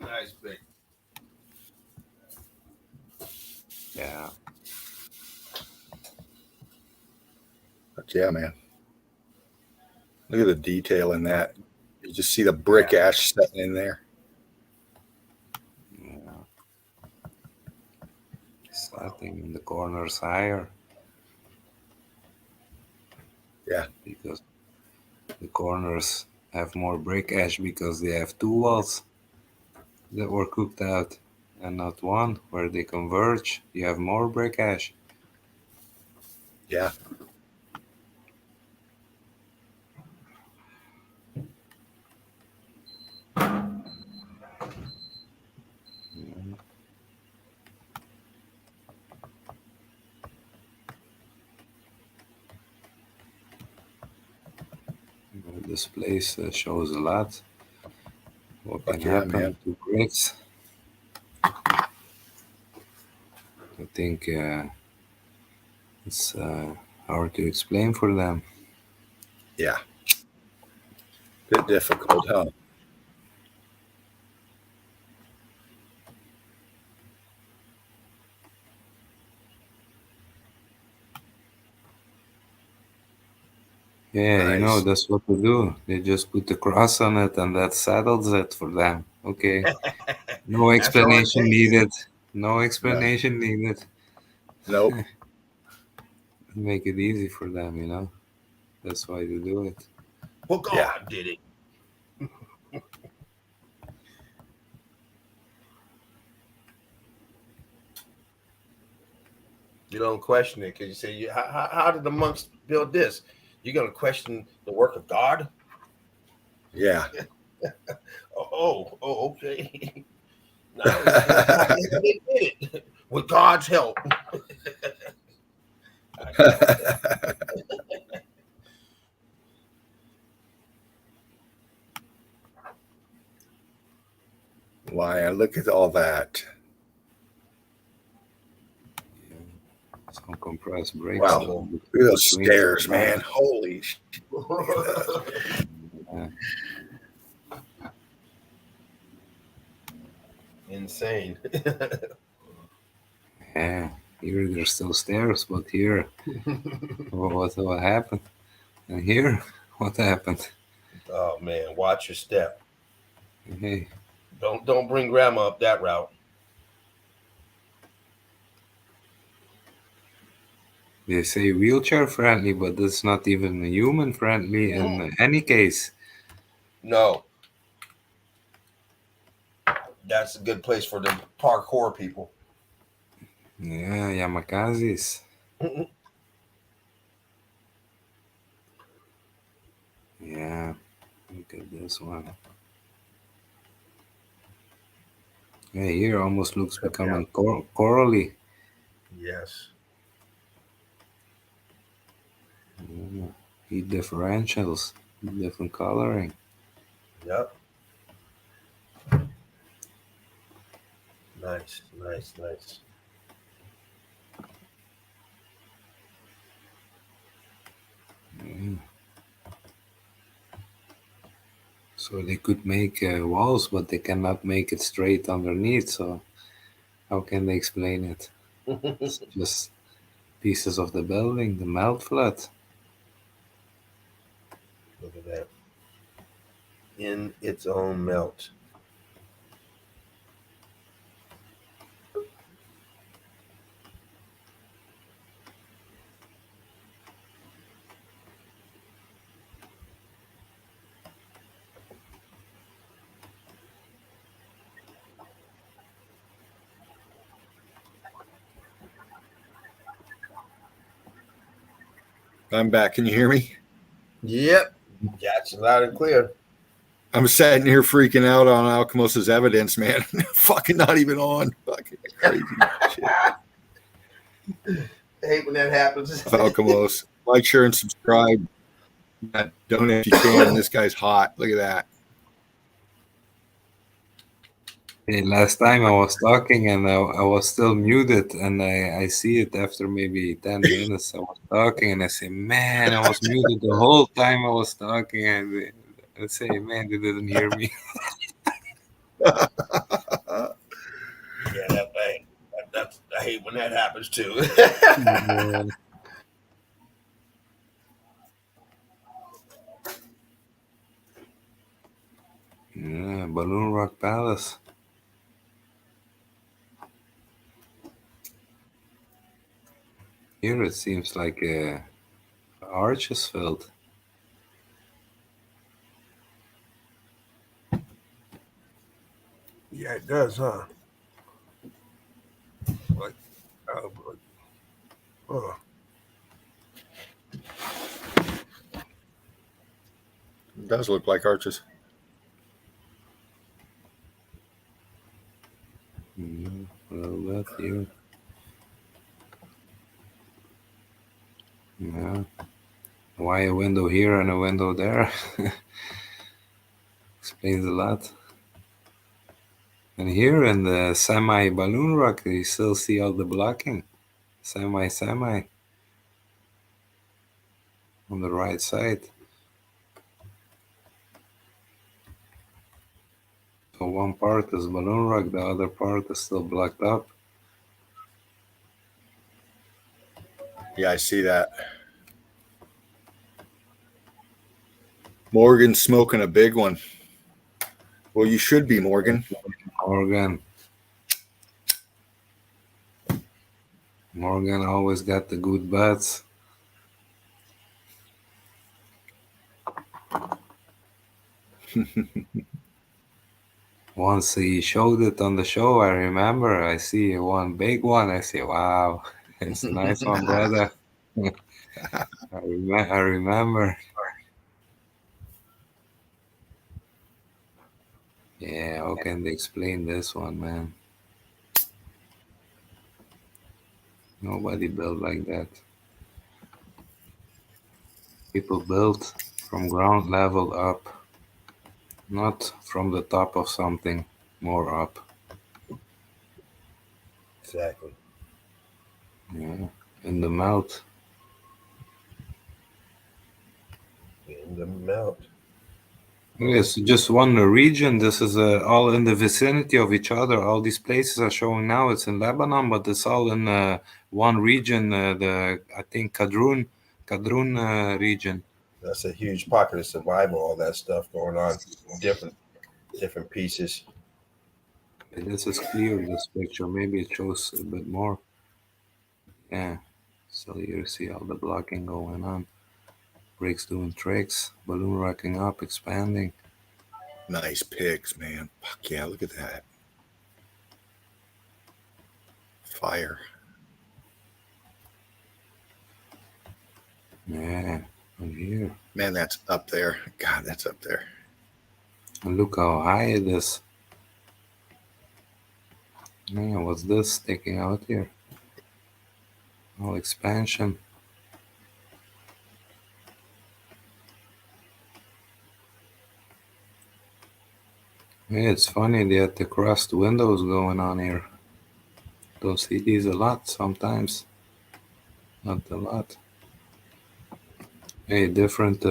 Yeah. But yeah, man. Look at the detail in that. You just see the brick ash sitting in there. Yeah. Starting in the corners higher. Yeah. Because the corners have more brick ash because they have two walls that were cooked out and not one where they converge. You have more brick ash. Yeah. This place shows a lot what can happen to bricks. I think it's hard to explain for them. Yeah. Bit difficult, huh? Yeah, nice. You know, that's what they do. They just put the cross on it and that settles it for them. Okay. No explanation needed. No explanation needed. Nope. Make it easy for them, you know. That's why they do it. Well, God did it. You don't question it because you say, how did the monks build this? You're going to question the work of God? Yeah. Okay. No, they did it with God's help. Why, look at all that. Some compressed brakes. Wow. Look at those stairs, man. Holy shit. Yeah. Insane. Yeah. Here there's still stairs, but here what happened? And here, what happened? Oh man, watch your step. Hey. Don't bring grandma up that route. They say wheelchair friendly, but that's not even human friendly in any case. No. That's a good place for the parkour people. Yeah, yamakazes. Yeah, look at this one. Yeah, here almost looks becoming corally. Yes. Yeah. Heat differentials, different coloring. Yep. Nice. Yeah. So they could make walls, but they cannot make it straight underneath. So how can they explain it? It's just pieces of the building, the melt flat. Look at that. In its own melt. I'm back. Can you hear me? Yep. Got you loud and clear. I'm sitting here freaking out on Alkimos's evidence, man. Fucking not even on. Fucking crazy shit. I hate when that happens. Alkimos. Like, share, and subscribe. Donate if you can. This guy's hot. Look at that. Hey, last time I was talking and I was still muted, and I see it after maybe 10 minutes. I was talking and I say, man, I was muted the whole time I was talking. And I say, man, they didn't hear me. Yeah, I hate when that happens too. Yeah, Balloon Rock Palace. Here it seems like arch is filled. Yeah, it does, huh? Like, It does look like arches. A little bit here. Yeah. Why a window here and a window there? Explains a lot. And here in the semi balloon rock, you still see all the blocking. Semi on the right side. So one part is balloon rock, the other part is still blacked up. Yeah, I see that. Morgan's smoking a big one. Well, you should be, Morgan. Morgan always got the good bets. Once he showed it on the show, I remember. I see one big one. I say, wow, it's a nice one, brother. I remember. Yeah, how can they explain this one, man? Nobody built like that. People built from ground level up, not from the top of something more up. Exactly. Yeah, in the melt. In the melt. Yes, just one region. This is all in the vicinity of each other. All these places are showing now. It's in Lebanon, but it's all in one region. I think Kadrun region. That's a huge pocket of survival. All that stuff going on, different pieces. This is clear. This picture. Maybe it shows a bit more. Yeah. So you see all the blocking going on. Bricks doing tricks. Balloon racking up, expanding. Nice pics, man. Fuck yeah, look at that. Fire. Yeah, from here. Man, that's up there. God, that's up there. And look how high it is. Man, what's this sticking out here? All expansion. Yeah, it's funny they had the crust windows going on here. Don't see these a lot sometimes. Not a lot. Hey, different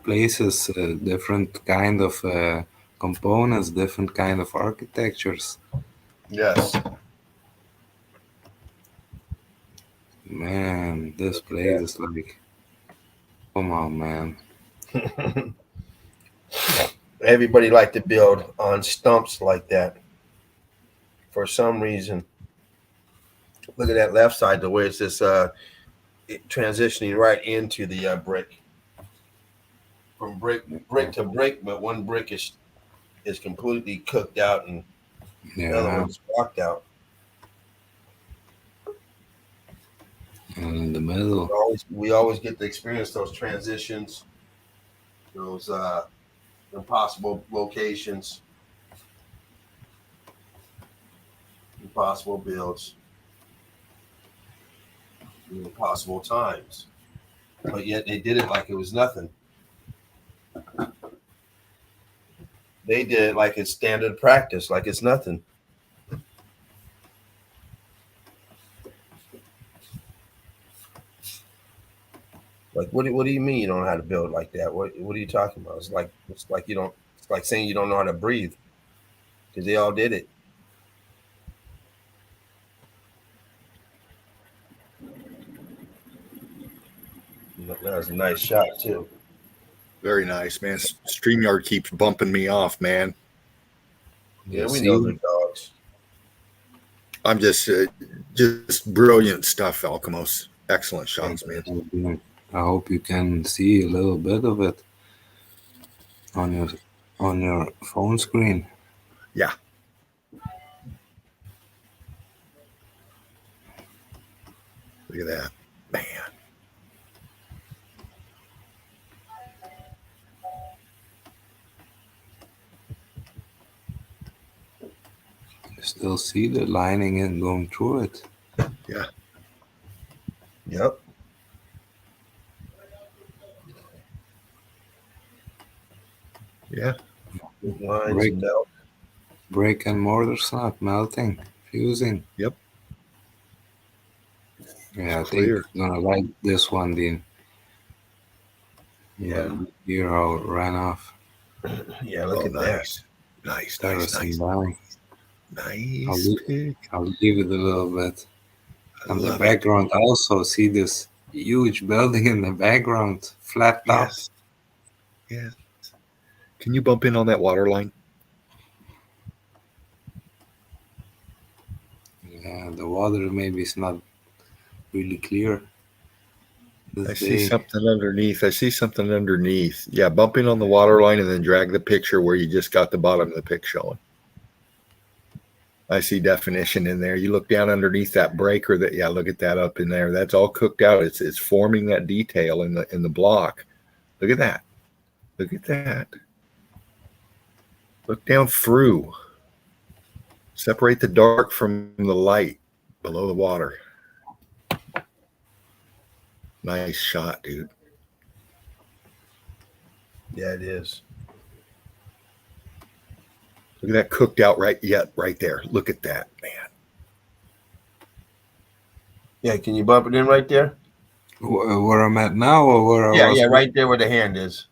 places, different kind of components, different kind of architectures. Yes. Man, this place is like, come on, man. Everybody like to build on stumps like that. For some reason, look at that left side, the way it's just transitioning right into the brick, from brick to brick, but one brick is completely cooked out and the other one's blocked out. And in the middle, we always get to experience those transitions, those impossible locations, impossible builds, impossible times. But yet they did it like it was nothing. They did it like it's standard practice, like it's nothing. Like what do you mean you don't know how to build like that? What are you talking about? It's like you don't. It's like saying you don't know how to breathe, because they all did it. That was a nice shot too. Very nice, man. StreamYard keeps bumping me off, man. Yeah, we know the dogs. I'm just brilliant stuff, Alchemos. Excellent shots, man. I hope you can see a little bit of it on your phone screen. Yeah. Look at that, man. You still see the lining and going through it. Yeah. Yep. Yeah. Brick and mortar's not melting, fusing. Yep. Yeah, I think you're gonna like this one, Dean. Yeah. Here how it ran off. Yeah, look at that. Nice. Nice. Pick. I'll give it a little bit. On the background, I also see this huge building in the background, flat top. Yes. Can you bump in on that water line? Yeah, the water maybe is not really clear. I see something underneath. Yeah, bump in on the water line and then drag the picture where you just got the bottom of the pic showing. I see definition in there. You look down underneath that breaker. Look at that up in there. That's all cooked out. It's forming that detail in the block. Look at that. Look down through. Separate the dark from the light below the water. Nice shot, dude. Yeah, it is. Look at that cooked out right there. Look at that, man. Yeah, can you bump it in right there? Where I'm at now, or where I was? Yeah, right there where the hand is.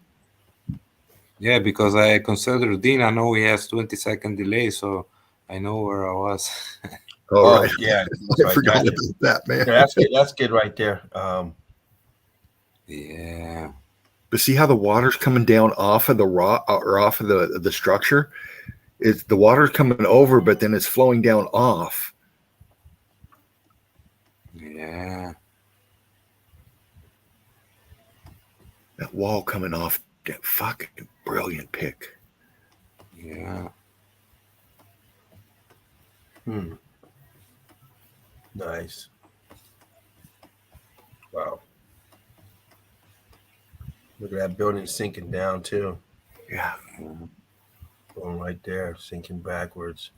Yeah, because I considered Dean. I know he has 20-second delay, so I know where I was. Right. Yeah, I forgot about that, man. That's good right there. Yeah. But see how the water's coming down off of the rock or off of the structure? It's the water's coming over, but then it's flowing down off. Yeah. That wall coming off, that fucking brilliant pick. Yeah. Nice. Wow. Look at that building sinking down too. Yeah. Going right there, sinking backwards.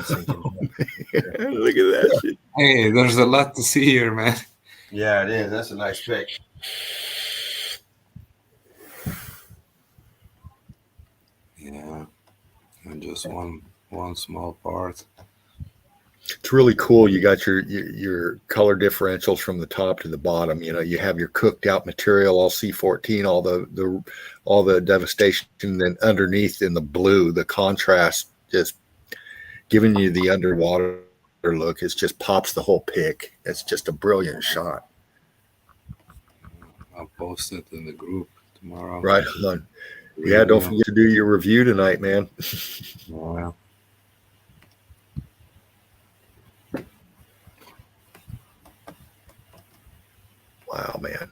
Sinking back. Look at that shit. Hey, there's a lot to see here, man. Yeah, it is. That's a nice pick. Yeah. And just one small part. It's really cool. You got your color differentials from the top to the bottom. You know, you have your cooked out material, all C14, all the devastation, then underneath in the blue, the contrast just giving you the underwater look. It just pops the whole pic. It's just a brilliant shot. I'll post it in the group tomorrow. Right on. Yeah, don't forget to do your review tonight, man. Wow. Wow, man.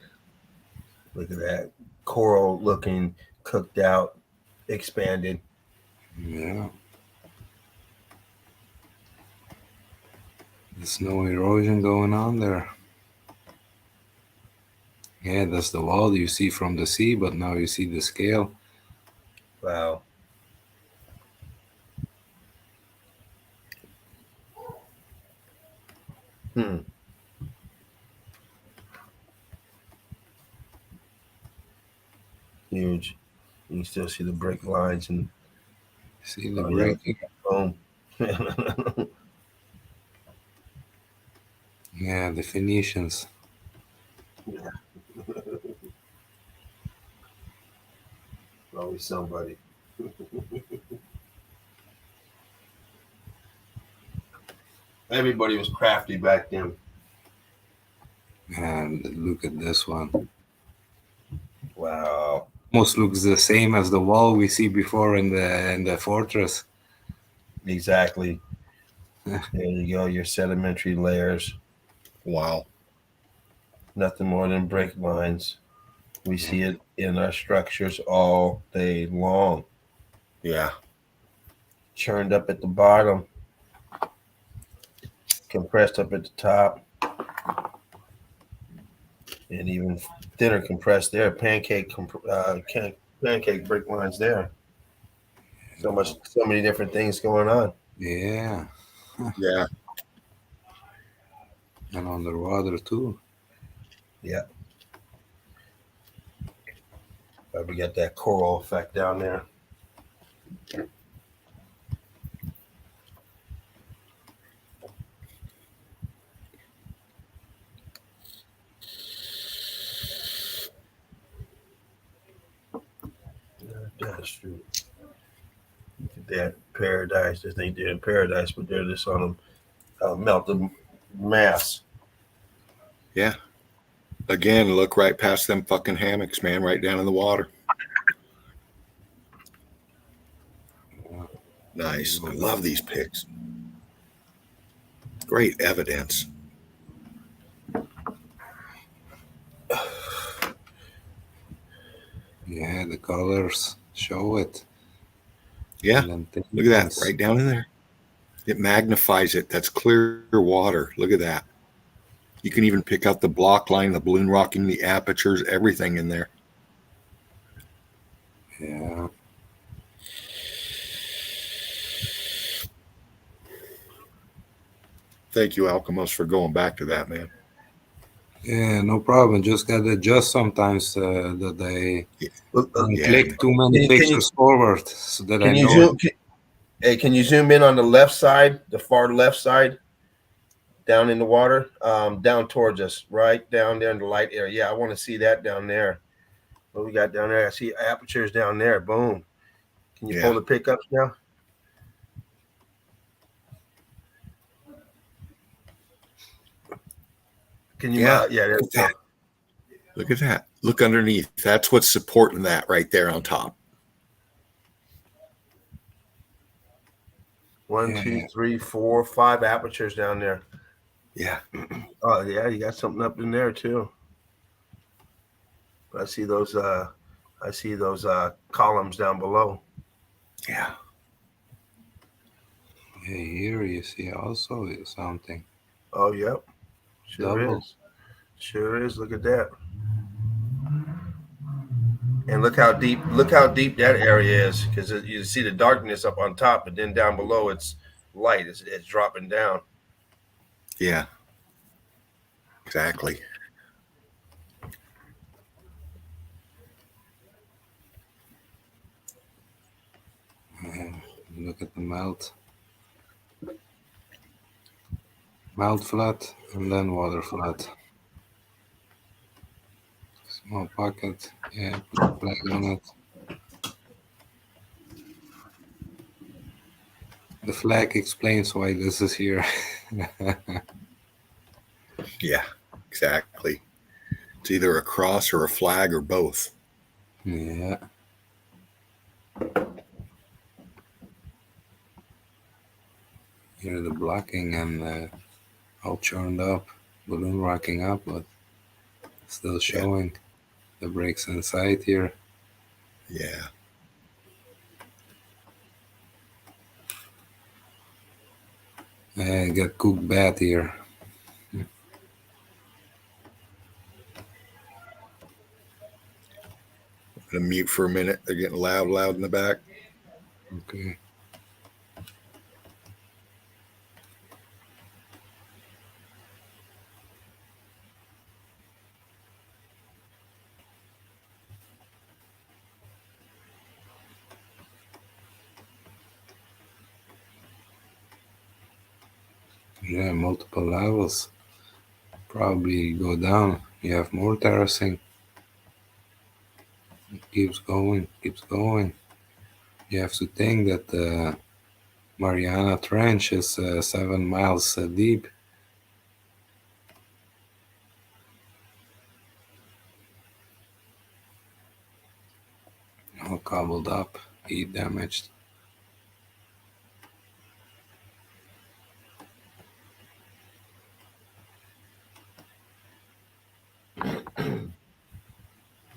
Look at that. Coral looking, cooked out, expanded. Yeah. There's no erosion going on there. Yeah, that's the wall you see from the sea, but now you see the scale. Wow. Huge. You can still see the brick lines and see the breaking. Boom. Yeah, the Phoenicians. Yeah. Always somebody. Everybody was crafty back then. And look at this one. Wow. Almost looks the same as the wall we see before in the fortress. Exactly. There you go, your sedimentary layers. Wow. Nothing more than break lines. We see it in our structures all day long. Yeah. Churned up at the bottom. Compressed up at the top. And even thinner compressed there. Pancake brick lines there. So many different things going on. Yeah. Yeah. And underwater too. Yeah. We got that coral effect down there. That's true. that paradise. They think they're in paradise, but they're just on a melted mass. Yeah. Again, look right past them fucking hammocks, man, right down in the water. Nice. I love these pics. Great evidence. Yeah, the colors show it. Yeah. Look at that. Right down in there. It magnifies it. That's clear water. Look at that. You can even pick out the block line, the balloon rocking, the apertures, everything in there. Yeah. Thank you, Alchemos, for going back to that, man. Yeah, no problem. Just gotta adjust sometimes that they click too many pictures forward, so that I know. Can you zoom in on the left side, the far left side, down in the water, down towards us, right down there in the light area? Yeah, I want to see that down there. What we got down there? I see apertures down there. Boom. Can you pull the pickups now? Can you? Yeah, there we go. Look at that. Look underneath. That's what's supporting that right there on top. 1, 2, 3, 4, 5 apertures down there. Yeah. Oh yeah, you got something up in there too. I see those. Columns down below. Yeah. Hey, here you see also something. Oh yep. Sure Double. is. Sure is. Look at that. And look how deep that area is, because you see the darkness up on top, but then down below it's light. It's dropping down. Yeah. Exactly. Look at the melt flat and then water flat. Small pocket. Yeah, put the flag on it. The flag explains why this is here. Yeah, exactly. It's either a cross or a flag or both. Yeah. Here the blocking and all churned up, balloon rocking up, but still showing the brakes inside here. Yeah. I got cooked bad here. I'm gonna mute for a minute. They're getting loud in the back. Okay. Yeah, multiple levels. Probably go down. You have more terracing. It keeps going. You have to think that the Mariana Trench is 7 miles deep. All cobbled up, heat damaged.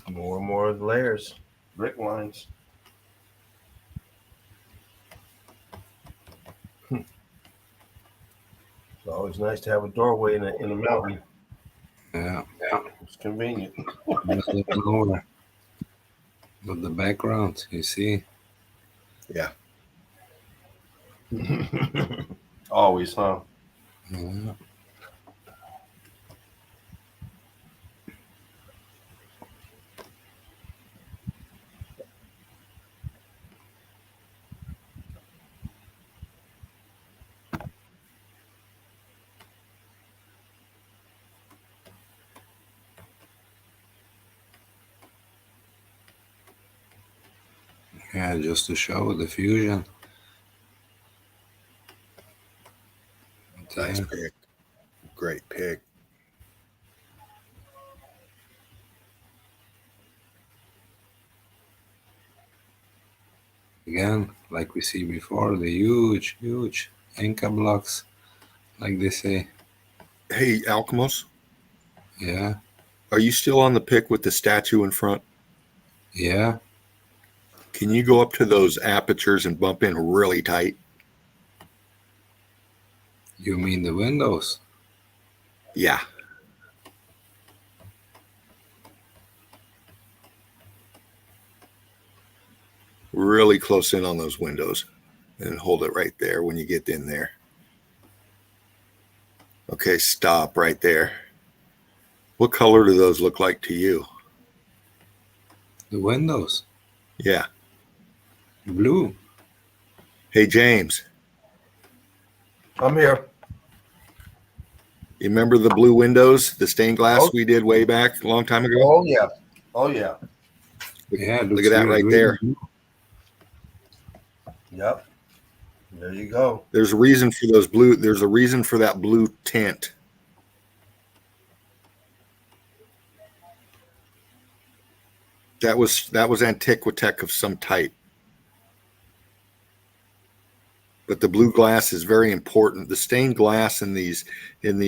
More and more layers, brick lines. It's always nice to have a doorway in a mountain. Yeah, it's convenient. But the background, you see. Yeah. Always, huh? Yeah. Yeah, just to show the fusion. Nice pick. Great pick. Again, like we see before, the huge Inca blocks, like they say. Hey, Alchemos. Yeah. Are you still on the pick with the statue in front? Yeah. Can you go up to those apertures and bump in really tight? You mean the windows? Yeah. Really close in on those windows and hold it right there when you get in there. Okay, stop right there. What color do those look like to you? The windows? Yeah. Blue. Hey, James. I'm here. You remember the blue windows, the stained glass we did way back a long time ago? Oh, yeah. Oh, yeah. Look at that right there. Yep. There you go. There's a reason for those blue. There's a reason for that blue tint. That was Antiquitech of some type. But the blue glass is very important. The stained glass in these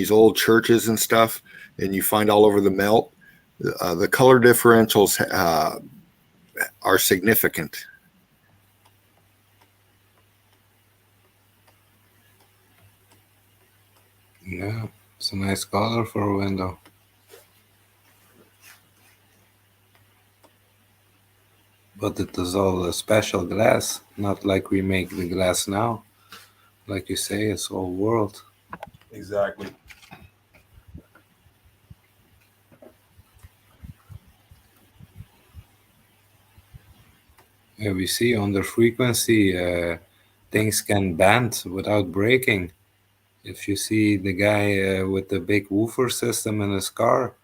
old churches and stuff, and you find all over the melt, the color differentials are significant. Yeah, it's a nice color for a window. But it is all a special glass, not like we make the glass now. Like you say, it's all world. Exactly. Yeah, we see under frequency, things can bend without breaking. If you see the guy with the big woofer system in his car,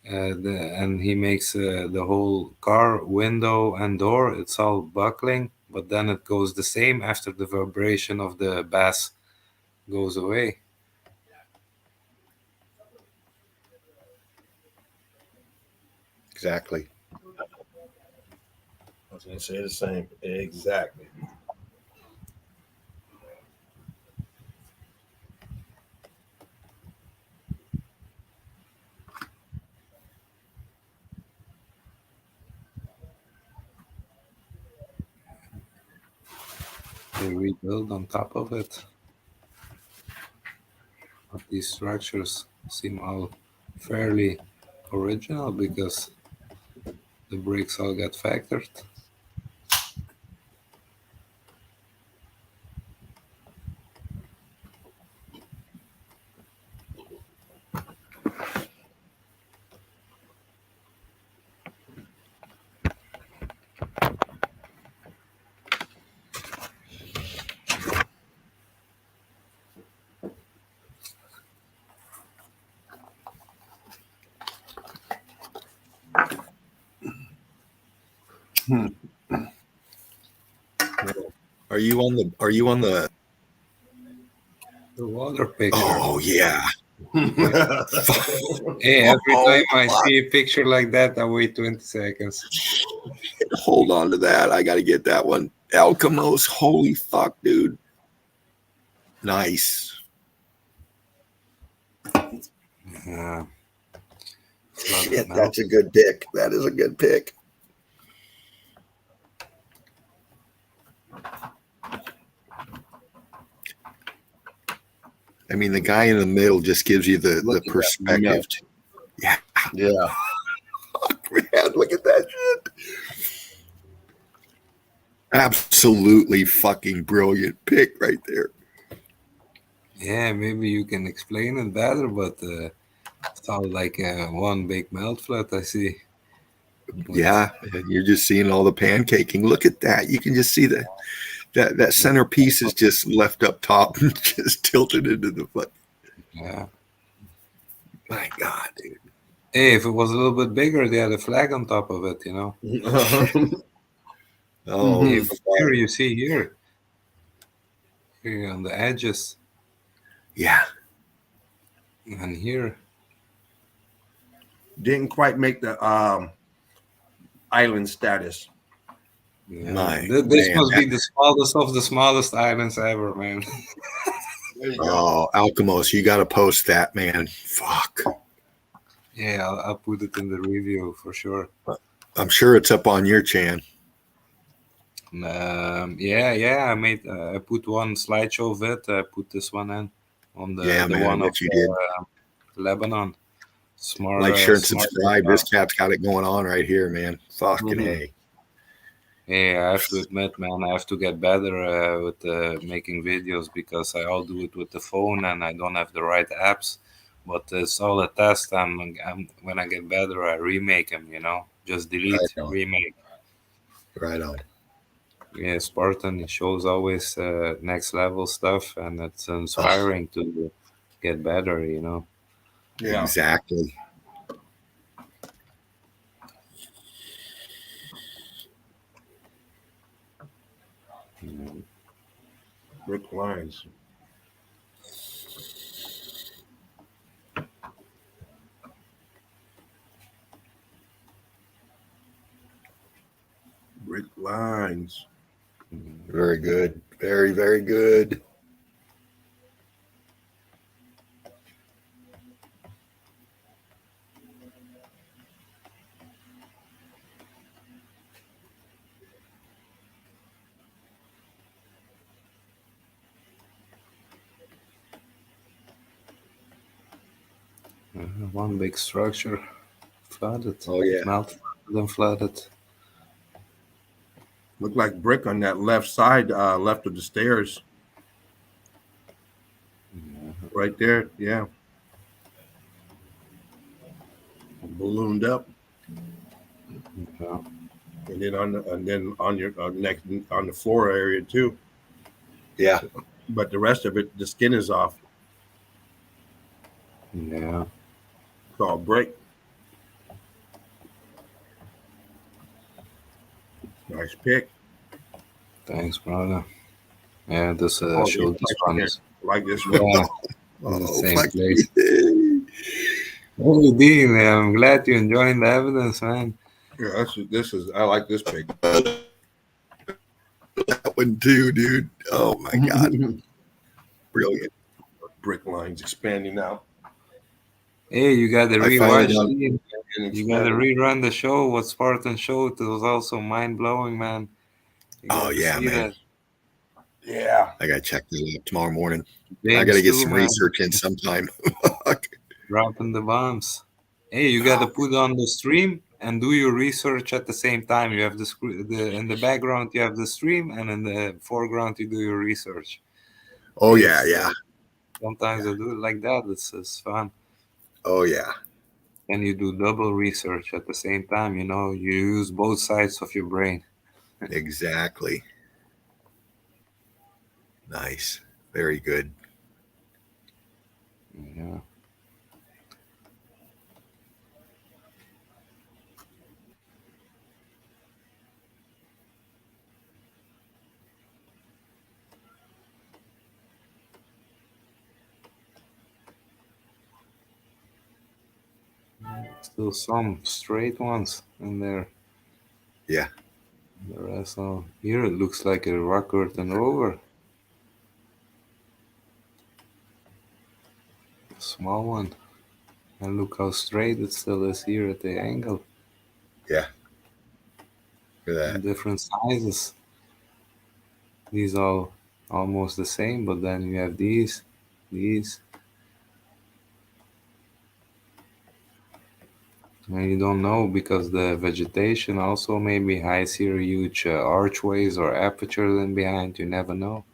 and he makes the whole car window and door, it's all buckling, but then it goes the same after the vibration of the bass goes away. Exactly. I was going to say the same. Exactly. They rebuild on top of it. But these structures seem all fairly original because the bricks all got factored. Are you on the water picture? Oh yeah. Hey, every time I see a picture like that, I wait 20 seconds. Hold on to that. I got to get that one. Alchemos. Holy fuck, dude. Nice. Yeah. Shit, that's a good pick. That is a good pick. I mean, the guy in the middle just gives you the perspective. Yeah. Yeah. Man, look at that shit. Absolutely fucking brilliant pick right there. Yeah, maybe you can explain it better, but it's all like one big melt flat, I see. Yeah, you're just seeing all the pancaking. Look at that. You can just see that center piece is just left up top and just tilted into the foot. Yeah. My God, dude. Hey, if it was a little bit bigger, they had a flag on top of it, you know. Oh, here you see here on the edges. Yeah. And here didn't quite make the island status. Yeah, this must be the smallest of the smallest islands ever, man. Oh, Alchemos, you got to post that, man. Fuck. Yeah, I'll put it in the review for sure. I'm sure it's up on your channel. Yeah. I put one slideshow of it. I put this one in on the one of Lebanon. Smart. Like, share, and subscribe. This cat's got it going on right here, man. Fucking hey. Yeah, I have to admit, man, I have to get better with making videos because I all do it with the phone and I don't have the right apps. But it's all a test. When I get better, I remake them. Just delete, remake. Right on. Yeah, Spartan, it shows always next level stuff, and it's inspiring to get better. Yeah, exactly. Brick lines. Brick lines. Very good. Very, very good. One big structure flooded. Oh yeah, melted and flooded. Look like brick on that left side, left of the stairs. Right there, yeah. Ballooned up. Yeah. And then on your next on the floor area too. Yeah. But the rest of it, the skin is off. Yeah. It's all brick. Nice pick. Thanks, brother. Yeah, this showed this one. Like this one. Yeah. The same place. Oh, Dean, I'm glad you're enjoying the evidence, man. Yeah, I like this pick. That one too, dude. Oh my god. Brilliant. Brick lines expanding out. Hey, you got to rewatch. You got to rerun the show. What Spartan showed, it was also mind blowing, man. Oh yeah, man. That. Yeah, I gotta check this out tomorrow morning. I gotta get some research in sometime. Dropping the bombs. Hey, you got to put on the stream and do your research at the same time. You have in the background you have the stream, and in the foreground you do your research. Oh yeah. Sometimes I do it like that. It's fun. Oh yeah. And you do double research at the same time. You use both sides of your brain. Exactly. Nice. Very good. Yeah. Still some straight ones in there. Yeah. The rest all here it looks like a rock curtain over. A small one. And look how straight it still is here at the angle. Yeah. Look at that. Different sizes. These all almost the same, but then you have these. And you don't know because the vegetation also maybe hides here huge archways or apertures in behind. You never know.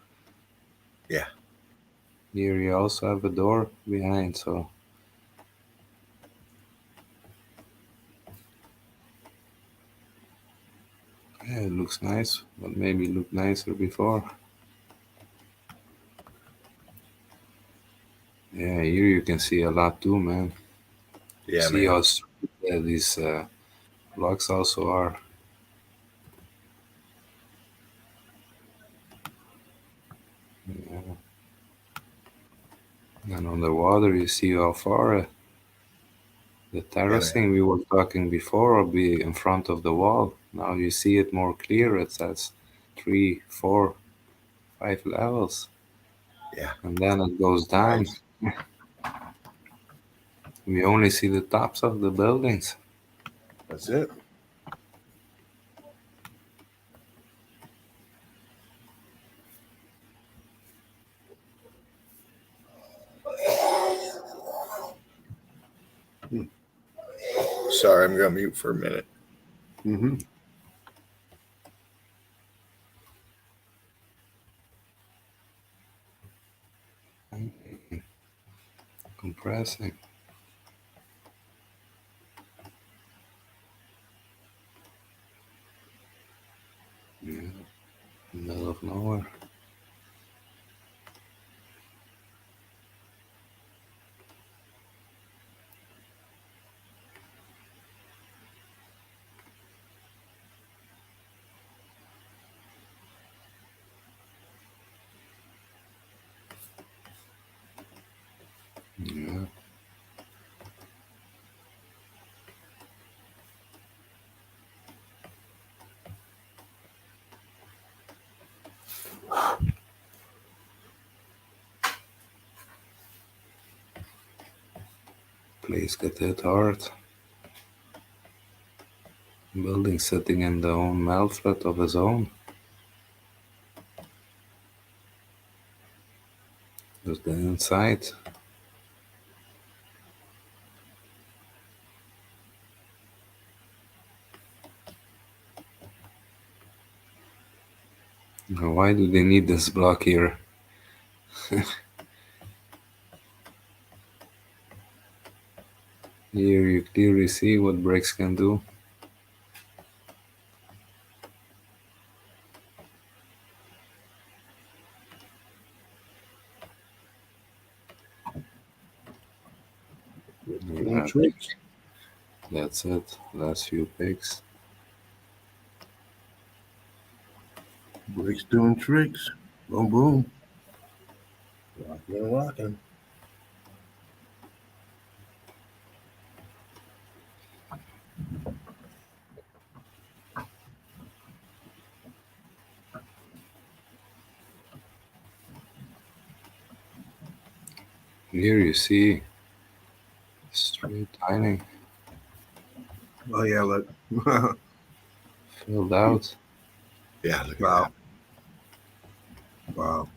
Yeah. Here you also have a door behind, so. Yeah, it looks nice, but maybe looked nicer before. Yeah, here you can see a lot too, man. Yeah, see man. how straight these blocks also are. Yeah. And on the water, you see how far the terracing we were talking before will be in front of the wall. Now you see it more clear. It says 3, 4, 5 levels. Yeah. And then it goes down. Right. We only see the tops of the buildings. That's it. Sorry, I'm going to mute for a minute. Mm-hmm. Compressing. Yeah. Middle of nowhere. Yeah. Place get hit hard. Building sitting in the own melt flat of his own. Just the inside. Why do they need this block here? Here you clearly see what bricks can do. Doing tricks. That's it. Last few picks. Bricks doing tricks. Boom, boom. Rocking and rocking. Here you see straight lining. Oh yeah, look. Filled out. Yeah, look Wow. at that. Wow.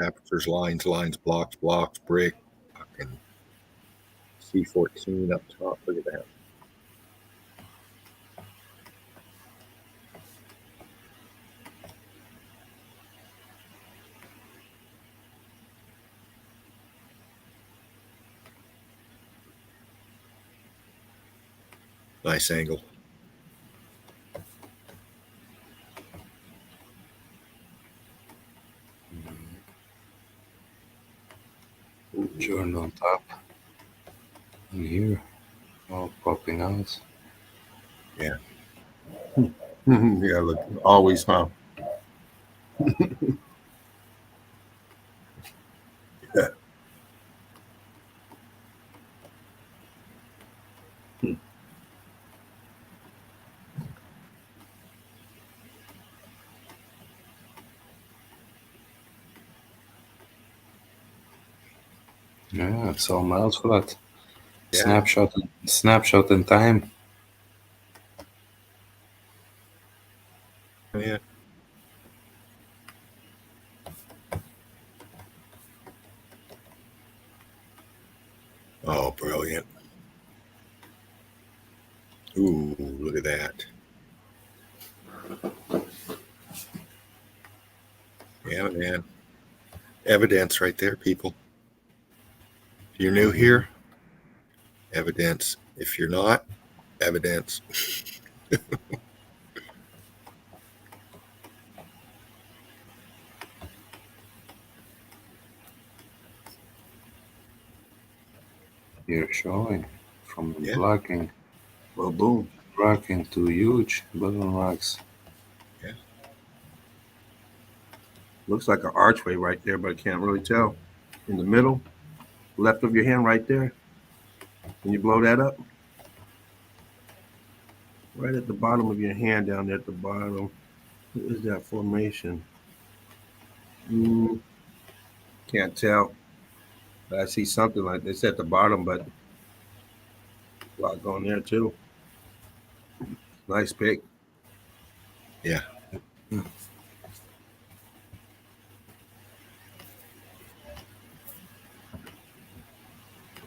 Apertures, lines, blocks, brick, and C14 up top. Look at that. Nice angle. Journal on top. And here, all popping out. Yeah. Yeah, look. Always, huh? Yeah. Yeah, it's all melt flat. Yeah. Snapshot in time. Yeah. Oh, brilliant. Ooh, look at that. Yeah, man. Evidence right there, people. If you're new here, evidence. If you're not, evidence. You're showing from Yeah. blocking. Well, boom. Rocking to huge balloon rocks. Yeah. Looks like an archway right there, but I can't really tell. In the middle, left of your hand right there. Can you blow that up? Right at the bottom of your hand down there at the bottom. What is that formation? Can't tell. But I see something like this at the bottom, but a lot going there too. Nice pick. Yeah.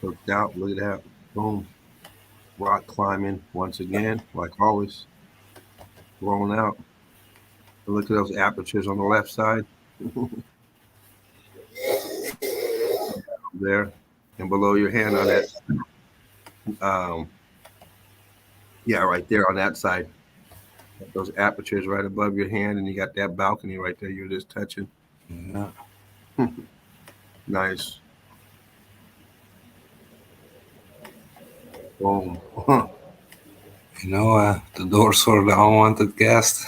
Hooked out. Look at that. Boom. Rock climbing once again, like always. Rolling out. And look at those apertures on the left side. There. And below your hand on that. Yeah, right there on that side. Those apertures right above your hand, and you got that balcony right there you're just touching. Yeah. Nice. Boom. You know, the doors for the unwanted guest.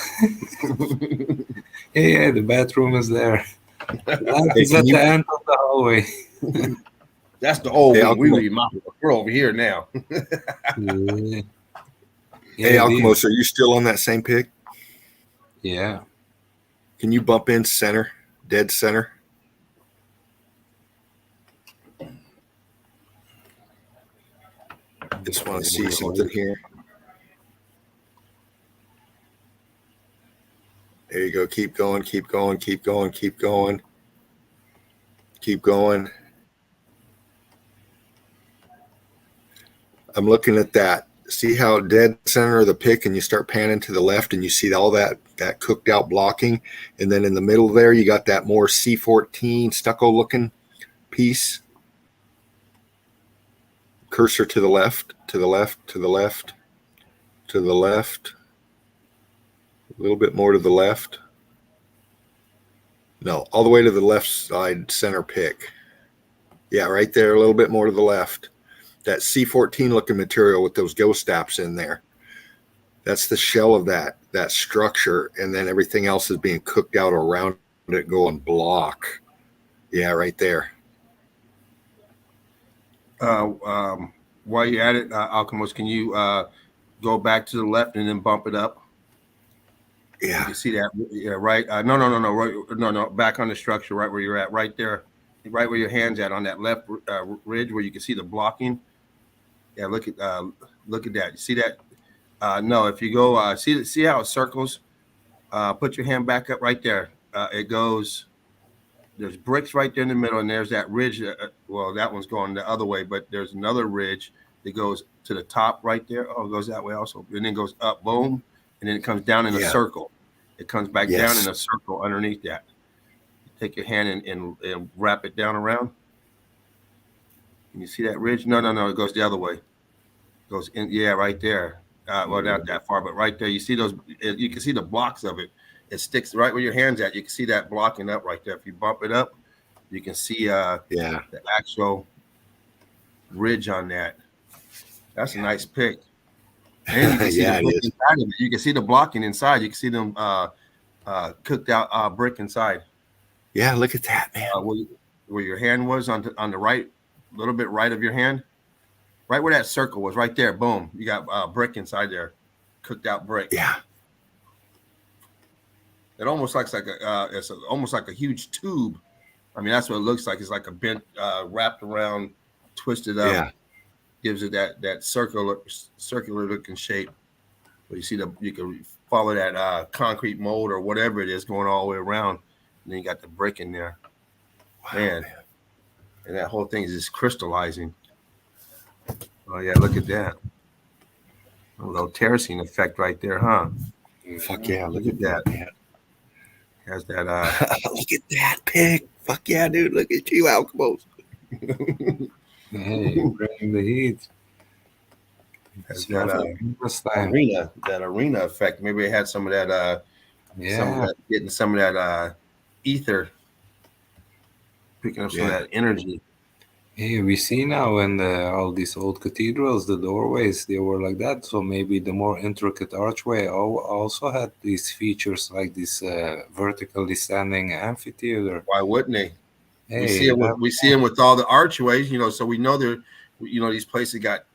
Yeah, the bathroom is there. It's at the end of the hallway. That's the old one. We're over here now. Yeah. Hey, Alchemos, are you still on that same pick? Yeah. Can you bump in center, dead center? Just want to see something here. There you go. Keep going, keep going, keep going, keep going. Keep going. I'm looking at that. See how dead center of the pick, and you start panning to the left, and you see all that cooked out blocking, and then in the middle there you got that more C14 stucco looking piece. Cursor to the left, to the left, to the left, to the left. A little bit more to the left. No, all the way to the left side center pick. Yeah, right there, a little bit more to the left. That C14 looking material with those ghost apps in there. That's the shell of that structure, and then everything else is being cooked out around it going block. Yeah, right there. While you're at it, Alchemos, can you go back to the left and then bump it up? Yeah. You see that? Yeah, right. No. Back on the structure, right where you're at, right there, right where your hand's at on that left ridge, where you can see the blocking. Yeah, look at that. You see that? No, if you go, see how it circles. Put your hand back up right there. It goes. There's bricks right there in the middle, and there's that ridge. Well, that one's going the other way, but there's another ridge that goes to the top right there. Oh, it goes that way also, and then goes up, boom, and then it comes down in a circle. It comes back down in a circle underneath that. Take your hand and wrap it down around. Can you see that ridge? No. It goes the other way. It goes in. Yeah, right there. Well, not that far, but right there. You see those? You can see the blocks of it. It sticks right where your hand's at. You can see that blocking up right there. If you bump it up, you can see the actual ridge on that. That's a nice pick. And you can see the brick inside of it. You can see the blocking inside. You can see them cooked out brick inside. Yeah, look at that, man. Where your hand was on the right, a little bit right of your hand, right where that circle was, right there. Boom, you got brick inside there, cooked out brick. Yeah. It almost looks like almost like a huge tube. I mean, that's what it looks like. It's like a bent, wrapped around, twisted up. Yeah. Gives it that circular looking shape. But you see you can follow that concrete mold or whatever it is going all the way around. And then you got the brick in there. Wow, man. And that whole thing is just crystallizing. Oh yeah, look at that. A little terracing effect right there, huh? Fuck yeah, look at that. Man. Has that look at that pig. Fuck yeah, dude. Look at you, Alchemos. Hey, bring the heat. Has that arena effect. Maybe it had some of that getting some of that ether, picking up some of that energy. Hey, we see now in all these old cathedrals, the doorways, they were like that. So maybe the more intricate archway also had these features like this vertically standing amphitheater. Why wouldn't they? Hey, we see them with all the archways, so we know these places got,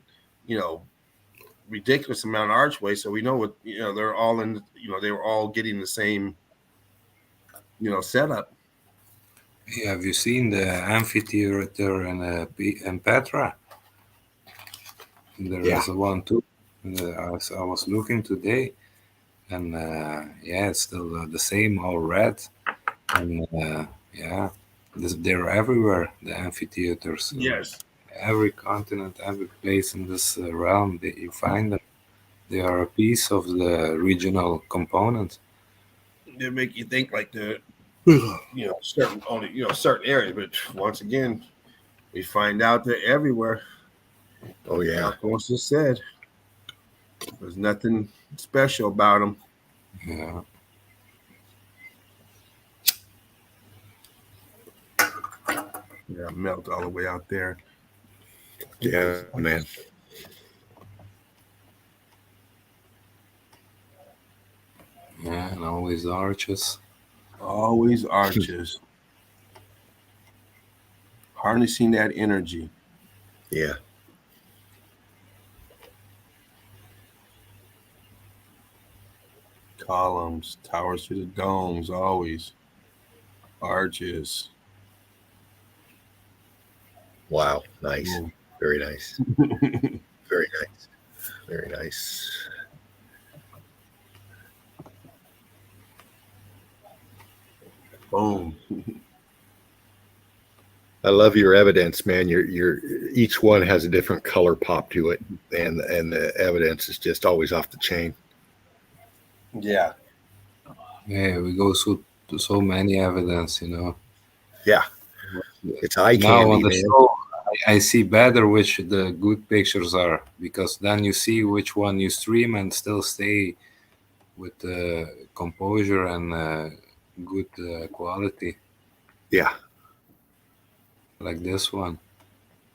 ridiculous amount of archways. So we know what, they're all in, they were all getting the same, setup. Yeah, have you seen the amphitheater in Petra? There is one too. I was looking today, and yeah, it's still the same, all red, and yeah, they're everywhere. The amphitheaters. Yes. Every continent, every place in this realm that you find them, they are a piece of the regional component. They make you think like certain areas, but once again, we find out they're everywhere. Oh yeah, like Alphonse just said, there's nothing special about them. Yeah. Yeah, melt all the way out there. Yeah, man. Yeah, and always arches. Always arches. Harnessing that energy. Yeah. Columns, towers to the domes, always. Arches. Wow. Nice. Yeah. Very nice. Very nice. Very nice. Boom. I love your evidence, man. Your each one has a different color pop to it, and the evidence is just always off the chain. Yeah. Yeah, we go to so many evidence, Yeah. It's eye candy, now on the man. show, I see better which the good pictures are, because then you see which one you stream and still stay with composure and good quality. Yeah. Like this one.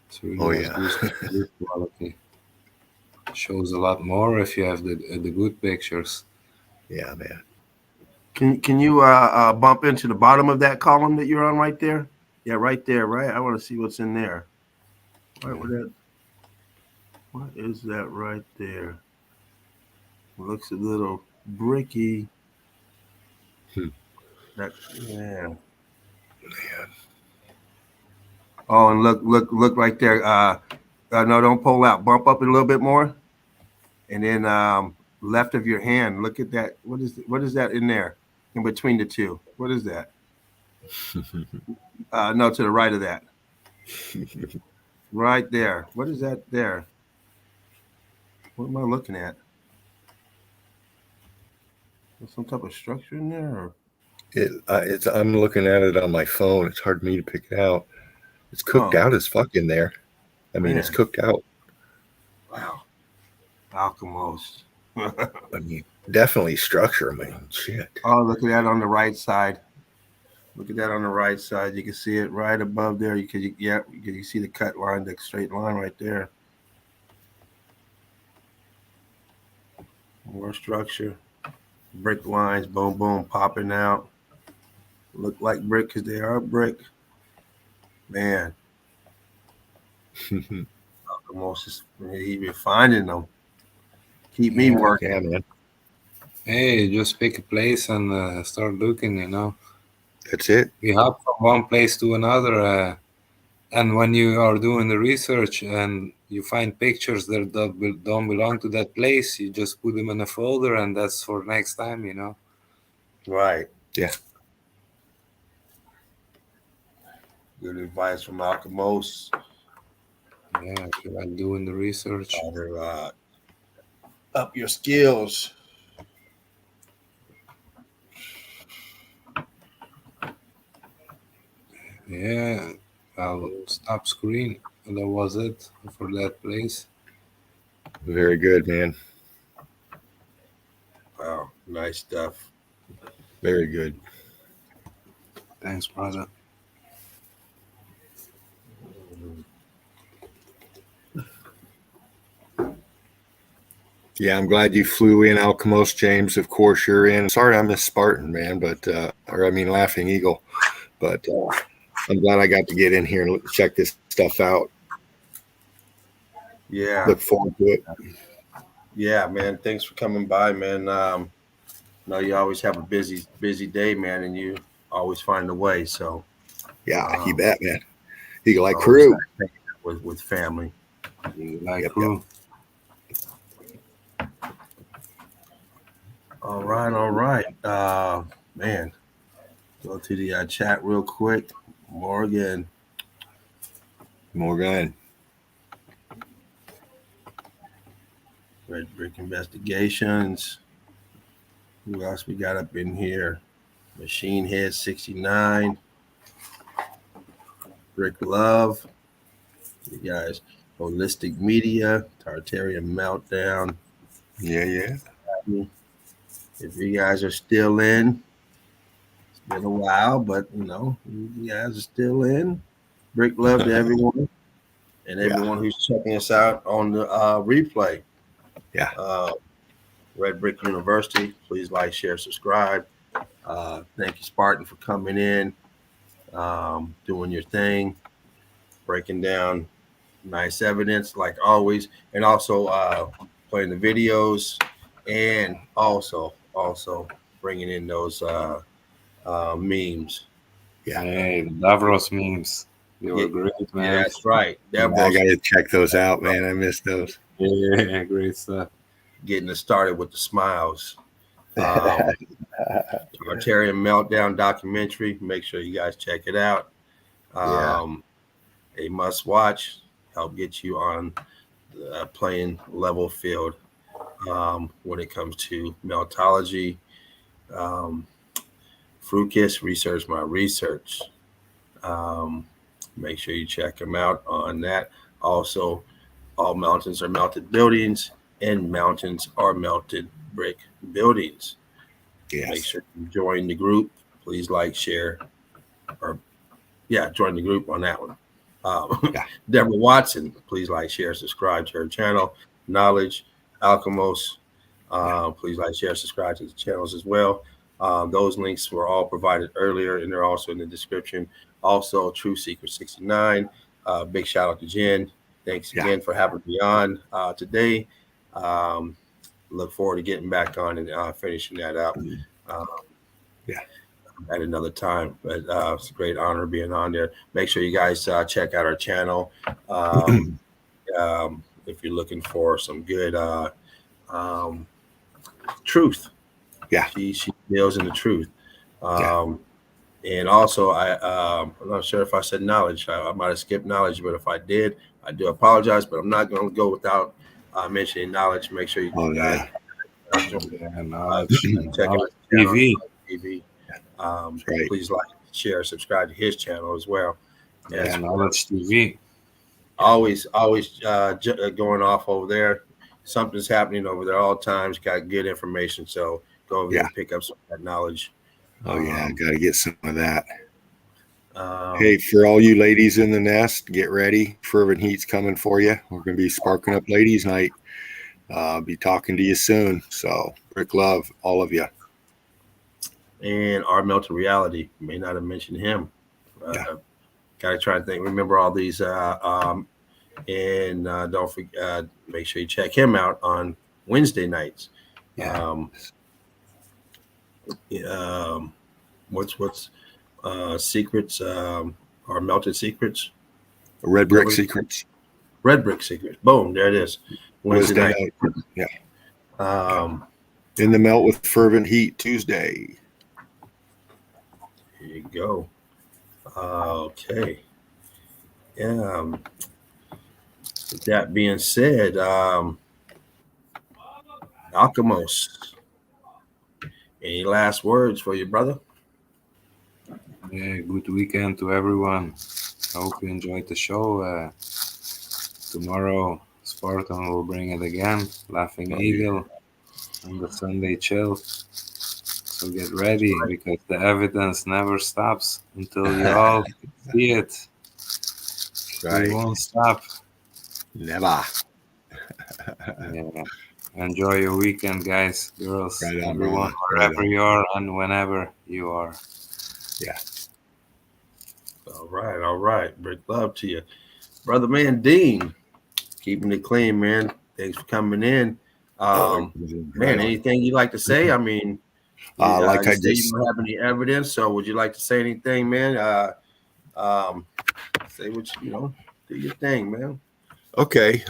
It's really good quality. Shows a lot more if you have the good pictures. Yeah, man. Can you bump into the bottom of that column that you're on right there? Yeah, right there, right? I want to see what's in there. Right, what is that right there? It looks a little bricky. Yeah. Oh, and look right there. No, don't pull out. Bump up a little bit more, and then left of your hand. Look at that. What is that in there? In between the two. What is that? No, to the right of that. Right there. What is that there? What am I looking at? There's some type of structure in there? Or? I'm looking at it on my phone. It's hard for me to pick it out. It's cooked out as fuck in there. I mean, it's cooked out. Wow. Alchemist. I mean, definitely structure, man. Shit. Oh, look at that on the right side. Look at that on the right side. You can see it right above there. You can see the cut line, the straight line right there. More structure. Brick lines, boom, boom, popping out. Look like brick because they are brick. Man. Almost just even finding them. Keep me working. Yeah, man. Hey, just pick a place and start looking, That's it. We hop from one place to another. And when you are doing the research and you find pictures that don't belong to that place, you just put them in a folder, and that's for next time, Right. Yeah. Good advice from Alchemist. Yeah, if you like doing the research. Up your skills. Yeah, I'll stop screen. That was it for that place. Very good, man. Wow, nice stuff. Very good. Thanks, brother. Yeah, I'm glad you flew in, Alchemos. James, of course you're in. Sorry I missed Spartan, man, but Laughing Eagle. But I'm glad I got to get in here and check this stuff out. Yeah. Look forward to it. Yeah, man. Thanks for coming by, man. I know you always have a busy day, man, and you always find a way. So yeah, you bet, man. Eagle Eye Crew with family. Eagle Eye Crew. All right. Man, go to the chat real quick. Morgan. Red Brick Investigations. Who else we got up in here? Machine Head 69. Rick Love. You guys. Holistic Media. Tartarian Meltdown. Yeah. If you guys are still in, it's been a while, but you guys are still in. Brick love to everyone and everyone who's checking us out on the replay. Yeah. Red Brick University. Please like, share, subscribe. Thank you, Spartan, for coming in, doing your thing, breaking down nice evidence like always, and also playing the videos, and also bringing in those memes. Yeah, hey, Davros memes. They were great, man. Yeah, that's right. I got to check those out, man. I missed those. Yeah, great stuff. Getting us started with the smiles. Tartarian Meltdown documentary. Make sure you guys check it out. A must watch. Help get you on the playing level field when it comes to meltology. Frucus, Research My Research. Make sure you check them out on that. Also, all mountains are melted buildings, and mountains are melted brick buildings. Yes. Make sure you join the group. Please like, share, join the group on that one. Deborah Watson, please like, share, subscribe to her channel. Knowledge, Alchemos, please like, share, subscribe to the channels as well. Those links were all provided earlier, and they're also in the description. Also, True Secret 69. Big shout out to Jen. Thanks again for having me on today. Look forward to getting back on and finishing that up at another time. But it's a great honor being on there. Make sure you guys check out our channel. If you're looking for some good truth. Yeah. She deals in the truth. And also, I'm not sure if I said knowledge. I might have skipped knowledge, but if I did, I do apologize. But I'm not going to go without mentioning knowledge. Make sure you knowledge. Check out TV. Right. Please like, share, subscribe to his channel as well. Yeah, Knowledge TV. Always going off over there. Something's happening over there all times. Got good information, so go over there and pick up some of that knowledge. Oh yeah, got to get some of that. Hey, for all you ladies in the nest, get ready. Fervent Heat's coming for you. We're going to be sparking up ladies' night. Be talking to you soon. So, Rick Love, all of you. And our Melted Reality. May not have mentioned him. Got to try and think. Remember all these. And don't forget. Make sure you check him out on Wednesday nights. What's secrets? Our Melted Secrets. Red Brick Secrets. Red Brick Secrets. Boom! There it is. Wednesday night. Yeah. In the Melt with Fervent Heat Tuesday. Here you go. Okay. Yeah. With that being said, Alchemos, any last words for you, brother? Yeah, good weekend to everyone. I hope you enjoyed the show. Tomorrow, Spartan will bring it again. Laughing Eagle and the Sunday Chill. So get ready because the evidence never stops until you all see it. Right. We won't stop. Never. Yeah. Enjoy your weekend, guys, girls, Right on, everyone, brother. wherever you are and whenever you are. Yeah. All right. Brick love to you, brother, man. Dean, keeping it clean, man. Thanks for coming in. Man, anything you'd like to say? I mean, like you I say you just don't have any evidence, so would you like to say anything, man? Say what do your thing, man. okay.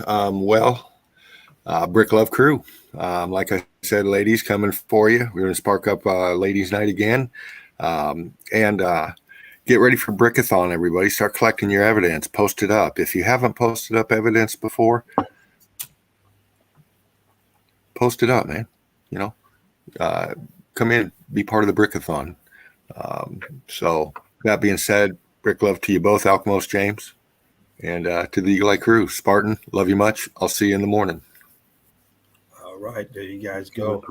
Brick Love Crew. Like I said, ladies, coming for you. We're gonna spark up ladies' night again, and get ready for Brickathon. Everybody, start collecting your evidence. Post it up. If you haven't posted up evidence before, post it up, man. Come in, be part of the Brickathon. So that being said, Brick Love to you both, Alchemos, James, and to the Eagle Eye crew. Spartan, love you much. I'll see you in the morning. All right, there you guys go.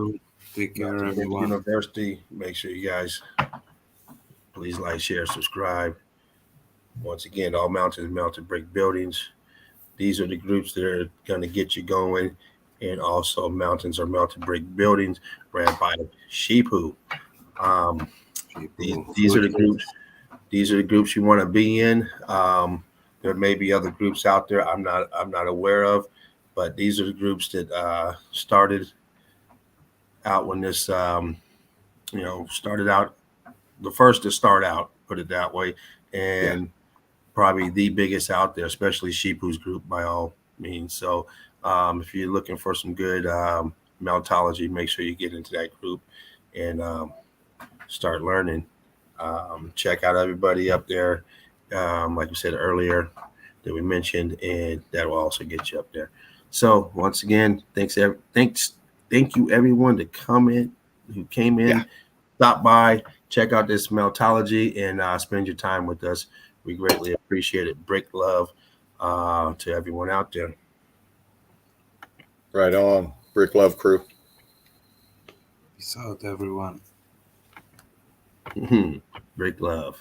Take care, everyone. University. Make sure you guys please like, share, subscribe. Once again, all mountains, melted brick buildings. These are the groups that are going to get you going. And also, mountains are melted brick buildings ran by Sheepu. These are the groups. These are the groups you want to be in. There may be other groups out there I'm not aware of, but these are the groups that started out when this started out, the first to start out, put it that way, and probably the biggest out there, especially Sheepu's group by all means. So if you're looking for some good meltology, make sure you get into that group and start learning. Check out everybody up there, like we said earlier, that we mentioned, and that will also get you up there. So once again, thank you everyone who came in, stop by, check out this meltology, and spend your time with us. We greatly appreciate it. Brick love to everyone out there. Right on, Brick Love Crew. Peace out, everyone. Brick love.